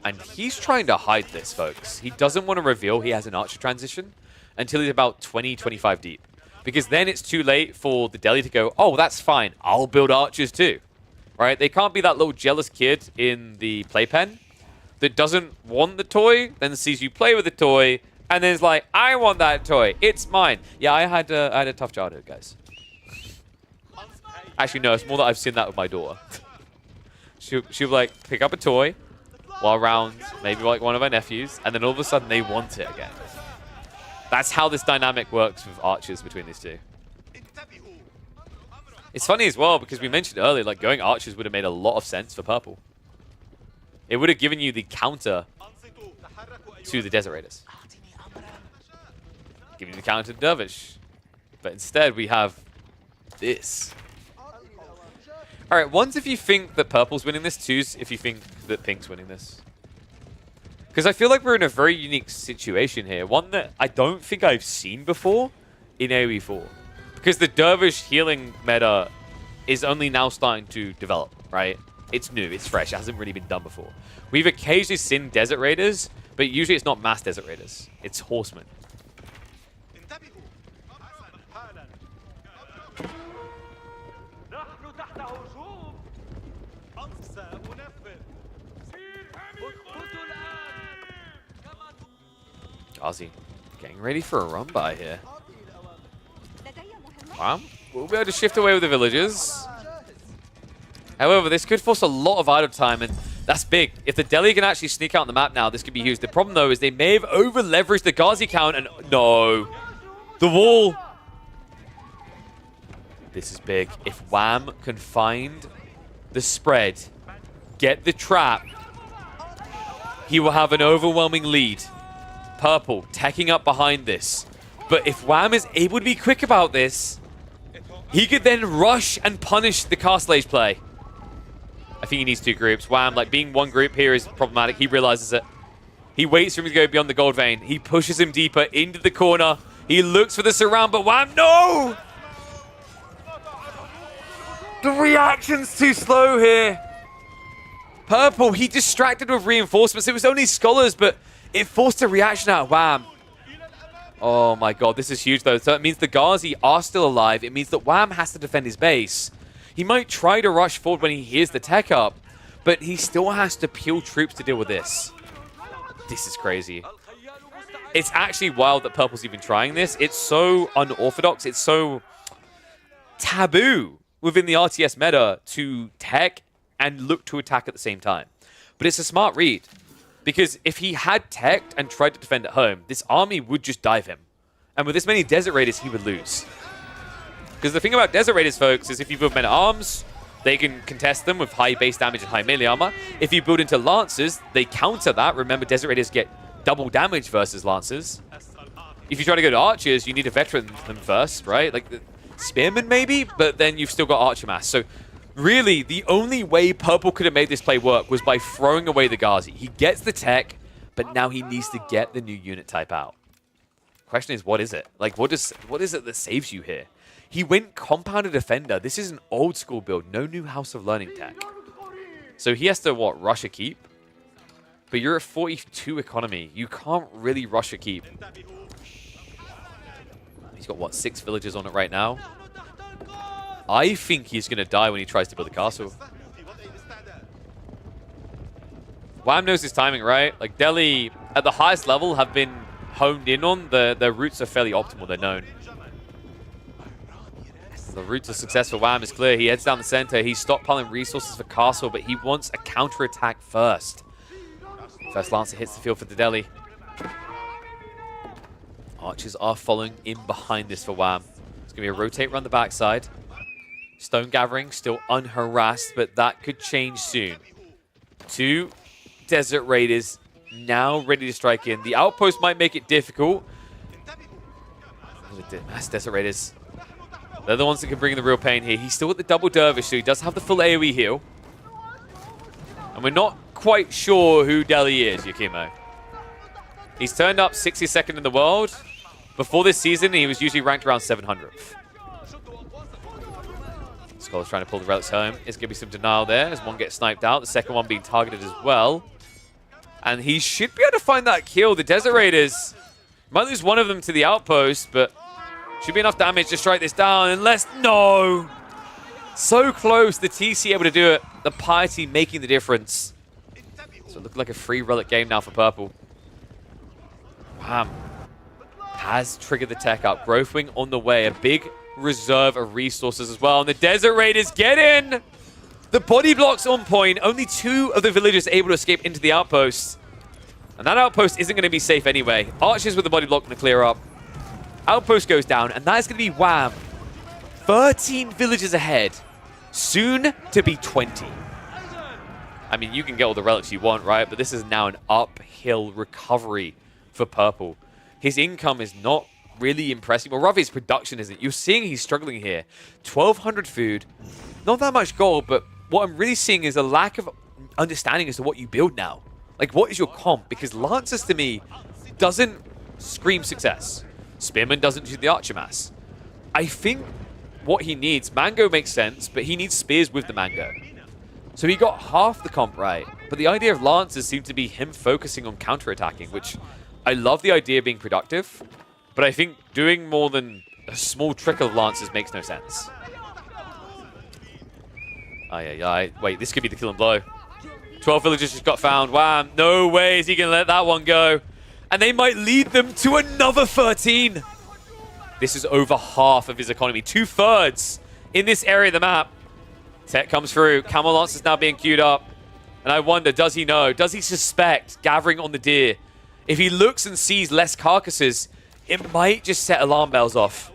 And he's trying to hide this, folks. He doesn't want to reveal he has an archer transition until he's about 20, 25 deep. Because then it's too late for the Delhi to go, oh, that's fine. I'll build archers too. Right? They can't be that little jealous kid in the playpen that doesn't want the toy, then sees you play with the toy, and then is like, I want that toy. It's mine. Yeah, I had a tough childhood, guys. Actually, no, it's more that I've seen that with my daughter. She'll like pick up a toy while around maybe like one of her nephews, and then all of a sudden they want it again. That's how this dynamic works with archers between these two. It's funny as well because we mentioned earlier, like going archers would have made a lot of sense for purple. It would have given you the counter to the Desert Raiders. Giving you the counter to Dervish. But instead we have this. Alright, one's if you think that purple's winning this, two's if you think that pink's winning this. Because I feel like we're in a very unique situation here. One that I don't think I've seen before in AoE4. Because the Dervish healing meta is only now starting to develop, right? It's new, it's fresh, it hasn't really been done before. We've occasionally seen Desert Raiders, but usually it's not mass Desert Raiders. It's Horsemen. Gazi getting ready for a run by here. Wow. We'll be able to shift away with the villagers. However, this could force a lot of idle time, and that's big. If the Delhi can actually sneak out on the map now, this could be huge. The problem, though, is they may have over-leveraged the Gazi count, and no. The wall. This is big. If Wham can find the spread, get the trap, he will have an overwhelming lead. Purple teching up behind this. But if Wham is able to be quick about this, he could then rush and punish the Castlage play. I think he needs two groups. Wham, like being one group here is problematic. He realizes it. He waits for him to go beyond the gold vein. He pushes him deeper into the corner. He looks for the surround, but Wham, no! The reaction's too slow here. Purple, he distracted with reinforcements. It was only scholars, but it forced a reaction out of Wham. Oh my god, this is huge though. So it means the Gazi are still alive. It means that Wham has to defend his base. He might try to rush forward when he hears the tech up, but he still has to peel troops to deal with this. This is crazy. It's actually wild that Purple's even trying this. It's so unorthodox. It's so taboo within the RTS meta to tech and look to attack at the same time. But it's a smart read. Because if he had teched and tried to defend at home, this army would just dive him. And with this many Desert Raiders, he would lose. Because the thing about Desert Raiders, folks, is if you build men at arms, they can contest them with high base damage and high melee armor. If you build into Lancers, they counter that. Remember, Desert Raiders get double damage versus Lancers. If you try to go to Archers, you need to veteran them first, right? Like the Spearmen maybe, but then you've still got Archer Mass. So really, the only way Purple could have made this play work was by throwing away the Gazi. He gets the tech, but now he needs to get the new unit type out. Question is, what is it? Like, what is it that saves you here? He went Compounded Defender. This is an old school build. No new House of Learning tech. So he has to, what, rush a keep? But you're at 42 economy. You can't really rush a keep. He's got, what, 6 villagers on it right now? I think he's going to die when he tries to build a castle. Wham knows his timing, right? Like, Delhi, at the highest level, have been honed in on. Their routes are fairly optimal. They're known. The route to success for Wham is clear. He heads down the center. He's stockpiling resources for castle, but he wants a counter-attack first. First Lancer hits the field for the Delhi. Archers are following in behind this for Wham. It's going to be a rotate around the backside. Stone Gathering still unharassed, but that could change soon. 2 Desert Raiders now ready to strike in. The outpost might make it difficult. Mass Desert Raiders. They're the ones that can bring the real pain here. He's still at the double Dervish, so he does have the full AoE heal. And we're not quite sure who Delhi is, Yakimo. He's turned up 62nd in the world. Before this season, he was usually ranked around 700th. Scholar's trying to pull the relics home. It's going to be some denial there as one gets sniped out. The second one being targeted as well. And he should be able to find that kill. The Desert Raiders might lose one of them to the outpost, but should be enough damage to strike this down. Unless, no! So close, the TC able to do it. The Piety making the difference. So it looked like a free relic game now for Purple. Wham. Has triggered the tech up. Growth Wing on the way. A big reserve of resources as well. And the Desert Raiders get in! The body block's on point. Only 2 of the villagers able to escape into the outpost. And that outpost isn't going to be safe anyway. Archers with the body block going to clear up. Outpost goes down, and that is going to be wham. 13 villages ahead. Soon to be 20. I mean, you can get all the relics you want, right? But this is now an uphill recovery for Purple. His income is not really impressive. Or rather, his production isn't. You're seeing he's struggling here. 1,200 food. Not that much gold, but what I'm really seeing is a lack of understanding as to what you build now. Like, what is your comp? Because Lancers, to me, doesn't scream success. Spearman doesn't do the Archer Mass. I think what he needs, Mango makes sense, but he needs Spears with the Mango. So he got half the comp right, but the idea of Lancers seemed to be him focusing on counterattacking, which I love the idea of being productive, but I think doing more than a small trickle of Lancers makes no sense. Wait, this could be the kill and blow. 12 villagers just got found. Wham, no way is he going to let that one go. And they might lead them to another 13. This is over half of his economy. 2/3 in this area of the map. Tech comes through. Camel Lance is now being queued up. And I wonder, does he know? Does he suspect gathering on the deer? If he looks and sees less carcasses, it might just set alarm bells off.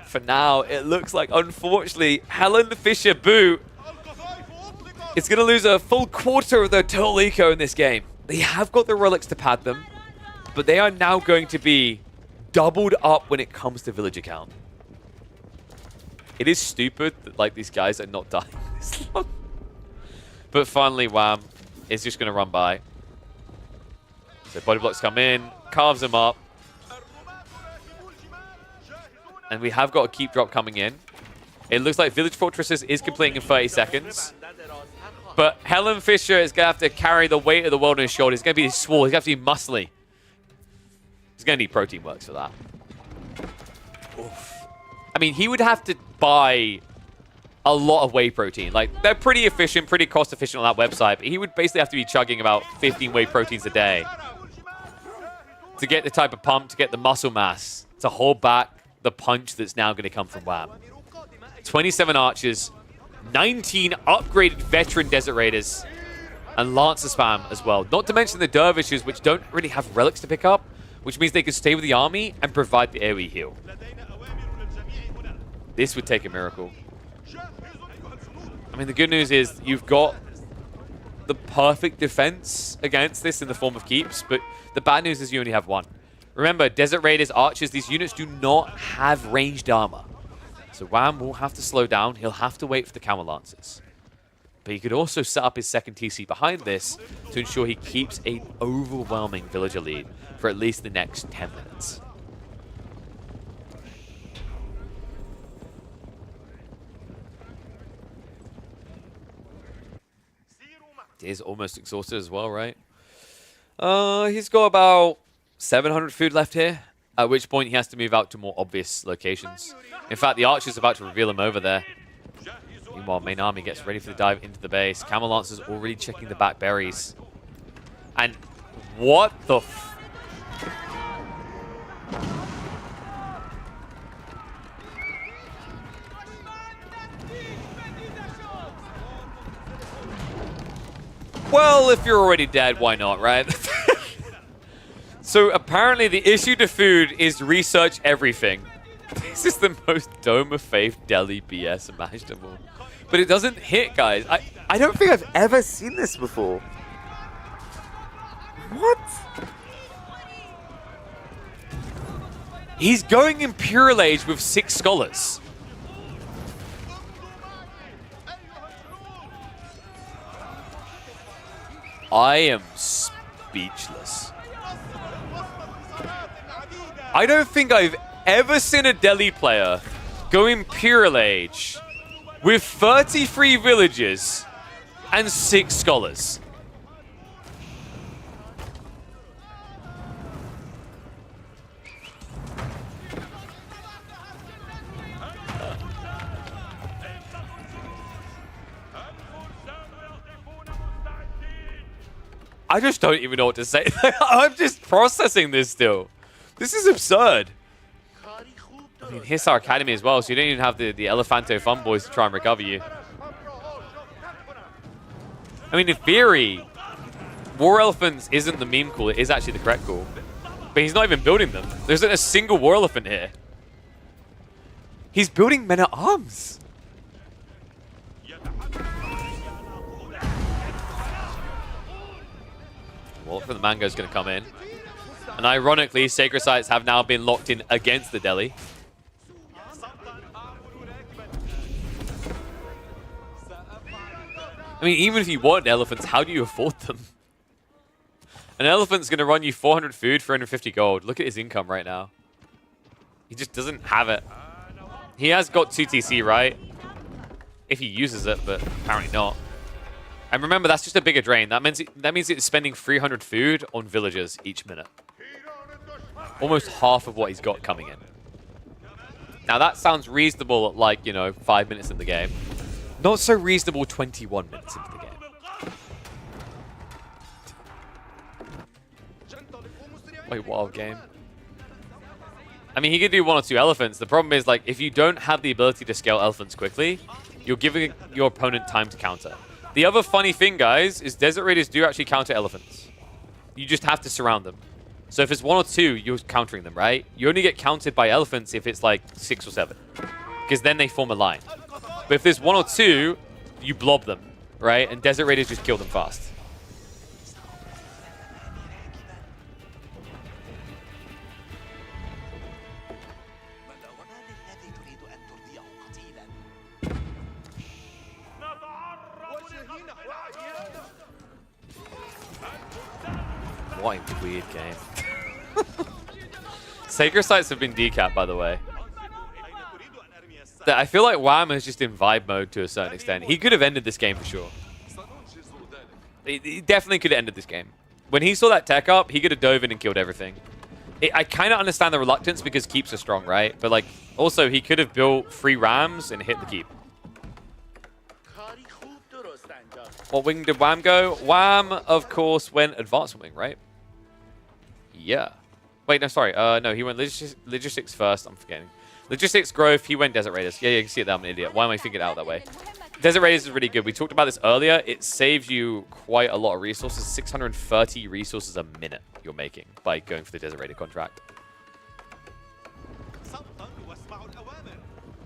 For now, it looks like, unfortunately, Helen Fisher Boo is going to lose a full quarter of their total eco in this game. They have got the relics to pad them, but they are now going to be doubled up when it comes to villager count. It is stupid that like these guys are not dying this long. But finally, Wham is just going to run by. So body blocks come in, carves them up. And we have got a keep drop coming in. It looks like Village Fortresses is completing in 30 seconds. But Helen Fisher is going to have to carry the weight of the world on his shoulders. He's going to be swole. He's going to have to be muscly. He's going to need protein works for that. Oof. I mean, he would have to buy a lot of whey protein. Like, they're pretty efficient, pretty cost efficient on that website, but he would basically have to be chugging about 15 whey proteins a day to get the type of pump, to get the muscle mass, to hold back the punch that's now going to come from Wham. 27 archers, 19 upgraded veteran Desert Raiders, and Lancer spam as well. Not to mention the Dervishes, which don't really have relics to pick up, which means they can stay with the army and provide the AoE heal. This would take a miracle. I mean, the good news is you've got the perfect defense against this in the form of keeps, but the bad news is you only have one. Remember, Desert Raiders, Archers, these units do not have ranged armor. So Wham will have to slow down. He'll have to wait for the Camel Lancers. But he could also set up his second TC behind this to ensure he keeps an overwhelming villager lead for at least the next 10 minutes. He's almost exhausted as well, right? He's got about 700 food left here, at which point he has to move out to more obvious locations. In fact, the Archer's about to reveal him over there. Meanwhile, main army gets ready for the dive into the base. Camel Lancer's already checking the back berries. And what the Well, if you're already dead, why not, right? So apparently the issue to food is research everything. This is the most Dome of Faith Delhi BS imaginable. But it doesn't hit, guys. I don't think I've ever seen this before. What? He's going Imperial Age with 6 scholars. I am speechless. I don't think I've ever seen a Delhi player go Imperial Age with 33 villages and 6 scholars. I just don't even know what to say. I'm just processing this still. This is absurd. I mean, here's our academy as well, so you don't even have the Elephanto Fun Boys to try and recover you. I mean, in theory, War Elephants isn't the meme call. It is actually the correct call. But he's not even building them. There isn't a single war elephant here. He's building men-at-arms. Wallet for the Mango is going to come in. And ironically, Sacred Sites have now been locked in against the Delhi. I mean, even if you want elephants, how do you afford them? An elephant's going to run you 400 food, 350 gold. Look at his income right now. He just doesn't have it. He has got 2 TC, right? If he uses it, but apparently not. And remember, that's just a bigger drain. That means it's spending 300 food on villagers each minute. Almost half of what he's got coming in. Now, that sounds reasonable at, like, you know, 5 minutes in the game. Not so reasonable 21 minutes into the game. Wait, wild game. I mean, he could do 1 or 2 elephants. The problem is, like, if you don't have the ability to scale elephants quickly, you're giving your opponent time to counter. The other funny thing, guys, is Desert Raiders do actually counter elephants. You just have to surround them. So if it's 1 or 2, you're countering them, right? You only get countered by elephants if it's like 6 or 7. Because then they form a line. But if there's 1 or 2, you blob them, right? And Desert Raiders just kill them fast. What a weird game. Sacred Sites have been decapped, by the way. I feel like Wham is just in vibe mode to a certain extent. He could have ended this game for sure. He definitely could have ended this game. When he saw that tech up, he could have dove in and killed everything. I kind of understand the reluctance because keeps are strong, right? But like, also he could have built 3 rams and hit the keep. What wing did Wham go? Wham, of course, went advanced wing, right? Yeah. Wait, no, sorry. No, he went logistics first. I'm forgetting. Logistics growth, he went Desert Raiders. Yeah, you can see it there. I'm an idiot. Why am I thinking it out that way? Desert Raiders is really good. We talked about this earlier. It saves you quite a lot of resources. 630 resources a minute you're making by going for the Desert Raider contract.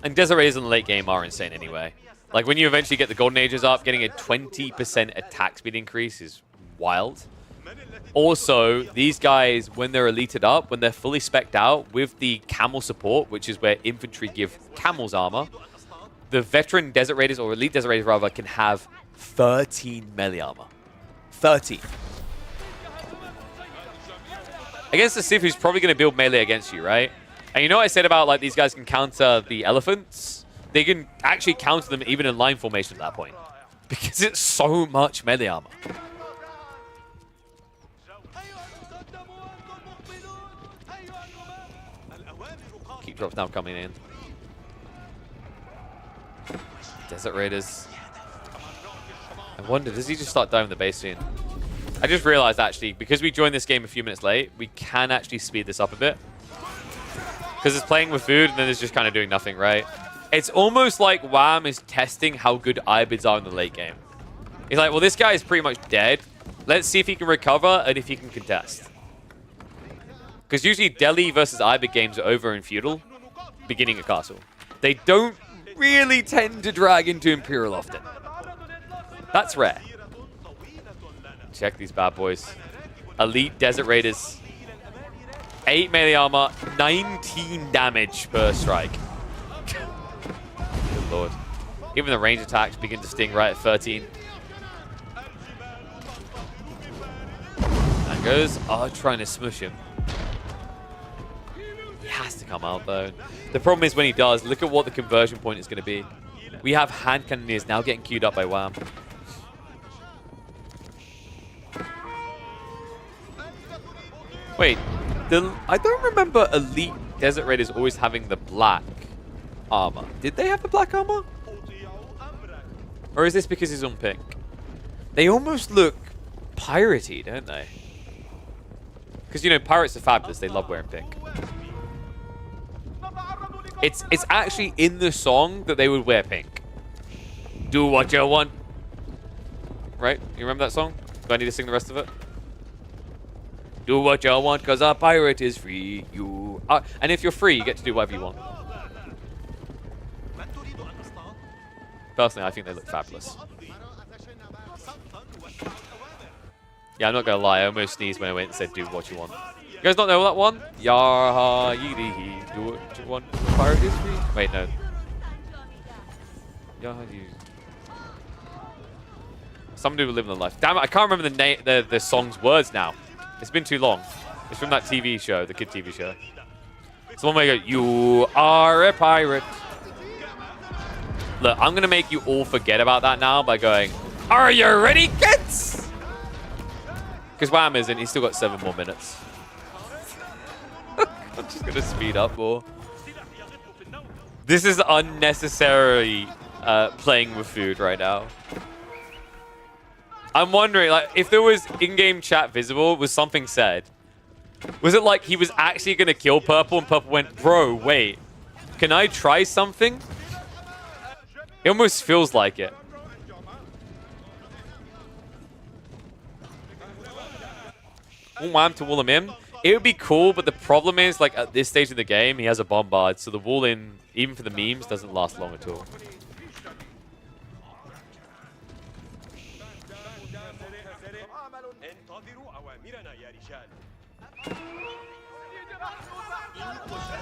And Desert Raiders in the late game are insane anyway. Like, when you eventually get the Golden Ages up, getting a 20% attack speed increase is wild. Also, these guys, when they're elited up, when they're fully specced out with the camel support, which is where infantry give camels armor, the veteran Desert Raiders, or elite Desert Raiders rather, can have 13 melee armor. 13. Against the Civ, who's probably going to build melee against you, right? And you know what I said about, like, these guys can counter the elephants? They can actually counter them even in line formation at that point. Because it's so much melee armor. Keep drops now coming in. Desert Raiders. I wonder, does he just start diving the base soon? I just realized, actually, because we joined this game a few minutes late, we can actually speed this up a bit. Because it's playing with food, and then it's just kind of doing nothing, right? It's almost like Wham is testing how good Ibids are in the late game. He's like, well, this guy is pretty much dead. Let's see if he can recover and if he can contest. Because usually Delhi versus Ibid games are over in Feudal, beginning of Castle. They don't really tend to drag into Imperial often. That's rare. Check these bad boys. Elite Desert Raiders. 8 melee armor, 19 damage per strike. Good lord. Even the range attacks begin to sting right at 13. That goes. Oh, trying to smush him. He has to come out, though. The problem is when he does, look at what the conversion point is going to be. We have hand cannoneers now getting queued up by Wham. Wait, I don't remember Elite Desert Raiders always having the black armor. Did they have the black armor? Or is this because he's on pink? They almost look piratey, don't they? Because, you know, pirates are fabulous. They love wearing pink. It's actually in the song that they would wear pink. Do what you want. Right? You remember that song? Do I need to sing the rest of it? Do what you want, because a pirate is free. You are. And if you're free, you get to do whatever you want. Personally, I think they look fabulous. Yeah, I'm not going to lie. I almost sneezed when I went and said, do what you want. You guys not know that one? Yarha yee hee. Do what you want. Pirate is free. Wait, no. Yarha yee. Somebody will live in the life. Damn it, I can't remember the name, the song's words now. It's been too long. It's from that TV show, the kid TV show. It's the one where you go, you are a pirate. Look, I'm going to make you all forget about that now by going, are you ready, kids? Because Wham isn't. He's still got 7 more minutes. I'm just going to speed up more. This is unnecessarily playing with food right now. I'm wondering, like, if there was in-game chat visible, was something said? Was it like he was actually going to kill Purple and Purple went, bro, wait, can I try something? It almost feels like it. Wham to wall him in. It would be cool, but the problem is, like, at this stage of the game, he has a bombard, so the wall in, even for the memes, doesn't last long at all.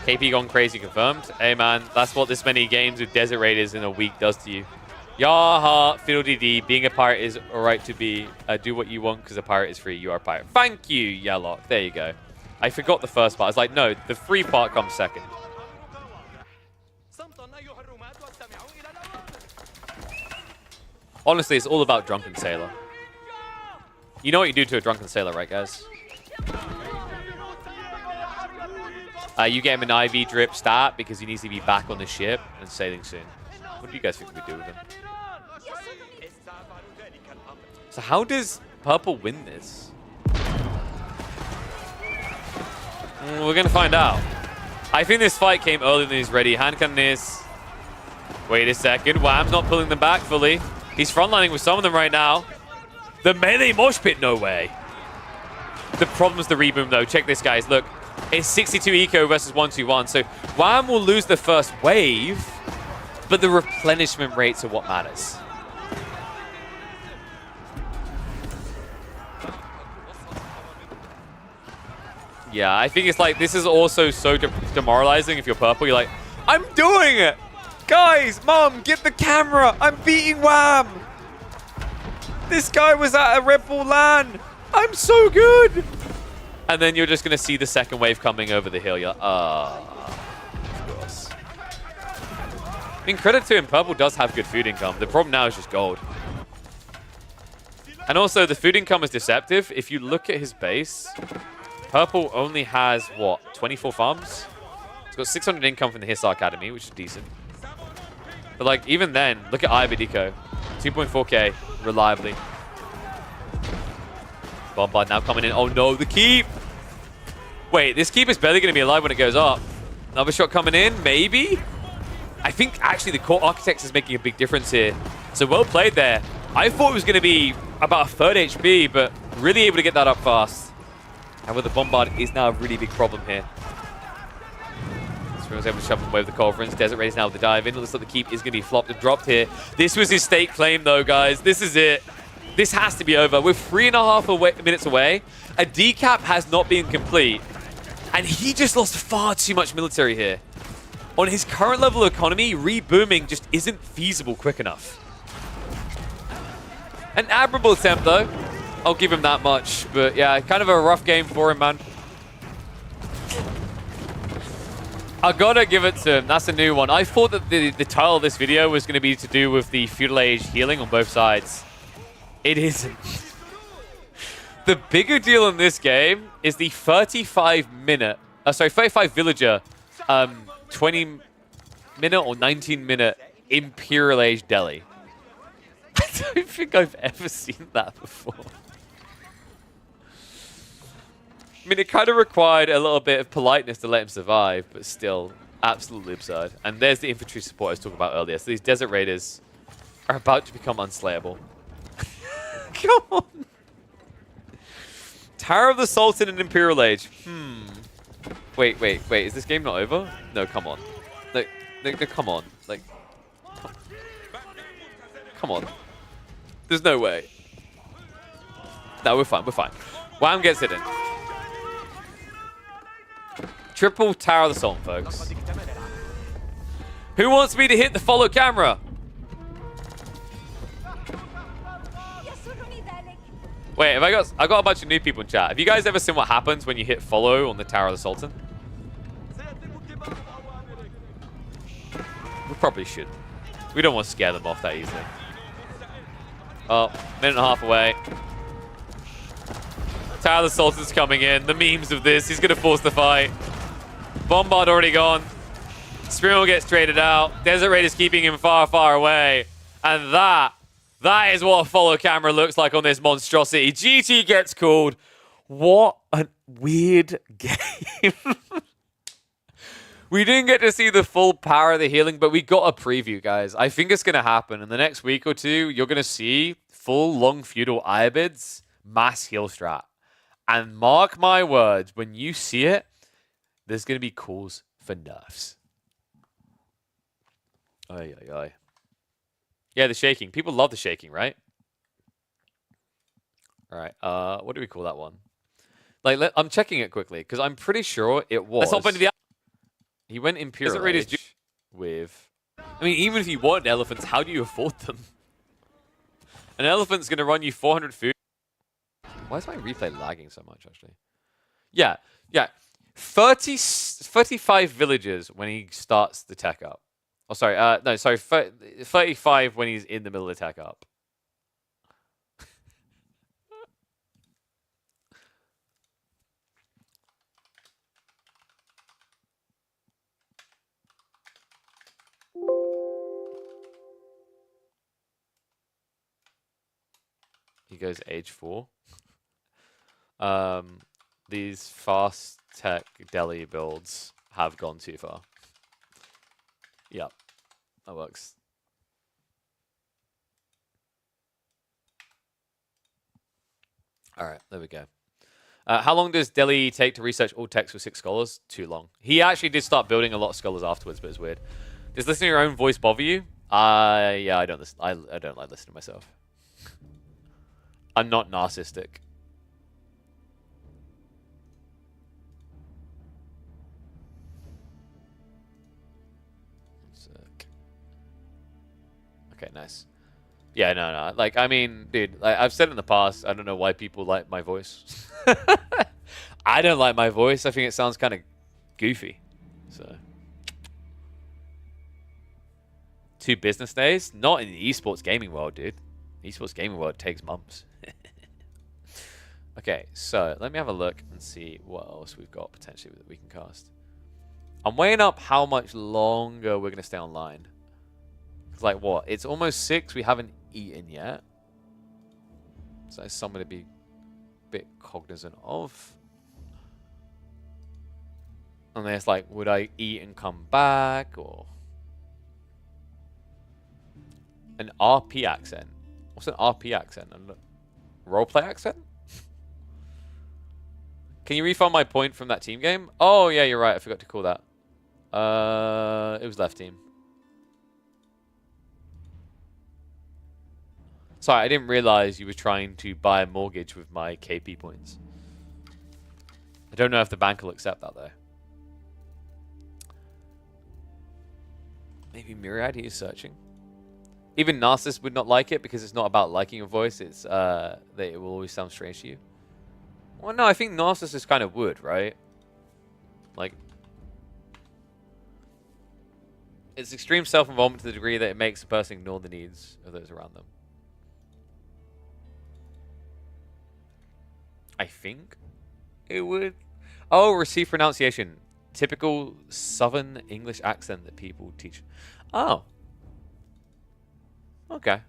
KP gone crazy confirmed. Hey man, that's what this many games with Desert Raiders in a week does to you. Yaha, fiddle-dee-dee, being a pirate is alright to be. Do what you want because a pirate is free. You are a pirate. Thank you, Yalok. There you go. I forgot the first part. I was like, no, the free part comes second. Honestly, it's all about Drunken Sailor. You know what you do to a Drunken Sailor, right, guys? You get him an IV drip stat because he needs to be back on the ship and sailing soon. What do you guys think we do with him? So how does Purple win this? We're going to find out. I think this fight came earlier than he's ready. Hand cannon is... Wait a second. Wham's not pulling them back fully. He's frontlining with some of them right now. The melee mosh pit, no way. The problem's the reboom, though. Check this, guys. Look. It's 62 eco versus 121. So Wham will lose the first wave, but the replenishment rates are what matters. Yeah, I think it's like, this is also so demoralizing if you're Purple. You're like, I'm doing it! Guys, Mom, get the camera! I'm beating Wham! This guy was at a Red Bull LAN! I'm so good! And then you're just going to see the second wave coming over the hill. You're like, of course. I mean, credit to him, Purple does have good food income. The problem now is just gold. And also, the food income is deceptive. If you look at his base, Purple only has, what, 24 farms? He's got 600 income from the Hissar Academy, which is decent. But, like, even then, look at Ibadico. 2.4k, reliably. Bombard now coming in. Oh, no, the keep! Wait, this keep is barely going to be alive when it goes up. Another shot coming in, maybe? I think, actually, the core architects is making a big difference here. So, well played there. I thought it was going to be about a third HP, but really able to get that up fast. And with the bombard is now a really big problem here. So, was able to shove away with the Culverins. Desert Raiders now with the dive in. It looks like the keep is going to be flopped and dropped here. This was his stake claim, though, guys. This is it. This has to be over. We're 3.5 minutes away. A decap has not been complete. And he just lost far too much military here. On his current level of economy, rebooming just isn't feasible quick enough. An admirable attempt, though. I'll give him that much. But yeah, kind of a rough game for him, man. I gotta give it to him. That's a new one. I thought that the title of this video was going to be to do with the feudal age healing on both sides. It isn't. The bigger deal in this game is the 35 villager, 20-minute or 19-minute Imperial Age deli. I don't think I've ever seen that before. I mean, it kind of required a little bit of politeness to let him survive, but still, absolutely absurd. And there's the infantry support I was talking about earlier. So these Desert Raiders are about to become unslayable. Come on. Tower of the Sultan and Imperial Age. Wait. Is this game not over? No, come on. No, come on. Like, come on. There's no way. No, we're fine. Wham gets it in. Triple Tower of the Sultan, folks. Who wants me to hit the follow camera? Wait, I got a bunch of new people in chat. Have you guys ever seen what happens when you hit follow on the Tower of the Sultan? We probably should. We don't want to scare them off that easily. Oh, minute and a half away. Tower of the Sultan's coming in. The memes of this. He's going to force the fight. Bombard already gone. Springle gets traded out. Desert Raid is keeping him far, far away. And that is what a follow camera looks like on this monstrosity. GT gets called. What a weird game. We didn't get to see the full power of the healing, but we got a preview, guys. I think it's going to happen. In the next week or two, you're going to see full long feudal Iobids mass heal strat. And mark my words, when you see it, there's going to be calls for nerfs. Ay. Yeah, the shaking. People love the shaking, right? All right. What do we call that one? Like, I'm checking it quickly because I'm pretty sure it was. Let's hop into the. He went Imperial Age with. I mean, even if you want elephants, how do you afford them? An elephant's going to run you 400 food. Why is my replay lagging so much, actually? Yeah. 35 villagers when he starts the tech up. Oh, sorry. 35 when he's in the middle of the tech up. He goes age 4. These fast tech Delhi builds have gone too far. Yep, that works. All right, there we go. How long does Delhi take to research all texts with 6 scholars? Too long. He actually did start building a lot of scholars afterwards, but it's weird. Does listening to your own voice bother you? Yeah, I don't listen. I don't like listening to myself. I'm not narcissistic. Okay, nice. Yeah, no. Like, I mean, dude, like, I've said in the past, I don't know why people like my voice. I don't like my voice. I think it sounds kind of goofy. So, 2 business days? Not in the esports gaming world, dude. Esports gaming world takes months. Okay, so let me have a look and see what else we've got potentially that we can cast. I'm weighing up how much longer we're going to stay online. It's like, what? It's almost 6. We haven't eaten yet. So that's something to be a bit cognizant of. And then it's like, would I eat and come back? Or an RP accent. What's an RP accent? Roleplay accent? Can you refund my point from that team game? Oh, yeah, you're right. I forgot to call that. It was left team. Sorry, I didn't realize you were trying to buy a mortgage with my KP points. I don't know if the bank will accept that, though. Maybe Myriad, he is searching. Even Narcissus would not like it because it's not about liking your voice. It's that it will always sound strange to you. Well, no, I think Narcissus kind of would, right? Like, it's extreme self-involvement to the degree that it makes a person ignore the needs of those around them. I think it would. Oh, receive pronunciation. Typical Southern English accent that people teach. Oh. Okay.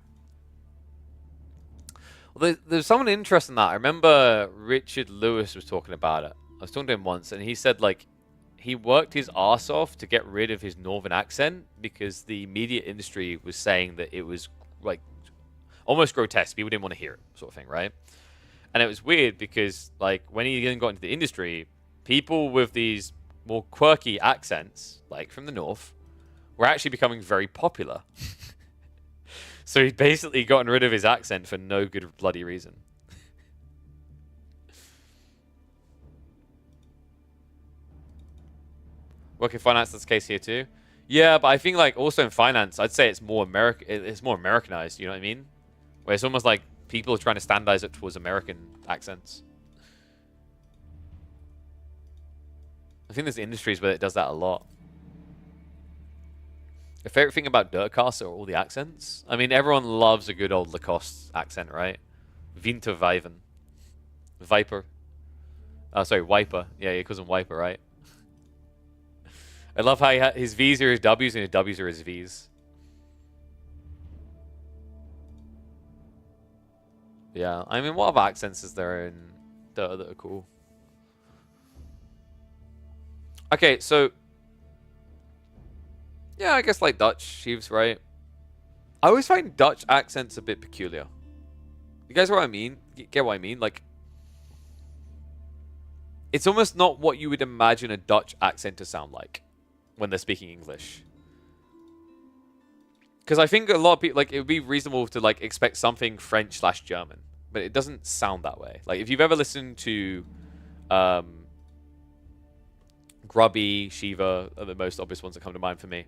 Well, there's someone interested in that. I remember Richard Lewis was talking about it. I was talking to him once, and he said, like, he worked his ass off to get rid of his northern accent because the media industry was saying that it was, like, almost grotesque. People didn't want to hear it, sort of thing, right? And it was weird because, like, when he then got into the industry, people with these more quirky accents, like from the north, were actually becoming very popular. So he'd basically gotten rid of his accent for no good bloody reason. Working finance, that's the case here too. Yeah, but I think like also in finance, I'd say it's more Americanized. You know what I mean? Where it's almost like people are trying to standardize it towards American accents. I think there's industries where it does that a lot. The favorite thing about Dirtcast are all the accents. I mean, everyone loves a good old Lacoste accent, right? Winterweiven. Viper. Oh, sorry, Wiper. Yeah, he calls him Wiper, right? I love how his V's are his W's and his W's are his V's. Yeah, I mean, what other accents is there in Dota that are cool? Okay, so... yeah, I guess like Dutch, Sheaves, right? I always find Dutch accents a bit peculiar. You guys know what I mean? Get what I mean? Like... it's almost not what you would imagine a Dutch accent to sound like when they're speaking English. Because I think a lot of people, like, it would be reasonable to, like, expect something French/German. But it doesn't sound that way. Like, if you've ever listened to Grubby, Shiva, are the most obvious ones that come to mind for me.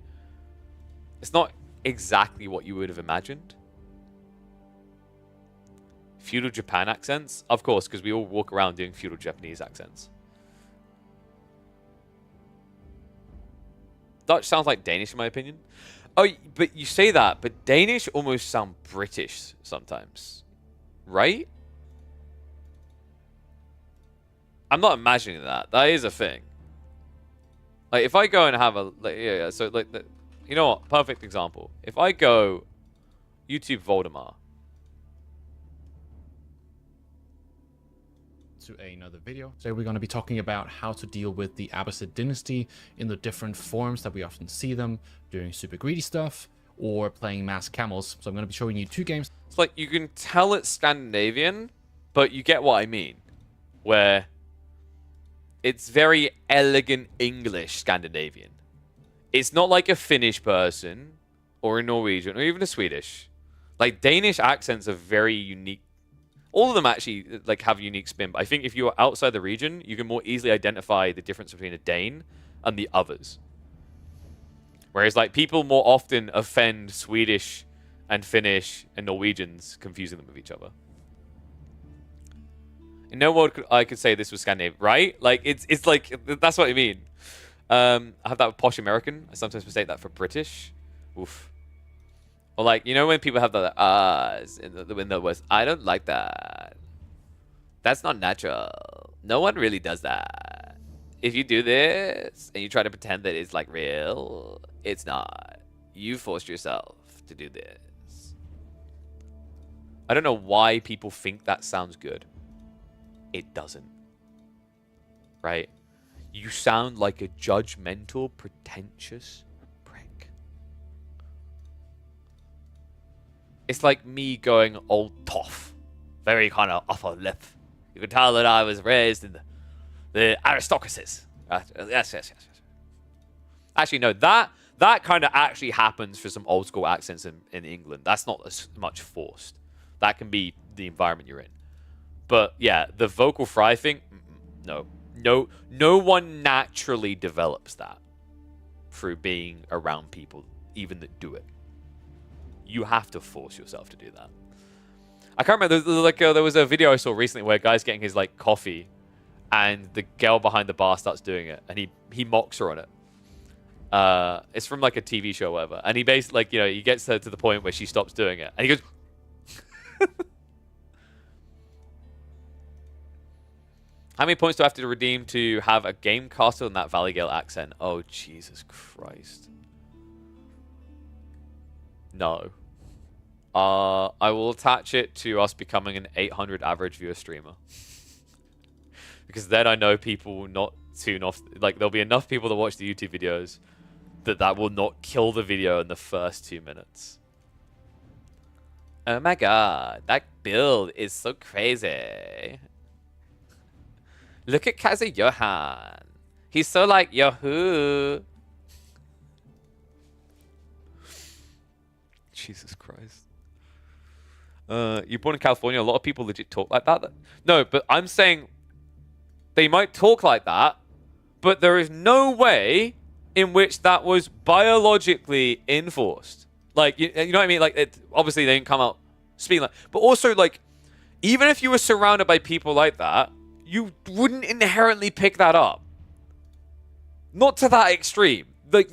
It's not exactly what you would have imagined. Feudal Japan accents? Of course, because we all walk around doing feudal Japanese accents. Dutch sounds like Danish, in my opinion. Oh, but you say that, but Danish almost sound British sometimes. Right? I'm not imagining that. That is a thing. Like, if I go and have a... like, yeah, so, like, you know what? Perfect example. If I go YouTube Voldemar... to another video. So we're going to be talking about how to deal with the Abbasid dynasty in the different forms that we often see them, doing super greedy stuff or playing mass camels. So I'm going to be showing you two games. It's like you can tell it's Scandinavian, but you get what I mean. Where it's very elegant English Scandinavian. It's not like a Finnish person or a Norwegian or even a Swedish. Like Danish accents are very unique. All of them actually like have a unique spin, but I think if you're outside the region, you can more easily identify the difference between a Dane and the others. Whereas like people more often offend Swedish and Finnish and Norwegians, confusing them with each other. In no world I could say this was Scandinavian, right? Like it's like that's what I mean. I have that with posh American. I sometimes mistake that for British. Oof. Or like, you know when people have the ahs in the West? I don't like that. That's not natural. No one really does that. If you do this and you try to pretend that it's like real, it's not. You forced yourself to do this. I don't know why people think that sounds good. It doesn't. Right? You sound like a judgmental, pretentious prick. It's like me going old toff. Very kind of upper lip. You can tell that I was raised in the aristocracies. Yes. Actually, no, that kind of actually happens for some old school accents in England. That's not as much forced. That can be the environment you're in. But yeah, the vocal fry thing, no. No one naturally develops that through being around people, even that do it. You have to force yourself to do that. I can't remember. There was a video I saw recently where a guy's getting his like coffee, and the girl behind the bar starts doing it, and he mocks her on it. It's from like a TV show or whatever, and he basically like he gets her to the point where she stops doing it, and he goes. How many points do I have to redeem to have a game caster in that Valley Gale accent? Oh, Jesus Christ. No. I will attach it to us becoming an 800 average viewer streamer. Because then I know people will not tune off. Like, there'll be enough people that watch the YouTube videos that will not kill the video in the first 2 minutes. Oh my god, that build is so crazy. Look at Kaiser Johan. He's so like Yahoo. Jesus Christ. You're born in California. A lot of people legit talk like that. No, but I'm saying they might talk like that, but there is no way in which that was biologically enforced. Like, you know what I mean? Like, it obviously they didn't come out speaking like, but also like, even if you were surrounded by people like that, you wouldn't inherently pick that up. Not to that extreme. Like,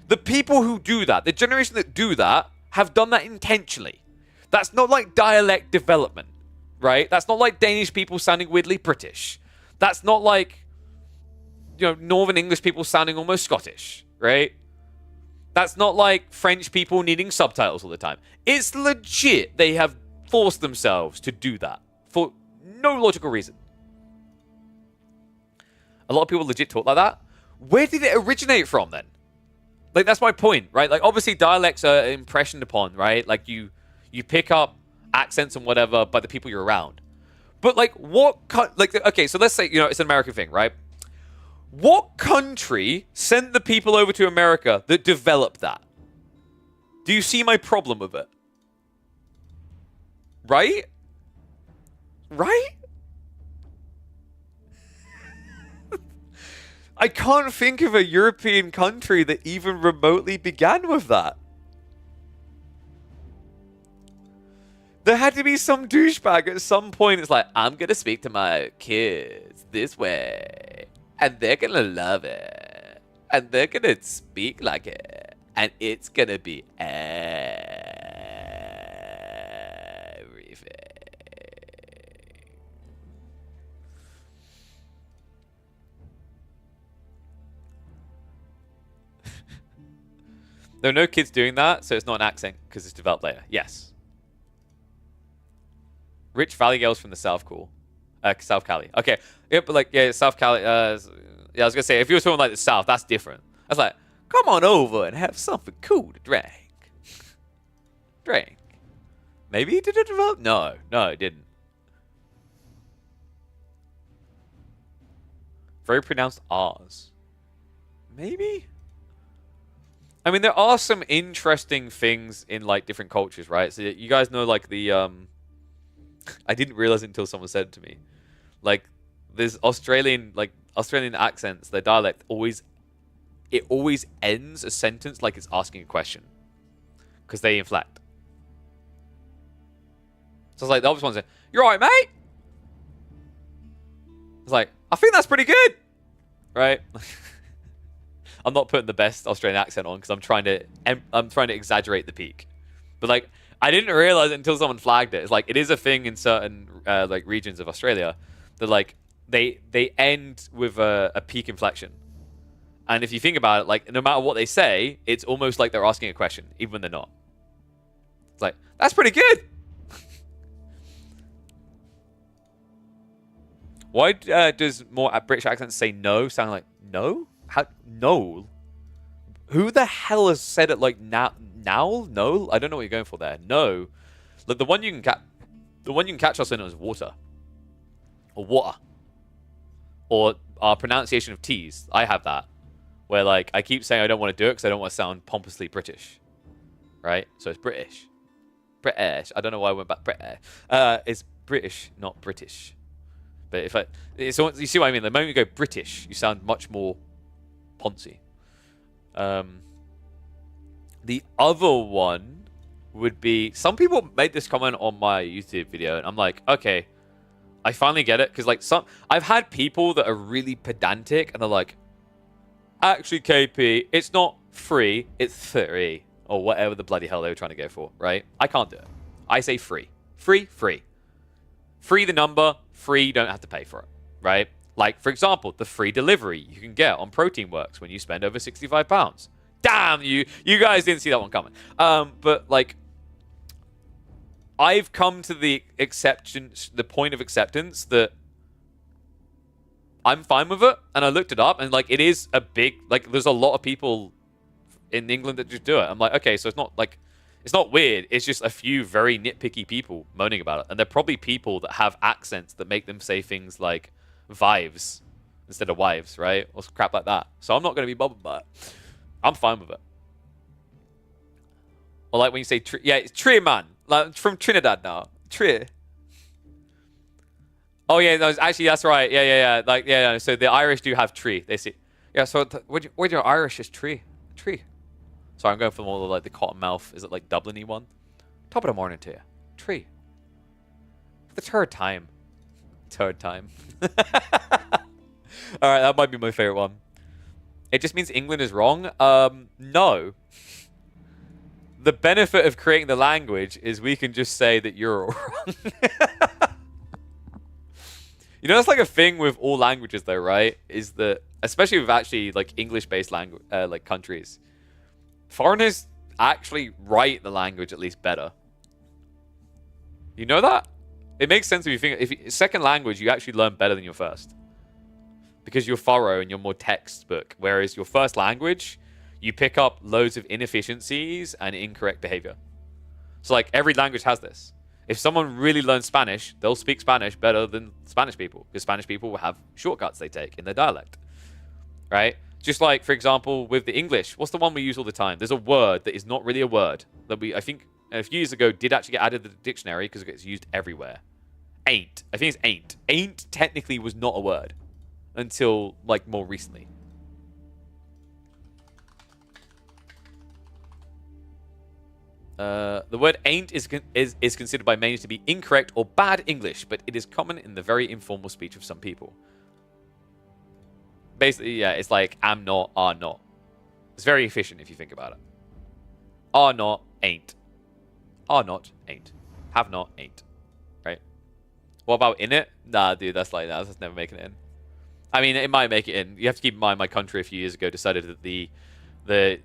the people who do that, the generation that do that, have done that intentionally. That's not like dialect development, right? That's not like Danish people sounding weirdly British. That's not like, you know, Northern English people sounding almost Scottish, right? That's not like French people needing subtitles all the time. It's legit. They have forced themselves to do that for no logical reason. A lot of people legit talk like that. Where did it originate from then? Like, that's my point, right? Like, obviously dialects are impressioned upon, right? Like, you pick up accents and whatever by the people you're around. But like, okay, so let's say, you know, it's an American thing, right? What country sent the people over to America that developed that? Do you see my problem with it? Right? Right? I can't think of a European country that even remotely began with that. There had to be some douchebag at some point. It's like, I'm going to speak to my kids this way. And they're going to love it. And they're going to speak like it. And it's going to be everything. There are no kids doing that, so it's not an accent because it's developed later. Yes. Rich Valley girls from the South, cool. South Cali. Okay. Yeah, but like, yeah, South Cali. Yeah, I was going to say, if you were talking like the South, that's different. I was like, come on over and have something cool to drink. Drink. Maybe he did it develop? No, it didn't. Very pronounced R's. Maybe? I mean, there are some interesting things in like different cultures, right? So you guys know like the I didn't realize it until someone said it to me. Like, there's Australian accents, their dialect always ends a sentence like it's asking a question. Because they inflect. So it's like the obvious one saying, "You're right, mate?" It's like, I think that's pretty good. Right? I'm not putting the best Australian accent on because I'm trying to exaggerate the peak. But like, I didn't realize it until someone flagged it. It's like, it is a thing in certain like regions of Australia that like they end with a peak inflection. And if you think about it, like no matter what they say, it's almost like they're asking a question, even when they're not. It's like, that's pretty good. Why does more British accents say no sound like no? How no? Who the hell has said it like now? No, I don't know what you're going for there. No, like the one you can catch us in is water, or water, or our pronunciation of T's. I have that, where like I keep saying I don't want to do it because I don't want to sound pompously British, right? So it's British. I don't know why I went back British. It's British, not British. But you see what I mean? The moment you go British, you sound much more poncy. The other one would be, some people made this comment on my YouTube video, and I'm like, okay, I finally get it, because like I've had people that are really pedantic, and they're like, actually, KP, it's not free, it's free, or whatever the bloody hell they were trying to go for, right? I can't do it. I say free, free. Free the number, free, you don't have to pay for it, right? Like, for example, the free delivery you can get on Protein Works when you spend over £65. Damn, you guys didn't see that one coming. But, like, I've come to the point of acceptance that I'm fine with it, and I looked it up, and, like, it is a big, like, there's a lot of people in England that just do it. I'm like, okay, so it's not, like, It's not weird. It's just a few very nitpicky people moaning about it. And they're probably people that have accents that make them say things like vives instead of wives, right? Or crap like that. So I'm not going to be bothered by it. I'm fine with it. Or like when you say, yeah, it's Tree, man. Like from Trinidad now. Tree. Oh, yeah, no, actually, that's right. Yeah. Like, yeah, so the Irish do have tree. They say, yeah, so what your Irish is tree. Tree. Sorry, I'm going for more like the Cottonmouth. Is it like Dublin-y one? Top of the morning to you. Tree. For the third time. Third time. All right, that might be my favorite one. It just means England is wrong? No. The benefit of creating the language is we can just say that you're wrong. You know, that's like a thing with all languages, though, right? Is that, especially with actually like English-based language, like countries, foreigners actually write the language at least better. You know that? It makes sense if you think if second language you actually learn better than your first, because you're thorough and you're more textbook. Whereas your first language, you pick up loads of inefficiencies and incorrect behavior. So like every language has this. If someone really learns Spanish, they'll speak Spanish better than Spanish people, because Spanish people will have shortcuts they take in their dialect, right? Just like, for example, with the English, what's the one we use all the time? There's a word that is not really a word that I think, a few years ago did actually get added to the dictionary because it gets used everywhere. Ain't. I think it's ain't. Ain't technically was not a word until like more recently. The word ain't is considered by many to be incorrect or bad English, but it is common in the very informal speech of some people. Basically, yeah, it's like am not, are not. It's very efficient if you think about it. Are not, ain't. Are not, ain't. Have not, ain't. Right? What about in it? Nah, dude, that's like that. That's never making it in. I mean, it might make it in. You have to keep in mind my country a few years ago decided that the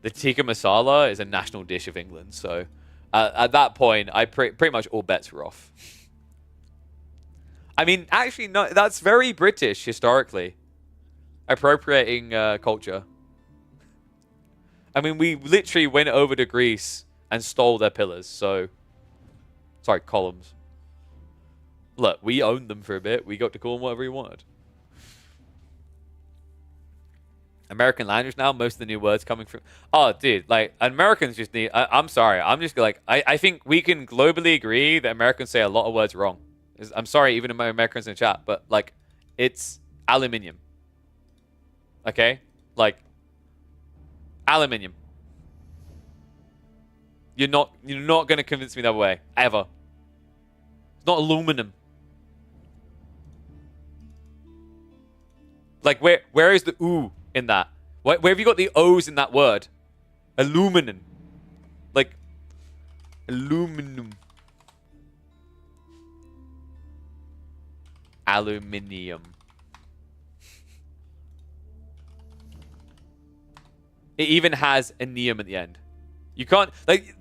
tikka masala is a national dish of England. So at that point, I pretty much all bets were off. I mean, actually, no, that's very British historically. Appropriating culture. I mean, we literally went over to Greece and stole their pillars. So, sorry, columns. Look, we owned them for a bit. We got to call them whatever we wanted. American language now, most of the new words coming from... Oh, dude, like, Americans just need... I'm sorry, I'm just like... I think we can globally agree that Americans say a lot of words wrong. I'm sorry, even my Americans in the chat, but, like, it's aluminium. Okay? Like, aluminium. You're not going to convince me that way, ever. It's not aluminum. Like, where is the ooh in that? Where have you got the O's in that word? Aluminum. Like, aluminum. Aluminium. It even has a neum at the end. You can't, like,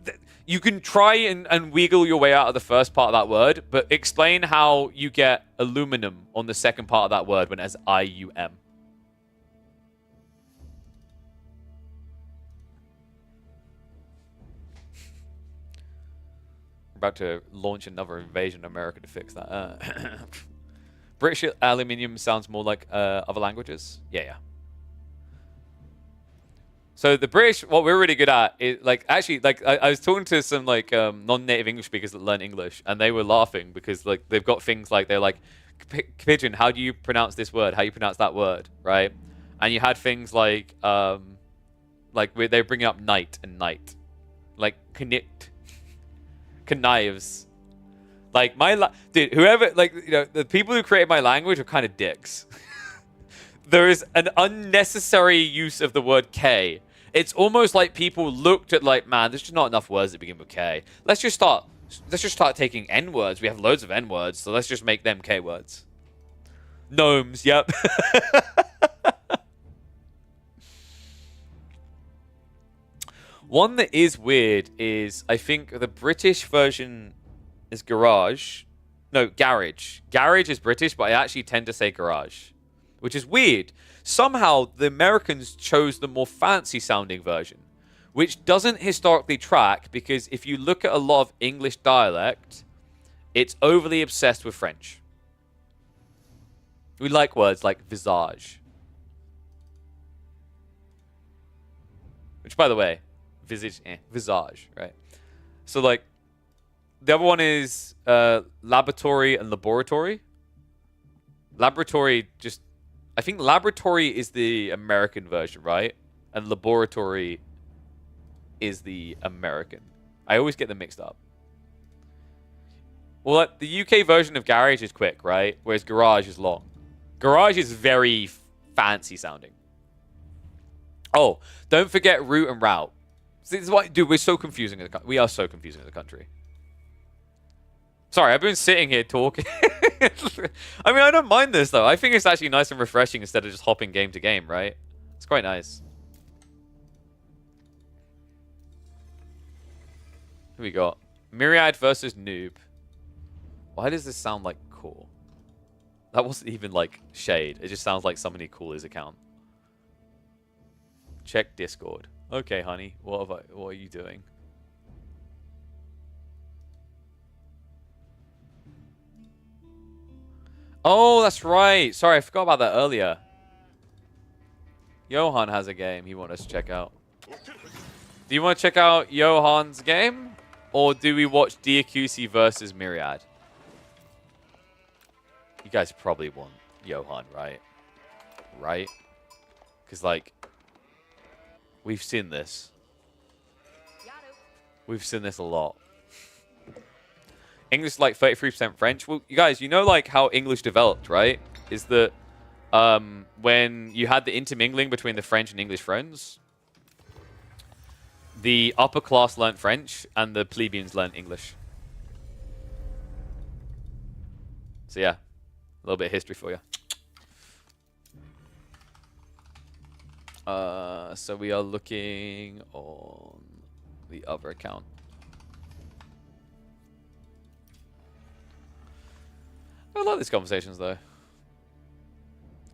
you can try and wiggle your way out of the first part of that word, but explain how you get aluminum on the second part of that word when it has I-U-M. We're about to launch another invasion of America to fix that. British aluminium sounds more like other languages. Yeah. So the British, what we're really good at is, like, actually, like, I was talking to some, like, non-native English speakers that learn English, and they were laughing because, like, they've got things like, they're like, Pigeon, how do you pronounce this word? How do you pronounce that word? Right? And you had things like they're bringing up night and night. Like, connives. Like, dude, whoever, like, you know, the people who created my language are kind of dicks. There is an unnecessary use of the word K. It's almost like people looked at, like, man, there's just not enough words that begin with K. Let's just start taking N words. We have loads of N words, so let's just make them K words. Gnomes, yep. One that is weird is, I think the British version is garage. No, garage. Garage is British, but I actually tend to say garage, which is weird. Somehow, the Americans chose the more fancy-sounding version, which doesn't historically track because if you look at a lot of English dialect, it's overly obsessed with French. We like words like visage. Which, by the way, visage, visage, right? So, like, the other one is laboratory and laboratory. Laboratory just... I think laboratory is the American version, right? And laboratory is the American. I always get them mixed up. Well, like, the UK version of garage is quick, right? Whereas garage is long. Garage is very fancy sounding. Oh, don't forget route and route. This is why, dude, we're so confusing. We are so confusing as a country. Sorry, I've been sitting here talking. I mean, I don't mind this, though. I think it's actually nice and refreshing instead of just hopping game to game, right? It's quite nice. Who we got? Myriad versus Noob. Why does this sound like cool? That wasn't even like shade. It just sounds like somebody cool his account. Check Discord. Okay, honey. What are you doing? Oh, that's right. Sorry, I forgot about that earlier. Johan has a game he wants us to check out. Do you want to check out Johan's game? Or do we watch Diacusi versus Myriad? You guys probably want Johan, right? Right? Because, like, we've seen this. We've seen this a lot. English, like, 33% French. Well, you guys, you know, like, how English developed, right? Is that when you had the intermingling between the French and English friends, the upper class learnt French and the plebeians learnt English. So, yeah. A little bit of history for you. So we are looking on the other account. I like these conversations, though.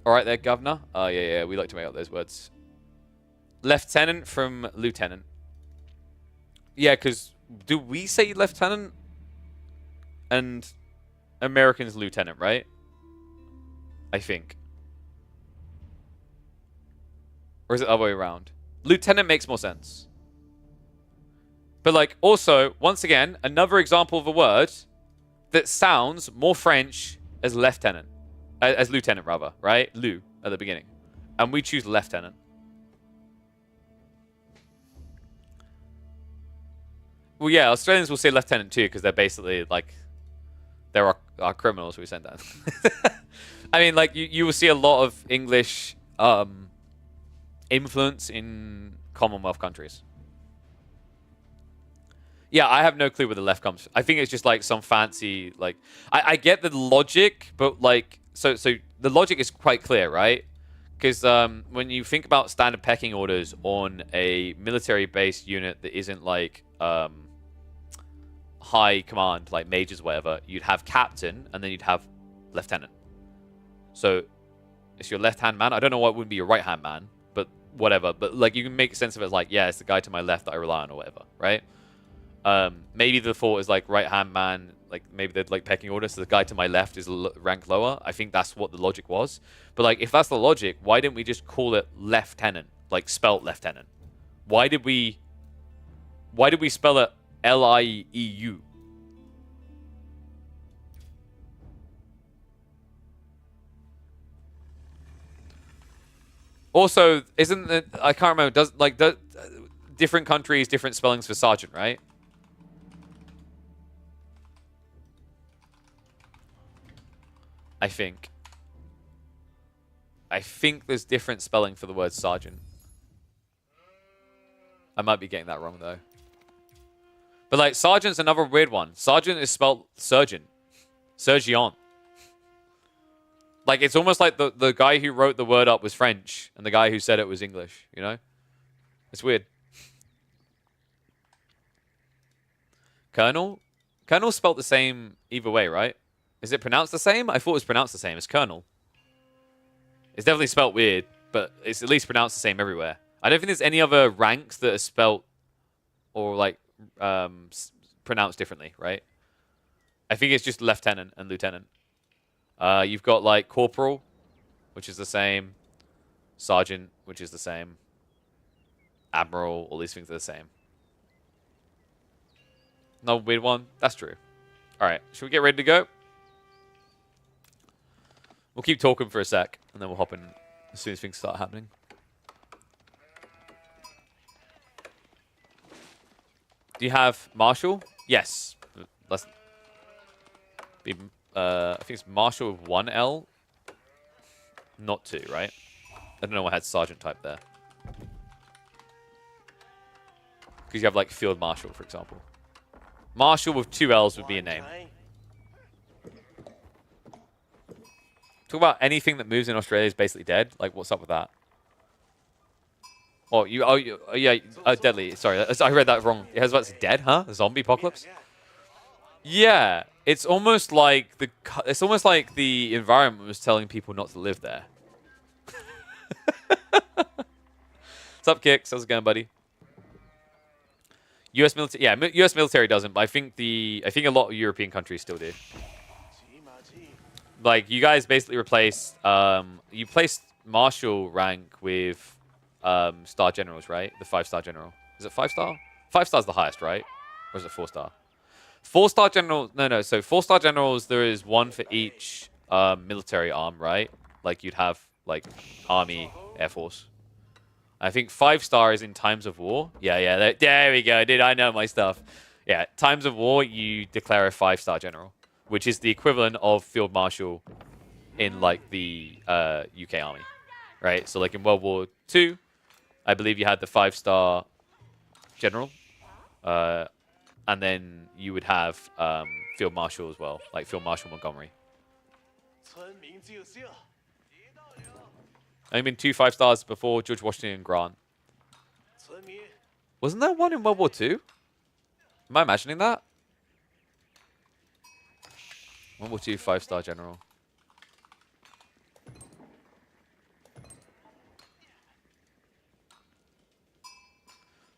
All right there, Governor. Oh, yeah, we like to make up those words. Lieutenant from Lieutenant. Yeah, because do we say Lieutenant? And Americans Lieutenant, right? I think. Or is it the other way around? Lieutenant makes more sense. But, like, also, once again, another example of a word that sounds more French as lieutenant. As lieutenant, rather, right? Lou at the beginning. And we choose lieutenant. Well, yeah, Australians will say lieutenant too, because they're basically, like, they're our criminals we send down. I mean, like, you will see a lot of English influence in Commonwealth countries. Yeah, I have no clue where the left comes from. I think it's just, like, some fancy, like... I get the logic, but, like... So the logic is quite clear, right? Because when you think about standard pecking orders on a military-based unit that isn't, like, high command, like majors, whatever, you'd have captain, and then you'd have lieutenant. So it's your left-hand man. I don't know why it wouldn't be your right-hand man, but whatever. But, like, you can make sense of it as, like, yeah, it's the guy to my left that I rely on or whatever, right? Maybe the thought is, like, right-hand man, like, maybe they're, like, pecking order, so the guy to my left is rank lower. I think that's what the logic was. But, like, if that's the logic, why didn't we just call it lieutenant, like, spelt lieutenant? Why did we spell it L-I-E-U? Also, isn't it, I can't remember, does different countries, different spellings for sergeant, right? I think there's different spelling for the word sergeant. I might be getting that wrong, though. But, like, sergeant's another weird one. Sergeant is spelled surgeon. Surgeon. Like, it's almost like the guy who wrote the word up was French, and the guy who said it was English, you know? It's weird. Colonel? Colonel's spelled the same either way, right? Is it pronounced the same? I thought it was pronounced the same. It's Colonel. It's definitely spelled weird, but it's at least pronounced the same everywhere. I don't think there's any other ranks that are spelled or like pronounced differently, right? I think it's just lieutenant and lieutenant. You've got like corporal, which is the same. Sergeant, which is the same. Admiral, all these things are the same. No weird one? That's true. Alright, should we get ready to go? We'll keep talking for a sec, and then we'll hop in as soon as things start happening. Do you have Marshall? Yes. Let's be, I think it's Marshall with 1 L. Not 2, right? I don't know what had Sergeant type there. Because you have like Field Marshal, for example. Marshal with 2 L's would be a name. Talk about anything that moves in Australia is basically dead. Like, what's up with that? Oh, yeah, deadly. Sorry, I read that wrong. It has what's dead, huh? The zombie apocalypse? Yeah, it's almost like the environment was telling people not to live there. What's up, Kicks? How's it going, buddy? U.S. military, yeah, U.S. military doesn't, but I think a lot of European countries still do. Like, you guys basically replaced, you placed Marshal rank with Star Generals, right? The 5-star General. Is it 5-star? 5-star's the highest, right? Or is it 4-star? 4-star General, no. So 4-star Generals, there is 1 for each military arm, right? Like, you'd have, like, Army, Air Force. I think 5-star is in times of war. Yeah, there we go, dude. I know my stuff. Yeah, times of war, you declare a 5-star General, which is the equivalent of Field Marshal in, like, the UK Army, right? So, like, in World War II, I believe you had the 5-star General, and then you would have Field Marshal as well, like Field Marshal Montgomery. Only been 2 5-stars before George Washington and Grant. Wasn't there one in World War II? Am I imagining that? World War II 5-star General.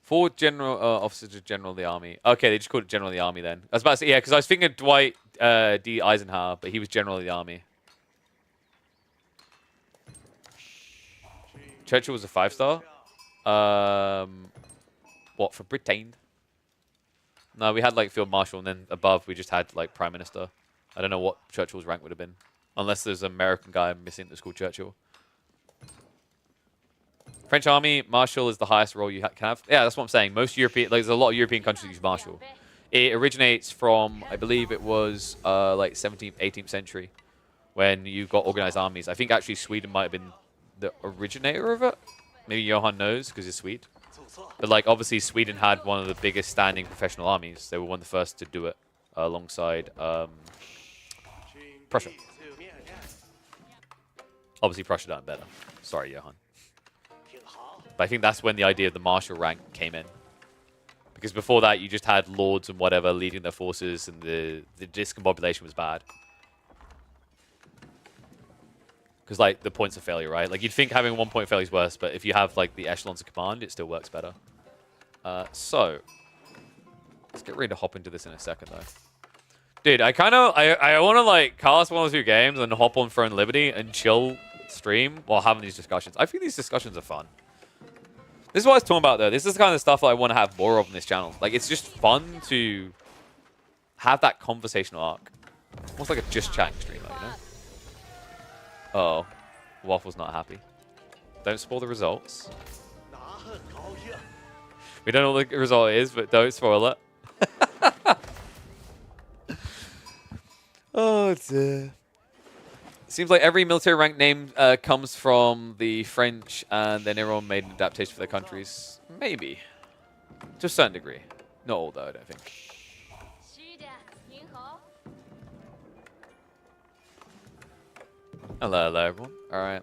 4 general officers of General of the Army. Okay, they just called it General of the Army then. I was about to say, yeah, because I was thinking of Dwight D. Eisenhower, but he was General of the Army. Churchill was a 5-star. What, for Britain? No, we had like Field Marshal, and then above we just had like Prime Minister. I don't know what Churchill's rank would have been, unless there's an American guy missing that's called Churchill. French Army, Marshal is the highest role you can have. Yeah, that's what I'm saying. Most European, like, there's a lot of European countries use Marshal. It originates from, I believe it was like 17th, 18th century, when you got organized armies. I think actually Sweden might have been the originator of it. Maybe Johan knows because he's Swede. But like obviously Sweden had one of the biggest standing professional armies. They were one of the first to do it alongside Prussia. Obviously Prussia done better. Sorry, Johan. But I think that's when the idea of the marshal rank came in. Because before that you just had lords and whatever leading their forces, and the discombobulation was bad. Because, like, the points of failure, right? Like, you'd think having 1 point failure is worse, but if you have, like, the echelons of command, it still works better. So, let's get ready to hop into this in a second, though. Dude, I want to, like, cast 1 or 2 games and hop on Throne Liberty and chill stream while having these discussions. I think these discussions are fun. This is what I was talking about, though. This is the kind of stuff that I want to have more of on this channel. Like, it's just fun to have that conversational arc. Almost like a just chatting stream, like, you know? Uh-oh. Waffle's not happy. Don't spoil the results. We don't know what the result is, but don't spoil it. Oh, dear. Seems like every military rank name comes from the French, and then everyone made an adaptation for their countries. Maybe. To a certain degree. Not all, though, I don't think. Hello, hello, everyone. All right.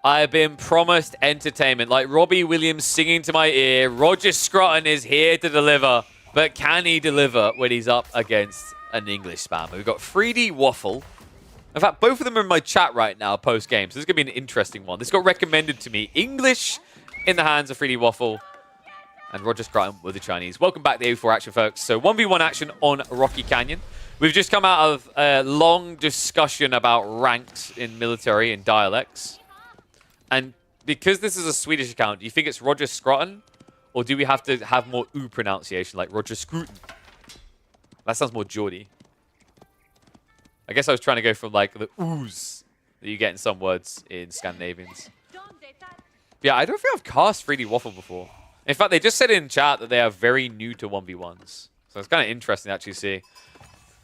I have been promised entertainment. Like Robbie Williams singing to my ear, Roger Scruton is here to deliver. But can he deliver when he's up against an English spammer? We've got 3D Waffle. In fact, both of them are in my chat right now post-game, so this is going to be an interesting one. This got recommended to me. English in the hands of 3D Waffle and Roger Scranton with the Chinese. Welcome back to the A4 action, folks. So 1v1 action on Rocky Canyon. We've just come out of a long discussion about ranked in military and dialects. And because this is a Swedish account, do you think it's Roger Scranton? Or do we have to have more U pronunciation, like Roger Scruton? That sounds more Geordie. I guess I was trying to go from like the ooze that you get in some words in Scandinavians. Yeah, I don't think I've cast 3D Waffle before. In fact, they just said in chat that they are very new to 1v1s. So it's kind of interesting to actually see.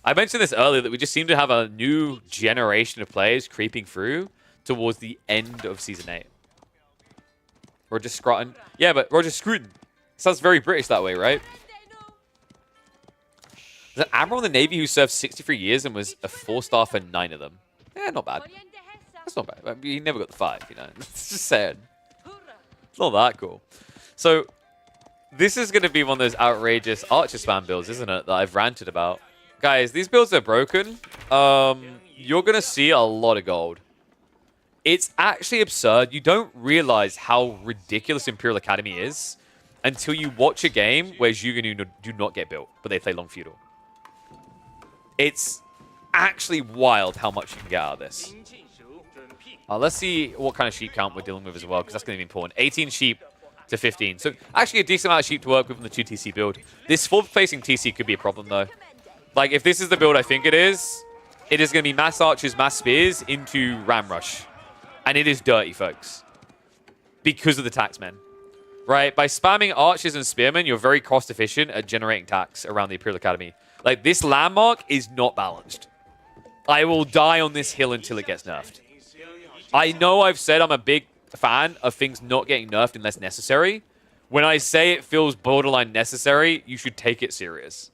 I mentioned this earlier that we just seem to have a new generation of players creeping through towards the end of Season 8. Roger Scranton. Yeah, but Roger Scruton. Sounds very British that way, right? There's an admiral in the Navy who served 63 years and was a 4-star for 9 of them. Yeah, not bad. That's not bad. He never got the 5, you know. It's just sad. It's not that cool. So, this is going to be one of those outrageous Archer spam builds, isn't it, that I've ranted about. Guys, these builds are broken. You're going to see a lot of gold. It's actually absurd. You don't realize how ridiculous Imperial Academy is until you watch a game where Zhuge do not get built, but they play Long Feudal. It's actually wild how much you can get out of this. Let's see what kind of sheep count we're dealing with as well, because that's going to be important. 18 sheep to 15. So actually a decent amount of sheep to work with in the 2 TC build. This 4th placing TC could be a problem, though. Like, if this is the build I think it is going to be mass archers, mass spears into ram rush. And it is dirty, folks. Because of the taxmen. Right? By spamming archers and spearmen, you're very cost efficient at generating tax around the Imperial Academy. Like, this landmark is not balanced. I will die on this hill until it gets nerfed. I know I've said I'm a big fan of things not getting nerfed unless necessary. When I say it feels borderline necessary, you should take it serious.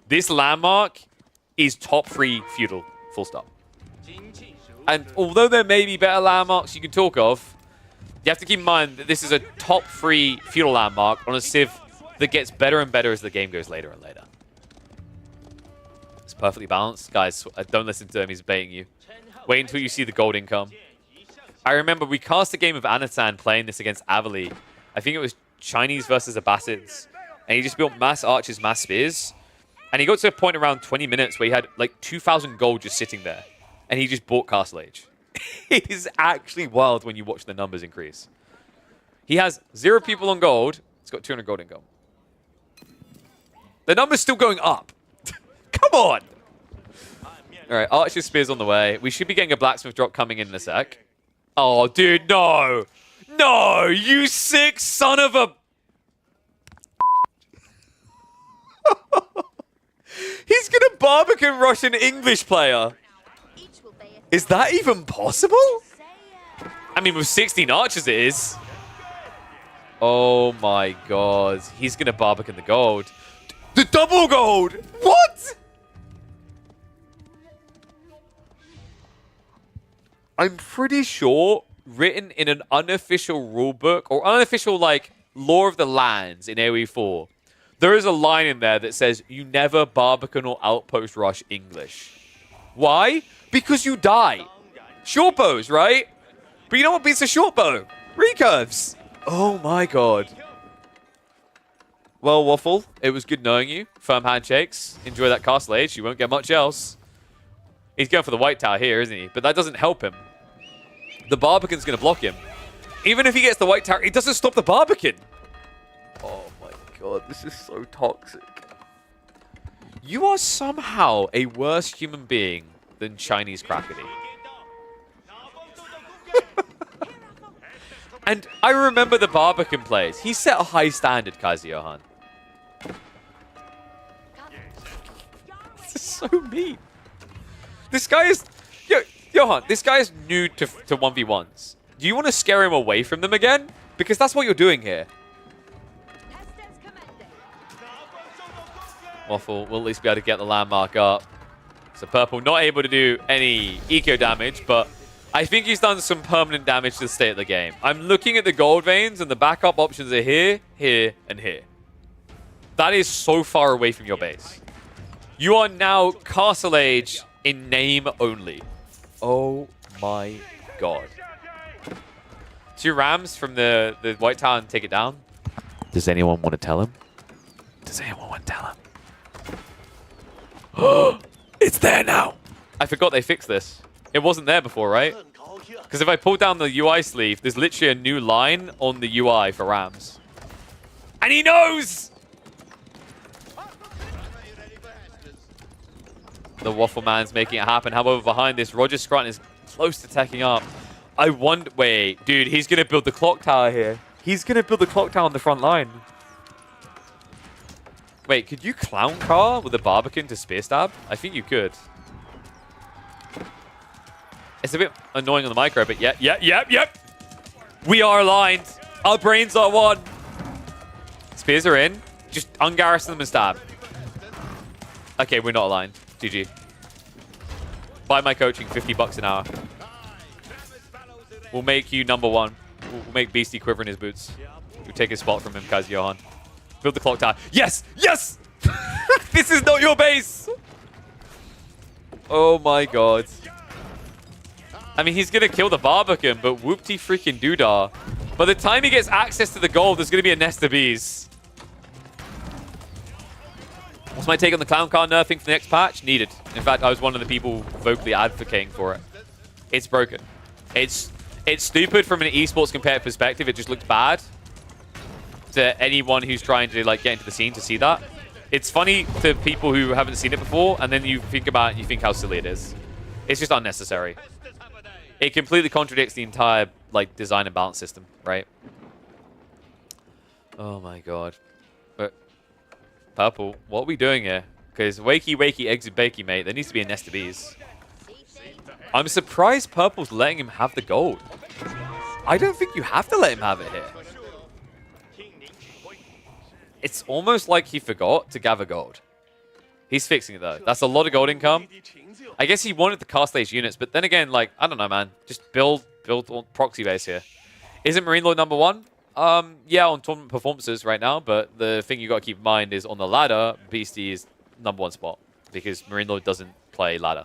This landmark is top 3 feudal, full stop. And although there may be better landmarks you can talk of, you have to keep in mind that this is a top 3 feudal landmark on a civ that gets better and better as the game goes later and later. It's perfectly balanced. Guys, don't listen to him. He's baiting you. Wait until you see the gold income. I remember we cast a game of Anatan playing this against Avali. I think it was Chinese versus Abbasids. And he just built mass archers, mass spears. And he got to a point around 20 minutes where he had like 2,000 gold just sitting there. And he just bought Castle Age. It is actually wild when you watch the numbers increase. He has 0 people on gold. He's got 200 gold income. The number's still going up. Come on! Alright, Archer Spear's on the way. We should be getting a blacksmith drop coming in a sec. Oh, dude, no! No! You sick son of a... He's gonna Barbican rush an English player. Is that even possible? I mean, with 16 archers it is. Oh my god. He's gonna Barbican the gold. The double gold! What? I'm pretty sure, written in an unofficial rulebook, or unofficial, like, lore of the lands in AoE 4, there is a line in there that says, you never Barbican or outpost rush English. Why? Because you die. Short bows, right? But you know what beats a short bow? Recurves. Oh my god. Well, Waffle, it was good knowing you. Firm handshakes. Enjoy that Castle Age. You won't get much else. He's going for the White Tower here, isn't he? But that doesn't help him. The Barbican's going to block him. Even if he gets the White Tower, it doesn't stop the Barbican. Oh my god, this is so toxic. You are somehow a worse human being than Chinese Crackety. And I remember the Barbican plays. He set a high standard, Kaiser Johan. This is so mean. This guy is... Johan, this guy is new to 1v1s. Do you want to scare him away from them again? Because that's what you're doing here. Waffle will at least be able to get the landmark up. So Purple not able to do any eco damage, but I think he's done some permanent damage to the state of the game. I'm looking at the gold veins, and the backup options are here, here, and here. That is so far away from your base. You are now Castle Age in name only. Oh my god. 2 Rams from the White Tower and take it down. Does anyone want to tell him? Does anyone want to tell him? Oh, it's there now. I forgot they fixed this. It wasn't there before, right? Because if I pull down the UI sleeve, there's literally a new line on the UI for Rams. And he knows! The Waffle Man's making it happen. However, behind this, Roger Scranton is close to tacking up. I wonder... Wait, dude, he's going to build the clock tower here. He's going to build the clock tower on the front line. Wait, could you clown car with a Barbican to spear stab? I think you could. It's a bit annoying on the micro, but yep. We are aligned. Our brains are one. Spears are in. Just ungarrison them and stab. Okay, we're not aligned. GG. Buy my coaching, $50 an hour. We'll make you number 1. We'll make Beastie quiver in his boots. We'll take his spot from him, Kaiser Johan. Build the clock tower. Yes! Yes! This is not your base! Oh my god. I mean, he's going to kill the Barbican, but whoopty freaking doodah. By the time he gets access to the gold, there's going to be a nest of bees. What's my take on the clown car nerfing for the next patch? Needed. In fact, I was one of the people vocally advocating for it. It's broken. It's stupid from an esports competitive perspective. It just looks bad to anyone who's trying to like get into the scene to see that. It's funny to people who haven't seen it before, and then you think about it and you think how silly it is. It's just unnecessary. It completely contradicts the entire like design and balance system, right? Oh my god. But Purple, what are we doing here? Because wakey, exit bakey, mate. There needs to be a nest of bees. I'm surprised Purple's letting him have the gold. I don't think you have to let him have it here. It's almost like he forgot to gather gold. He's fixing it, though. That's a lot of gold income. I guess he wanted the car stage units, but then again, like, I don't know, man. Just build on proxy base here. Isn't Marine Lord number 1? Yeah, on tournament performances right now, but the thing you got to keep in mind is on the ladder, Beastie is number 1 spot because Marine Lord doesn't play ladder.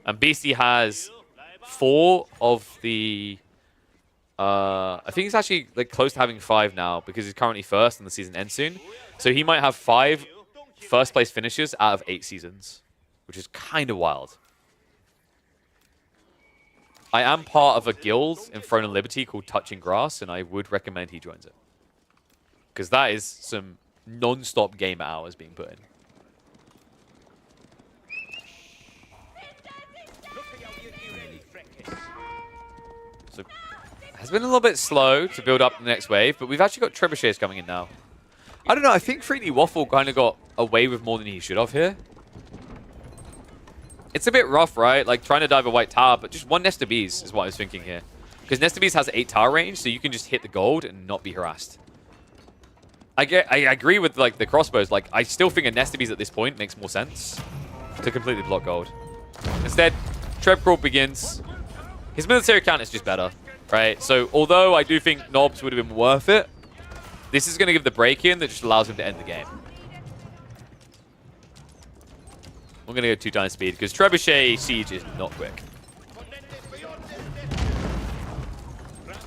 And Beastie has 4 of the... I think he's actually like close to having 5 now because he's currently first and the season ends soon. So he might have 5 first place finishes out of 8 seasons, which is kind of wild. I am part of a guild in Throne and Liberty called Touching Grass, and I would recommend he joins it. Because that is some non-stop gamer hours being put in. So it has been a little bit slow to build up the next wave, but we've actually got trebuchets coming in now. I don't know, I think 3D Waffle kind of got away with more than he should have here. It's a bit rough, right? Like trying to dive a white tower, but just 1 nest of bees is what I was thinking here. Because nest of bees has 8 tower range, so you can just hit the gold and not be harassed. I agree with like the crossbows. Like I still think a nest of bees at this point makes more sense to completely block gold. Instead, Treb Crawl begins. His military count is just better, right? So although I do think Knobs would have been worth it, this is going to give the break-in that just allows him to end the game. We're going to go 2 times speed because Trebuchet Siege is not quick.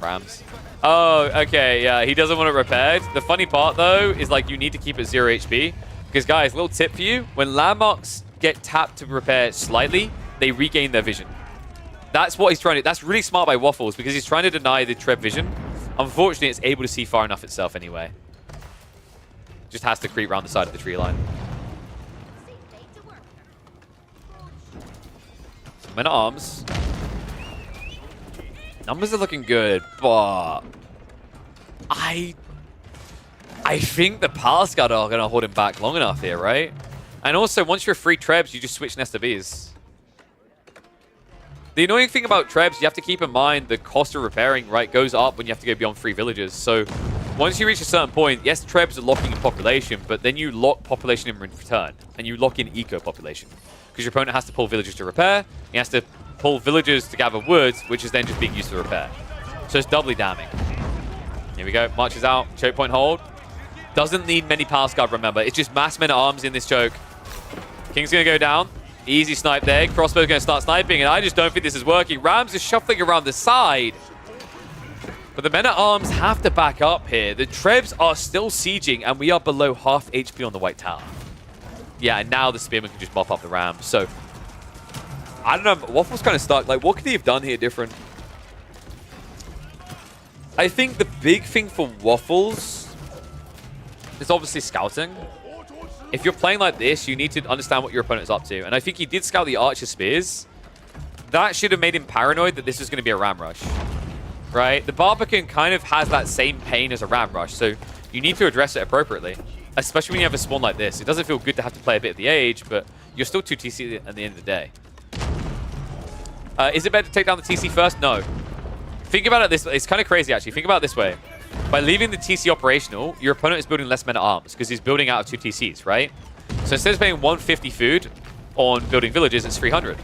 Rams. Oh, okay, yeah, he doesn't want it repaired. The funny part, though, is like you need to keep it 0 HP. Because, guys, little tip for you. When landmarks get tapped to repair slightly, they regain their vision. That's what he's trying to... That's really smart by Waffles because he's trying to deny the Treb vision. Unfortunately, it's able to see far enough itself anyway. Just has to creep around the side of the tree line. Men at Arms. Numbers are looking good, but I think the Palace Guard are going to hold him back long enough here, right? And also, once you're free Trebs, you just switch Nest of Bees. The annoying thing about Trebs, you have to keep in mind the cost of repairing, right, goes up when you have to go beyond 3 villages. So once you reach a certain point, yes, Trebs are locking in population, but then you lock population in return, and you lock in eco population. Because your opponent has to pull villagers to repair, he has to pull villagers to gather wood, which is then just being used for repair. So it's doubly damning. Here we go, marches out, choke point hold. Doesn't need many Palace Guard, remember. It's just mass men at arms in this choke. King's going to go down. Easy snipe there. Crossbow's going to start sniping, and I just don't think this is working. Rams is shuffling around the side. But the men-at-arms have to back up here. The Trebs are still sieging, and we are below half HP on the White Tower. Yeah, and now the Spearman can just mop up the Rams. So, I don't know. Waffle's kind of stuck. Like, what could he have done here different? I think the big thing for Waffles is obviously scouting. If you're playing like this, you need to understand what your opponent's up to. And I think he did scout the Archer Spears. That should have made him paranoid that this was going to be a Ram Rush. Right? The Barbican kind of has that same pain as a Ram Rush, so you need to address it appropriately. Especially when you have a spawn like this. It doesn't feel good to have to play a bit of the age, but you're still 2 TC at the end of the day. Is it better to take down the TC first? No. Think about it this way. It's kind of crazy, actually. Think about it this way. By leaving the TC operational, your opponent is building less men-at-arms because he's building out of 2 TCs, right? So instead of spending 150 food on building villages, it's 300.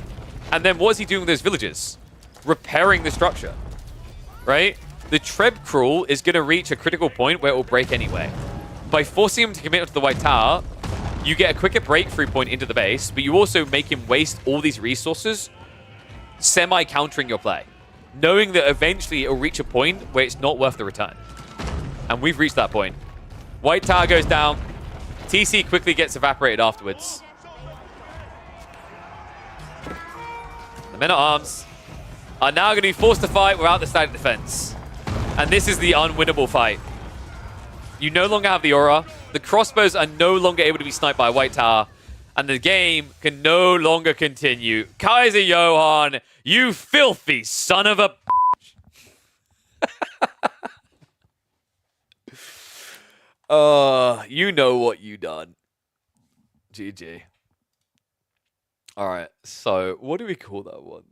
And then what is he doing with those villages? Repairing the structure, right? The Treb Crawl is going to reach a critical point where it will break anyway. By forcing him to commit to the White Tower, you get a quicker breakthrough point into the base, but you also make him waste all these resources semi-countering your play, knowing that eventually it will reach a point where it's not worth the return. And we've reached that point. White Tower goes down. TC quickly gets evaporated afterwards. The men-at-arms are now going to be forced to fight without the static defense. And this is the unwinnable fight. You no longer have the aura. The crossbows are no longer able to be sniped by White Tower. And the game can no longer continue. Kaiser Johan, you filthy son of a... you know what you done. GG. Alright, so what do we call that one?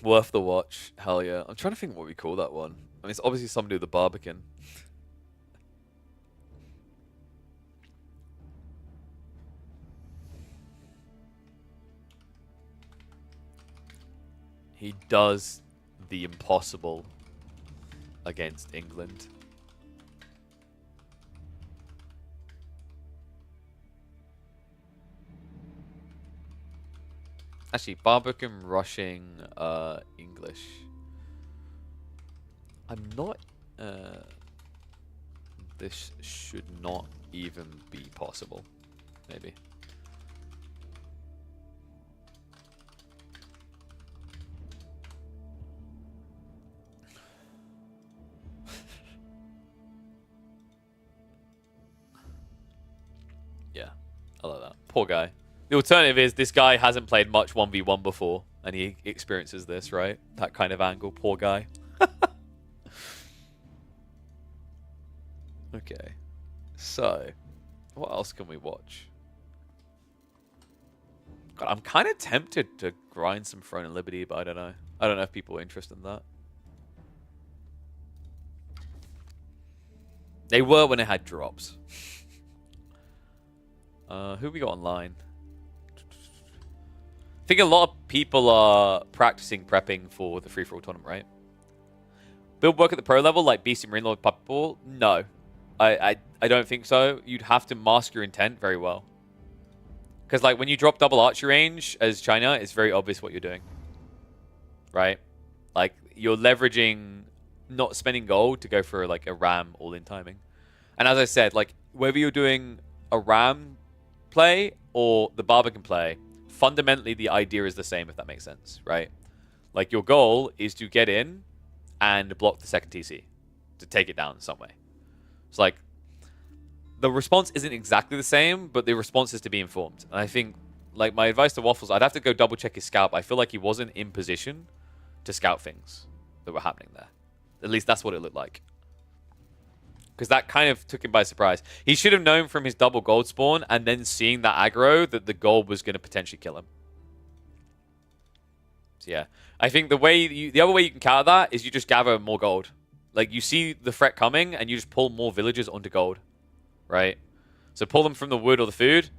Worth the watch. Hell yeah. I'm trying to think what we call that one. I mean, it's obviously somebody with the Barbican. He does the impossible against England. Actually, Barbican rushing English. I'm not... this should not even be possible. Maybe. Yeah, I like that. Poor guy. The alternative is this guy hasn't played much 1v1 before, and he experiences this, right? That kind of angle. Poor guy. Okay. So, what else can we watch? God, I'm kind of tempted to grind some Throne and Liberty, but I don't know. I don't know if people are interested in that. They were when it had drops. Who we got online? I think a lot of people are practicing prepping for the free-for-all tournament, right? Build work at the pro level like Beast and Marine Lord Puppet Ball? No. I don't think so. You'd have to mask your intent very well. Because like when you drop double archery range as China, it's very obvious what you're doing. Right? Like you're leveraging not spending gold to go for like a ram all-in timing. And as I said, like whether you're doing a ram play or the Barbican play, fundamentally the idea is the same, if that makes sense, right? Like your goal is to get in and block the second TC, to take it down in some way. It's like the response isn't exactly the same, but the response is to be informed. And I think, like my advice to Waffles, I'd have to go double check his scout. I feel like he wasn't in position to scout things that were happening there. At least that's what it looked like. Because that kind of took him by surprise. He should have known from his double gold spawn and then seeing that aggro that the gold was going to potentially kill him. So yeah, I think the other way you can counter that is you just gather more gold. Like you see the threat coming and you just pull more villagers onto gold, right? So pull them from the wood or the food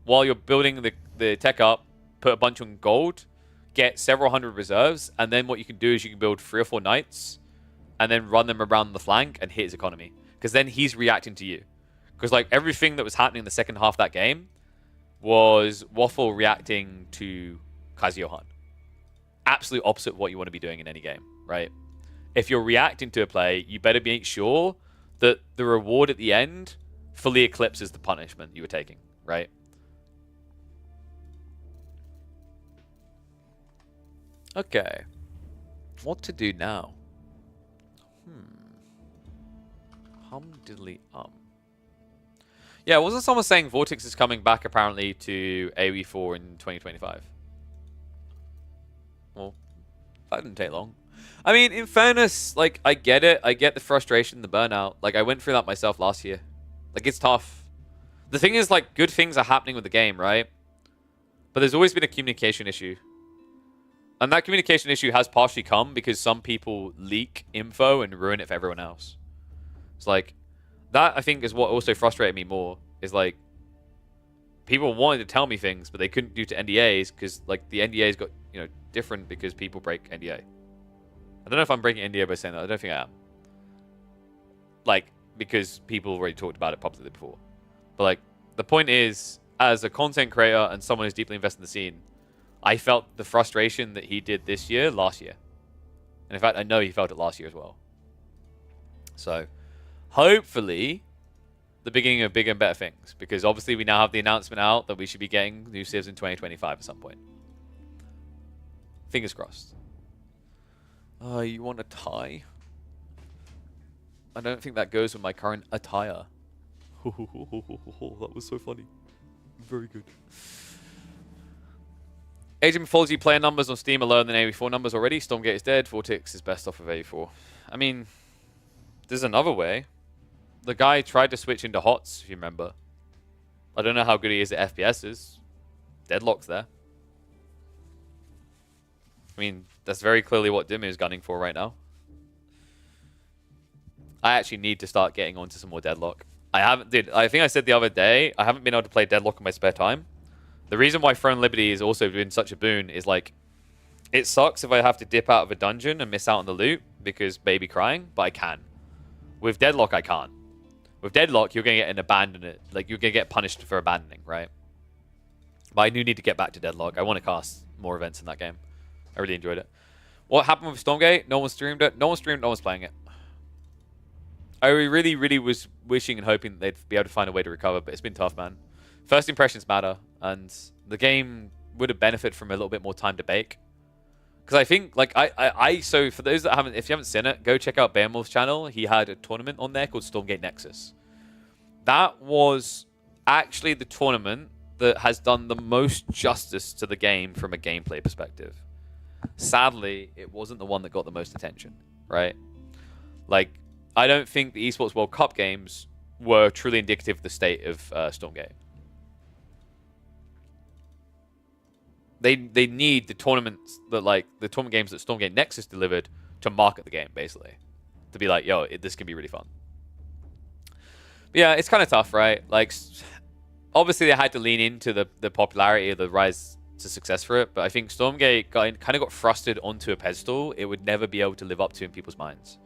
while you're building the tech up, put a bunch on gold, get several hundred reserves, and then what you can do is you can build 3 or 4 knights and then run them around the flank and hit his economy. because then he's reacting to you. Because like everything that was happening in the second half of that game was Waffle reacting to Kaiser Johan. Absolute opposite of what you want to be doing in any game, right? If you're reacting to a play, you better make sure that the reward at the end fully eclipses the punishment you were taking, right? Okay. What to do now? Yeah, wasn't someone saying Vortex is coming back apparently to AoE4 in 2025? Well, that didn't take long. I mean, in fairness, like, I get it. I get the frustration, the burnout. Like, I went through that myself last year. Like, it's tough. The thing is, like, good things are happening with the game, right? But there's always been a communication issue. And that communication issue has partially come because some people leak info and ruin it for everyone else. It's like, that I think is what also frustrated me more, is like, people wanted to tell me things, but they couldn't due to NDAs because, like, the NDAs got, you know, different because people break NDA. I don't know if I'm breaking NDA by saying that. I don't think I am. Like, because people already talked about it publicly before. But, like, the point is, as a content creator and someone who's deeply invested in the scene, I felt the frustration that he did this year, last year. And in fact, I know he felt it last year as well. So, hopefully, the beginning of bigger and better things. Because obviously we now have the announcement out that we should be getting new civs in 2025 at some point. Fingers crossed. You want a tie? I don't think that goes with my current attire. That was so funny. Very good. Age of Mythology player numbers on Steam are lower than AoE4 numbers already. Stormgate is dead. Vortex is best off of AoE4. I mean, there's another way. The guy tried to switch into HOTS, if you remember. I don't know how good he is at FPSs. Deadlock's there. I mean, that's very clearly what Dim is gunning for right now. I actually need to start getting onto some more Deadlock. I think I said the other day, I haven't been able to play Deadlock in my spare time. The reason why Throne Liberty has also been such a boon is, like, it sucks if I have to dip out of a dungeon and miss out on the loot because baby crying, but I can. With Deadlock, I can't. With Deadlock, you're going to get an abandon. Like, you're going to get punished for abandoning, right? But I do need to get back to Deadlock. I want to cast more events in that game. I really enjoyed it. What happened with Stormgate? No one streamed it. No one streamed, no one's playing it. I really, really was wishing and hoping that they'd be able to find a way to recover, but it's been tough, man. First impressions matter, and the game would have benefited from a little bit more time to bake. Because I think, like, so for those that haven't, if you haven't seen it, go check out Bearmouth's channel. He had a tournament on there called Stormgate Nexus. That was actually the tournament that has done the most justice to the game from a gameplay perspective. Sadly, it wasn't the one that got the most attention, right? Like, I don't think the Esports World Cup games were truly indicative of the state of Stormgate. They need the tournaments that, like, the tournament games that Stormgate Nexus delivered to market the game, basically. To be like, yo, this can be really fun. But yeah, it's kind of tough, right? Like, obviously they had to lean into the popularity of the rise to success for it, but I think Stormgate kind of got thrusted onto a pedestal it would never be able to live up to in people's minds.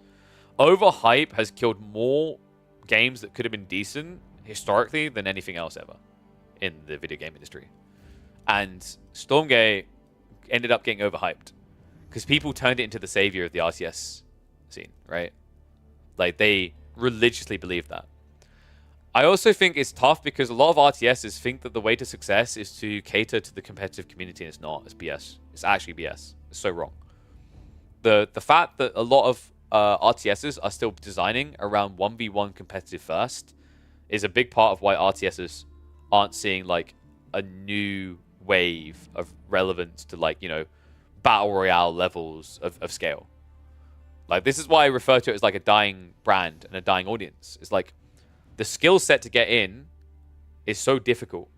Overhype has killed more games that could have been decent historically than anything else ever in the video game industry. And Stormgate ended up getting overhyped because people turned it into the savior of the RTS scene, right? Like, they religiously believed that. I also think it's tough because a lot of RTSs think that the way to success is to cater to the competitive community, and it's not. It's BS. It's actually BS. It's so wrong. The fact that a lot of RTSs are still designing around 1v1 competitive first is a big part of why RTSs aren't seeing, like, a new wave of relevance to, like, you know, battle royale levels of scale. Like, this is why I refer to it as like a dying brand and a dying audience. It's like the skill set to get in is so difficult.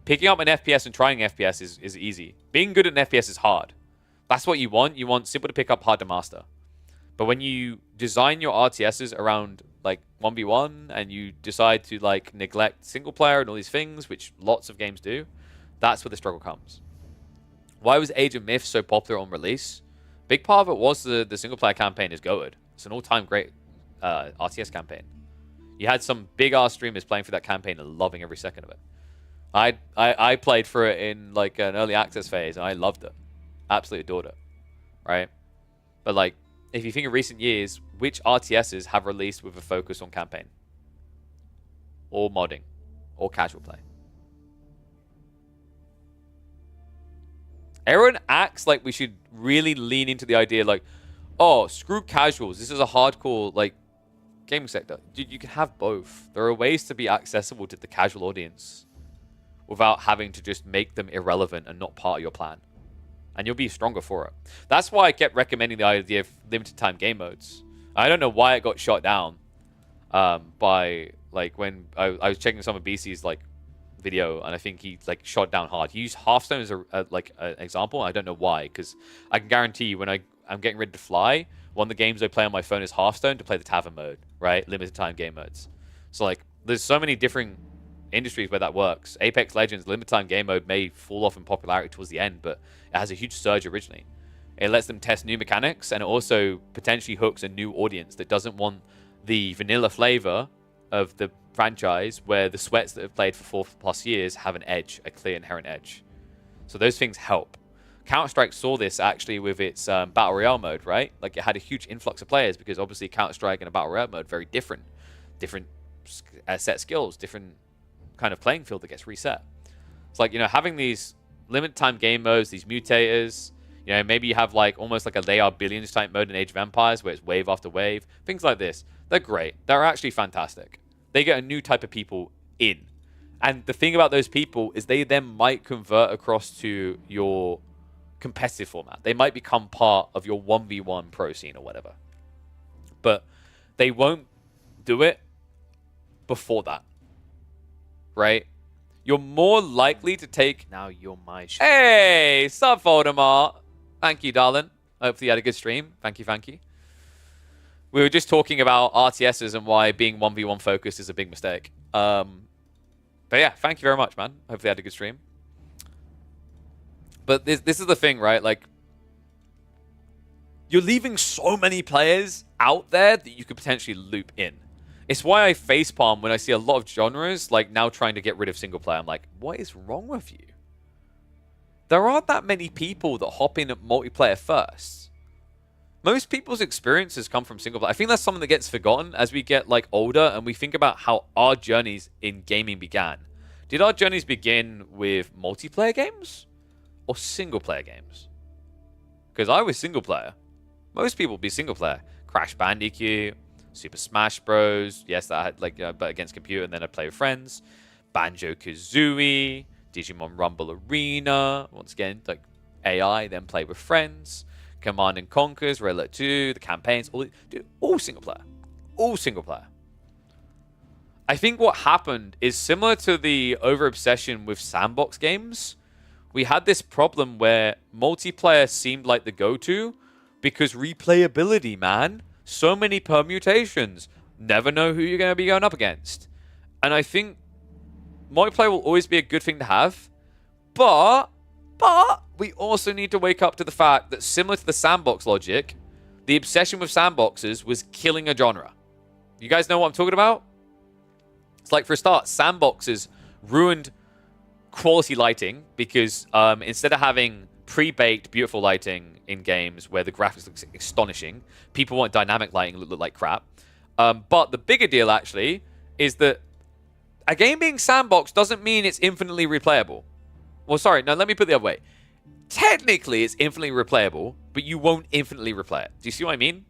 Picking up an FPS and trying FPS is easy. Being good at an FPS is hard. That's what you want. You want simple to pick up, hard to master. But when you design your RTSs around, like, 1v1 and you decide to, like, neglect single player and all these things, which lots of games do, that's where the struggle comes. Why was Age of Myth so popular on release? Big part of it was the single player campaign is goated. It's an all-time great RTS campaign. You had some big-ass streamers playing for that campaign and loving every second of it. I played for it in like an early access phase, and I loved it. Absolutely adored it, right? But like, if you think of recent years, which RTSs have released with a focus on campaign? Or modding? Or casual play? Everyone acts like we should really lean into the idea like, oh, screw casuals. This is a hardcore, like, gaming sector. Dude, you can have both. There are ways to be accessible to the casual audience without having to just make them irrelevant and not part of your plan. And you'll be stronger for it. That's why I kept recommending the idea of limited time game modes. I don't know why it got shot down by, like, when I was checking some of BC's, like, video, and I think he, like, shot down hard. He used Hearthstone as an example. I don't know why, because I can guarantee you when I'm getting ready to fly, one of the games I play on my phone is Hearthstone to play the Tavern mode, right? Limited time game modes. So, like, there's so many different industries where that works. Apex Legends limited time game mode may fall off in popularity towards the end, but it has a huge surge originally. It lets them test new mechanics, and it also potentially hooks a new audience that doesn't want the vanilla flavor of the franchise where the sweats that have played for 4+ years have an edge, a clear inherent edge. So those things help. Counter-Strike saw this actually with its Battle Royale mode, right? Like, it had a huge influx of players because obviously Counter-Strike and a Battle Royale mode very different. Different set skills, different kind of playing field that gets reset. It's like, you know, having these limited time game modes, these mutators, you know, maybe you have like almost like a They Are Billions type mode in Age of Empires where it's wave after wave. Things like this. They're great. They're actually fantastic. They get a new type of people in. And the thing about those people is they then might convert across to your competitive format. They might become part of your 1v1 pro scene or whatever. But they won't do it before that. Right? You're more likely to take... Now you're my... Hey! Sup, Voldemort? Thank you, darling. Hopefully you had a good stream. Thank you, thank you. We were just talking about RTSs and why being 1v1 focused is a big mistake. But yeah, thank you very much, man. Hopefully you had a good stream. But this is the thing, right? Like, you're leaving so many players out there that you could potentially loop in. It's why I facepalm when I see a lot of genres like now trying to get rid of single player. I'm like, what is wrong with you? There aren't that many people that hop in at multiplayer first. Most people's experiences come from single player. I think that's something that gets forgotten as we get like older and we think about how our journeys in gaming began. Did our journeys begin with multiplayer games or single player games? Because I was single player. Most people be single player. Crash Bandicoot, Super Smash Bros. Yes, that had like, but against computer, and then I play with friends. Banjo-Kazooie, Digimon Rumble Arena. Once again, like AI, then play with friends. Command and Conquers, Red Alert 2, the campaigns, all single player. All single player. I think what happened is similar to the over-obsession with sandbox games. We had this problem where multiplayer seemed like the go-to because replayability, man. So many permutations. Never know who you're going to be going up against. And I think multiplayer will always be a good thing to have. But we also need to wake up to the fact that similar to the sandbox logic, the obsession with sandboxes was killing a genre. You guys know what I'm talking about? It's like, for a start, sandboxes ruined quality lighting because instead of having pre-baked beautiful lighting in games where the graphics look astonishing, people want dynamic lighting that look like crap. But the bigger deal actually is that a game being sandbox doesn't mean it's infinitely replayable. Well, sorry, no, let me put it the other way. Technically, it's infinitely replayable, but you won't infinitely replay it. Do you see what I mean?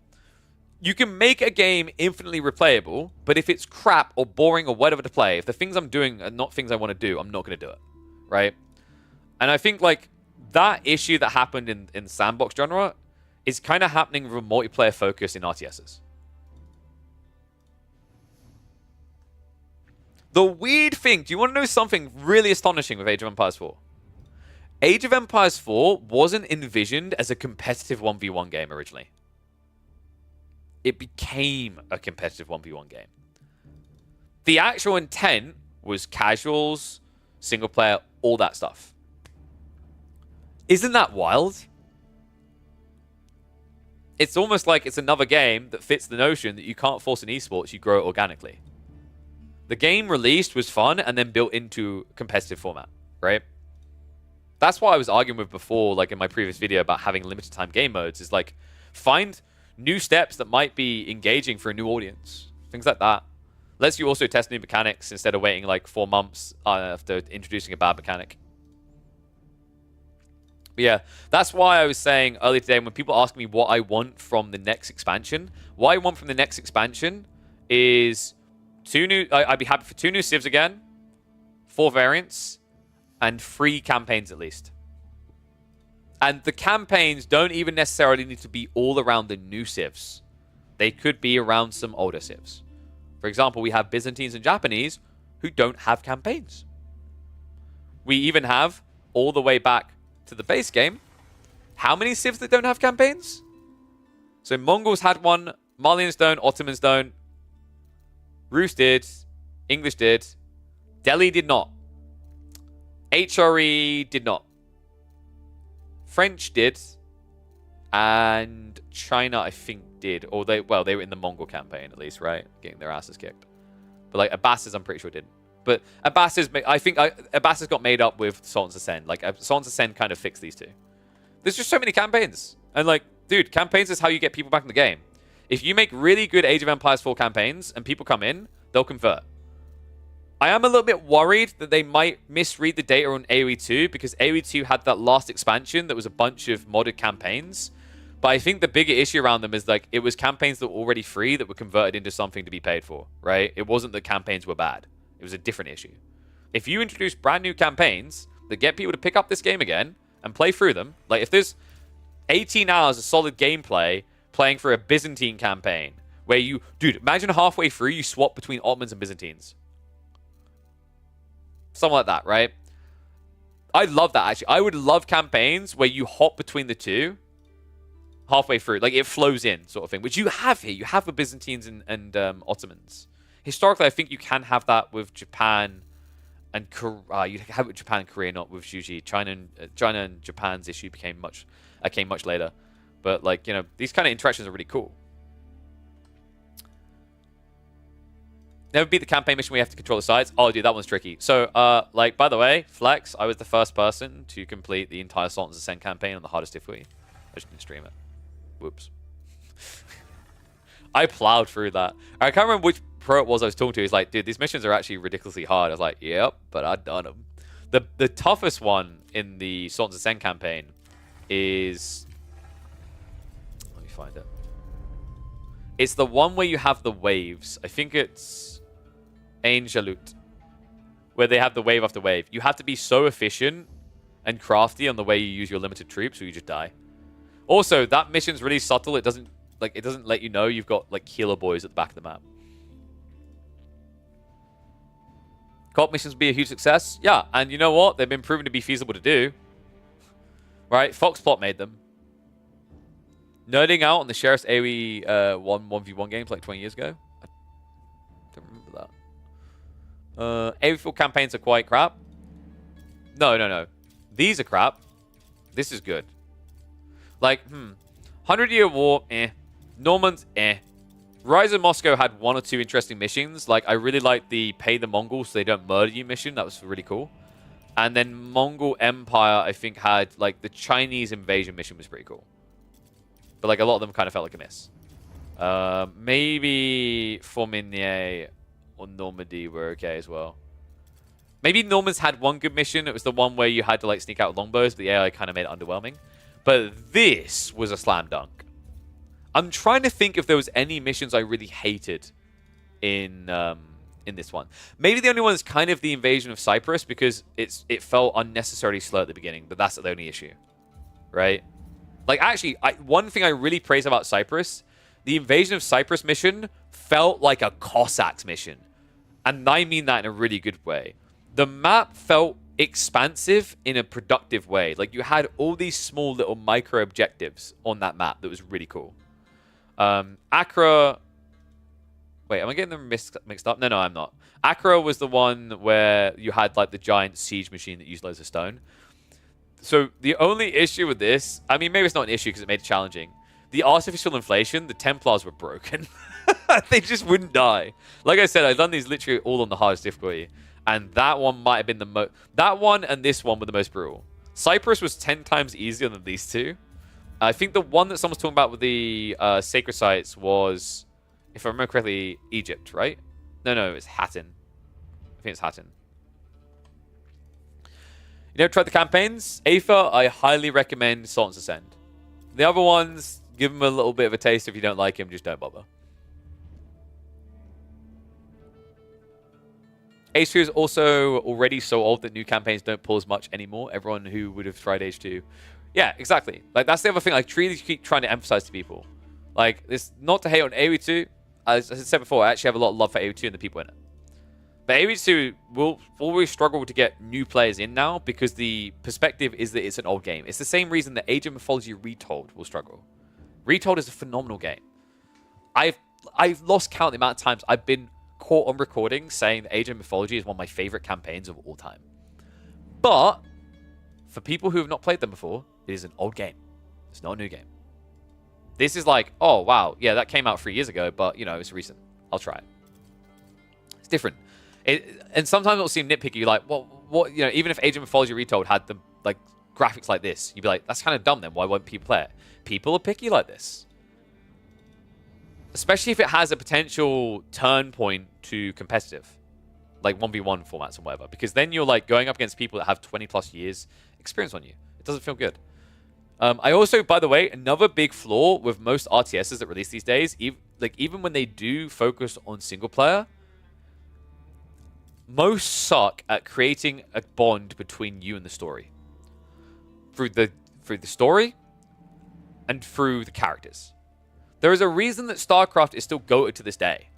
You can make a game infinitely replayable, but if it's crap or boring or whatever to play, if the things I'm doing are not things I want to do, I'm not going to do it. Right? And I think, like, that issue that happened in the sandbox genre is kind of happening with a multiplayer focus in RTSs. The weird thing, do you want to know something really astonishing with Age of Empires 4? Age of Empires 4 wasn't envisioned as a competitive 1v1 game originally. It became a competitive 1v1 game. The actual intent was casuals, single player, all that stuff. Isn't that wild? It's almost like it's another game that fits the notion that you can't force an esports, you grow it organically. The game released was fun and then built into competitive format, right? That's what I was arguing with before, like in my previous video about having limited time game modes, is like find new steps that might be engaging for a new audience. Things like that. Lets you also test new mechanics instead of waiting like 4 months after introducing a bad mechanic. But yeah, that's why I was saying earlier today when people ask me what I want from the next expansion, what I want from the next expansion is I'd be happy for 2 new civs again, 4 variants, and 3 campaigns at least. And the campaigns don't even necessarily need to be all around the new civs. They could be around some older civs. For example, we have Byzantines and Japanese who don't have campaigns. We even have, all the way back to the base game, how many civs that don't have campaigns? So Mongols had one, Malians don't, Ottomans don't, Rus did, English did, Delhi did not, HRE did not, French did, and China, I think, did. Or they were in the Mongol campaign at least, right? Getting their asses kicked. But like Abbasids, I'm pretty sure didn't. But Abbasids, I think Abbasids got made up with Sultan's Ascend. Like Sultan's Ascend kind of fixed these two. There's just so many campaigns, and like, dude, campaigns is how you get people back in the game. If you make really good Age of Empires 4 campaigns and people come in, they'll convert. I am a little bit worried that they might misread the data on AoE 2 because AoE 2 had that last expansion that was a bunch of modded campaigns. But I think the bigger issue around them is like it was campaigns that were already free that were converted into something to be paid for, right? It wasn't that campaigns were bad. It was a different issue. If you introduce brand new campaigns that get people to pick up this game again and play through them, like if there's 18 hours of solid gameplay playing for a Byzantine campaign where you, dude, imagine halfway through you swap between Ottomans and Byzantines. Something like that, right? I love that, actually. I would love campaigns where you hop between the two halfway through. Like, it flows in, sort of thing. Which you have here. You have with Byzantines and Ottomans. Historically, I think you can have that with Japan and Korea. You have it with Japan and Korea, not with Juji. China and Japan's issue came much later. But, like, you know, these kind of interactions are really cool. Never beat the campaign mission where you have to control the sides. Oh, dude, that one's tricky. So, like, by the way, Flex, I was the first person to complete the entire Sultan's Ascent campaign on the hardest difficulty. I just didn't stream it. Whoops. I plowed through that. I can't remember which pro it was I was talking to. He's like, dude, these missions are actually ridiculously hard. I was like, yep, but I've done them. The toughest one in the Sultan's Ascent campaign is... Let me find it. It's the one where you have the waves. I think it's Ain Jalut, where they have the wave after wave. You have to be so efficient and crafty on the way you use your limited troops, or you just die. Also, that mission's really subtle. It doesn't let you know you've got like healer boys at the back of the map. Co-op missions be a huge success. Yeah, and you know what? They've been proven to be feasible to do. Right? Foxplot made them. Nerding out on the Sheriff's AoE 1v1 games like 20 years ago. I don't remember that. AoE 4 campaigns are quite crap. No. These are crap. This is good. Like, 100-Year War, eh. Normans, eh. Rise of Moscow had 1 or 2 interesting missions. Like, I really liked the Pay the Mongols so they don't murder you mission. That was really cool. And then Mongol Empire, I think, had, like, the Chinese invasion mission was pretty cool. But, like, a lot of them kind of felt like a miss. Maybe Forminier or Normandy were okay as well. Maybe Normans had 1 good mission. It was the one where you had to, like, sneak out with longbows, but the AI kind of made it underwhelming. But this was a slam dunk. I'm trying to think if there was any missions I really hated in this one. Maybe the only one is kind of the invasion of Cyprus because it felt unnecessarily slow at the beginning, but that's the only issue, right? Like, actually, one thing I really praise about Cyprus, the invasion of Cyprus mission felt like a Cossacks mission. And I mean that in a really good way. The map felt expansive in a productive way. Like, you had all these small little micro objectives on that map that was really cool. Accra... Wait, am I getting them mixed up? No, I'm not. Accra was the one where you had, like, the giant siege machine that used loads of stone. So, the only issue with this... I mean, maybe it's not an issue because it made it challenging. The artificial inflation, the Templars were broken. They just wouldn't die. Like I said, I've done these literally all on the hardest difficulty. And that one might have been the most... That one and this one were the most brutal. Cyprus was 10 times easier than these two. I think the one that someone's talking about with the sacred sites was, if I remember correctly, Egypt, right? No, it's Hattin. I think it's Hattin. You never tried the campaigns? Aether, I highly recommend Sultan's Ascend. The other ones, give them a little bit of a taste. If you don't like him, just don't bother. H2 is also already so old that new campaigns don't pull as much anymore. Everyone who would have tried H2. Yeah, exactly. Like, that's the other thing. Like, really keep trying to emphasize to people. Like, it's not to hate on AoE2. As I said before, I actually have a lot of love for AoE2 and the people in it. But AoE2 will always struggle to get new players in now because the perspective is that it's an old game. It's the same reason that Age of Mythology Retold will struggle. Retold is a phenomenal game. I've lost count the amount of times I've been caught on recording saying that Age of Mythology is one of my favorite campaigns of all time. But for people who have not played them before, it is an old game. It's not a new game. This is like, oh, wow, yeah, that came out 3 years ago, but, you know, it's recent. I'll try it. It's different. And sometimes it'll seem nitpicky, like, what, you know, even if Age of Mythology Retold had the, like, graphics like this, you'd be like, that's kind of dumb then. Why won't people play it? People are picky like this. Especially if it has a potential turn point to competitive, like 1v1 formats and whatever, because then you're like going up against people that have 20 plus years experience on you. It doesn't feel good. I also, by the way, another big flaw with most RTSs that release these days, even when they do focus on single player, most suck at creating a bond between you and the story. Through the story and through the characters. There is a reason that StarCraft is still GOATed to this day.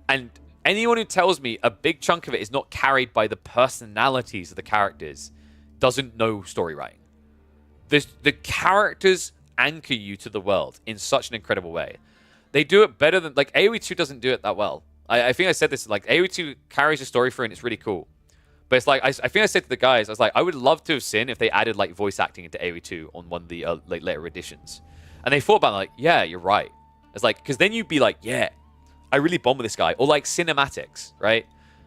And anyone who tells me a big chunk of it is not carried by the personalities of the characters doesn't know story writing. The characters anchor you to the world in such an incredible way. They do it better than... Like, AoE2 doesn't do it that well. I think I said this, like, AoE2 carries the story through and it's really cool. But it's like, I think I said to the guys, I was like, I would love to have seen if they added, like, voice acting into AoE2 on one of the like, later editions. And they thought about it, like, yeah, you're right. It's like, because then you'd be like, yeah, I really bond with this guy. Or like cinematics, right?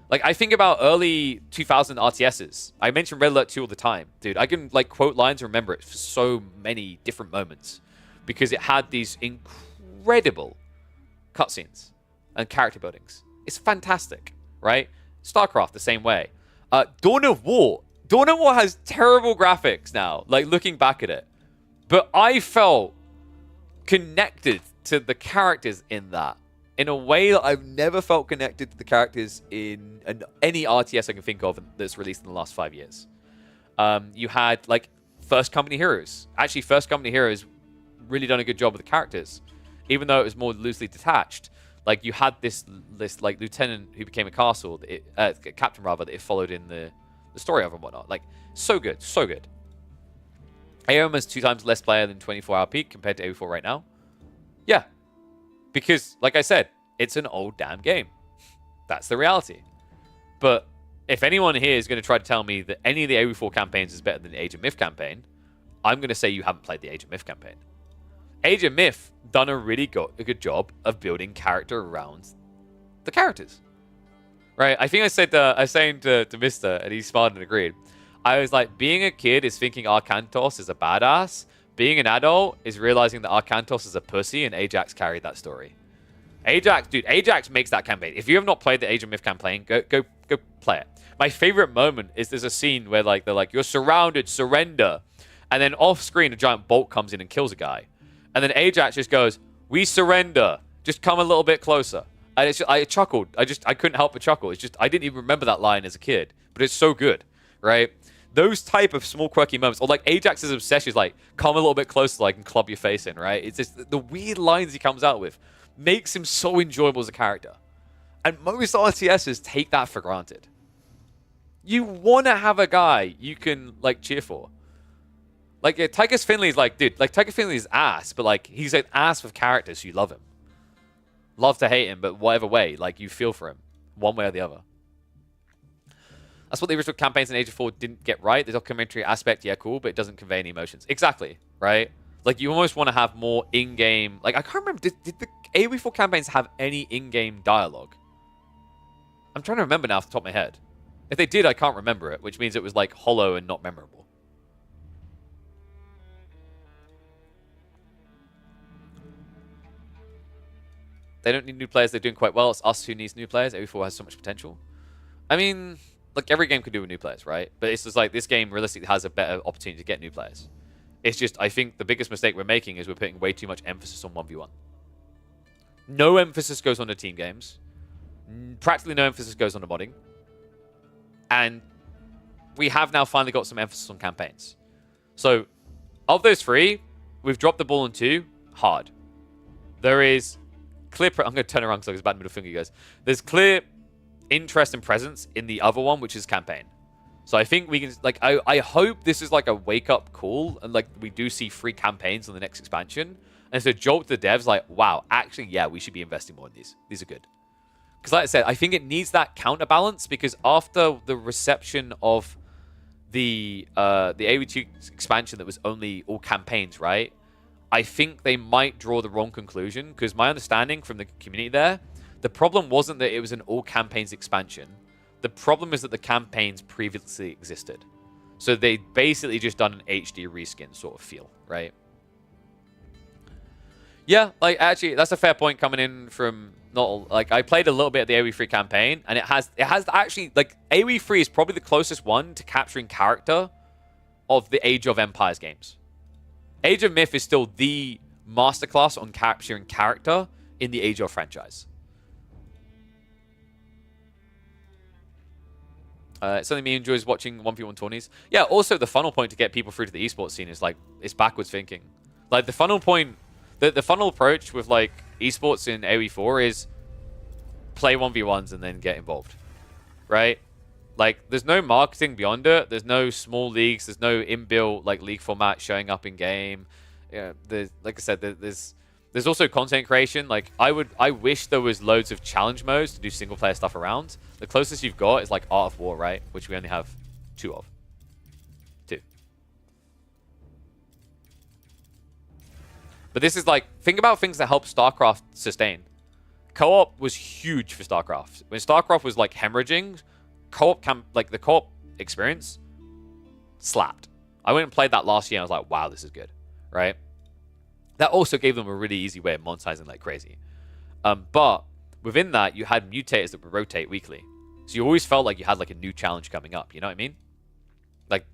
Like, I think about early 2000 RTSs. I mention Red Alert 2 all the time. Dude, I can like quote lines and remember it for so many different moments. Because it had these incredible cutscenes and character buildings. It's fantastic, right? StarCraft, the same way. Dawn of War. Dawn of War has terrible graphics now, like looking back at it. But I felt connected to the characters in that in a way that I've never felt connected to the characters in any RTS I can think of that's released in the last 5 years. You had like First Company Heroes. Actually, First Company Heroes really done a good job with the characters, even though it was more loosely detached. Like you had this like lieutenant who became a castle, captain rather, that it followed in the story of and whatnot. Like so good, so good. AOM is 2 times less player than 24-hour peak compared to AO4 right now. Yeah. Because, like I said, it's an old damn game. That's the reality. But if anyone here is going to try to tell me that any of the AO4 campaigns is better than the Age of Myth campaign, I'm going to say you haven't played the Age of Myth campaign. Age of Myth done a really good job of building character around the characters. Right? I think I said, I was saying to Mister, and he smiled and agreed. I was like, being a kid is thinking Arkantos is a badass. Being an adult is realizing that Arkantos is a pussy, and Ajax carried that story. Ajax, dude, Ajax makes that campaign. If you have not played the Age of Myth campaign, go play it. My favorite moment is there's a scene where like they're like, you're surrounded, surrender. And then off screen, a giant bolt comes in and kills a guy. And then Ajax just goes, we surrender. Just come a little bit closer. And it's just, I chuckled. I couldn't help but chuckle. It's just, I didn't even remember that line as a kid, but it's so good, right? Those type of small quirky moments, or like Ajax's obsession is like, come a little bit closer so I can club your face in, right? It's just the weird lines he comes out with makes him so enjoyable as a character. And most RTSs take that for granted. You want to have a guy you can like cheer for. Like Tychus Finley's like, dude, like Tychus Finley's ass, but like he's an ass with characters, so you love him. Love to hate him, but whatever way, like you feel for him, one way or the other. That's what the original campaigns in Age of 4 didn't get right. The documentary aspect, yeah, cool, but it doesn't convey any emotions. Exactly, right? Like, you almost want to have more in-game... Like, I can't remember, did the AoE4 campaigns have any in-game dialogue? I'm trying to remember now off the top of my head. If they did, I can't remember it, which means it was, like, hollow and not memorable. They don't need new players. They're doing quite well. It's us who needs new players. AoE4 has so much potential. I mean, like, every game could do with new players, right? But it's just like, this game realistically has a better opportunity to get new players. It's just, I think the biggest mistake we're making is we're putting way too much emphasis on 1v1. No emphasis goes on the team games. Practically no emphasis goes on the modding. And we have now finally got some emphasis on campaigns. So, of those three, we've dropped the ball on 2 hard. There is clear... I'm going to turn around because it's a bad middle finger, guys. There's clear interest and presence in the other one, which is campaign. So I think we can... Like, I hope this is like a wake-up call, and like we do see 3 campaigns on the next expansion. And so jolt the devs like, wow, actually, yeah, we should be investing more in these. These are good. Because like I said, I think it needs that counterbalance, because after the reception of the AoE2 expansion that was only all campaigns, right? I think they might draw the wrong conclusion, because my understanding from the community there, the problem wasn't that it was an all campaigns expansion. The problem is that the campaigns previously existed. So they basically just done an HD reskin sort of feel, right? Yeah, like actually, that's a fair point coming in from not like I played a little bit of the AoE3 campaign, and it has actually like AoE3 is probably the closest one to capturing character of the Age of Empires games. Age of Myth is still the masterclass on capturing character in the Age of franchise. Something me enjoys watching 1v1 tourneys. Yeah, also the funnel point to get people through to the esports scene is like, it's backwards thinking. Like the funnel point, the funnel approach with like esports in AoE4 is play 1v1s and then get involved, right? Like there's no marketing beyond it. There's no small leagues. There's no inbuilt like league format showing up in game. Yeah, like I said, there's also content creation. Like I wish there was loads of challenge modes to do single player stuff around. The closest you've got is like Art of War, right? Which we only have 2 of. 2. But this is like, think about things that help StarCraft sustain. Co-op was huge for StarCraft. When StarCraft was like hemorrhaging, the co-op experience slapped. I went and played that last year and I was like, wow, this is good, right? That also gave them a really easy way of monetizing like crazy. But within that, you had mutators that would rotate weekly. So you always felt like you had like a new challenge coming up. You know what I mean? Like,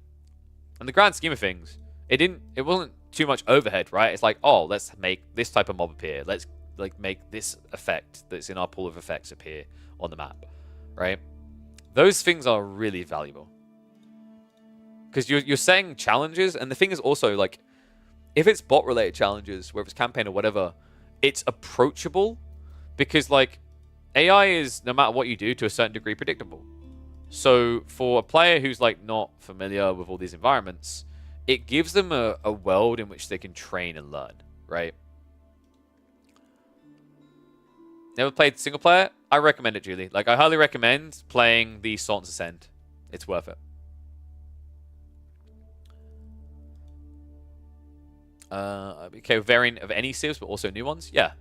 in the grand scheme of things, it wasn't too much overhead, right? It's like, oh, let's make this type of mob appear. Let's like make this effect that's in our pool of effects appear on the map, right? Those things are really valuable. Because you're saying challenges, and the thing is also like, if it's bot-related challenges, whether it's campaign or whatever, it's approachable because, like, AI is, no matter what you do, to a certain degree, predictable. So for a player who's, like, not familiar with all these environments, it gives them a world in which they can train and learn, right? Never played single player? I recommend it, Julie. Like, I highly recommend playing the Sultan's Ascent. It's worth it. Okay, variant of any civs, but also new ones? Yeah.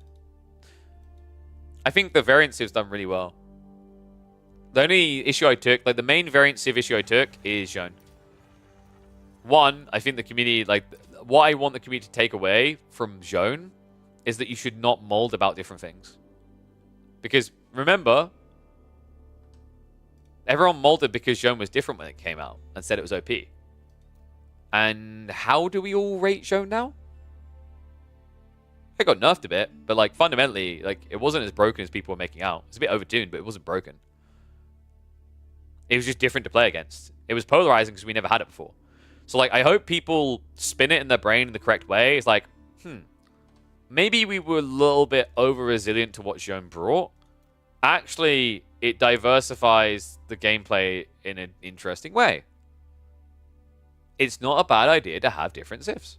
I think the variant civ's done really well. The only issue I took, like the main variant civ issue I took is Johan. One, I think the community, like, what I want the community to take away from Johan is that you should not mold about different things. Because, remember, everyone molded because Johan was different when it came out and said it was OP. And how do we all rate Johan now? It got nerfed a bit, but like fundamentally, like it wasn't as broken as people were making out. It's a bit overtuned, but it wasn't broken. It was just different to play against. It was polarizing because we never had it before. So like, I hope people spin it in their brain in the correct way. It's like, maybe we were a little bit over resilient to what Johan brought. Actually, it diversifies the gameplay in an interesting way. It's not a bad idea to have different civs.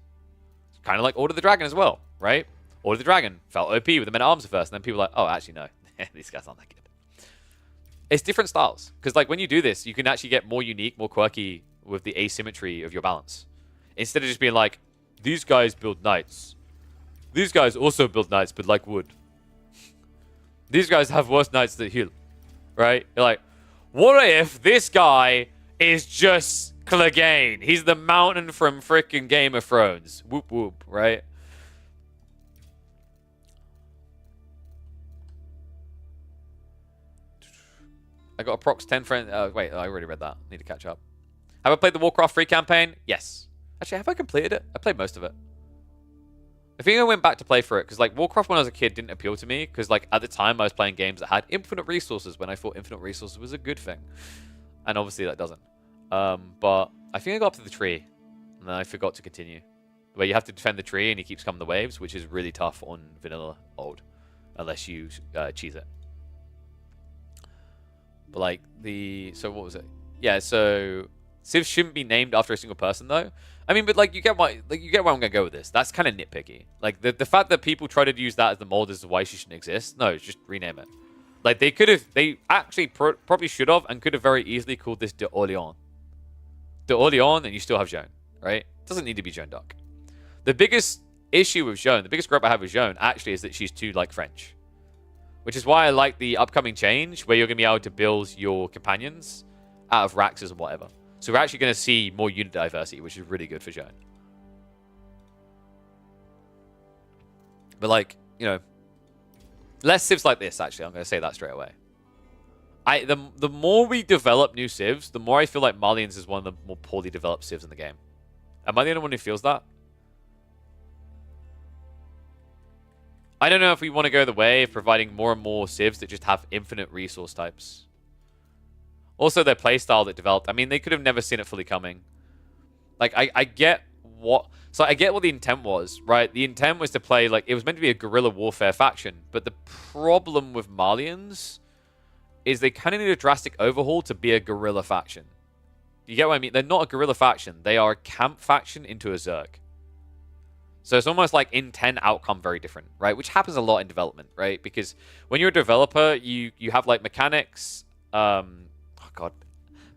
It's kind of like Order of the Dragon as well, right? Order of the Dragon felt OP with the men at arms at first, and then people were like, oh, actually, no. These guys aren't that good. It's different styles. Because like when you do this, you can actually get more unique, more quirky with the asymmetry of your balance. Instead of just being like, these guys build knights. These guys also build knights, but like wood. These guys have worse knights that heal, right? You're like, what if this guy is just Clegane? He's the mountain from freaking Game of Thrones. Whoop whoop, right? I got a prox 10 friend. Wait, I already read that. Need to catch up. Have I played the Warcraft free campaign? Yes. Actually, have I completed it? I played most of it. I think I went back to play for it because, like, Warcraft when I was a kid didn't appeal to me because, like, at the time I was playing games that had infinite resources when I thought infinite resources was a good thing, and obviously that doesn't. But I think I got up to the tree, and then I forgot to continue. Where you have to defend the tree and he keeps coming the waves, which is really tough on vanilla old, unless you cheese it. But like so what was it? Yeah, so civs shouldn't be named after a single person though. I mean, but like you get where I'm gonna go with this. That's kind of nitpicky. Like the fact that people try to use that as the mold as to why she shouldn't exist. No, just rename it. Like they actually probably should have and could have very easily called this De Orleans. De Orleans, and you still have Joan, right? It doesn't need to be Joan d'Arc. The biggest issue with Joan, the biggest gripe I have with Joan actually is that she's too like French. Which is why I like the upcoming change where you're gonna be able to build your companions out of Raxes and whatever. So we're actually going to see more unit diversity, which is really good for Joan. But like, you know, less civs like this, actually. I'm going to say that straight away. The more we develop new civs, the more I feel like Marlians is one of the more poorly developed civs in the game. Am I the only one who feels that? I don't know if we want to go the way of providing more and more civs that just have infinite resource types. Also, their playstyle that developed. I mean, they could have never seen it fully coming. Like, I get what... So I get what the intent was, right? The intent was to play, like... It was meant to be a guerrilla warfare faction. But the problem with Marlians is they kind of need a drastic overhaul to be a guerrilla faction. You get what I mean? They're not a guerrilla faction. They are a camp faction into a Zerg. So it's almost like intent outcome very different, right? Which happens a lot in development, right? Because when you're a developer, you have, like, mechanics...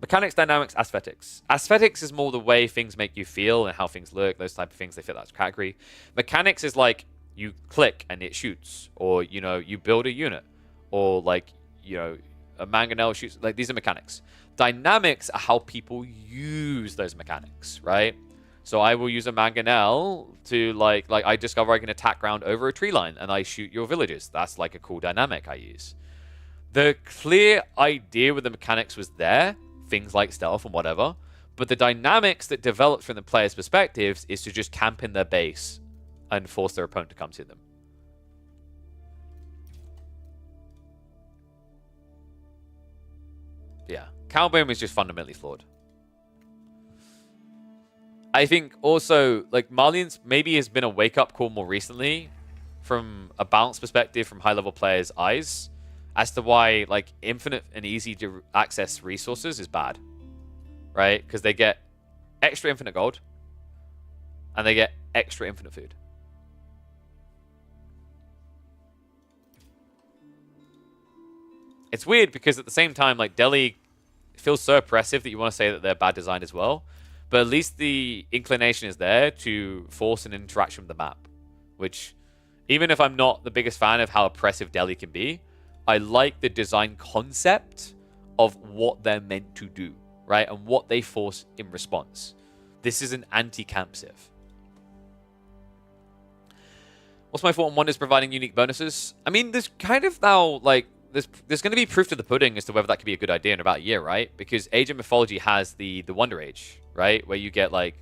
Mechanics, dynamics, aesthetics. Aesthetics is more the way things make you feel and how things look, those type of things. They fit that category. Mechanics is like you click and it shoots, or, you know, you build a unit, or like, you know, a mangonel shoots. Like, these are mechanics. Dynamics are how people use those mechanics, right? So I will use a mangonel to like I discover I can attack ground over a tree line and I shoot your villages. That's like a cool dynamic I use. The clear idea with the mechanics was there, things like stealth and whatever, but the dynamics that developed from the player's perspectives is to just camp in their base and force their opponent to come to them. Yeah, Calboom is just fundamentally flawed. I think also, like, Marlians maybe has been a wake-up call more recently from a balance perspective from high-level players' eyes, as to why, like, infinite and easy to access resources is bad, right? Because they get extra infinite gold, and they get extra infinite food. It's weird because at the same time, like, Delhi feels so oppressive that you want to say that they're bad designed as well, but at least the inclination is there to force an interaction with the map, which, even if I'm not the biggest fan of how oppressive Delhi can be, I like the design concept of what they're meant to do, right? And what they force in response. This is an anti-camp civ. What's my thought on Wonders providing unique bonuses? I mean, there's kind of now, like, there's going to be proof to the pudding as to whether that could be a good idea in about a year, right? Because Age of Mythology has the Wonder Age, right? Where you get, like,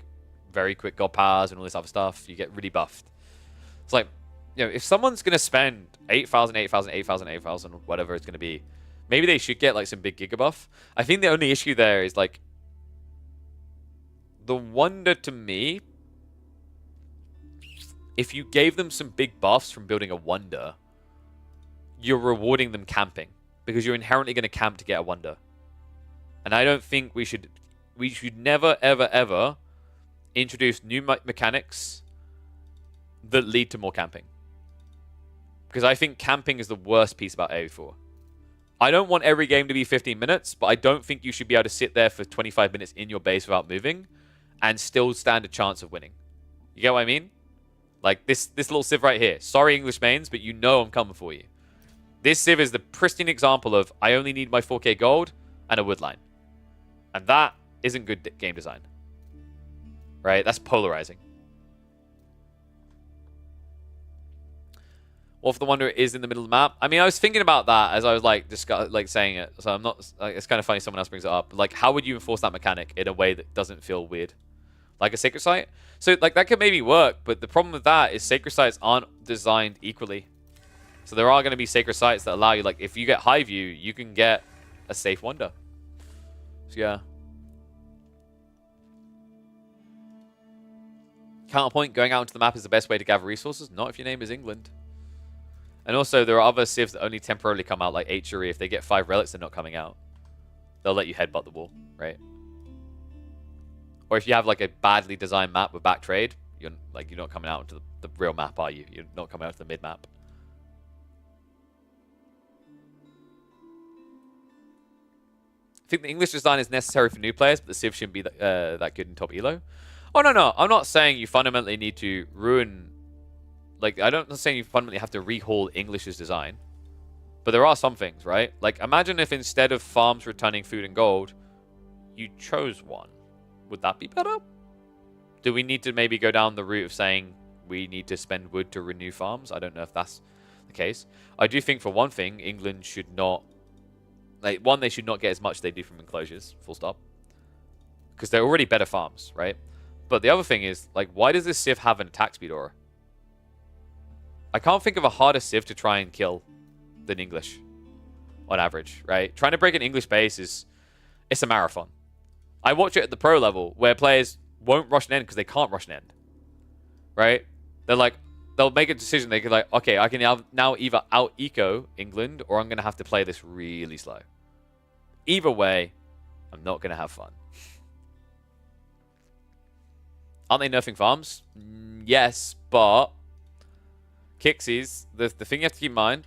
very quick god powers and all this other stuff. You get really buffed. It's like, you know, if someone's going to spend 8,000, 8,000, 8,000, 8,000, whatever it's going to be, maybe they should get, like, some big giga buff. I think the only issue there is, like, the wonder to me, if you gave them some big buffs from building a wonder, you're rewarding them camping, because you're inherently going to camp to get a wonder. And I don't think we should never, ever, ever introduce new mechanics that lead to more camping. Because I think camping is the worst piece about AO4. I don't want every game to be 15 minutes, but I don't think you should be able to sit there for 25 minutes in your base without moving and still stand a chance of winning. You get what I mean? Like this little civ right here. Sorry, English mains, but you know I'm coming for you. This civ is the pristine example of I only need my 4K gold and a wood line. And that isn't good game design. Right? That's polarizing. Wolf of the Wanderer is in the middle of the map. I mean, I was thinking about that as I was like saying it. So I'm not. Like, it's kind of funny someone else brings it up. Like, how would you enforce that mechanic in a way that doesn't feel weird? Like a sacred site. So like that could maybe work, but the problem with that is sacred sites aren't designed equally. So there are going to be sacred sites that allow you, like, if you get high view, you can get a safe wonder. So yeah. Counterpoint: going out into the map is the best way to gather resources. Not if your name is England. And also, there are other civs that only temporarily come out, like H'Uri. If they get 5 relics, they're not coming out. They'll let you headbutt the wall, right? Or if you have like a badly designed map with back trade, you're not coming out into the real map, are you? You're not coming out to the mid map. I think the English design is necessary for new players, but the civ shouldn't be that good in top elo. Oh no, I'm not saying you fundamentally need to ruin. Like, I'm not saying you fundamentally have to rehaul English's design. But there are some things, right? Like, imagine if instead of farms returning food and gold, you chose one. Would that be better? Do we need to maybe go down the route of saying we need to spend wood to renew farms? I don't know if that's the case. I do think, for one thing, England should not... Like, one, they should not get as much as they do from enclosures, full stop. Because they're already better farms, right? But the other thing is, like, why does this civ have an attack speed aura? I can't think of a harder civ to try and kill than English, on average, right? Trying to break an English base it's a marathon. I watch it at the pro level, where players won't rush an end because they can't rush an end, right? They're like, they'll make a decision. They can like, okay, I can now either out-eco England, or I'm going to have to play this really slow. Either way, I'm not going to have fun. Aren't they nerfing farms? Yes, but... Kixies, the thing you have to keep in mind,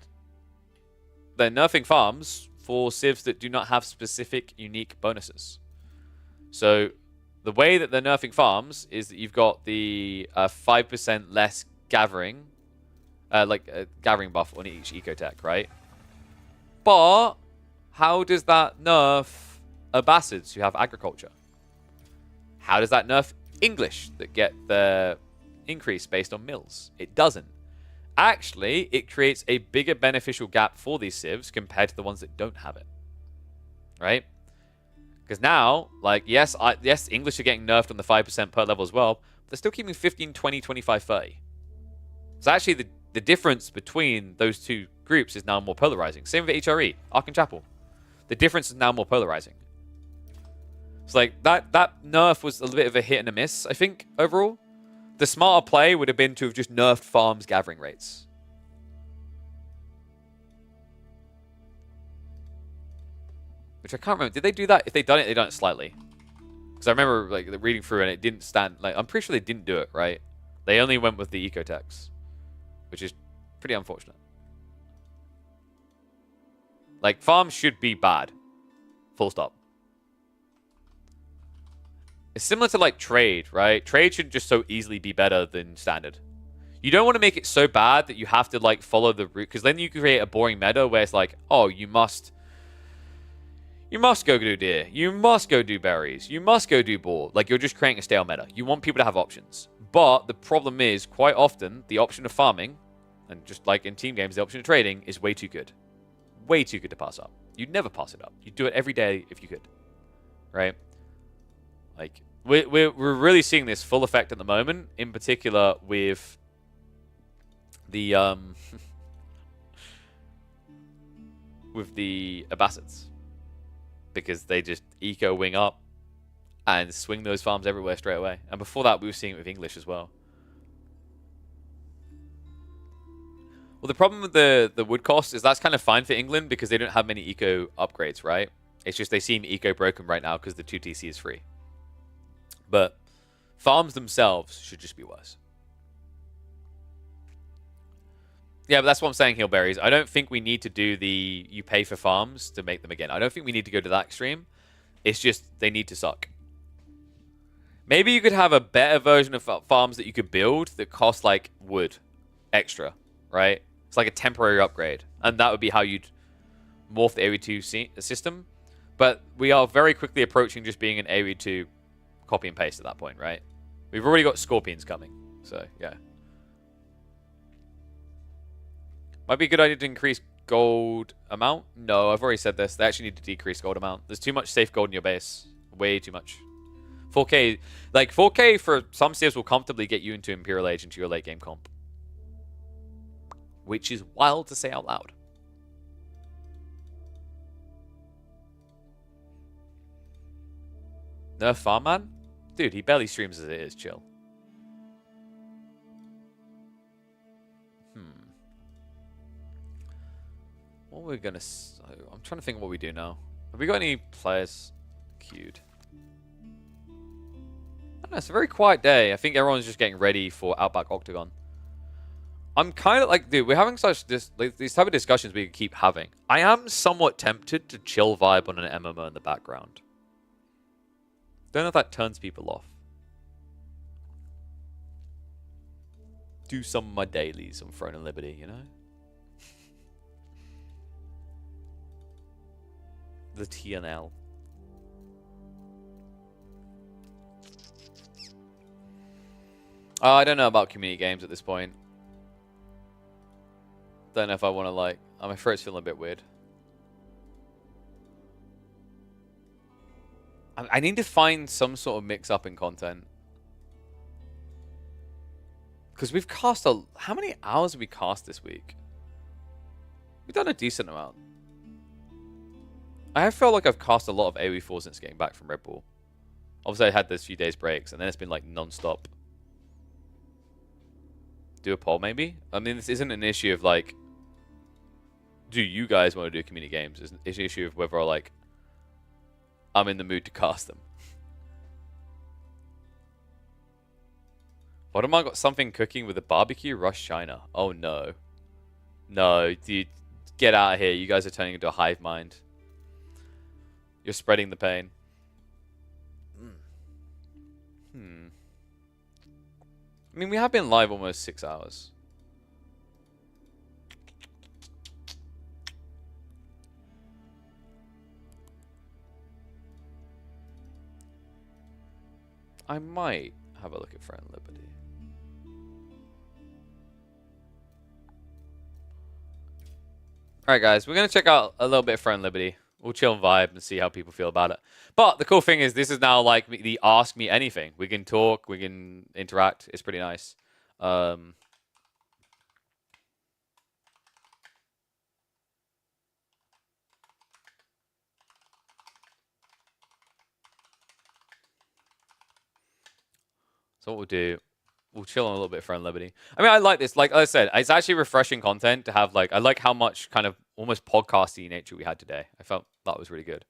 they're nerfing farms for civs that do not have specific unique bonuses. So the way that they're nerfing farms is that you've got the 5% less gathering, gathering buff on each ecotech, right? But how does that nerf Abbasids who have agriculture? How does that nerf English that get the increase based on mills? It doesn't. Actually, it creates a bigger beneficial gap for these civs compared to the ones that don't have it. Right? Because now, like, yes, English are getting nerfed on the 5% per level as well, but they're still keeping 15, 20, 25, 30. So actually, the difference between those two groups is now more polarizing. Same with HRE, Ark and Chapel. The difference is now more polarizing. It's like, that nerf was a little bit of a hit and a miss, I think, overall. The smarter play would have been to have just nerfed farms gathering rates. Which I can't remember. Did they do that? If they done it, they done it slightly. Because I remember like reading through and it didn't stand. Like, I'm pretty sure they didn't do it, right? They only went with the ecotechs. Which is pretty unfortunate. Like, farms should be bad. Full stop. It's similar to, like, trade, right? Trade should just so easily be better than standard. You don't want to make it so bad that you have to, like, follow the route. Because then you create a boring meta where it's like, oh, you must go do deer. You must go do berries. You must go do boar. Like, you're just creating a stale meta. You want people to have options. But the problem is, quite often, the option of farming, and just like in team games, the option of trading is way too good. Way too good to pass up. You'd never pass it up. You'd do it every day if you could. Right? Like, we're really seeing this full effect at the moment, in particular with the with the Abbasids, because they just eco wing up and swing those farms everywhere straight away. And before that, we were seeing it with English as well. Well, the problem with the wood cost is that's kind of fine for England because they don't have many eco upgrades, right? It's just they seem eco broken right now because the 2TC is free. But farms themselves should just be worse. Yeah, but that's what I'm saying, Hillberries. I don't think we need to do the you pay for farms to make them again. I don't think we need to go to that extreme. It's just they need to suck. Maybe you could have a better version of farms that you could build that cost like wood extra, right? It's like a temporary upgrade. And that would be how you'd morph the AoE2 system. But we are very quickly approaching just being an AoE2 copy and paste at that point, right? We've already got scorpions coming. So, yeah. Might be a good idea to increase gold amount. No, I've already said this. They actually need to decrease gold amount. There's too much safe gold in your base. Way too much. 4K, like 4K for some civs will comfortably get you into Imperial Age into your late game comp. Which is wild to say out loud. Nerf Farm Man? Dude, he barely streams as it is, chill. What are we gonna... I'm trying to think what we do now. Have we got any players queued? I don't know, it's a very quiet day. I think everyone's just getting ready for Outback Octagon. I'm kind of like, dude, we're having these type of discussions we can keep having. I am somewhat tempted to chill vibe on an MMO in the background. Don't know if that turns people off. Do some of my dailies on Throne and Liberty, you know? The TNL. I don't know about community games at this point. Don't know if I want to like... my throat's feeling a bit weird. I need to find some sort of mix-up in content. Because we've cast a... How many hours have we cast this week? We've done a decent amount. I have felt like I've cast a lot of AoE4 since getting back from Red Bull. Obviously, I had those few days breaks, and then it's been like non-stop. Do a poll, maybe? I mean, this isn't an issue of like... Do you guys want to do community games? It's an issue of whether like... I'm in the mood to cast them. What am I got something cooking with a barbecue? Rush China. Oh no. No, dude. Get out of here. You guys are turning into a hive mind. You're spreading the pain. I mean, we have been live almost 6 hours. I might have a look at Throne and Liberty. Alright guys, we're going to check out a little bit of Throne and Liberty. We'll chill and vibe and see how people feel about it. But the cool thing is this is now like the Ask Me Anything. We can talk, we can interact. It's pretty nice. So what we'll do, we'll chill on a little bit of Throne and Liberty. I mean, I like this. Like I said, it's actually refreshing content to have. Like, I like how much kind of almost podcasty nature we had today. I felt that was really good.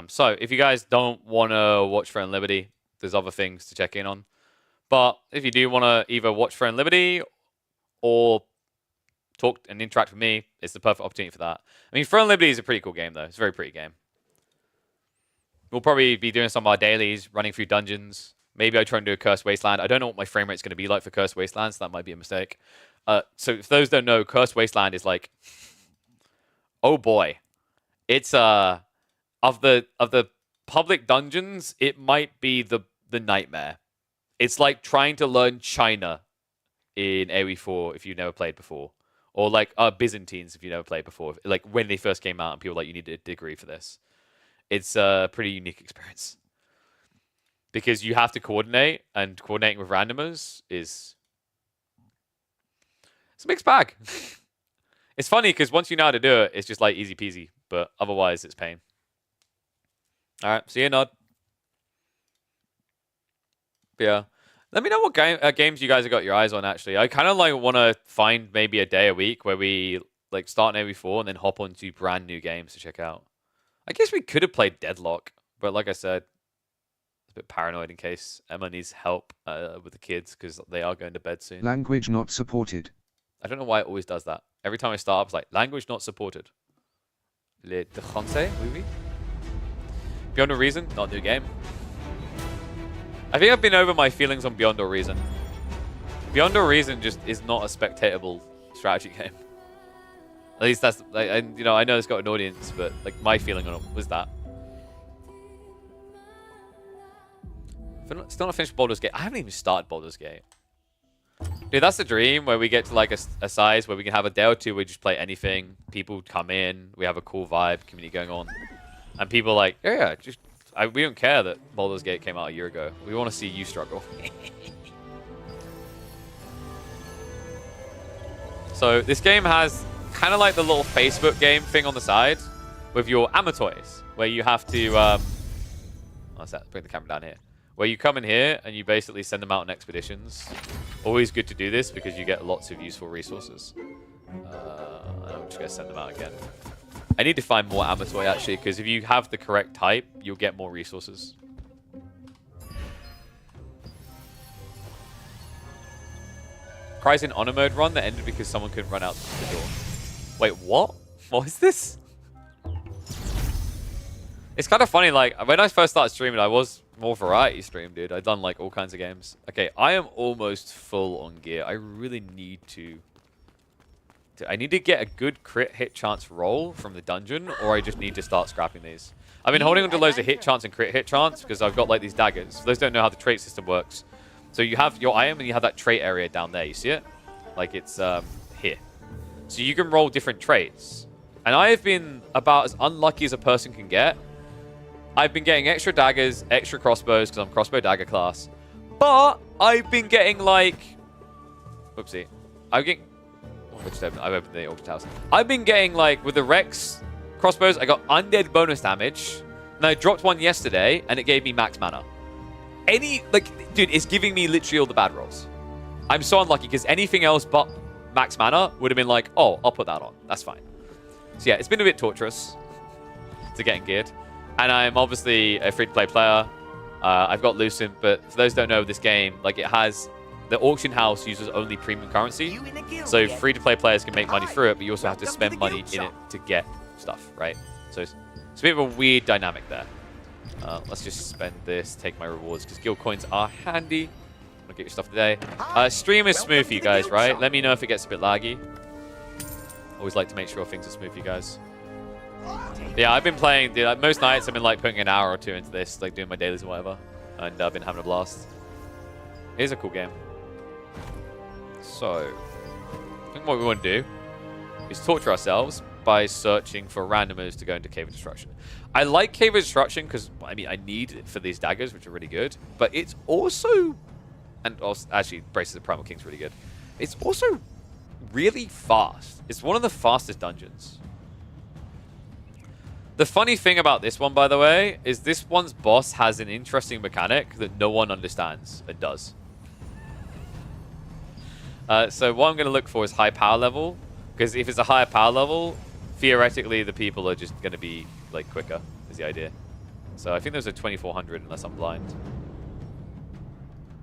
So if you guys don't want to watch Throne and Liberty, there's other things to check in on. But if you do want to either watch Throne and Liberty or talk and interact with me, it's the perfect opportunity for that. I mean, Throne and Liberty is a pretty cool game, though. It's a very pretty game. We'll probably be doing some of our dailies, running through dungeons. Maybe I try and do a Cursed Wasteland. I don't know what my frame rate's going to be like for Cursed Wasteland, so that might be a mistake. So if those don't know, Cursed Wasteland is like... Oh boy. It's, of the public dungeons, it might be the nightmare. It's like trying to learn China in AoE4 if you've never played before. Or like Byzantines if you've never played before. Like when they first came out and people were like, you need a degree for this. It's a pretty unique experience. Because you have to coordinate, and coordinating with randomers is... It's a mixed bag. It's funny, because once you know how to do it, it's just like easy peasy. But otherwise, it's pain. Alright, see you, Nod. But yeah. Let me know what games you guys have got your eyes on, actually. I kind of like want to find maybe a day a week where we like start an AoE4 and then hop onto brand new games to check out. I guess we could have played Deadlock, but like I said, a bit paranoid in case Emma needs help with the kids because they are going to bed soon. Language not supported. I don't know why it always does that. Every time I start up, it's like, language not supported. Le de français, oui, oui. Beyond a reason, not a new game. I think I've been over my feelings on Beyond All Reason. Beyond All Reason just is not a spectatable strategy game. At least that's, like, you know, I know it's got an audience, but like my feeling on it was that. Still not finished Baldur's Gate. I haven't even started Baldur's Gate. Dude, that's the dream, where we get to like a size where we can have a day or two where we just play anything. People come in, we have a cool vibe, community going on. And people are like, yeah, just we don't care that Baldur's Gate came out a year ago. We want to see you struggle. So this game has kind of like the little Facebook game thing on the side with your Amatoys, where you have to... what's that? Bring the camera down here. Where you come in here and you basically send them out on expeditions. Always good to do this because you get lots of useful resources. I'm just going to send them out again. I need to find more Amatoy actually, because if you have the correct type, you'll get more resources. Cries in honor mode run that ended because someone couldn't run out the door. Wait, what? What is this? It's kind of funny, like, when I first started streaming, I was more variety stream, dude. I've done, like, all kinds of games. Okay, I am almost full on gear. I really need to... I need to get a good crit hit chance roll from the dungeon, or I just need to start scrapping these. I've been holding on to loads of hit chance and crit hit chance because I've got, like, these daggers. For those who don't know how the trait system works. So you have your item and you have that trait area down there. You see it? Like, it's here. So you can roll different traits. And I have been about as unlucky as a person can get. I've been getting extra daggers, extra crossbows, because I'm crossbow dagger class. But I've been getting, like... Whoopsie. I'm getting... I've opened the Ultra House. I've been getting, like, with the Rex crossbows, I got undead bonus damage. And I dropped one yesterday, and it gave me max mana. Dude, it's giving me literally all the bad rolls. I'm so unlucky, because anything else but max mana would have been like, oh, I'll put that on. That's fine. So yeah, it's been a bit torturous to getting geared. And I'm obviously a free-to-play player. I've got Lucent, but for those who don't know this game, like it has... The auction house uses only premium currency. So free-to-play players can make money through it, but you also have to spend money in it to get stuff, right? So it's a bit of a weird dynamic there. Let's just spend this, take my rewards, because guild coins are handy. I'll get your stuff today. Stream is smooth for you guys, right? Let me know if it gets a bit laggy. Always like to make sure things are smooth for you guys. Yeah, I've been playing, dude, like, most nights I've been like putting an hour or two into this, like doing my dailies and whatever. And I've been having a blast. It is a cool game. So, I think what we want to do is torture ourselves by searching for randomers to go into Cave of Destruction. I like Cave of Destruction because, I mean, I need it for these daggers, which are really good. But it's also, and also, actually, Braces of Primal King's really good. It's also really fast. It's one of the fastest dungeons. The funny thing about this one, by the way, is this one's boss has an interesting mechanic that no one understands and does. So what I'm going to look for is high power level, because if it's a higher power level, theoretically the people are just going to be like quicker, is the idea. So I think there's a 2400 unless I'm blind.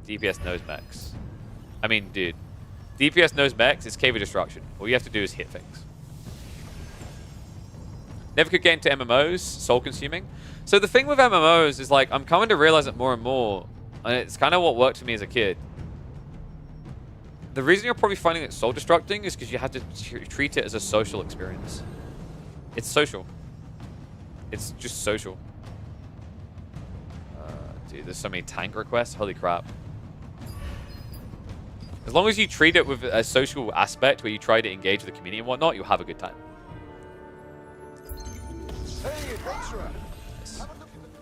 DPS knows mechs. I mean, dude, DPS knows mechs, it's Cave of Destruction. All you have to do is hit things. Never could get into MMOs, soul consuming. So the thing with MMOs is like, I'm coming to realize it more and more, and it's kind of what worked for me as a kid. The reason you're probably finding it soul destructing is because you have to treat it as a social experience. It's social. It's just social. Dude, there's so many tank requests. Holy crap. As long as you treat it with a social aspect where you try to engage with the community and whatnot, you'll have a good time.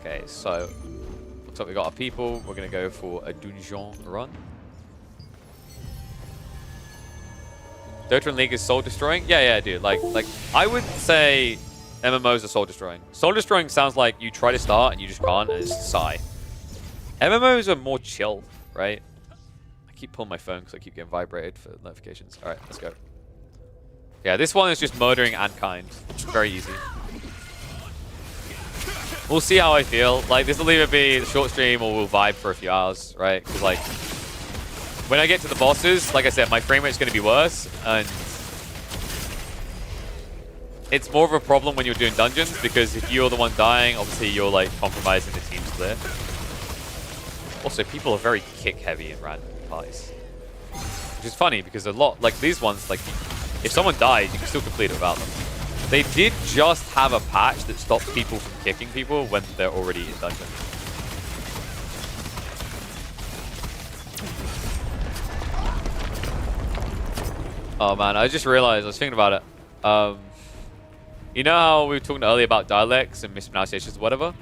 Okay, so looks like we got our people. We're gonna go for a dungeon run. Dota and League is soul destroying? Yeah, dude. Like I would say MMOs are soul destroying. Soul destroying sounds like you try to start and you just can't and it's sigh. MMOs are more chill, right? I keep pulling my phone because I keep getting vibrated for notifications. All right, let's go. Yeah, this one is just murdering and kind. Very easy. We'll see how I feel. Like, this will either be a short stream or we'll vibe for a few hours, right? Because, like, when I get to the bosses, like I said, my frame rate's going to be worse. And it's more of a problem when you're doing dungeons because if you're the one dying, obviously you're, like, compromising the team's clear. Also, people are very kick heavy in random parties. Which is funny because a lot, like these ones, like if someone died, you can still complete it without them. They did just have a patch that stops people from kicking people when they're already in dungeon. Oh man, I just realized, I was thinking about it. You know how we were talking earlier about dialects and mispronunciations or whatever?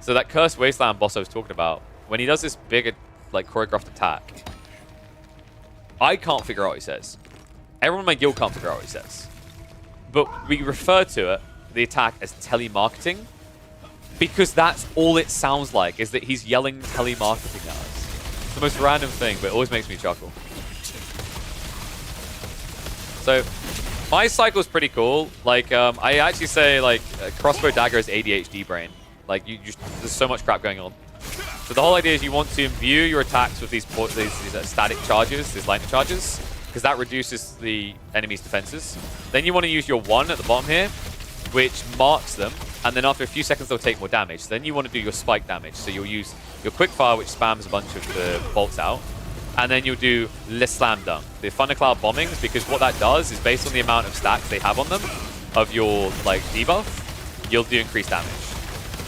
So that Cursed Wasteland boss I was talking about, when he does this big, like, choreographed attack, I can't figure out what he says. Everyone in my guild can't figure out what he says. But we refer to it, the attack, as telemarketing, because that's all it sounds like, is that he's yelling telemarketing at us. It's the most random thing, but it always makes me chuckle. So, my cycle's pretty cool. Like, I actually say, like, crossbow dagger is ADHD brain. Like, there's so much crap going on. So the whole idea is you want to imbue your attacks with these static charges, these lightning charges, because that reduces the enemy's defenses. Then you want to use your 1 at the bottom here, which marks them, and then after a few seconds they'll take more damage. So then you want to do your spike damage. So you'll use your quickfire, which spams a bunch of the bolts out, and then you'll do Le Slam Dunk, the Thundercloud bombings, because what that does is based on the amount of stacks they have on them, of your like debuff, you'll do increased damage.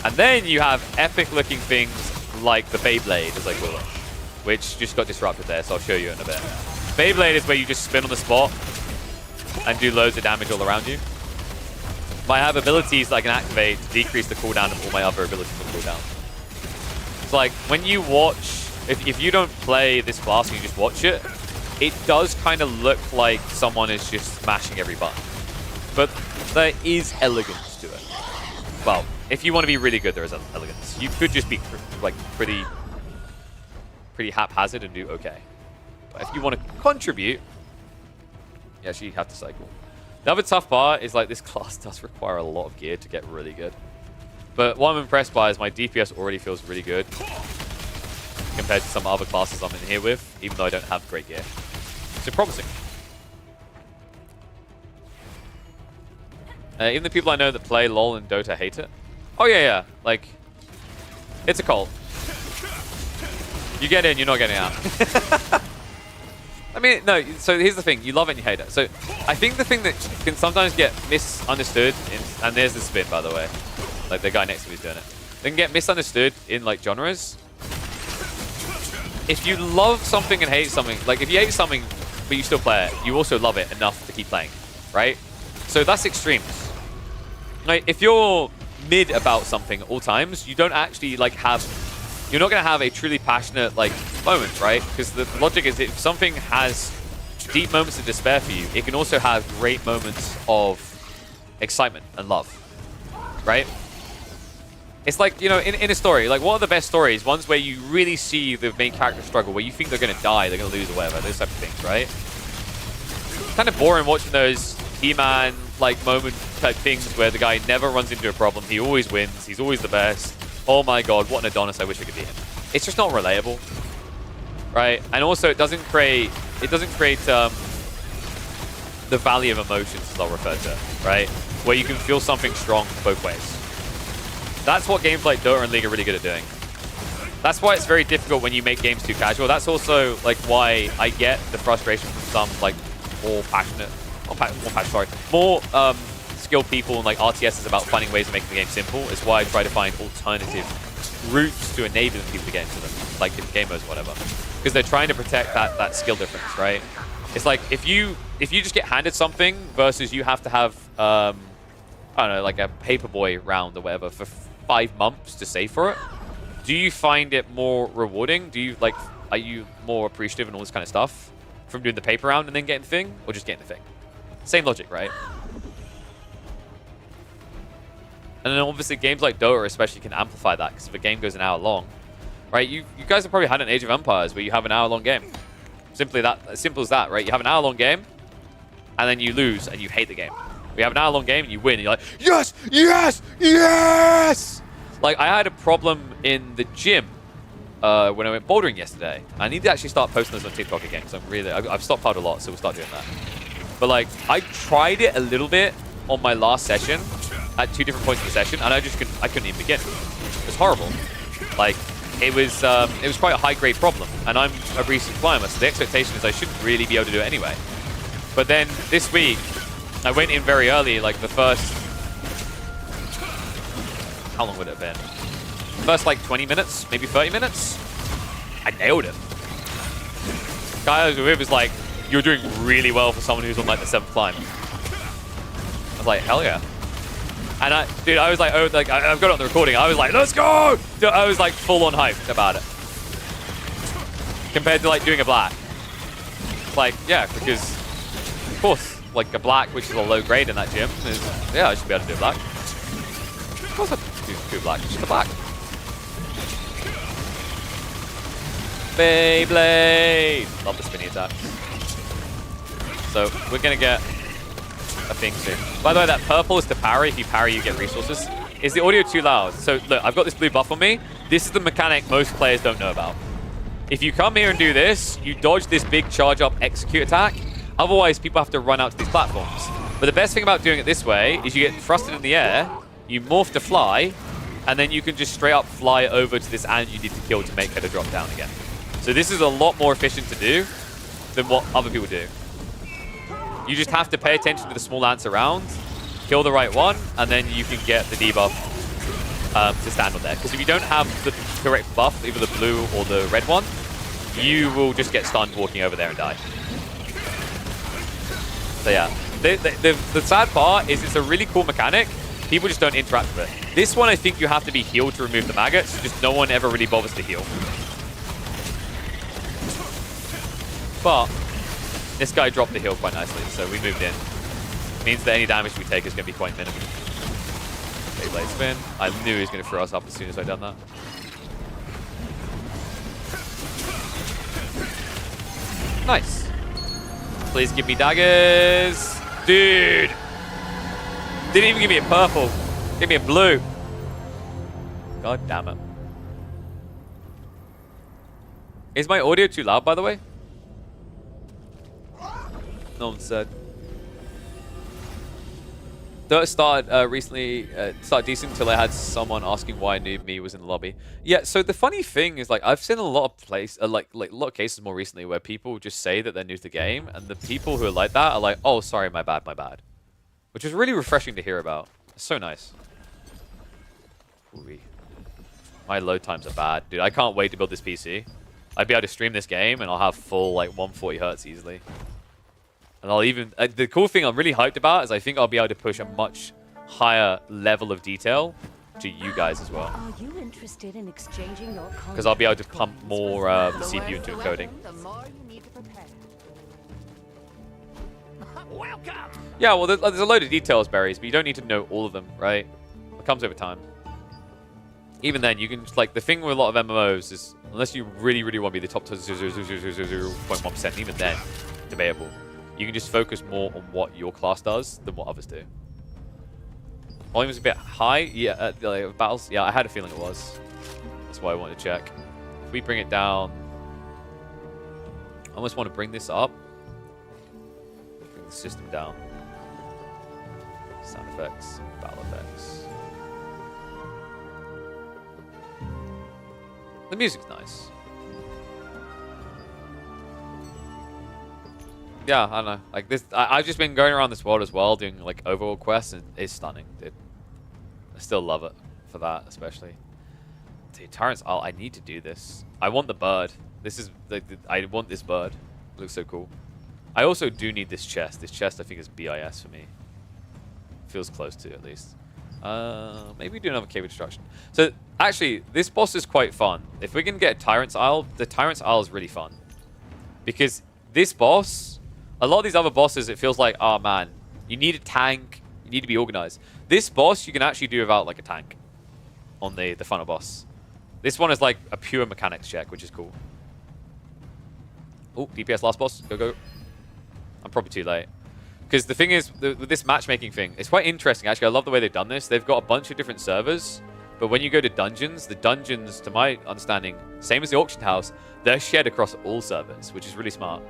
And then you have epic-looking things like the Beyblade, as I call it, which just got disrupted there, so I'll show you in a bit. Beyblade is where you just spin on the spot and do loads of damage all around you. But I have abilities that I can activate to decrease the cooldown of all my other abilities on cooldown. It's like, when you watch, if you don't play this class and you just watch it, it does kind of look like someone is just smashing every button. But there is elegance to it. Well, if you want to be really good, there is elegance. You could just be like pretty haphazard and do okay. But if you want to contribute, you actually have to cycle. The other tough part is like this class does require a lot of gear to get really good. But what I'm impressed by is my DPS already feels really good compared to some other classes I'm in here with, even though I don't have great gear. So promising. Even the people I know that play LoL and Dota hate it. Oh yeah. Like, it's a cult. You get in, you're not getting out. I mean, no, so here's the thing. You love it and you hate it. So I think the thing that can sometimes get misunderstood, and there's the spin, by the way. Like, the guy next to me is doing it. They can get misunderstood in, like, genres. If you love something and hate something, like, if you hate something, but you still play it, you also love it enough to keep playing, right? So that's extremes. Like, if you're mid about something at all times, you don't actually, like, you're not going to have a truly passionate, like, moment, right? Because the logic is if something has deep moments of despair for you, it can also have great moments of excitement and love, right? It's like, you know, in a story, like, what are the best stories? Ones where you really see the main character struggle, where you think they're going to die, they're going to lose or whatever, those type of things, right? It's kind of boring watching those He-Man, like, moment type things where the guy never runs into a problem, he always wins, he's always the best. Oh my god, what an Adonis, I wish I could be him. It's just not relatable, right? And also, it doesn't create the valley of emotions, as I'll refer to it, right? Where you can feel something strong both ways. That's what games like Dota and League are really good at doing. That's why it's very difficult when you make games too casual. That's also, like, why I get the frustration from some, like, more skilled people and, like, RTSs about finding ways of making the game simple. It's why I try to find alternative routes to enabling people to get into them, like different game modes or whatever. Because they're trying to protect that skill difference, right? It's like, if you just get handed something versus you have to have, I don't know, like a Paperboy round or whatever for 5 months to save for it, do you find it more rewarding? Are you more appreciative and all this kind of stuff from doing the paper round and then getting the thing, or just getting the thing? Same logic, right? And then obviously games like Dota especially can amplify that, because if a game goes an hour long, right? You guys have probably had an Age of Empires where you have an hour-long game. Simple as that, right? You have an hour-long game, and then you lose, and you hate the game. We have an hour-long game, and you win, and you're like, yes, yes, yes! Like, I had a problem in the gym when I went bouldering yesterday. I need to actually start posting those on TikTok again, because I've stockpiled a lot, so we'll start doing that. But, like, I tried it a little bit on my last session, at 2 different points in the session, and I couldn't even begin. It was horrible. Like, it was quite a high-grade problem, and I'm a recent climber, so the expectation is I shouldn't really be able to do it anyway. But then this week, I went in very early, like the first... How long would it have been? First, like, 20 minutes, maybe 30 minutes? I nailed it. Guy I was with was like, you're doing really well for someone who's on, like, the 7th climb. I was like, hell yeah. And I was like, oh, like, I've got it on the recording. I was like, let's go! I was, like, full-on hyped about it. Compared to, like, doing a black. Like, yeah, because, of course, like, a black, which is a low grade in that gym, is, yeah, I should be able to do a black. Of course I do black. It's just a black. Beyblade! Love the spinny attacks. So, we're going to get a thing soon. By the way, that purple is to parry. If you parry, you get resources. Is the audio too loud? So, look, I've got this blue buff on me. This is the mechanic most players don't know about. If you come here and do this, you dodge this big charge up execute attack. Otherwise, people have to run out to these platforms. But the best thing about doing it this way is you get thrusted in the air, you morph to fly, and then you can just straight up fly over to this ant you need to kill to make her to drop down again. So this is a lot more efficient to do than what other people do. You just have to pay attention to the small ants around, kill the right one, and then you can get the debuff to stand on there. Because if you don't have the correct buff, either the blue or the red one, you will just get stunned walking over there and die. So yeah, the sad part is it's a really cool mechanic. People just don't interact with it. This one, I think you have to be healed to remove the maggots. Just no one ever really bothers to heal. But this guy dropped the heal quite nicely, so we moved in. Means that any damage we take is going to be quite minimal. Beyblade spin. I knew he was going to throw us up as soon as I done that. Nice. Please give me daggers. Dude. Didn't even give me a purple. Give me a blue. God damn it. Is my audio too loud, by the way? No one said. Dirt started recently, started decent until I had someone asking why Noob Me was in the lobby. Yeah, so the funny thing is, like, I've seen a lot of like a lot of cases more recently where people just say that they're new to the game, and the people who are like that are like, oh, sorry, my bad, my bad. Which is really refreshing to hear about. It's so nice. Ooh-wee. My load times are bad. Dude, I can't wait to build this PC. I'd be able to stream this game, and I'll have full, like, 140 hertz easily. And I'll even... the cool thing I'm really hyped about is I think I'll be able to push a much higher level of detail to you guys as well. Are you interested in exchanging your Because I'll be able to pump more the CPU into encoding. The more you need to prepare. Welcome! Yeah, well, there's a load of details, Berries, but you don't need to know all of them, right? It comes over time. Even then, you can just, like, the thing with a lot of MMOs is, unless you really, really want to be the top 0.1%, even then, debatable. You can just focus more on what your class does than what others do. Volume's a bit high, yeah, like, battles, yeah, I had a feeling it was. That's why I wanted to check. If we bring it down, I almost want to bring this up. Bring the system down. Sound effects, battle effects. The music's nice. Yeah, I don't know. Like this, I've just been going around this world as well, doing like overworld quests, and it's stunning, dude. I still love it for that, especially. Dude, Tyrant's Isle, I need to do this. I want the bird. This is like, I want this bird. It looks so cool. I also do need this chest. This chest, I think, is BIS for me. Feels close to, at least. Maybe do another cave destruction. So actually, this boss is quite fun. If we can get Tyrant's Isle, the Tyrant's Isle is really fun, because this boss, a lot of these other bosses, it feels like, oh man, you need a tank, you need to be organized. This boss, you can actually do without like a tank on the final boss. This one is like a pure mechanics check, which is cool. Oh, DPS last boss, go, go. I'm probably too late. Because the thing is, with this matchmaking thing, it's quite interesting, actually. I love the way they've done this. They've got a bunch of different servers, but when you go to dungeons, the dungeons, to my understanding, same as the auction house, they're shared across all servers, which is really smart.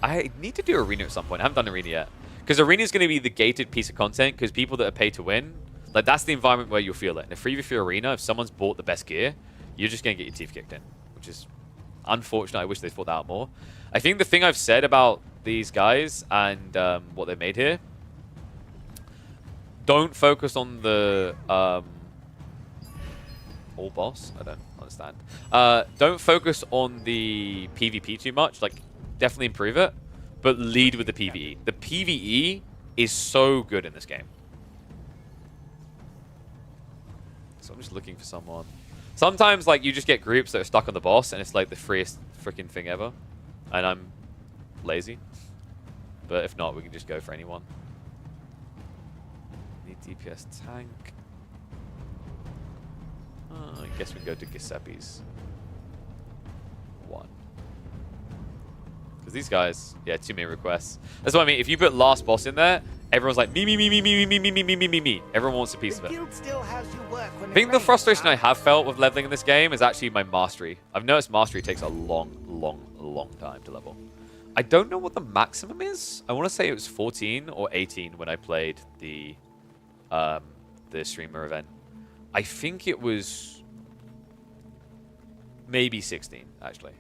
I need to do Arena at some point. I haven't done Arena yet. Because Arena is going to be the gated piece of content, because people that are paid to win, Like, that's the environment where you'll feel it. In a 3v3 arena, if someone's bought the best gear, you're just going to get your teeth kicked in, which is unfortunate. I wish they thought that out more. I think the thing I've said about these guys and what they made here, don't focus on the all boss. I don't understand. Don't focus on the PvP too much. Like, definitely improve it, but lead with the PvE. The PvE is so good in this game. So I'm just looking for someone. Sometimes, like, you just get groups that are stuck on the boss, and it's like the freest freaking thing ever. And I'm lazy. But if not, we can just go for anyone. Need DPS tank. I guess we can go to Giuseppe's. 1. Because these guys, yeah, too many requests. That's what I mean. If you put last boss in there, everyone's like, me. Everyone wants a piece of it. I think the frustration I have felt with leveling in this game is actually my mastery. I've noticed mastery takes a long time to level. I don't know what the maximum is. I want to say it was 14 or 18 when I played the streamer event. I think it was maybe 16, actually.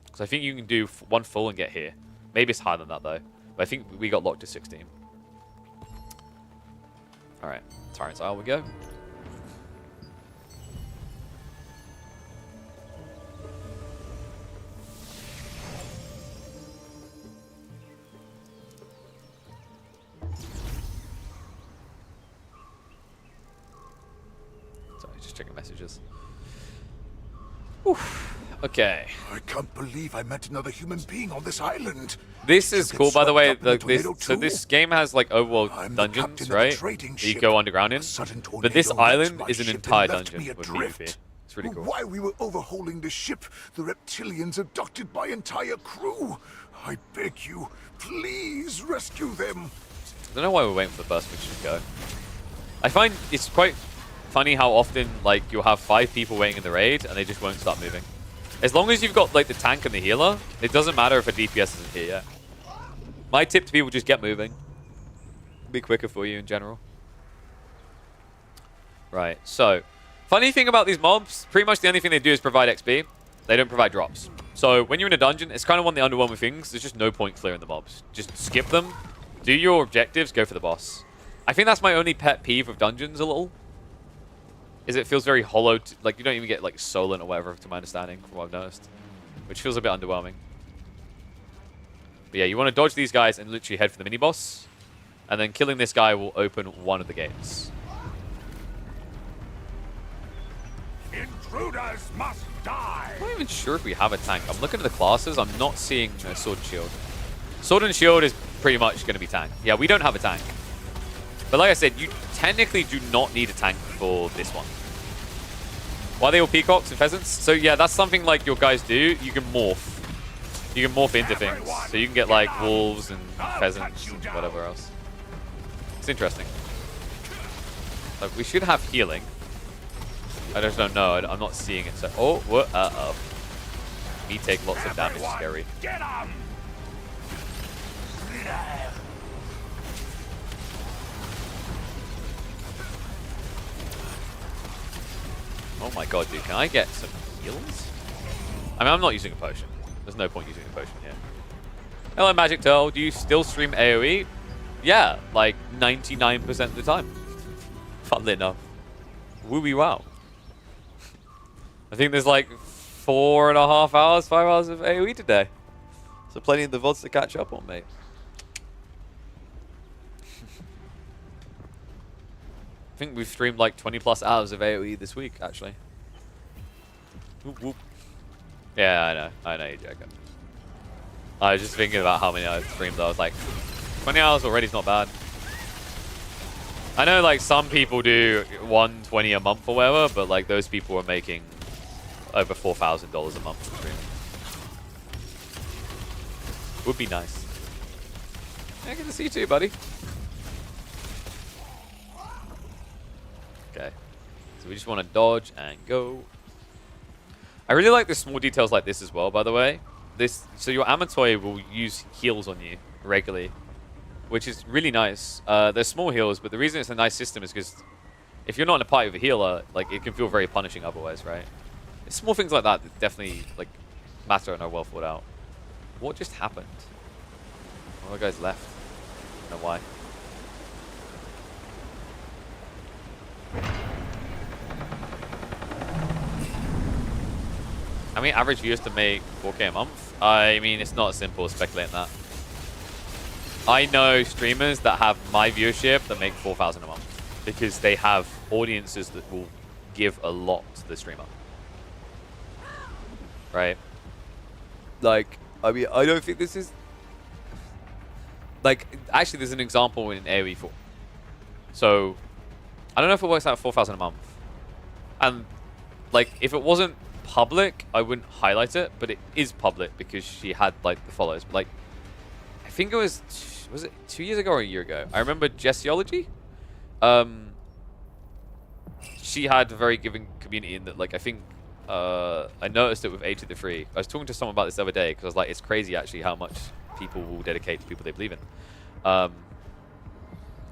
Because I think you can do one full and get here. Maybe it's higher than that, though. But I think we got locked to 16. Alright, Tyrant's Isle we go. Sorry, just checking messages. Oof. Okay. I can't believe I met another human being on this island. This is cool, by the way. So This game has like overworld dungeons, right? That you go underground in. But this island is an entire dungeon with PvP. It's really cool. While we were overhauling the ship, the reptilians abducted my entire crew. I beg you, please rescue them. I don't know why we're waiting for the first mission to go. I find it's quite funny how often like you'll have 5 people waiting in the raid and they just won't start moving. As long as you've got like the tank and the healer, it doesn't matter if a DPS isn't here yet. My tip to people, just get moving. It'll be quicker for you in general. Right, so funny thing about these mobs, pretty much the only thing they do is provide XP. They don't provide drops. So when you're in a dungeon, it's kind of one of the underwhelming things. There's just no point clearing the mobs. Just skip them, do your objectives, go for the boss. I think that's my only pet peeve of dungeons a little. Is it feels very hollow, like you don't even get like Solent or whatever, to my understanding, from what I've noticed. Which feels a bit underwhelming. But yeah, you want to dodge these guys and literally head for the mini-boss. And then killing this guy will open one of the gates. Intruders must die. I'm not even sure if we have a tank. I'm looking at the classes, I'm not seeing Sword and Shield. Sword and Shield is pretty much going to be tank. Yeah, we don't have a tank. But like I said, you technically do not need a tank for this one. Why are they all peacocks and pheasants? So yeah, that's something like your guys do. You can morph. You can morph into things. So you can get like wolves and pheasants and whatever else. It's interesting. Like, we should have healing. I just don't know. I'm not seeing it. So, oh, what? Uh-oh. Me take lots of damage. Scary. Get 'em! Oh my god, dude. Can I get some heals? I mean, I'm not using a potion. There's no point using a potion here. Hello, Magic Turtle. Do you still stream AoE? Yeah, like 99% of the time. Funnily enough. Wooey wow. I think there's like 4.5 hours, 5 hours of AoE today. So plenty of the VODs to catch up on, mate. I think we've streamed like 20+ hours of AoE this week, actually. Whoop, whoop. Yeah, I know you're joking. I was just thinking about how many I've streamed. I was like, 20 hours already is not bad. I know like some people do 120 a month or whatever, but like those people are making over $4,000 a month from streaming. Would be nice. Yeah, good to see you too, buddy. Okay. So we just want to dodge and go. I really like the small details like this as well, by the way. So your Amatoi will use heals on you regularly, which is really nice. They're small heals, but the reason it's a nice system is because if you're not in a party with a healer, like it can feel very punishing otherwise, right? It's small things like that that definitely like matter and are well thought out. What just happened? All the guys left. I don't know why. How many average viewers to make 4K a month? I mean, it's not as simple as speculating that. I know streamers that have my viewership that make 4,000 a month because they have audiences that will give a lot to the streamer. Right? Like, I mean, I don't think this is... Like, actually, there's an example in AoE 4. So, I don't know if it works out at 4,000 a month. And, like, if it wasn't public, I wouldn't highlight it, but it is public because she had, like, the follows. But, like, I think it was it 2 years ago or a year ago? I remember Jessiology. She had a very giving community in that, like, I think I noticed it with Age of the Free. I was talking to someone about this the other day because I was like, it's crazy actually how much people will dedicate to people they believe in.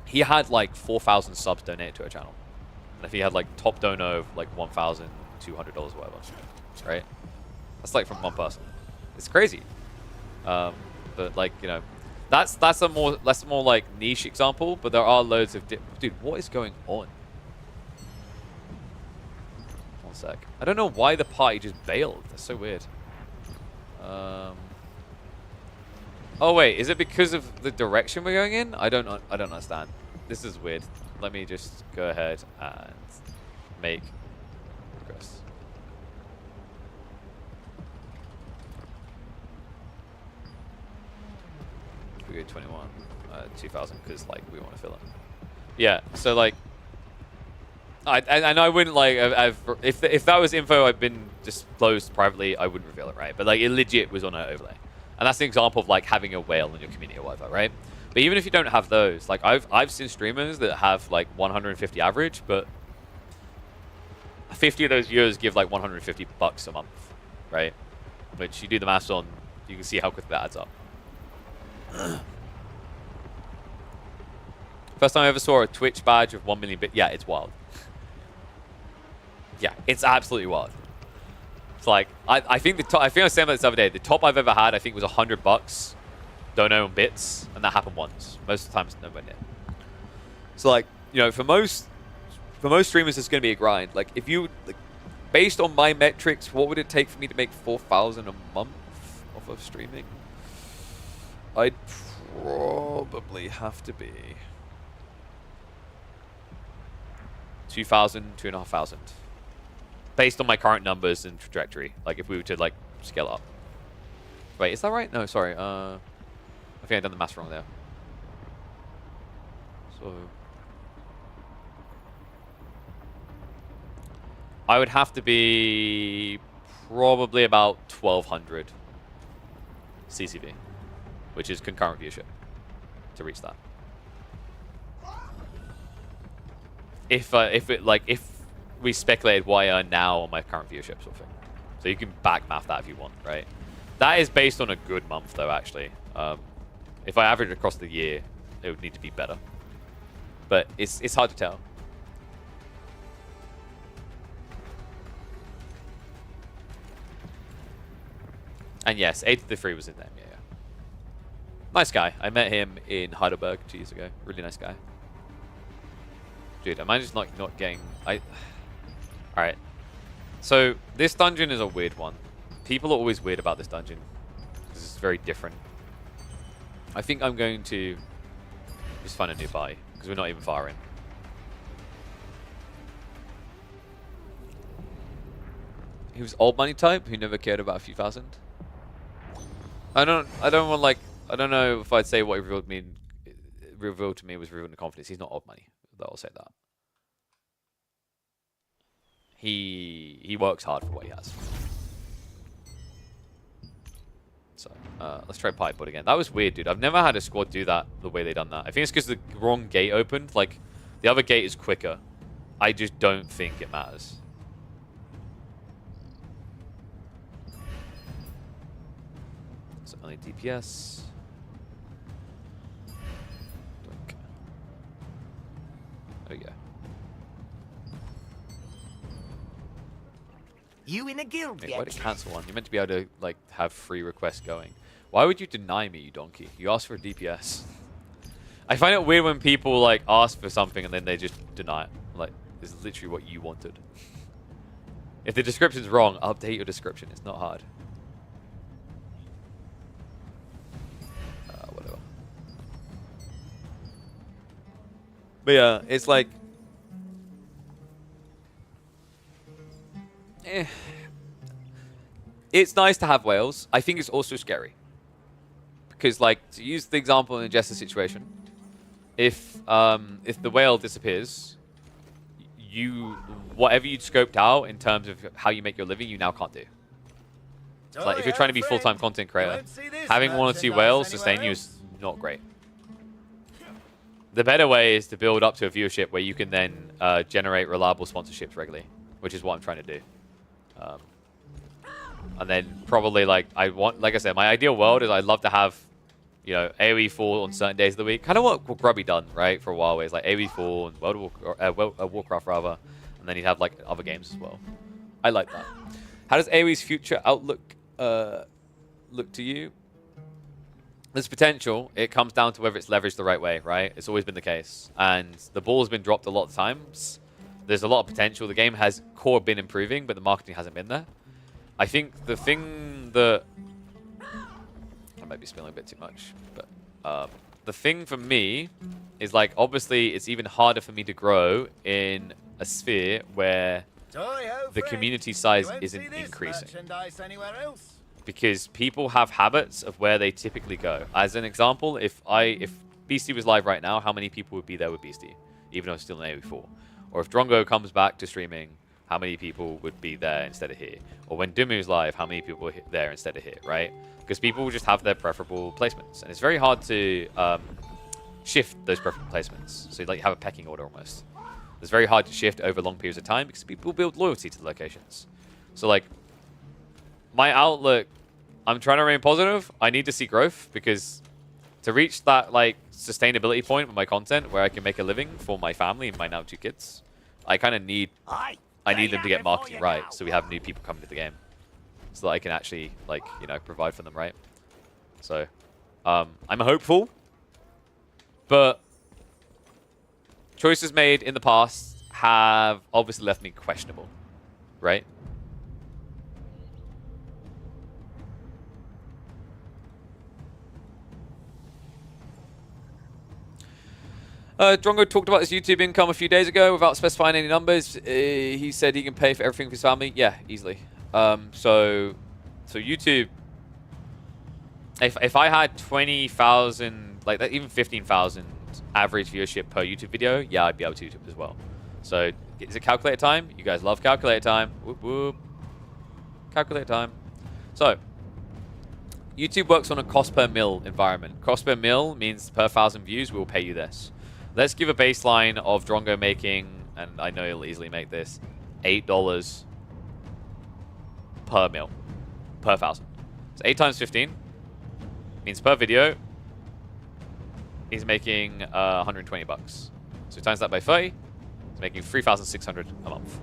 He had like 4,000 subs donated to her channel, and if he had like top dono of like $1,200 or whatever, right? That's like from one person. It's crazy. But like, you know, that's a more like niche example. But there are loads of dude. What is going on? One sec. I don't know why the party just bailed. That's so weird. Oh wait, is it because of the direction we're going in? I don't understand. This is weird. Let me just go ahead and make progress. We go 21, 2,000 because like we want to fill it. Yeah. So like, I know I wouldn't like if that was info I've been disclosed privately, I wouldn't reveal it, right? But like it legit was on an overlay. And that's an example of like having a whale in your community or whatever, right? But even if you don't have those, like I've seen streamers that have like 150 average, but 50 of those viewers give like $150 a month, right? Which you do the maths on, you can see how quick that adds up. First time I ever saw a Twitch badge of 1 million bit. Yeah, it's wild. Yeah, it's absolutely wild. It's like I think the top, I think I was saying about this the other day. The top I've ever had, I think, was $100. Don't know on bits, and that happened once. Most of the time, it's nowhere near. So like, you know, for most streamers, it's going to be a grind. Like if you, like, based on my metrics, what would it take for me to make 4,000 a month off of streaming? I'd probably have to be 2,000, 2,500. Based on my current numbers and trajectory, like if we were to like scale up. Wait, is that right? No, sorry. I think I've done the math wrong there. So I would have to be probably about 1,200 CCV, which is concurrent viewership, to reach that. If we speculated what I earn now on my current viewership sort of thing. So you can back math that if you want, right? That is based on a good month though, actually. If I average across the year, it would need to be better. But it's hard to tell. And yes, 8 to the 3 was in there, yeah. Nice guy. I met him in Heidelberg 2 years ago. Really nice guy. Dude, am I just like not getting... Alright. So, this dungeon is a weird one. People are always weird about this dungeon. Because it's very different. I think I'm going to just find a new party. Because we're not even far in. He was old money type who never cared about a few thousand. I don't know if I'd say what he revealed to me was revealed in confidence. He's not old money. I'll say that. He works hard for what he has. So let's try pipe bot again. That was weird, dude. I've never had a squad do that the way they done that. I think it's because the wrong gate opened. Like the other gate is quicker. I just don't think it matters. So only DPS. There we go. You in a guild Wait, yet? why did it cancel one? You're meant to be able to like have free requests going. Why would you deny me, you donkey? You asked for a DPS. I find it weird when people like ask for something and then they just deny it. Like, this is literally what you wanted. If the description's wrong, update your description. It's not hard. Whatever. But yeah, it's like... It's nice to have whales. I think it's also scary. Because, like, to use the example in a Jester situation, if the whale disappears, whatever you'd scoped out in terms of how you make your living, you now can't do. It's like, if you're trying to be full-time content creator, having 1 or 2 whales sustain you is not great. The better way is to build up to a viewership where you can then generate reliable sponsorships regularly, which is what I'm trying to do. And then probably, like I said, my ideal world is I'd love to have, you know, AoE 4 on certain days of the week. Kind of what Grubby done, right, for a while, where it's like AoE 4 and Warcraft, rather, and then you'd have, like, other games as well. I like that. How does AoE's future outlook look to you? There's potential. It comes down to whether it's leveraged the right way, right? It's always been the case. And the ball's been dropped a lot of times. There's a lot of potential. The game has core been improving, but the marketing hasn't been there. I think the thing that... I might be spilling a bit too much, but the thing for me is, like, obviously it's even harder for me to grow in a sphere where the community size isn't increasing. Because people have habits of where they typically go. As an example, if Beastie was live right now, how many people would be there with Beastie, even though it's still in AoE4? Or if Drongo comes back to streaming, how many people would be there instead of here? Or when Dumu's live, how many people are there instead of here, right? Because people will just have their preferable placements. And it's very hard to shift those preferable placements. So you like have a pecking order almost. It's very hard to shift over long periods of time because people build loyalty to the locations. So, like, my outlook, I'm trying to remain positive. I need to see growth because to reach that, like, sustainability point with my content where I can make a living for my family and my now 2 kids, I kind of need... I need them to get marketing right, so we have new people coming to the game, so that I can actually, like, you know, provide for them, right? So, I'm hopeful, but choices made in the past have obviously left me questionable, right? Drongo talked about his YouTube income a few days ago without specifying any numbers. He said he can pay for everything for his family. Yeah, easily. So YouTube, if I had 20,000, like that, even 15,000 average viewership per YouTube video, yeah, I'd be able to YouTube as well. So is it calculator time? You guys love calculator time. Whoop, whoop. Calculator time. So YouTube works on a cost per mil environment. Cost per mil means per 1,000 views, we'll pay you this. Let's give a baseline of Drongo making, and I know he'll easily make this, $8 per mil, per 1,000. So 8 times 15 means per video, he's making 120 bucks. So times that by 30, he's making 3,600 a month.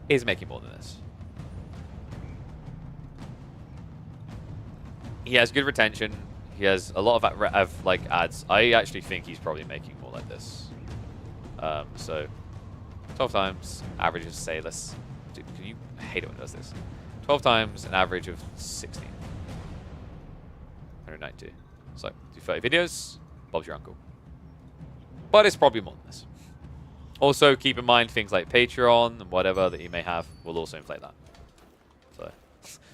He's making more than this. He has good retention. He has a lot of like ads. I actually think he's probably making more like this. So 12 times average of, say, let's... Dude, can you... I hate it when it does this. 12 times an average of 16. 192. So do 30 videos. Bob's your uncle. But it's probably more than this. Also, keep in mind things like Patreon and whatever that you may have will also inflate that.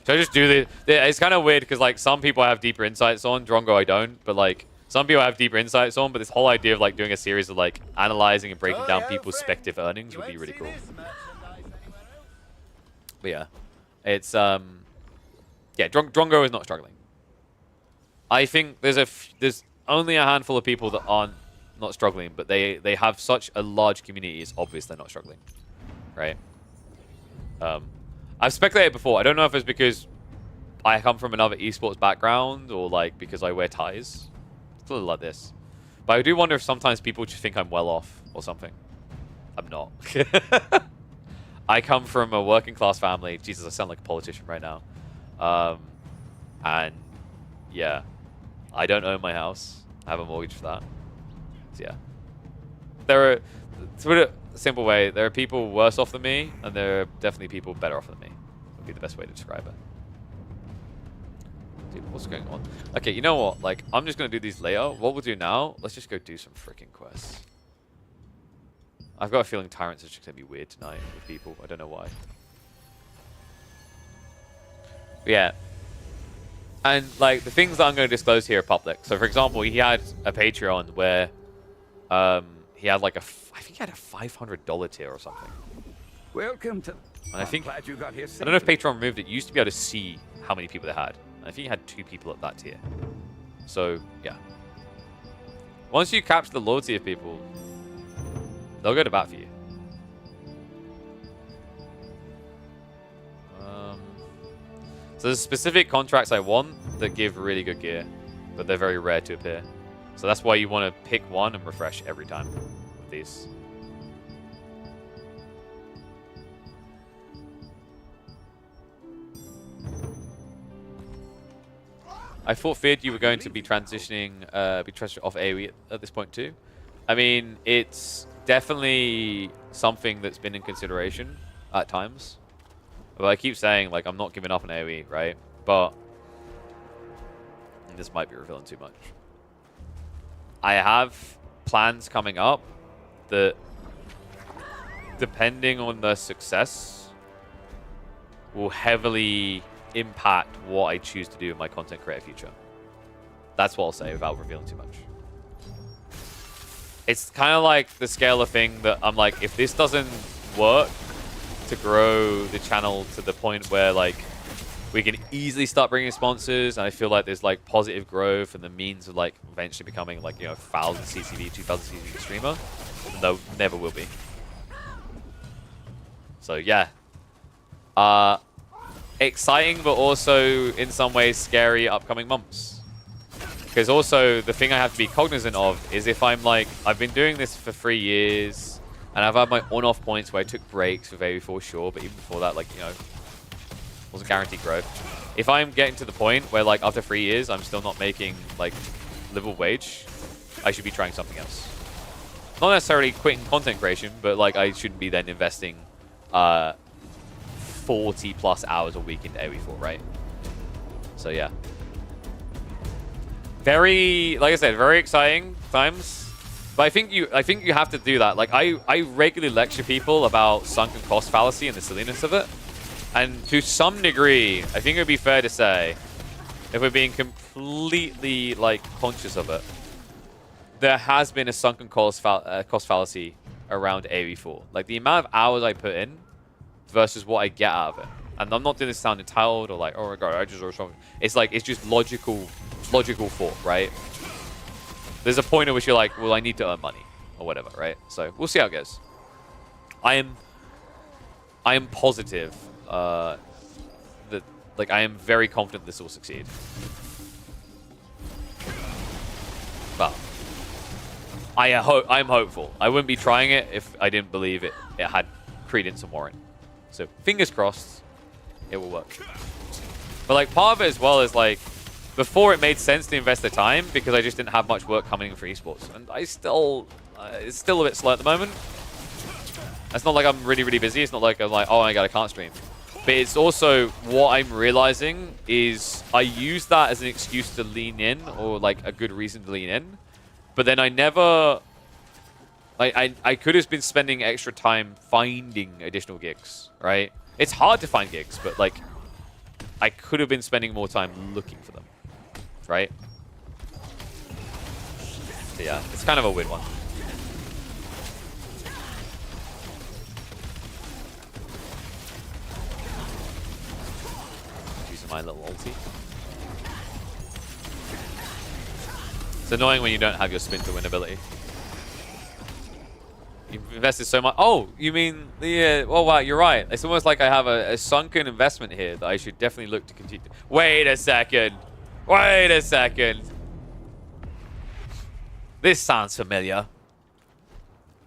So I just do it's kind of weird because, like, some people I have deeper insights on. Drongo I don't, but, like, some people I have deeper insights on. But this whole idea of, like, doing a series of, like, analyzing and breaking down people's speculative earnings would be really cool. But yeah, it's yeah, Drongo is not struggling. I think there's only a handful of people that aren't not struggling, but they have such a large community. It's obvious they're not struggling, right? I've speculated before. I don't know if it's because I come from another esports background or, like, because I wear ties. It's a little like this. But I do wonder if sometimes people just think I'm well off or something. I'm not. I come from a working class family. Jesus, I sound like a politician right now. And yeah, I don't own my house. I have a mortgage for that. So yeah, there are, to put it a simple way, there are people worse off than me, and there are definitely people better off than me. Would be the best way to describe it. Dude, what's going on? Okay, you know what? Like, I'm just gonna do these later. What we'll do now? Let's just go do some freaking quests. I've got a feeling Tyrants are just going to be weird tonight with people. I don't know why. But yeah. And, like, the things that I'm going to disclose here are public. So, for example, he had a Patreon where he had, like, I think he had a $500 tier or something. Welcome to... And I think... glad you got here I don't know if Patreon removed it. You used to be able to see how many people they had. And I think he had 2 people at that tier. So, yeah. Once you capture the loyalty of people... they'll go to bat for you. So there's specific contracts I want that give really good gear, but they're very rare to appear. So that's why you want to pick one and refresh every time with these. I feared you were going to be transitioning off AoE at this point too. I mean, it's definitely something that's been in consideration at times. But I keep saying, like, I'm not giving up on AoE, right? But this might be revealing too much. I have plans coming up that, depending on the success, will heavily impact what I choose to do in my content creator future. That's what I'll say without revealing too much. It's kind of like the scale of thing that I'm like, if this doesn't work to grow the channel to the point where, like, we can easily start bringing sponsors, and I feel like there's, like, positive growth and the means of, like, eventually becoming, like, you know, 1,000 CCV, 2,000 CCV streamer, there never will be. So, yeah. Exciting, but also, in some ways, scary upcoming months. Because also, the thing I have to be cognizant of is if I'm like, I've been doing this for 3 years, and I've had my on-off points where I took breaks with AoE4, sure, but even before that, like, you know, wasn't guaranteed growth. If I'm getting to the point where, like, after 3 years, I'm still not making, like, livable wage, I should be trying something else. Not necessarily quitting content creation, but, like, I shouldn't be then investing 40 plus hours a week into AoE4, right? So, yeah. Very, like I said, very exciting times. But I think you have to do that. Like, I regularly lecture people about sunken cost fallacy and the silliness of it. And to some degree, I think it would be fair to say, if we're being completely, like, conscious of it, there has been a sunken cost fallacy around AoE4. Like, the amount of hours I put in versus what I get out of it. And I'm not doing this to sound entitled or like, oh my god, I just or something. It's like, it's just logical thought, right? There's a point at which you're like, well, I need to earn money or whatever, right? So we'll see how it goes. I am positive that, like, I am very confident this will succeed. Well, I'm hopeful. I wouldn't be trying it if I didn't believe it had credence and warrant. So fingers crossed, it will work. But, like, part of it as well is, like, before it made sense to invest the time because I just didn't have much work coming in for esports. And I still, it's still a bit slow at the moment. It's not like I'm really, really busy. It's not like I'm like, oh my god, I can't stream. But it's also what I'm realizing is I use that as an excuse to lean in, or like a good reason to lean in. But then I never, like, I could have been spending extra time finding additional gigs, right? It's hard to find gigs, but, like, I could have been spending more time looking for them, right? So yeah, it's kind of a weird one. Using my little ulti. It's annoying when you don't have your spin to win ability. You've invested so much. Oh, you mean the... oh, wow, you're right. It's almost like I have a sunken investment here that I should definitely look to continue. Wait a second. Wait a second. This sounds familiar.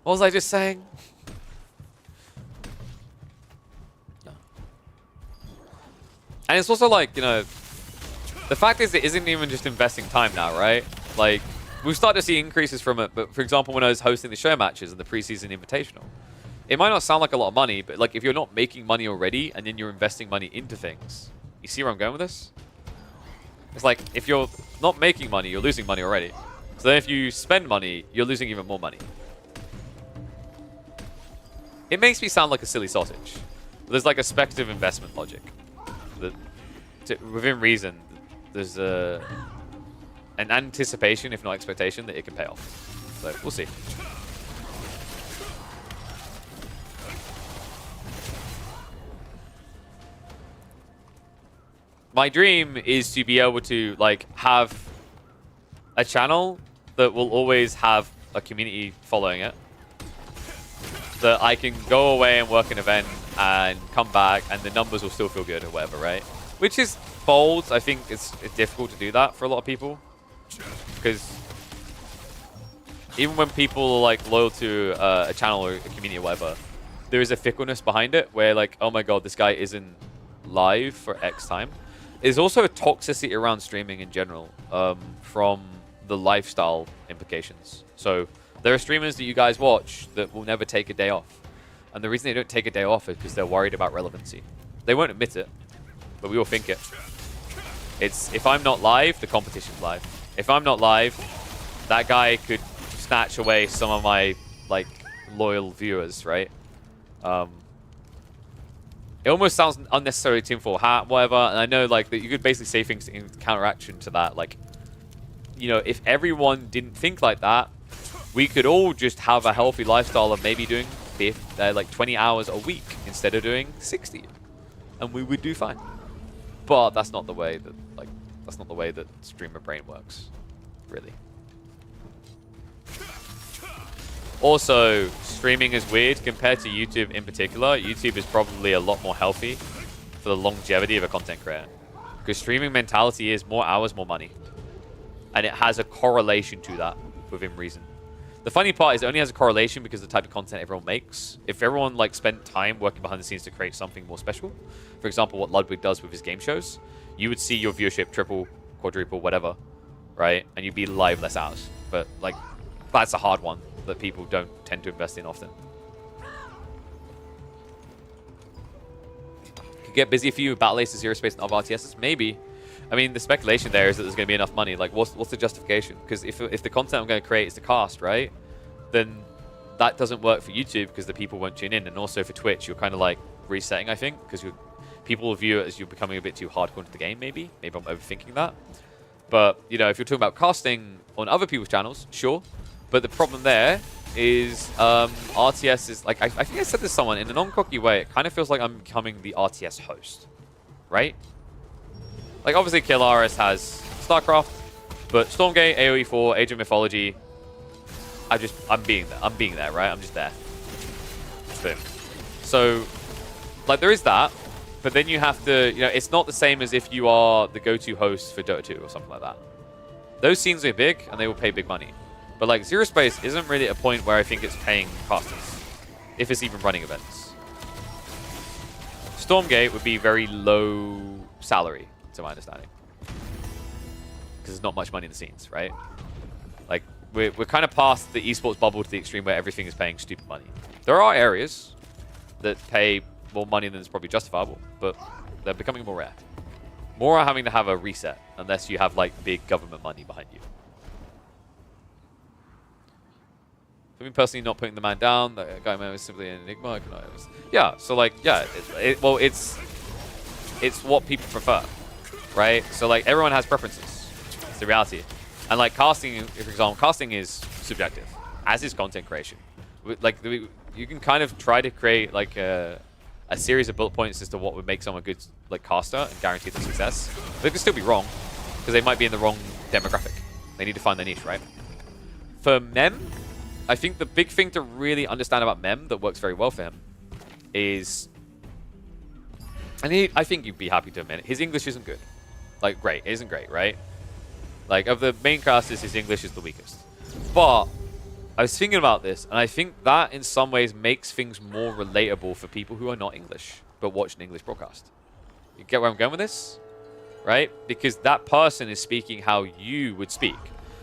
What was I just saying? And it's also like, you know, the fact is it isn't even just investing time now, right? Like, we've started to see increases from it, but for example, when I was hosting the show matches and the preseason invitational, it might not sound like a lot of money, but like if you're not making money already and then you're investing money into things, you see where I'm going with this? It's like, if you're not making money, you're losing money already. So then if you spend money, you're losing even more money. It makes me sound like a silly sausage. But there's like a speculative investment logic. That, within reason, there's an anticipation, if not expectation, that it can pay off. So we'll see. My dream is to be able to like have a channel that will always have a community following it. That I can go away and work an event and come back and the numbers will still feel good or whatever, right? Which is bold. I think it's difficult to do that for a lot of people. Because even when people are like loyal to a channel or a community or whatever, there is a fickleness behind it where like, oh my god, this guy isn't live for X time. There's also a toxicity around streaming in general from the lifestyle implications. So there are streamers that you guys watch that will never take a day off. And the reason they don't take a day off is because they're worried about relevancy. They won't admit it, but we all think it. It's, if I'm not live, the competition's live. If I'm not live, that guy could snatch away some of my like loyal viewers, right? It almost sounds unnecessarily tinfoil hat, whatever. And I know like that you could basically say things in counteraction to that. Like, you know, if everyone didn't think like that, we could all just have a healthy lifestyle of maybe doing like 20 hours a week instead of doing 60, and we would do fine. But that's not the way that streamer brain works, really. Also, streaming is weird compared to YouTube in particular. YouTube is probably a lot more healthy for the longevity of a content creator. Because streaming mentality is more hours, more money. And it has a correlation to that within reason. The funny part is it only has a correlation because of the type of content everyone makes. If everyone like spent time working behind the scenes to create something more special, for example, what Ludwig does with his game shows, you would see your viewership triple, quadruple, whatever, right? And you'd be live less hours. But like, that's a hard one that people don't tend to invest in often. Could get busy for you with Battle Aces, Zero Space, and other RTSs? Maybe. I mean, the speculation there is that there's going to be enough money. Like, what's the justification? Because if the content I'm going to create is the cast, right? Then that doesn't work for YouTube because the people won't tune in. And also for Twitch, you're kind of like resetting, I think, because people will view it as you're becoming a bit too hardcore into the game, maybe. Maybe I'm overthinking that. But, you know, if you're talking about casting on other people's channels, sure. But the problem there is RTS is, like, I think I said this to someone, in a non-cocky way, it kind of feels like I'm becoming the RTS host, right? Like, obviously, KillRS has StarCraft, but Stormgate, AoE4, Age of Mythology, I'm being there, right? I'm just there. Boom. So, like, there is that, but then you have to, you know, it's not the same as if you are the go-to host for Dota 2 or something like that. Those scenes are big, and they will pay big money. But, like, Zero Space isn't really a point where I think it's paying casters, if it's even running events. Stormgate would be very low salary, to my understanding. Because there's not much money in the scenes, right? Like, we're kind of past the esports bubble to the extreme where everything is paying stupid money. There are areas that pay more money than is probably justifiable, but they're becoming more rare. More are having to have a reset, unless you have, like, big government money behind you. For me personally, not putting the man down, that guy man was simply an enigma. Yeah, so, like, yeah, well, it's what people prefer. Right? So, like, everyone has preferences. It's the reality. And, like, casting, for example, casting is subjective, as is content creation. Like, you can kind of try to create, like, a series of bullet points as to what would make someone a good, like, caster and guarantee their success. But they could still be wrong, because they might be in the wrong demographic. They need to find their niche, right? For Mem, I think the big thing to really understand about Mem that works very well for him is... And I think you'd be happy to admit it. His English isn't good. Like, great. It isn't great, right? Like, of the main casters, his English is the weakest. But I was thinking about this, and I think that in some ways makes things more relatable for people who are not English, but watch an English broadcast. You get where I'm going with this? Right? Because that person is speaking how you would speak.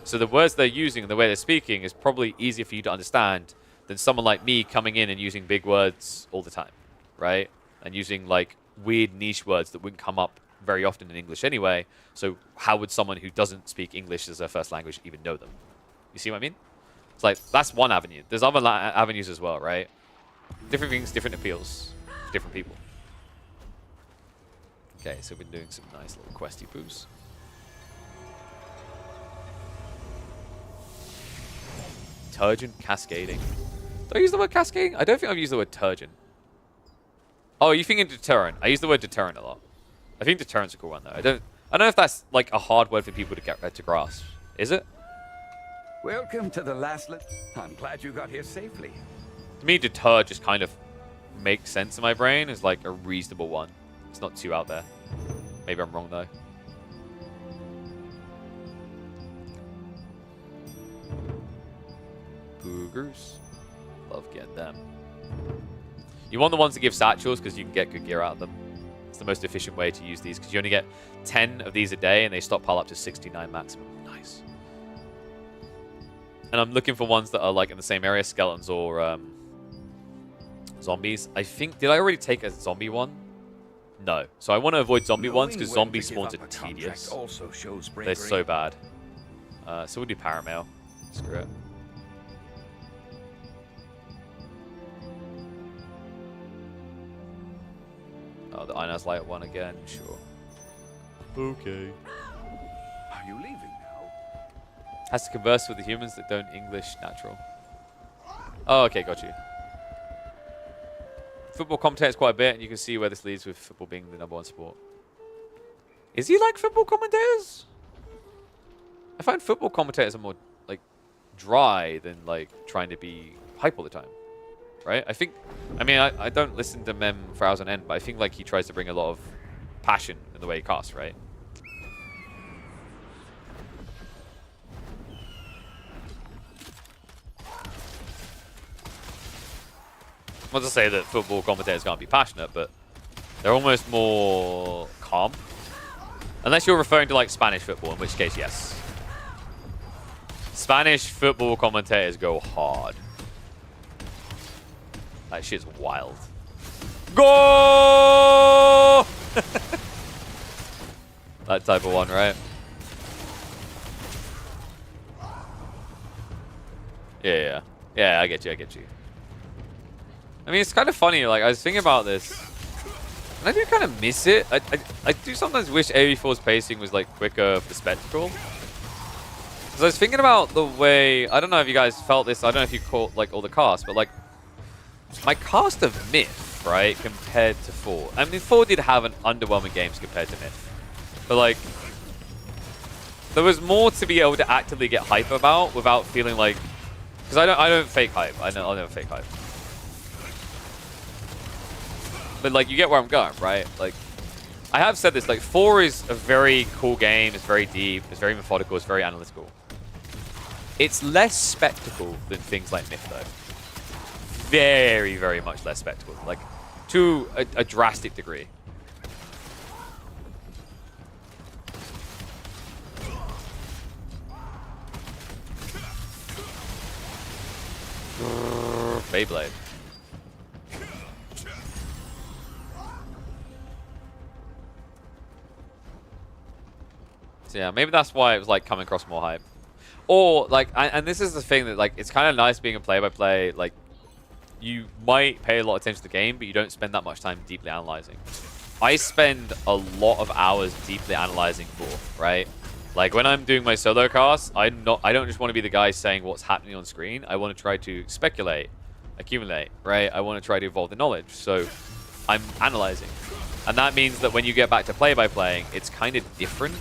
So the words they're using and the way they're speaking is probably easier for you to understand than someone like me coming in and using big words all the time, right? And using like weird niche words that wouldn't come up very often in English anyway. So how would someone who doesn't speak English as their first language even know them? You see what I mean? It's like, that's one avenue. There's other avenues as well, right? Different things, different appeals for different people. Okay, so we've been doing some nice little questy poos. Turgent cascading. Do I use the word cascading? I don't think I've used the word turgent. Oh, you thinking deterrent? I use the word deterrent a lot. I think deterrent's a cool one though. I don't know if that's like a hard word for people to get to grasp. Is it? Welcome to the last. I'm glad you got here safely. To me, deter just kind of makes sense in my brain as like a reasonable one. It's not too out there. Maybe I'm wrong though. Boogers. Love getting them. You want the ones that give satchels because you can get good gear out of them. It's the most efficient way to use these because you only get 10 of these a day and they stockpile up to 69 maximum. Nice. And I'm looking for ones that are like in the same area, skeletons or zombies. I think, did I already take a zombie one? No. So I want to avoid zombie ones because zombie spawns are tedious. Also shows They're so bad. So we'll do paramail. Screw it. Oh, the Inaz Light one again. Sure. Okay. Are you leaving now? Has to converse with the humans that don't English natural. Oh, okay, got you. Football commentates quite a bit, and you can see where this leads with football being the #1 sport. Is he like football commentators? I find football commentators are more like dry than like trying to be hype all the time, right? I mean, I don't listen to Mem for hours on end, but I think like he tries to bring a lot of passion in the way he casts, right? Not to say that football commentators can't be passionate, but they're almost more calm. Unless you're referring to like Spanish football, in which case, yes. Spanish football commentators go hard. That shit's wild. Go! That type of one, right? Yeah, I get you. I mean, it's kind of funny. Like, I was thinking about this, and I do kind of miss it. I do sometimes wish AV4's pacing was, like, quicker for spectacle. Because I was thinking about the way... I don't know if you guys felt this. I don't know if you caught, like, all the cast, but, like, my cast of Myth, right, compared to 4. I mean, 4 did have an underwhelming games compared to Myth. But, like, there was more to be able to actively get hype about without feeling like... Because I don't fake hype. I'll never fake hype. But, like, you get where I'm going, right? Like, I have said this, like, 4 is a very cool game. It's very deep. It's very methodical. It's very analytical. It's less spectacle than things like Myth, though. Very, very much less spectacle. Like, to a drastic degree. Beyblade. So yeah, maybe that's why it was like coming across more hype. Or like, and this is the thing that like, it's kind of nice being a play-by-play. Like, you might pay a lot of attention to the game, but you don't spend that much time deeply analyzing. I spend a lot of hours deeply analyzing for, right? Like when I'm doing my solo casts, I don't just want to be the guy saying what's happening on screen. I want to try to speculate, accumulate, right? I want to try to evolve the knowledge. So I'm analyzing. And that means that when you get back to play-by-playing, it's kind of different.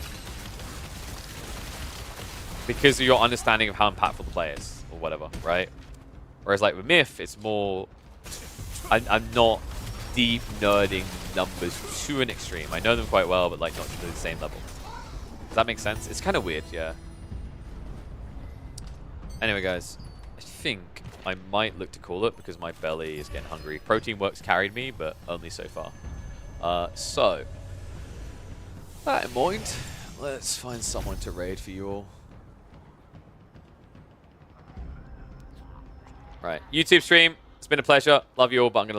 Because of your understanding of how impactful the play is, or whatever, right? Whereas like with Myth, it's more... I'm not deep nerding numbers to an extreme. I know them quite well, but like not to the same level. Does that make sense? It's kind of weird, yeah. Anyway, guys, I think I might look to call it because my belly is getting hungry. Protein Works carried me, but only so far. So, That in mind, let's find someone to raid for you all. Right, YouTube stream. It's been a pleasure. Love you all, but I'm going to